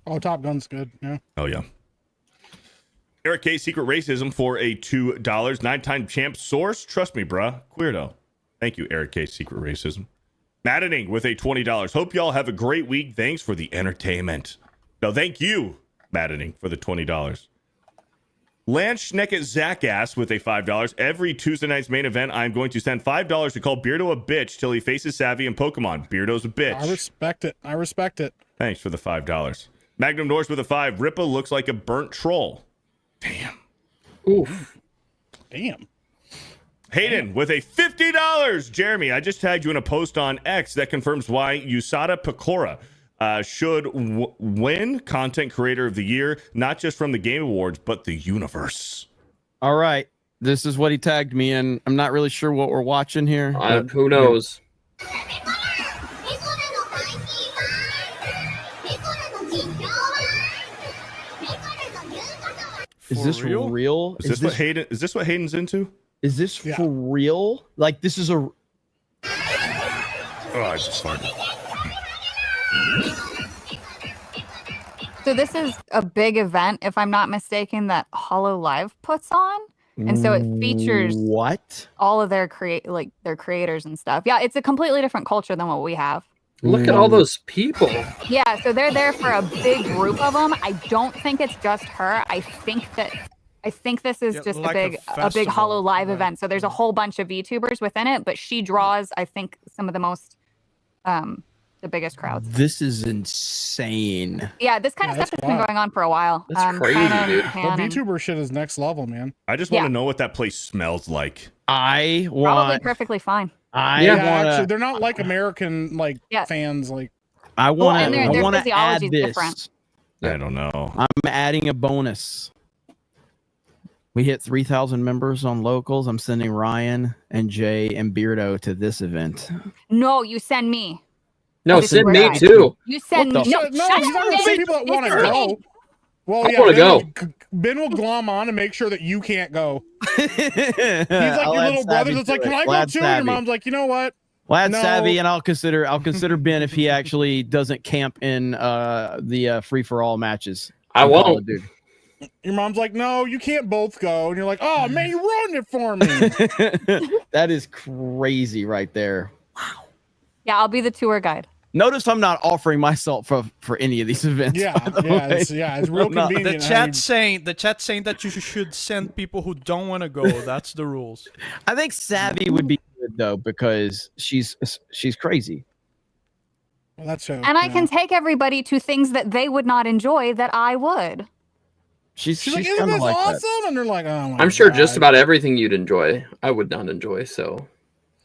Oh, Top Gun's good. Yeah. Oh, yeah. Eric K. Secret Racism for a $2. 9-time champ source. Trust me, bruh. Queerdo. Thank you, Eric K. Secret Racism. Maddening with a $20. Hope y'all have a great week. Thanks for the entertainment. No, thank you, Maddening, for the $20. Lance Schneckett Zackass with a $5. Every Tuesday night's main event, I'm going to send $5 to call Beardo a bitch till he faces Savvy and Pokemon. Beardo's a bitch. I respect it. I respect it. Thanks for the $5. Magnum Norse with a 5. Rippa looks like a burnt troll. Damn. Oof. Damn. Hayden with a $50. Jeremy, I just tagged you in a post on X that confirms why USADA Pecora should win Content Creator of the Year, not just from the Game Awards, but the universe. All right. This is what he tagged me in. I'm not really sure what we're watching here. Who knows? Is this real? Is this what Hayden? Is this what Hayden's into? Is this for real? Like this is a? Oh, I just farted. So this is a big event, if I'm not mistaken, that Hollow Live puts on, and so it features all of their creators and stuff. Yeah, it's a completely different culture than what we have. Look at all those people. Yeah, so they're there for a big group of them. I don't think it's just her. I think this is just like a big Hollow Live event. So there's a whole bunch of VTubers within it, but she draws, I think, some of the most, the biggest crowds. This is insane. Yeah, this kind of stuff has been going on for a while. That's crazy, dude. The VTuber shit is next level, man. I just want to know what that place smells like. I Probably want. perfectly fine. Actually, they're not like American fans. Like I want to. and I their want to add physiology is this. different. I don't know. I'm adding a bonus. We hit 3,000 members on locals. I'm sending Ryan and Jay and Beardo to this event. No, you send me. No, send me too. You send me. No, these aren't the same people that want to go. Well, I wanna go. Ben will glom on and make sure that you can't go. He's like your little brother that's like, can I go too? And your mom's like, you know what? Lad No. savvy, and I'll consider Ben if he actually doesn't camp in the free for all matches. I won't. Dude. Your mom's like, no, you can't both go. And you're like, oh, man, you ruined it for me. That is crazy right there. Yeah, I'll be the tour guide. Notice I'm not offering myself for any of these events. It's real convenient. The chat saying that you should send people who don't want to go. That's the rules. I think Savvy would be good though because she's crazy. Well, that's true. And I can take everybody to things that they would not enjoy that I would. She's like, isn't this awesome? And they're like, oh my I'm sure God. just about everything you'd enjoy, I would not enjoy. So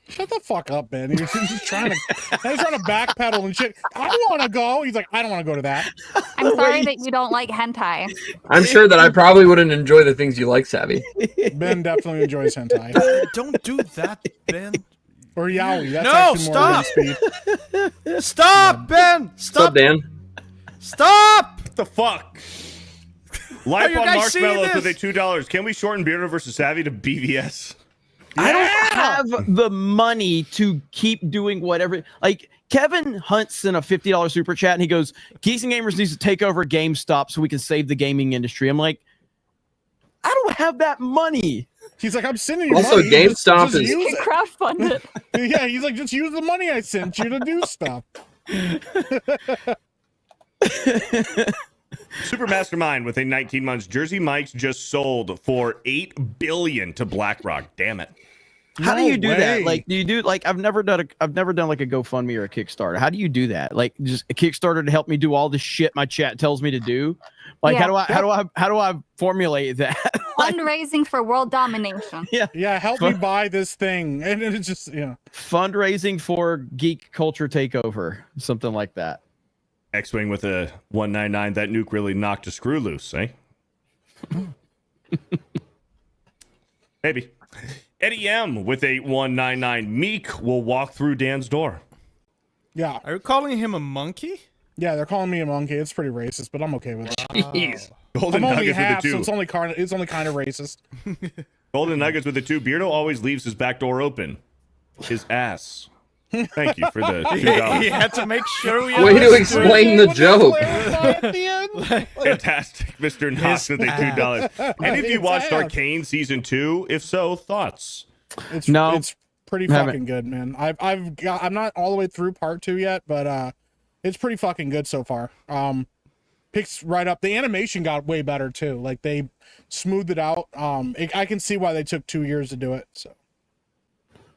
Shut the fuck up, Ben. He's just trying to backpedal and shit. I want to go. He's like, I don't want to go to that. I'm sorry that you don't like hentai. I'm sure that I probably wouldn't enjoy the things you like, Savvy. Ben definitely enjoys hentai. Don't do that, Ben. Or yaoi. That's No, actually more stop. speed. Stop, Ben. What's Stop. up, Dan? Stop. What the fuck? Life on Marshmallows with a $2. Can we shorten Beardo versus Savvy to BVS? I don't have the money to keep doing whatever. Like Kevin Hunt's in a $50 super chat, and he goes, "Geeks and Gamers needs to take over GameStop so we can save the gaming industry." I'm like, I don't have that money. He's like, I'm sending you Also, money. GameStop Just is use it. Crowdfund it. Yeah, he's like, just use the money I sent you to do stuff. Super Mastermind with a 19 months. Jersey Mike's just sold for $8 billion to BlackRock. Damn it. How do No you do way. that? Like, do you do like I've never done like a GoFundMe or a Kickstarter. How do you do that? Like, just a Kickstarter to help me do all the shit my chat tells me to do. Like, Yeah. how do I formulate that? Fundraising for world domination. Yeah, help me buy this thing. And it's just, Fundraising for geek culture takeover, something like that. X-Wing with a 199. That nuke really knocked a screw loose, eh? Maybe. Eddie M with a 199. Meek will walk through Dan's door. Yeah. Are you calling him a monkey? Yeah, they're calling me a monkey. It's pretty racist, but I'm okay with it. Jeez. Golden I'm only Nuggets half, with so a 2. it's only kind of racist. Golden Nuggets with a 2. Beardo always leaves his back door open. His ass. Thank you for the $2. He had to make sure we Way to explain the joke. Fantastic, Mr. Knox with a $2. Any of you watched Arcane season 2? If so, thoughts? It's pretty Haven't. fucking good, man. I'm not all the way through part 2 yet, but it's pretty fucking good so far. Picks right up. The animation got way better too. Like they smoothed it out. I can see why they took 2 years to do it. So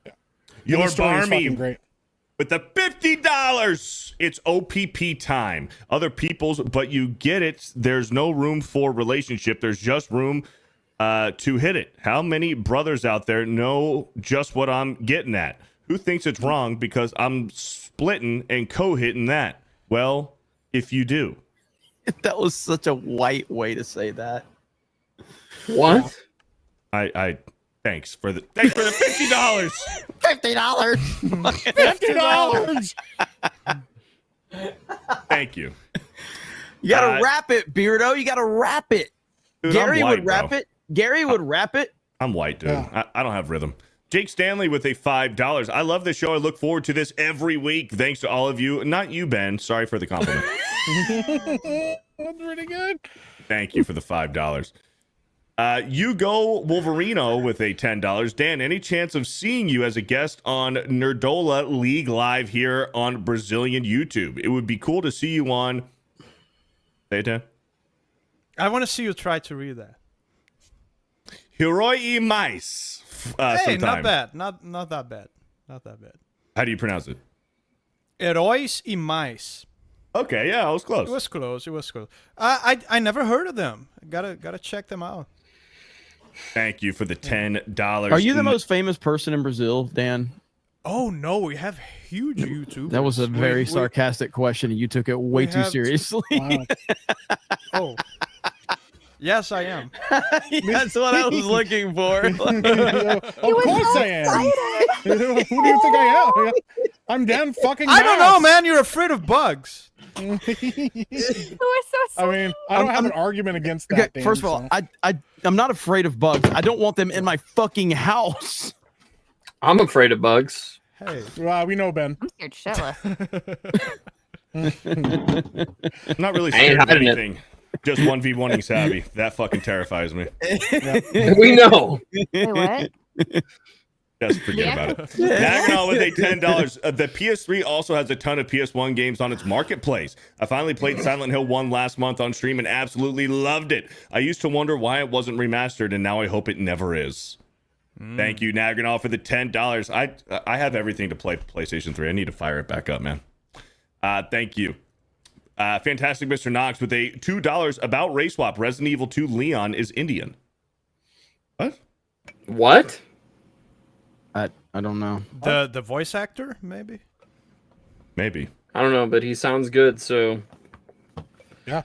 yeah. Your story is Barmy fucking great. with the $50. It's OPP time. Other people's, but you get it. There's no room for relationship. There's just room to hit it. How many brothers out there know just what I'm getting at? Who thinks it's wrong because I'm splitting and co-hitting that? Well, if you do. That was such a white way to say that. What? I thanks for the $50. $50. $50. Thank you. You gotta wrap it, Beardo. You gotta wrap it. Dude, Gary I'm white, would wrap bro. it. Gary would wrap it. I'm white, dude. Yeah. I don't have rhythm. Jake Stanley with a $5. I love this show. I look forward to this every week. Thanks to all of you. Not you, Ben. Sorry for the compliment. That's pretty good. Thank you for the $5. You go Wolverino with a $10. Dan, any chance of seeing you as a guest on Nerdola League Live here on Brazilian YouTube? It would be cool to see you on. Say it, Dan. I want to see you try to read that. Hiroi Mais. Hey, Sometime. not bad. Not that bad. Not that bad. How do you pronounce it? Heróis e Mais. Okay, yeah, I was close. It was close. It was close. I never heard of them. Gotta check them out. Thank you for the $10. Are you the most famous person in Brazil, Dan? Oh no, we have huge YouTubers. That was a very sarcastic question, and you took it way too have- seriously. Wow. Oh. Yes, I am. That's what I was looking for. Of course I am. Who do you think I am? I'm Dan fucking I don't know, Mouse. man. You're afraid of bugs. It was so I mean, I don't have an argument against that. Okay, Dan, first of all, so. I'm not afraid of bugs. I don't want them in my fucking house. I'm afraid of bugs. Hey. We know, Ben. I'm scared shitless. I'm not really I ain't scared of hiding it. anything. Just 1v1ing Savvy. That fucking terrifies me. We know. Wait, what? Just forget about it. Naganal with a $10. The PS3 also has a ton of PS1 games on its marketplace. I finally played Silent Hill 1 last month on stream and absolutely loved it. I used to wonder why it wasn't remastered, and now I hope it never is. Thank you, Naganol, for the $10. I have everything to play PlayStation 3. I need to fire it back up, man. Thank you. Fantastic Mr. Knox with a $2 about race swap. Resident Evil 2 Leon is Indian. What? I don't know. The voice actor, maybe? Maybe. I don't know, but he sounds good, so. Yeah.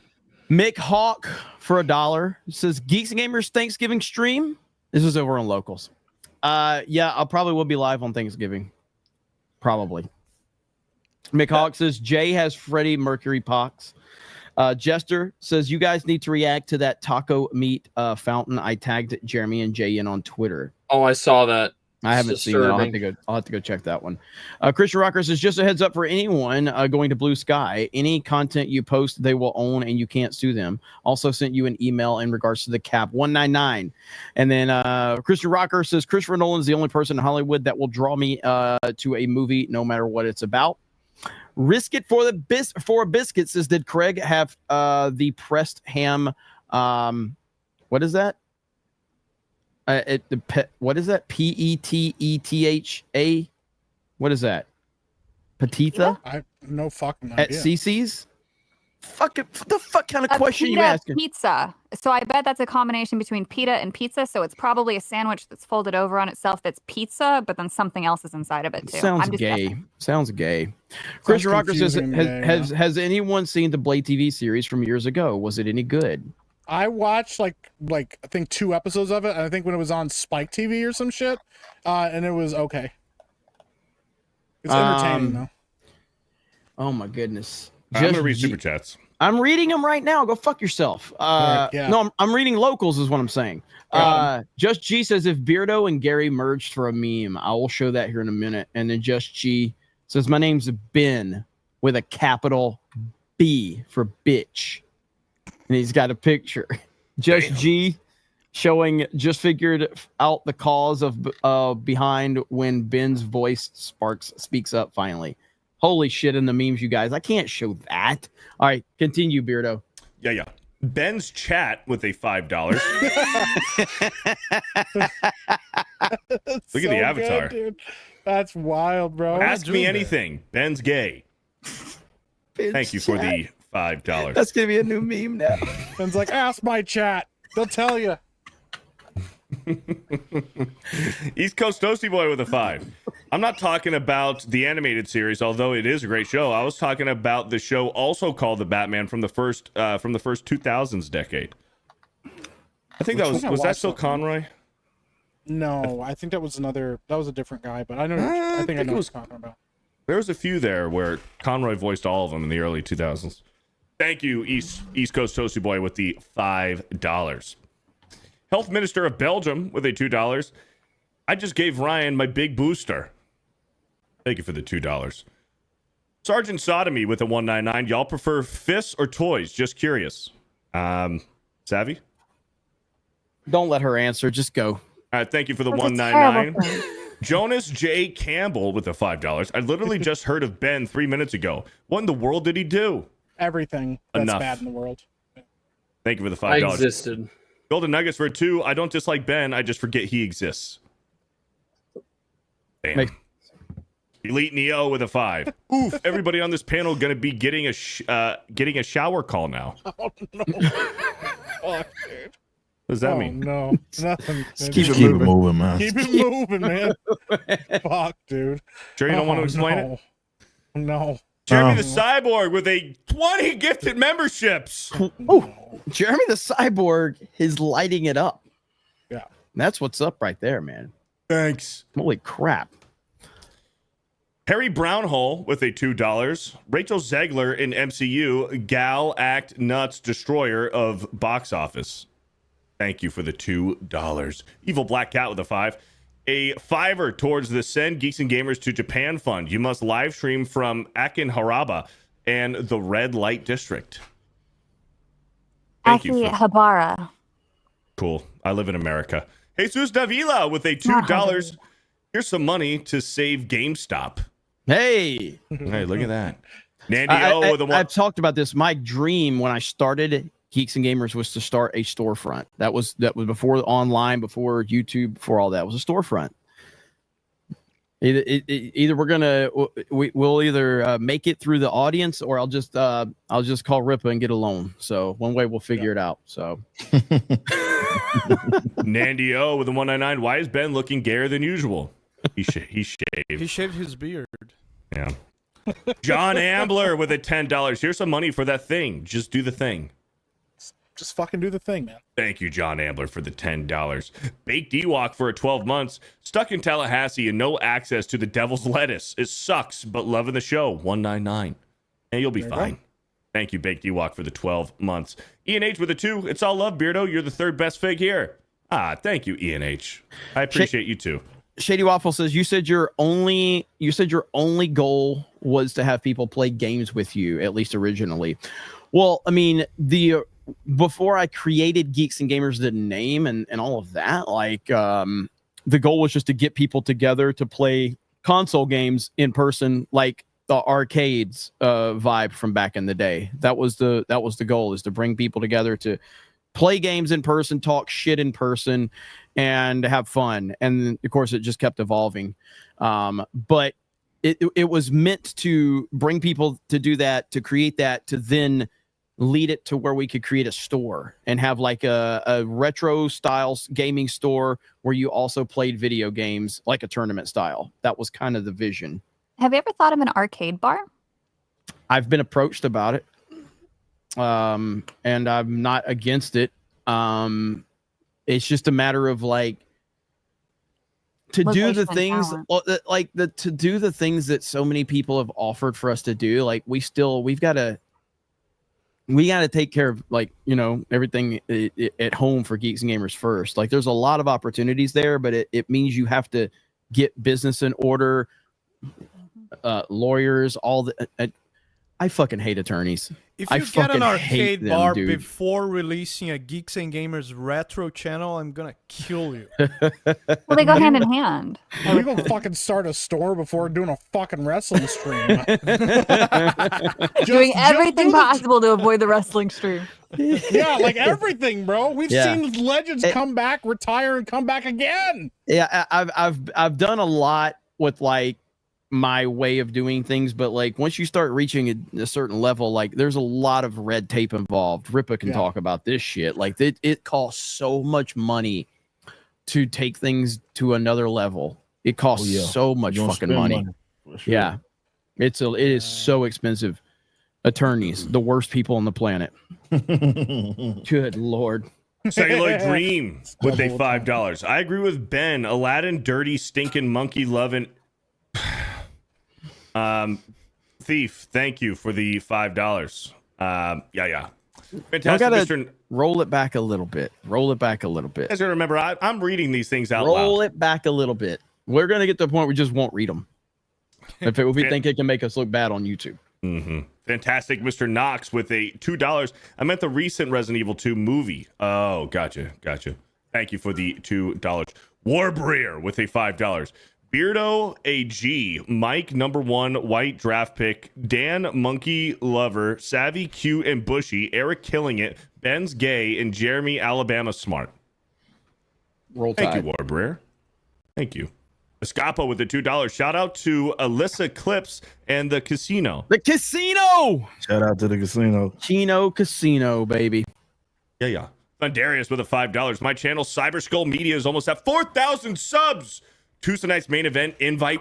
Mick Hawk for $1 says Geeks Gamers Thanksgiving stream. This is over on Locals. Yeah, I'll probably will be live on Thanksgiving. Probably. Mick Hawk says Jay has Freddie Mercury pox. Jester says you guys need to react to that taco meat fountain. I tagged Jeremy and Jay in on Twitter. Oh, I saw that. I haven't seen that. I'll have to go check that one. Christian Rocker says just a heads up for anyone going to Blue Sky. Any content you post, they will own and you can't sue them. Also sent you an email in regards to the cap 199. And then Christian Rocker says Christopher Nolan's the only person in Hollywood that will draw me to a movie no matter what it's about. Risk it for a biscuit says did Craig have the pressed ham? What is that? What is that? Petetha? What is that? Petitha? I no fucking At idea. CC's? What the fuck kind of question you pita asking? Pizza. So I bet that's a combination between pita and pizza. So it's probably a sandwich that's folded over on itself that's pizza, but then something else is inside of it too. Sounds I'm just gay. guessing. Sounds gay. Christian Rocker says, has anyone seen the Blade TV series from years ago? Was it any good? I watched like I think 2 episodes of it. And I think when it was on Spike TV or some shit, and it was okay. It's entertaining though. Oh my goodness! I'm gonna read super chats. I'm reading them right now. Go fuck yourself. Yeah. No, I'm reading locals is what I'm saying. Just G says if Beardo and Gary merged for a meme, I will show that here in a minute. And then Just G says my name's Ben with a capital B for bitch. And he's got a picture. Just G showing just figured out the cause of behind when Ben's voice speaks up finally. Holy shit in the memes, you guys. I can't show that. All right, continue, Beardo. Yeah. Ben's chat with a $5. Look at the avatar. Good, dude. That's wild, bro. Ask me anything. Ben's gay. Thank you for the $5. That's gonna be a new meme now. Ben's like, ask my chat. They'll tell you. East Coast Toasty Boy with a 5. I'm not talking about the animated series, although it is a great show. I was talking about the show also called The Batman from the first 2000s decade. I think was that still Conroy? No, I think that was a different guy, but I know I think I know what you're talking about. There was a few there where Conroy voiced all of them in the early 2000s. Thank you, East Coast Toasty Boy with the $5. Health Minister of Belgium with a $2. I just gave Ryan my big booster. Thank you for the $2. Sergeant Sodomy with a $1.99. Y'all prefer fists or toys? Just curious. Savvy? Don't let her answer. Just go. All right, thank you for the $1.99. Jonas J. Campbell with the $5. I literally just heard of Ben 3 minutes ago. What in the world did he do? Everything that's Enough. bad in the world. Thank you for the $5. I existed. Golden Nuggets for 2. I don't dislike Ben. I just forget he exists. Damn. Elite Neo with a 5. Oof! Everybody on this panel gonna be getting a shower call now. Oh no! Fuck, dude. What does that mean? No, nothing. Keep it moving, man. Keep it moving, man. Fuck, dude. Sure you don't want to explain it? No. Jeremy the Cyborg with a 20 gifted memberships. Oh, Jeremy the Cyborg is lighting it up. Yeah. That's what's up right there, man. Thanks. Holy crap. Harry Brownhole with a $2. Rachel Zegler in MCU, Gal Act Nuts Destroyer of Box Office. Thank you for the $2. Evil Black Cat with a 5. A $5 towards the Send Geeks and Gamers to Japan Fund. You must live stream from Akihabara and the Red Light District. Thank you. Akihabara. Cool. I live in America. Jesus Davila with a $2. Here's some money to save GameStop. Hey. Hey, look at that. Nandy O with a 1. I've talked about this. My dream when I started Geeks and Gamers was to start a storefront. That was before online, before YouTube, before all that. It was a storefront. Either we'll either make it through the audience, or I'll just call Ripa and get a loan. So one way we'll figure it out. So Nandy O with a 199. Why is Ben looking gayer than usual? He shaved. He shaved his beard. Yeah. John Ambler with a $10. Here's some money for that thing. Just do the thing. Just fucking do the thing, man. Thank you, John Ambler, for the $10. Baked Ewok for 12 months. Stuck in Tallahassee and no access to the Devil's Lettuce. It sucks, but loving the show. 199. And you'll be fine. Thank you, Baked Ewok, for the 12 months. Ian H with a 2. It's all love, Beardo. You're the third best fig here. Thank you, Ian H. I appreciate you too. Shady Waffle says you said your only goal was to have people play games with you, at least originally. Well, I mean, before I created Geeks and Gamers, the name and all of that, like the goal was just to get people together to play console games in person, like the arcades vibe from back in the day. That was the goal, is to bring people together to play games in person, talk shit in person, and have fun. And of course, it just kept evolving. But it was meant to bring people to do that, to create that, to then lead it to where we could create a store and have like a retro style gaming store where you also played video games, like a tournament style. That was kind of the vision. Have you ever thought of an arcade bar? I've been approached about it. And I'm not against it. It's just a matter of like to do the things to do the things that so many people have offered for us to do. Like we've got to take care of, like, you know, everything at home for Geeks and Gamers first. Like there's a lot of opportunities there, but it means you have to get business in order, lawyers, all the. I fucking hate attorneys. If you get an arcade bar before releasing a Geeks and Gamers retro channel, I'm gonna kill you. Well, they go hand in hand. We go fucking start a store before doing a fucking wrestling stream. Doing everything possible to avoid the wrestling stream. Yeah, like everything, bro. We've seen legends come back, retire, and come back again. Yeah, I've done a lot with like my way of doing things, but like once you start reaching a certain level, like there's a lot of red tape involved. Ripa can talk about this shit. Like it costs so much money to take things to another level. It costs so much fucking money. Sure. Yeah, it is so expensive. Attorneys, the worst people on the planet. Good Lord. Celluloid Dream with a $5. I agree with Ben. Aladdin, dirty, stinking, monkey loving. Thief, thank you for the $5. Yeah. Fantastic, Mr. Roll it back a little bit. As you remember, I'm reading these things out loud. Roll it back a little bit. We're gonna get to the point we just won't read them. If we think it can make us look bad on YouTube. Mm-hmm. Fantastic, Mr. Knox with a $2. I meant the recent Resident Evil 2 movie. Oh, gotcha. Thank you for the $2. Warbreer with a $5. Beardo AG, Mike #1 white draft pick, Dan Monkey Lover, Savvy Cute and Bushy, Eric Killing It, Ben's Gay, and Jeremy Alabama Smart. Roll Tide. Thank you, Warbreer. Thank you. Escapo with the $2. Shout out to Alyssa Clips and the casino. The casino! Shout out to the casino. Chino Casino, baby. Yeah. Thundarius with a $5. My channel, Cyber Skull Media, is almost at 4,000 subs. Tuesday night's main event invite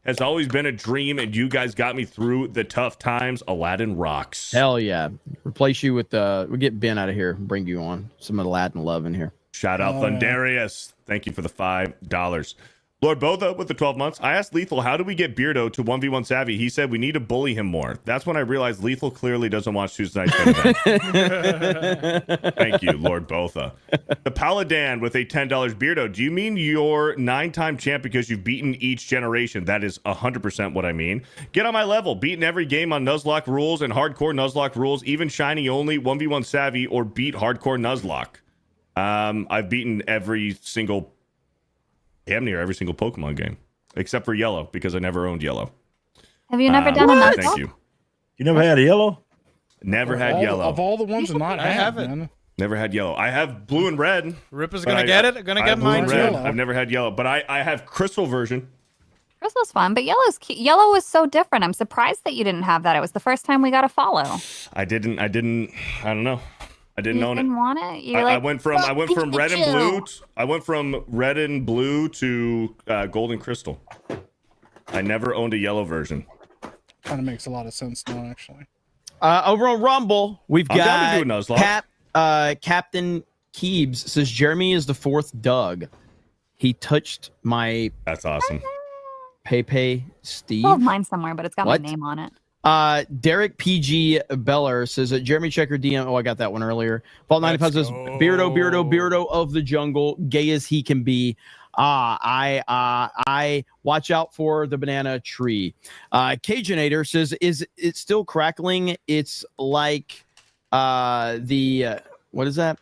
has always been a dream, and you guys got me through the tough times. Aladdin rocks. Hell yeah. Replace you with we'll get Ben out of here and bring you on. Some Aladdin love in here. Shout out Thundarius. Thank you for the $5. Lord Botha with the 12 months. I asked Lethal, how do we get Beardo to 1v1 Savvy? He said we need to bully him more. That's when I realized Lethal clearly doesn't watch Tuesday night's main event. Thank you, Lord Botha. The Paladin with a $10. Beardo, do you mean you're 9-time champ because you've beaten each generation? That is 100% what I mean. Get on my level. Beaten every game on Nuzlocke rules and hardcore Nuzlocke rules, even shiny only 1v1 Savvy or beat hardcore Nuzlocke. I've beaten damn near every single Pokemon game, except for Yellow, because I never owned Yellow. Have you never done a Nuzlocke? Thank you. You never had a Yellow? Never had yellow. Of all the ones to not I have, have it. man. Never had yellow. I have blue and red. Rip is but gonna get it. Gonna I get have blue mine and too. red. I've never had yellow, but I have crystal version. Crystal's fun, but yellow was so different. I'm surprised that you didn't have that. It was the first time we got a follow. I didn't. I don't know. I didn't You own didn't it. want it? You're I like, went from red and blue. Pikachu. I went from red and blue to gold and crystal. I never owned a yellow version. Kind of makes a lot of sense now, actually. Over on Rumble, we've I'm down to got do a Nuzlocke. Captain Keebs says Jeremy is the fourth Doug. He touched my That's awesome. Pepe Steve. I have mine somewhere, but it's got What? my name on it. Derek PG Beller says Jeremy Checker DM. Oh, I got that one earlier. Paul 95 says Beardo of the jungle, gay as he can be. I watch out for the banana tree. Cajunator says, is it still crackling? It's like the what is that?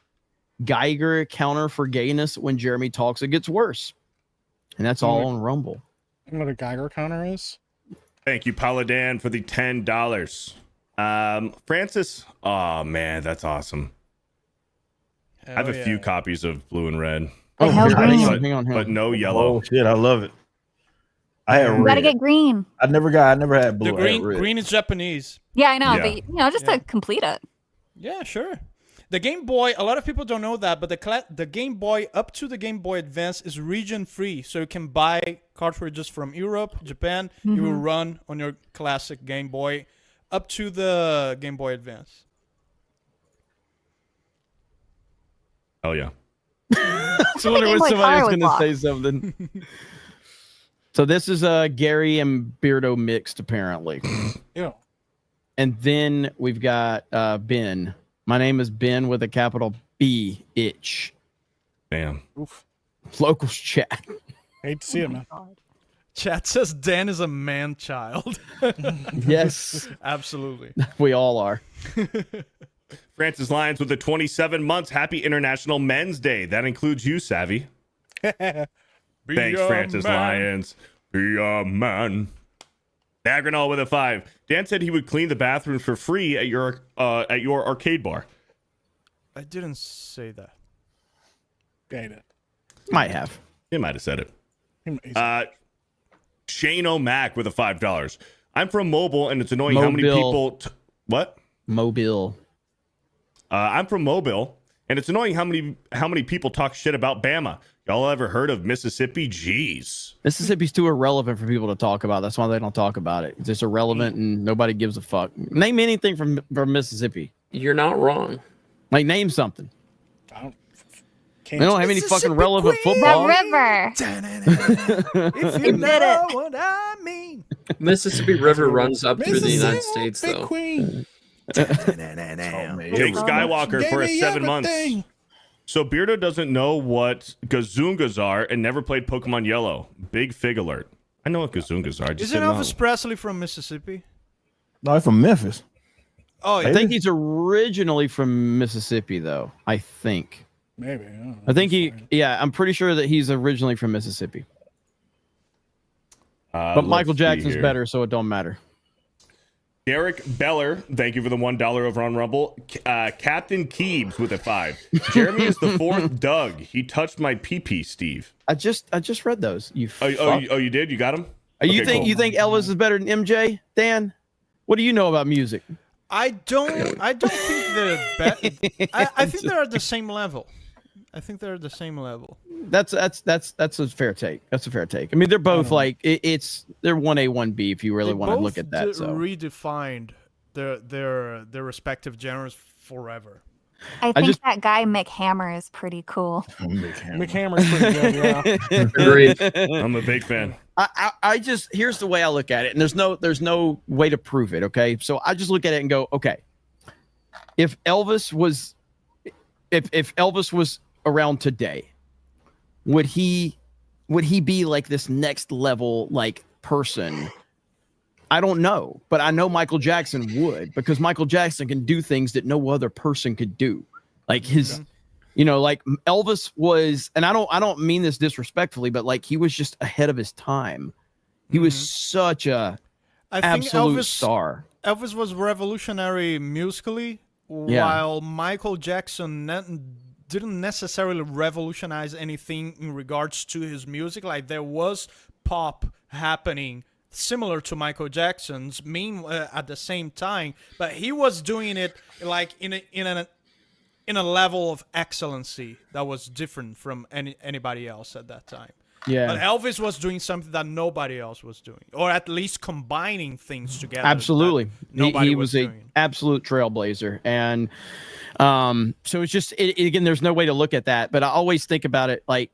Geiger counter for gayness. When Jeremy talks, it gets worse. And that's all on Rumble. You know what a Geiger counter is? Thank you, Paladin, for the $10. Francis. Oh man, that's awesome. I have a few copies of blue and red. Oh, hang on. But no yellow. Oh shit, I love it. I had You red. gotta get green. I never had blue. The I had red. green is Japanese. Yeah, I know, Yeah. but just to complete it. Yeah, sure. The Game Boy, a lot of people don't know that, but the Game Boy up to the Game Boy Advance is region free, so you can buy cartridges from Europe, Japan. You will run on your classic Game Boy up to the Game Boy Advance. Oh yeah. So I wonder Game what Boy somebody Color was was going to say something. So this is Gary and Beardo mixed, apparently. Yeah. And then we've got Ben. My name is Ben with a capital B, itch. Damn. Oof. Locals chat. Hate to see it, man. Chat says Dan is a man-child. Yes. Absolutely. We all are. Francis Lyons with the 27 months. Happy International Men's Day. That includes you, Savvy. Thanks, Francis Lyons. Be a man. Agronol with a 5. Dan said he would clean the bathrooms for free at your arcade bar. I didn't say that. Date it. Might have. He might have said it. He's- Shane O'Mac with a $5. I'm from Mobile, and it's annoying how many people. What? Mobile. I'm from Mobile, and it's annoying how many people talk shit about Bama. Y'all ever heard of Mississippi? Jeez. Mississippi's too irrelevant for people to talk about. That's why they don't talk about it. It's just irrelevant and nobody gives a fuck. Name anything from Mississippi. You're not wrong. Like, name something. I don't. They don't have any fucking relevant football. The river. If you know what I mean. Mississippi River runs up through the United States, Big though. Queen. Jake Skywalker for a 7 months. So Beardo doesn't know what Gazoongas are and never played Pokemon Yellow. Big fig alert. I know what Gazoongas are. I just Isn't didn't know. Elvis Presley from Mississippi? No, I'm from Memphis. Oh, I think he's originally from Mississippi, though. I think. Maybe. I don't know. I think I'm pretty sure that he's originally from Mississippi. But Michael let's see Jackson's here. better, so it don't matter. Derek Beller, thank you for the $1 over on Rumble. Captain Keebs with a 5. Jeremy is the fourth Doug. He touched my pee-pee, Steve. I just read those. You fuck. You did? You got him? You Okay, think cool. Elvis is better than MJ, Dan? What do you know about music? I don't think they're I think they're at the same level. They're That's a fair take. That's a fair take. I mean, they're both like they're 1A, 1B if you really want to look at that. So redefined their respective genres forever. I think that guy Mick Hammer is pretty cool. Mick Hammer's pretty good, yeah. Agreed. I'm a big fan. I just here's the way I look at it, and there's no way to prove it. Okay, so I just look at it and go, okay, if Elvis was around today, would he be like this next level like person? I don't know, but I know Michael Jackson would, because Michael Jackson can do things that no other person could do. Like his, like Elvis was, and I don't mean this disrespectfully, but like he was just ahead of his time. He was such a absolute star. Elvis was revolutionary musically, while Michael Jackson didn't necessarily revolutionize anything in regards to his music. Like, there was pop happening similar to Michael Jackson's at the same time, but he was doing it like in a level of excellency that was different from anybody else at that time. Yeah. But Elvis was doing something that nobody else was doing, or at least combining things together. Absolutely. Nobody He was was doing. an absolute trailblazer. And so it's just, again, there's no way to look at that. But I always think about it like,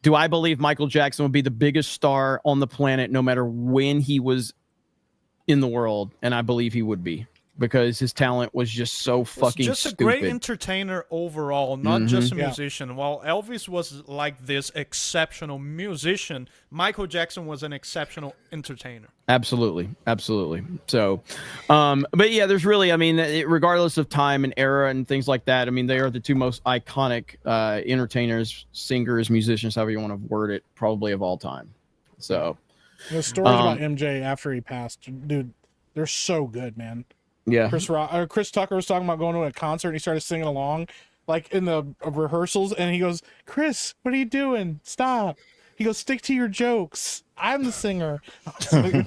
do I believe Michael Jackson would be the biggest star on the planet no matter when he was in the world? And I believe he would be, because his talent was just so fucking just a stupid. great entertainer overall, not just a musician. While Elvis was like this exceptional musician, Michael Jackson was an exceptional entertainer. Absolutely. So, but yeah, there's really, I mean, regardless of time and era and things like that, I mean, they are the two most iconic entertainers, singers, musicians, however you want to word it, probably of all time. So, the stories about MJ after he passed, dude, they're so good, man. Yeah. Chris Tucker was talking about going to a concert and he started singing along like in the rehearsals, and he goes, "Chris, what are you doing? Stop." He goes, "Stick to your jokes. I'm the singer." I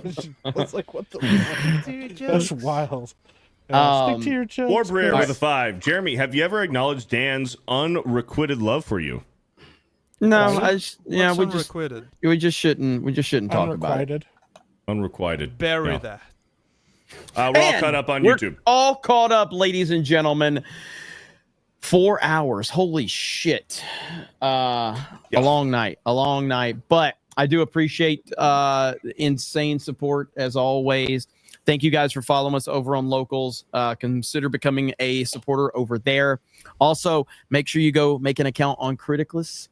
was like, what the fuck? That's wild. Stick to your jokes. Or Brer with a 5. Jeremy, have you ever acknowledged Dan's unrequited love for you? No, unrequited? we just shouldn't talk about it. Unrequited. Bury No. that. We're all caught up on YouTube. All caught up, ladies and gentlemen. 4 hours. Holy shit. A long night. But I do appreciate insane support as always. Thank you guys for following us over on Locals. Consider becoming a supporter over there. Also, make sure you go make an account on Criticless,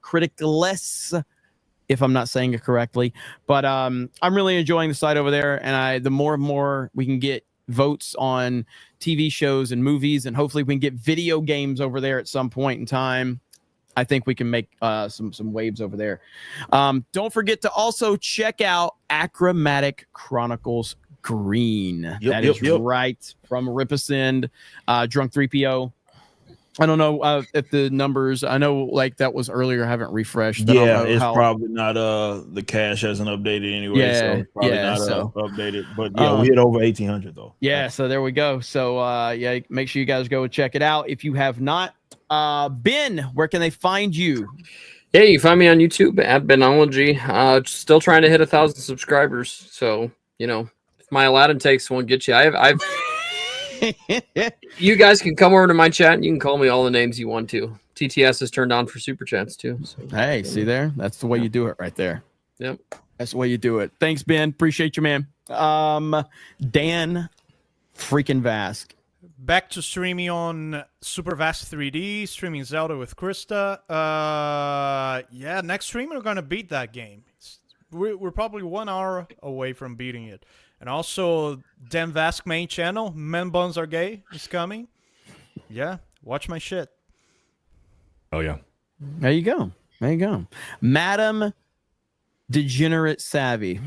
if I'm not saying it correctly. But I'm really enjoying the site over there, and the more and more we can get votes on TV shows and movies, and hopefully we can get video games over there at some point in time, I think we can make some waves over there. Don't forget to also check out Achromatic Chronicles Green. That is right from Ripasend, Drunk 3PO. I don't know if the numbers, I know like that was earlier, I haven't refreshed. Yeah, it's probably not the cache hasn't updated anyway, Yeah, so it's probably yeah, not so- updated. But yeah, we hit over 1,800 though. Yeah, so there we go. So yeah, make sure you guys go check it out if you have not. Ben, where can they find you? Yeah, you can find me on YouTube at Benology. Still trying to hit 1,000 subscribers. So, you know, if my Aladdin takes won't get you. I've you guys can come over to my chat and you can call me all the names you want to. TTS is turned on for super chats too. So. Hey, see there? That's the way you do it right there. Yep. That's the way you do it. Thanks, Ben. Appreciate you, man. Dan freaking Vask. Back to streaming on Super Vast 3D, streaming Zelda with Krista. Yeah, next stream we're gonna beat that game. We're probably 1 hour away from beating it. And also, Dan Vask main channel, Men Buns Are Gay, is coming. Yeah, watch my shit. Oh yeah. There you go. Madam Degenerate Savvy.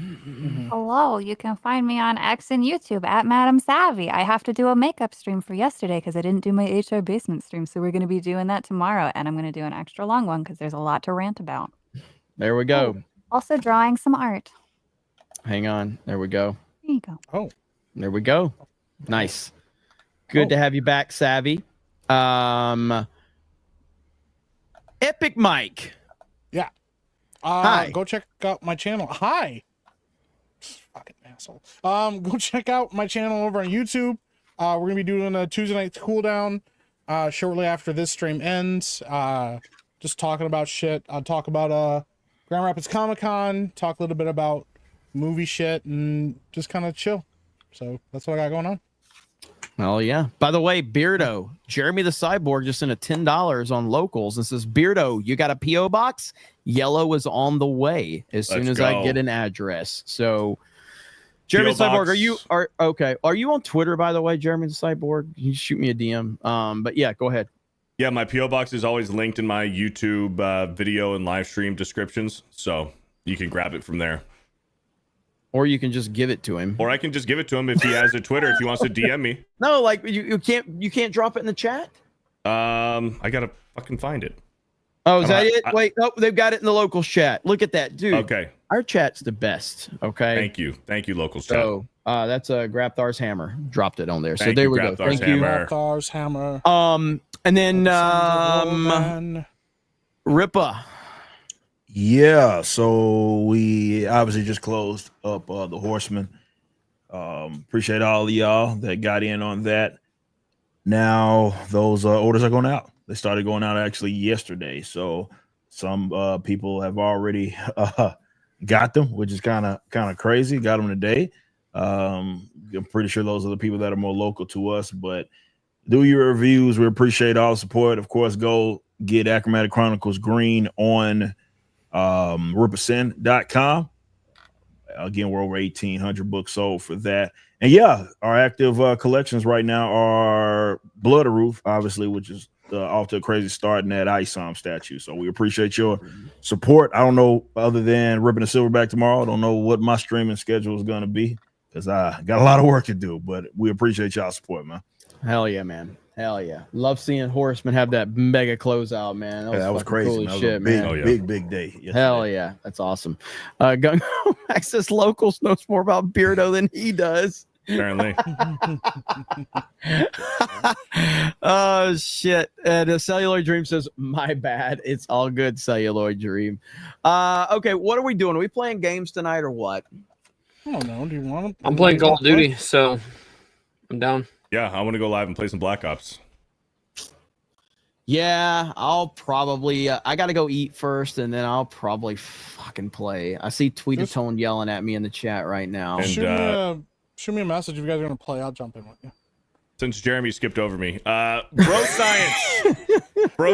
Hello, you can find me on X and YouTube at Madam Savvy. I have to do a makeup stream for yesterday because I didn't do my HR basement stream, so we're going to be doing that tomorrow, and I'm going to do an extra long one because there's a lot to rant about. There we go. Also drawing some art. Hang on. There we go. There you go. Oh. There we go. Nice. Good to have you back, Savvy. Epic Mike. Yeah. Hi. Go check out my channel. Hi. Fucking asshole. Go check out my channel over on YouTube. We're gonna be doing a Tuesday night cooldown shortly after this stream ends. Just talking about shit. I'll talk about Grand Rapids Comic-Con, talk a little bit about movie shit, and just kind of chill. So that's what I got going on. Oh yeah. By the way, Beardo, Jeremy the Cyborg just sent a $10 on Locals and says, Beardo, you got a PO box? Yellow is on the way as soon as I get an address. So Jeremy the Cyborg, are you on Twitter, by the way, Jeremy the Cyborg? You shoot me a DM. But yeah, go ahead. Yeah, my PO box is always linked in my YouTube video and live stream descriptions, so you can grab it from there. Or you can just give it to him. Or I can just give it to him if he has a Twitter, if he wants to DM me. No, like you can't drop it in the chat. I gotta fucking find it. Oh, is that it? Wait, oh, they've got it in the local chat. Look at that, dude. Okay. Our chat's the best. Okay. Thank you, local chat. So that's Grapthar's hammer. Dropped it on there. So Thank there you, we go. Grapthar's Thank you. hammer. Grapthar's hammer. And then Ripa. Yeah, so we obviously just closed up the Horseman. Appreciate all of y'all that got in on that. Now those orders are going out. They started going out actually yesterday. So some people have already got them, which is kind of crazy. Got them today. I'm pretty sure those are the people that are more local to us. But do your reviews. We appreciate all the support. Of course, go get Achromatic Chronicles Green on ripasend.com. Again, we're over 1,800 books sold for that. And yeah, our active collections right now are Blood of Roof, obviously, which is off to a crazy start, in that ISOM statue. So we appreciate your support. I don't know, other than ripping the silverback tomorrow, I don't know what my streaming schedule is going to be, because I got a lot of work to do, but we appreciate y'all support, man. Hell yeah, man. Hell yeah. Love seeing Horseman have that mega closeout, man. That was crazy. Cool Man. as That was shit, a big, man. big day. Yesterday. Hell yeah. That's awesome. Gung Access Locals knows more about Beardo than he does. Apparently. Oh shit. And Celluloid Dream says, my bad. It's all good, Celluloid Dream. Okay, what are we doing? Are we playing games tonight or what? I don't know. Do you want to? I'm playing Call of Duty, so I'm down. Yeah, I want to go live and play some Black Ops. Yeah, I'll probably I gotta go eat first, and then I'll probably fucking play. I see Tweetatone yelling at me in the chat right now. And Shoot me a message if you guys are gonna play. I'll jump in with you. Since Jeremy skipped over me, Bro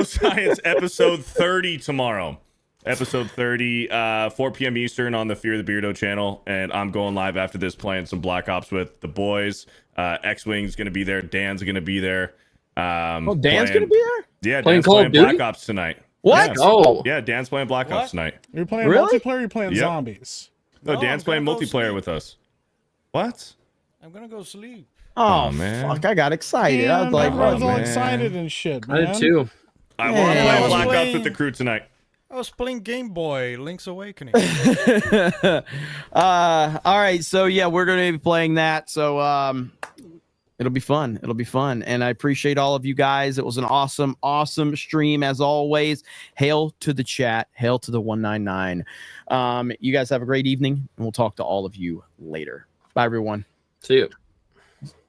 Science episode 30 tomorrow. Episode 30, 4 p.m. Eastern on the Fear the Beardo channel, and I'm going live after this playing some Black Ops with the boys. X-Wing's gonna be there. Dan's gonna be there. Dan's gonna be there? Yeah, Playing Dan's Call playing of Duty? Black Ops tonight. What? Yes. Oh. Yeah, Dan's playing Black Ops tonight. You're playing Really? multiplayer. Or you're playing Yep. zombies. No, Dan's I'm playing gonna go multiplayer sleep. with us. What? I'm gonna go sleep. Oh, man. fuck! I got excited. I was like, everyone's oh, all man. excited and shit, I man. did too. I'm Yeah. playing I was Black Ops playing- with the crew tonight. I was playing Game Boy, Link's Awakening. all right, so yeah, we're gonna be playing that. So it'll be fun. It'll be fun, and I appreciate all of you guys. It was an awesome stream as always. Hail to the chat. Hail to the 199. You guys have a great evening, and we'll talk to all of you later. Bye, everyone. See you.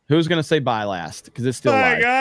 Who's gonna say bye last? Because it's still Bye, live. guys.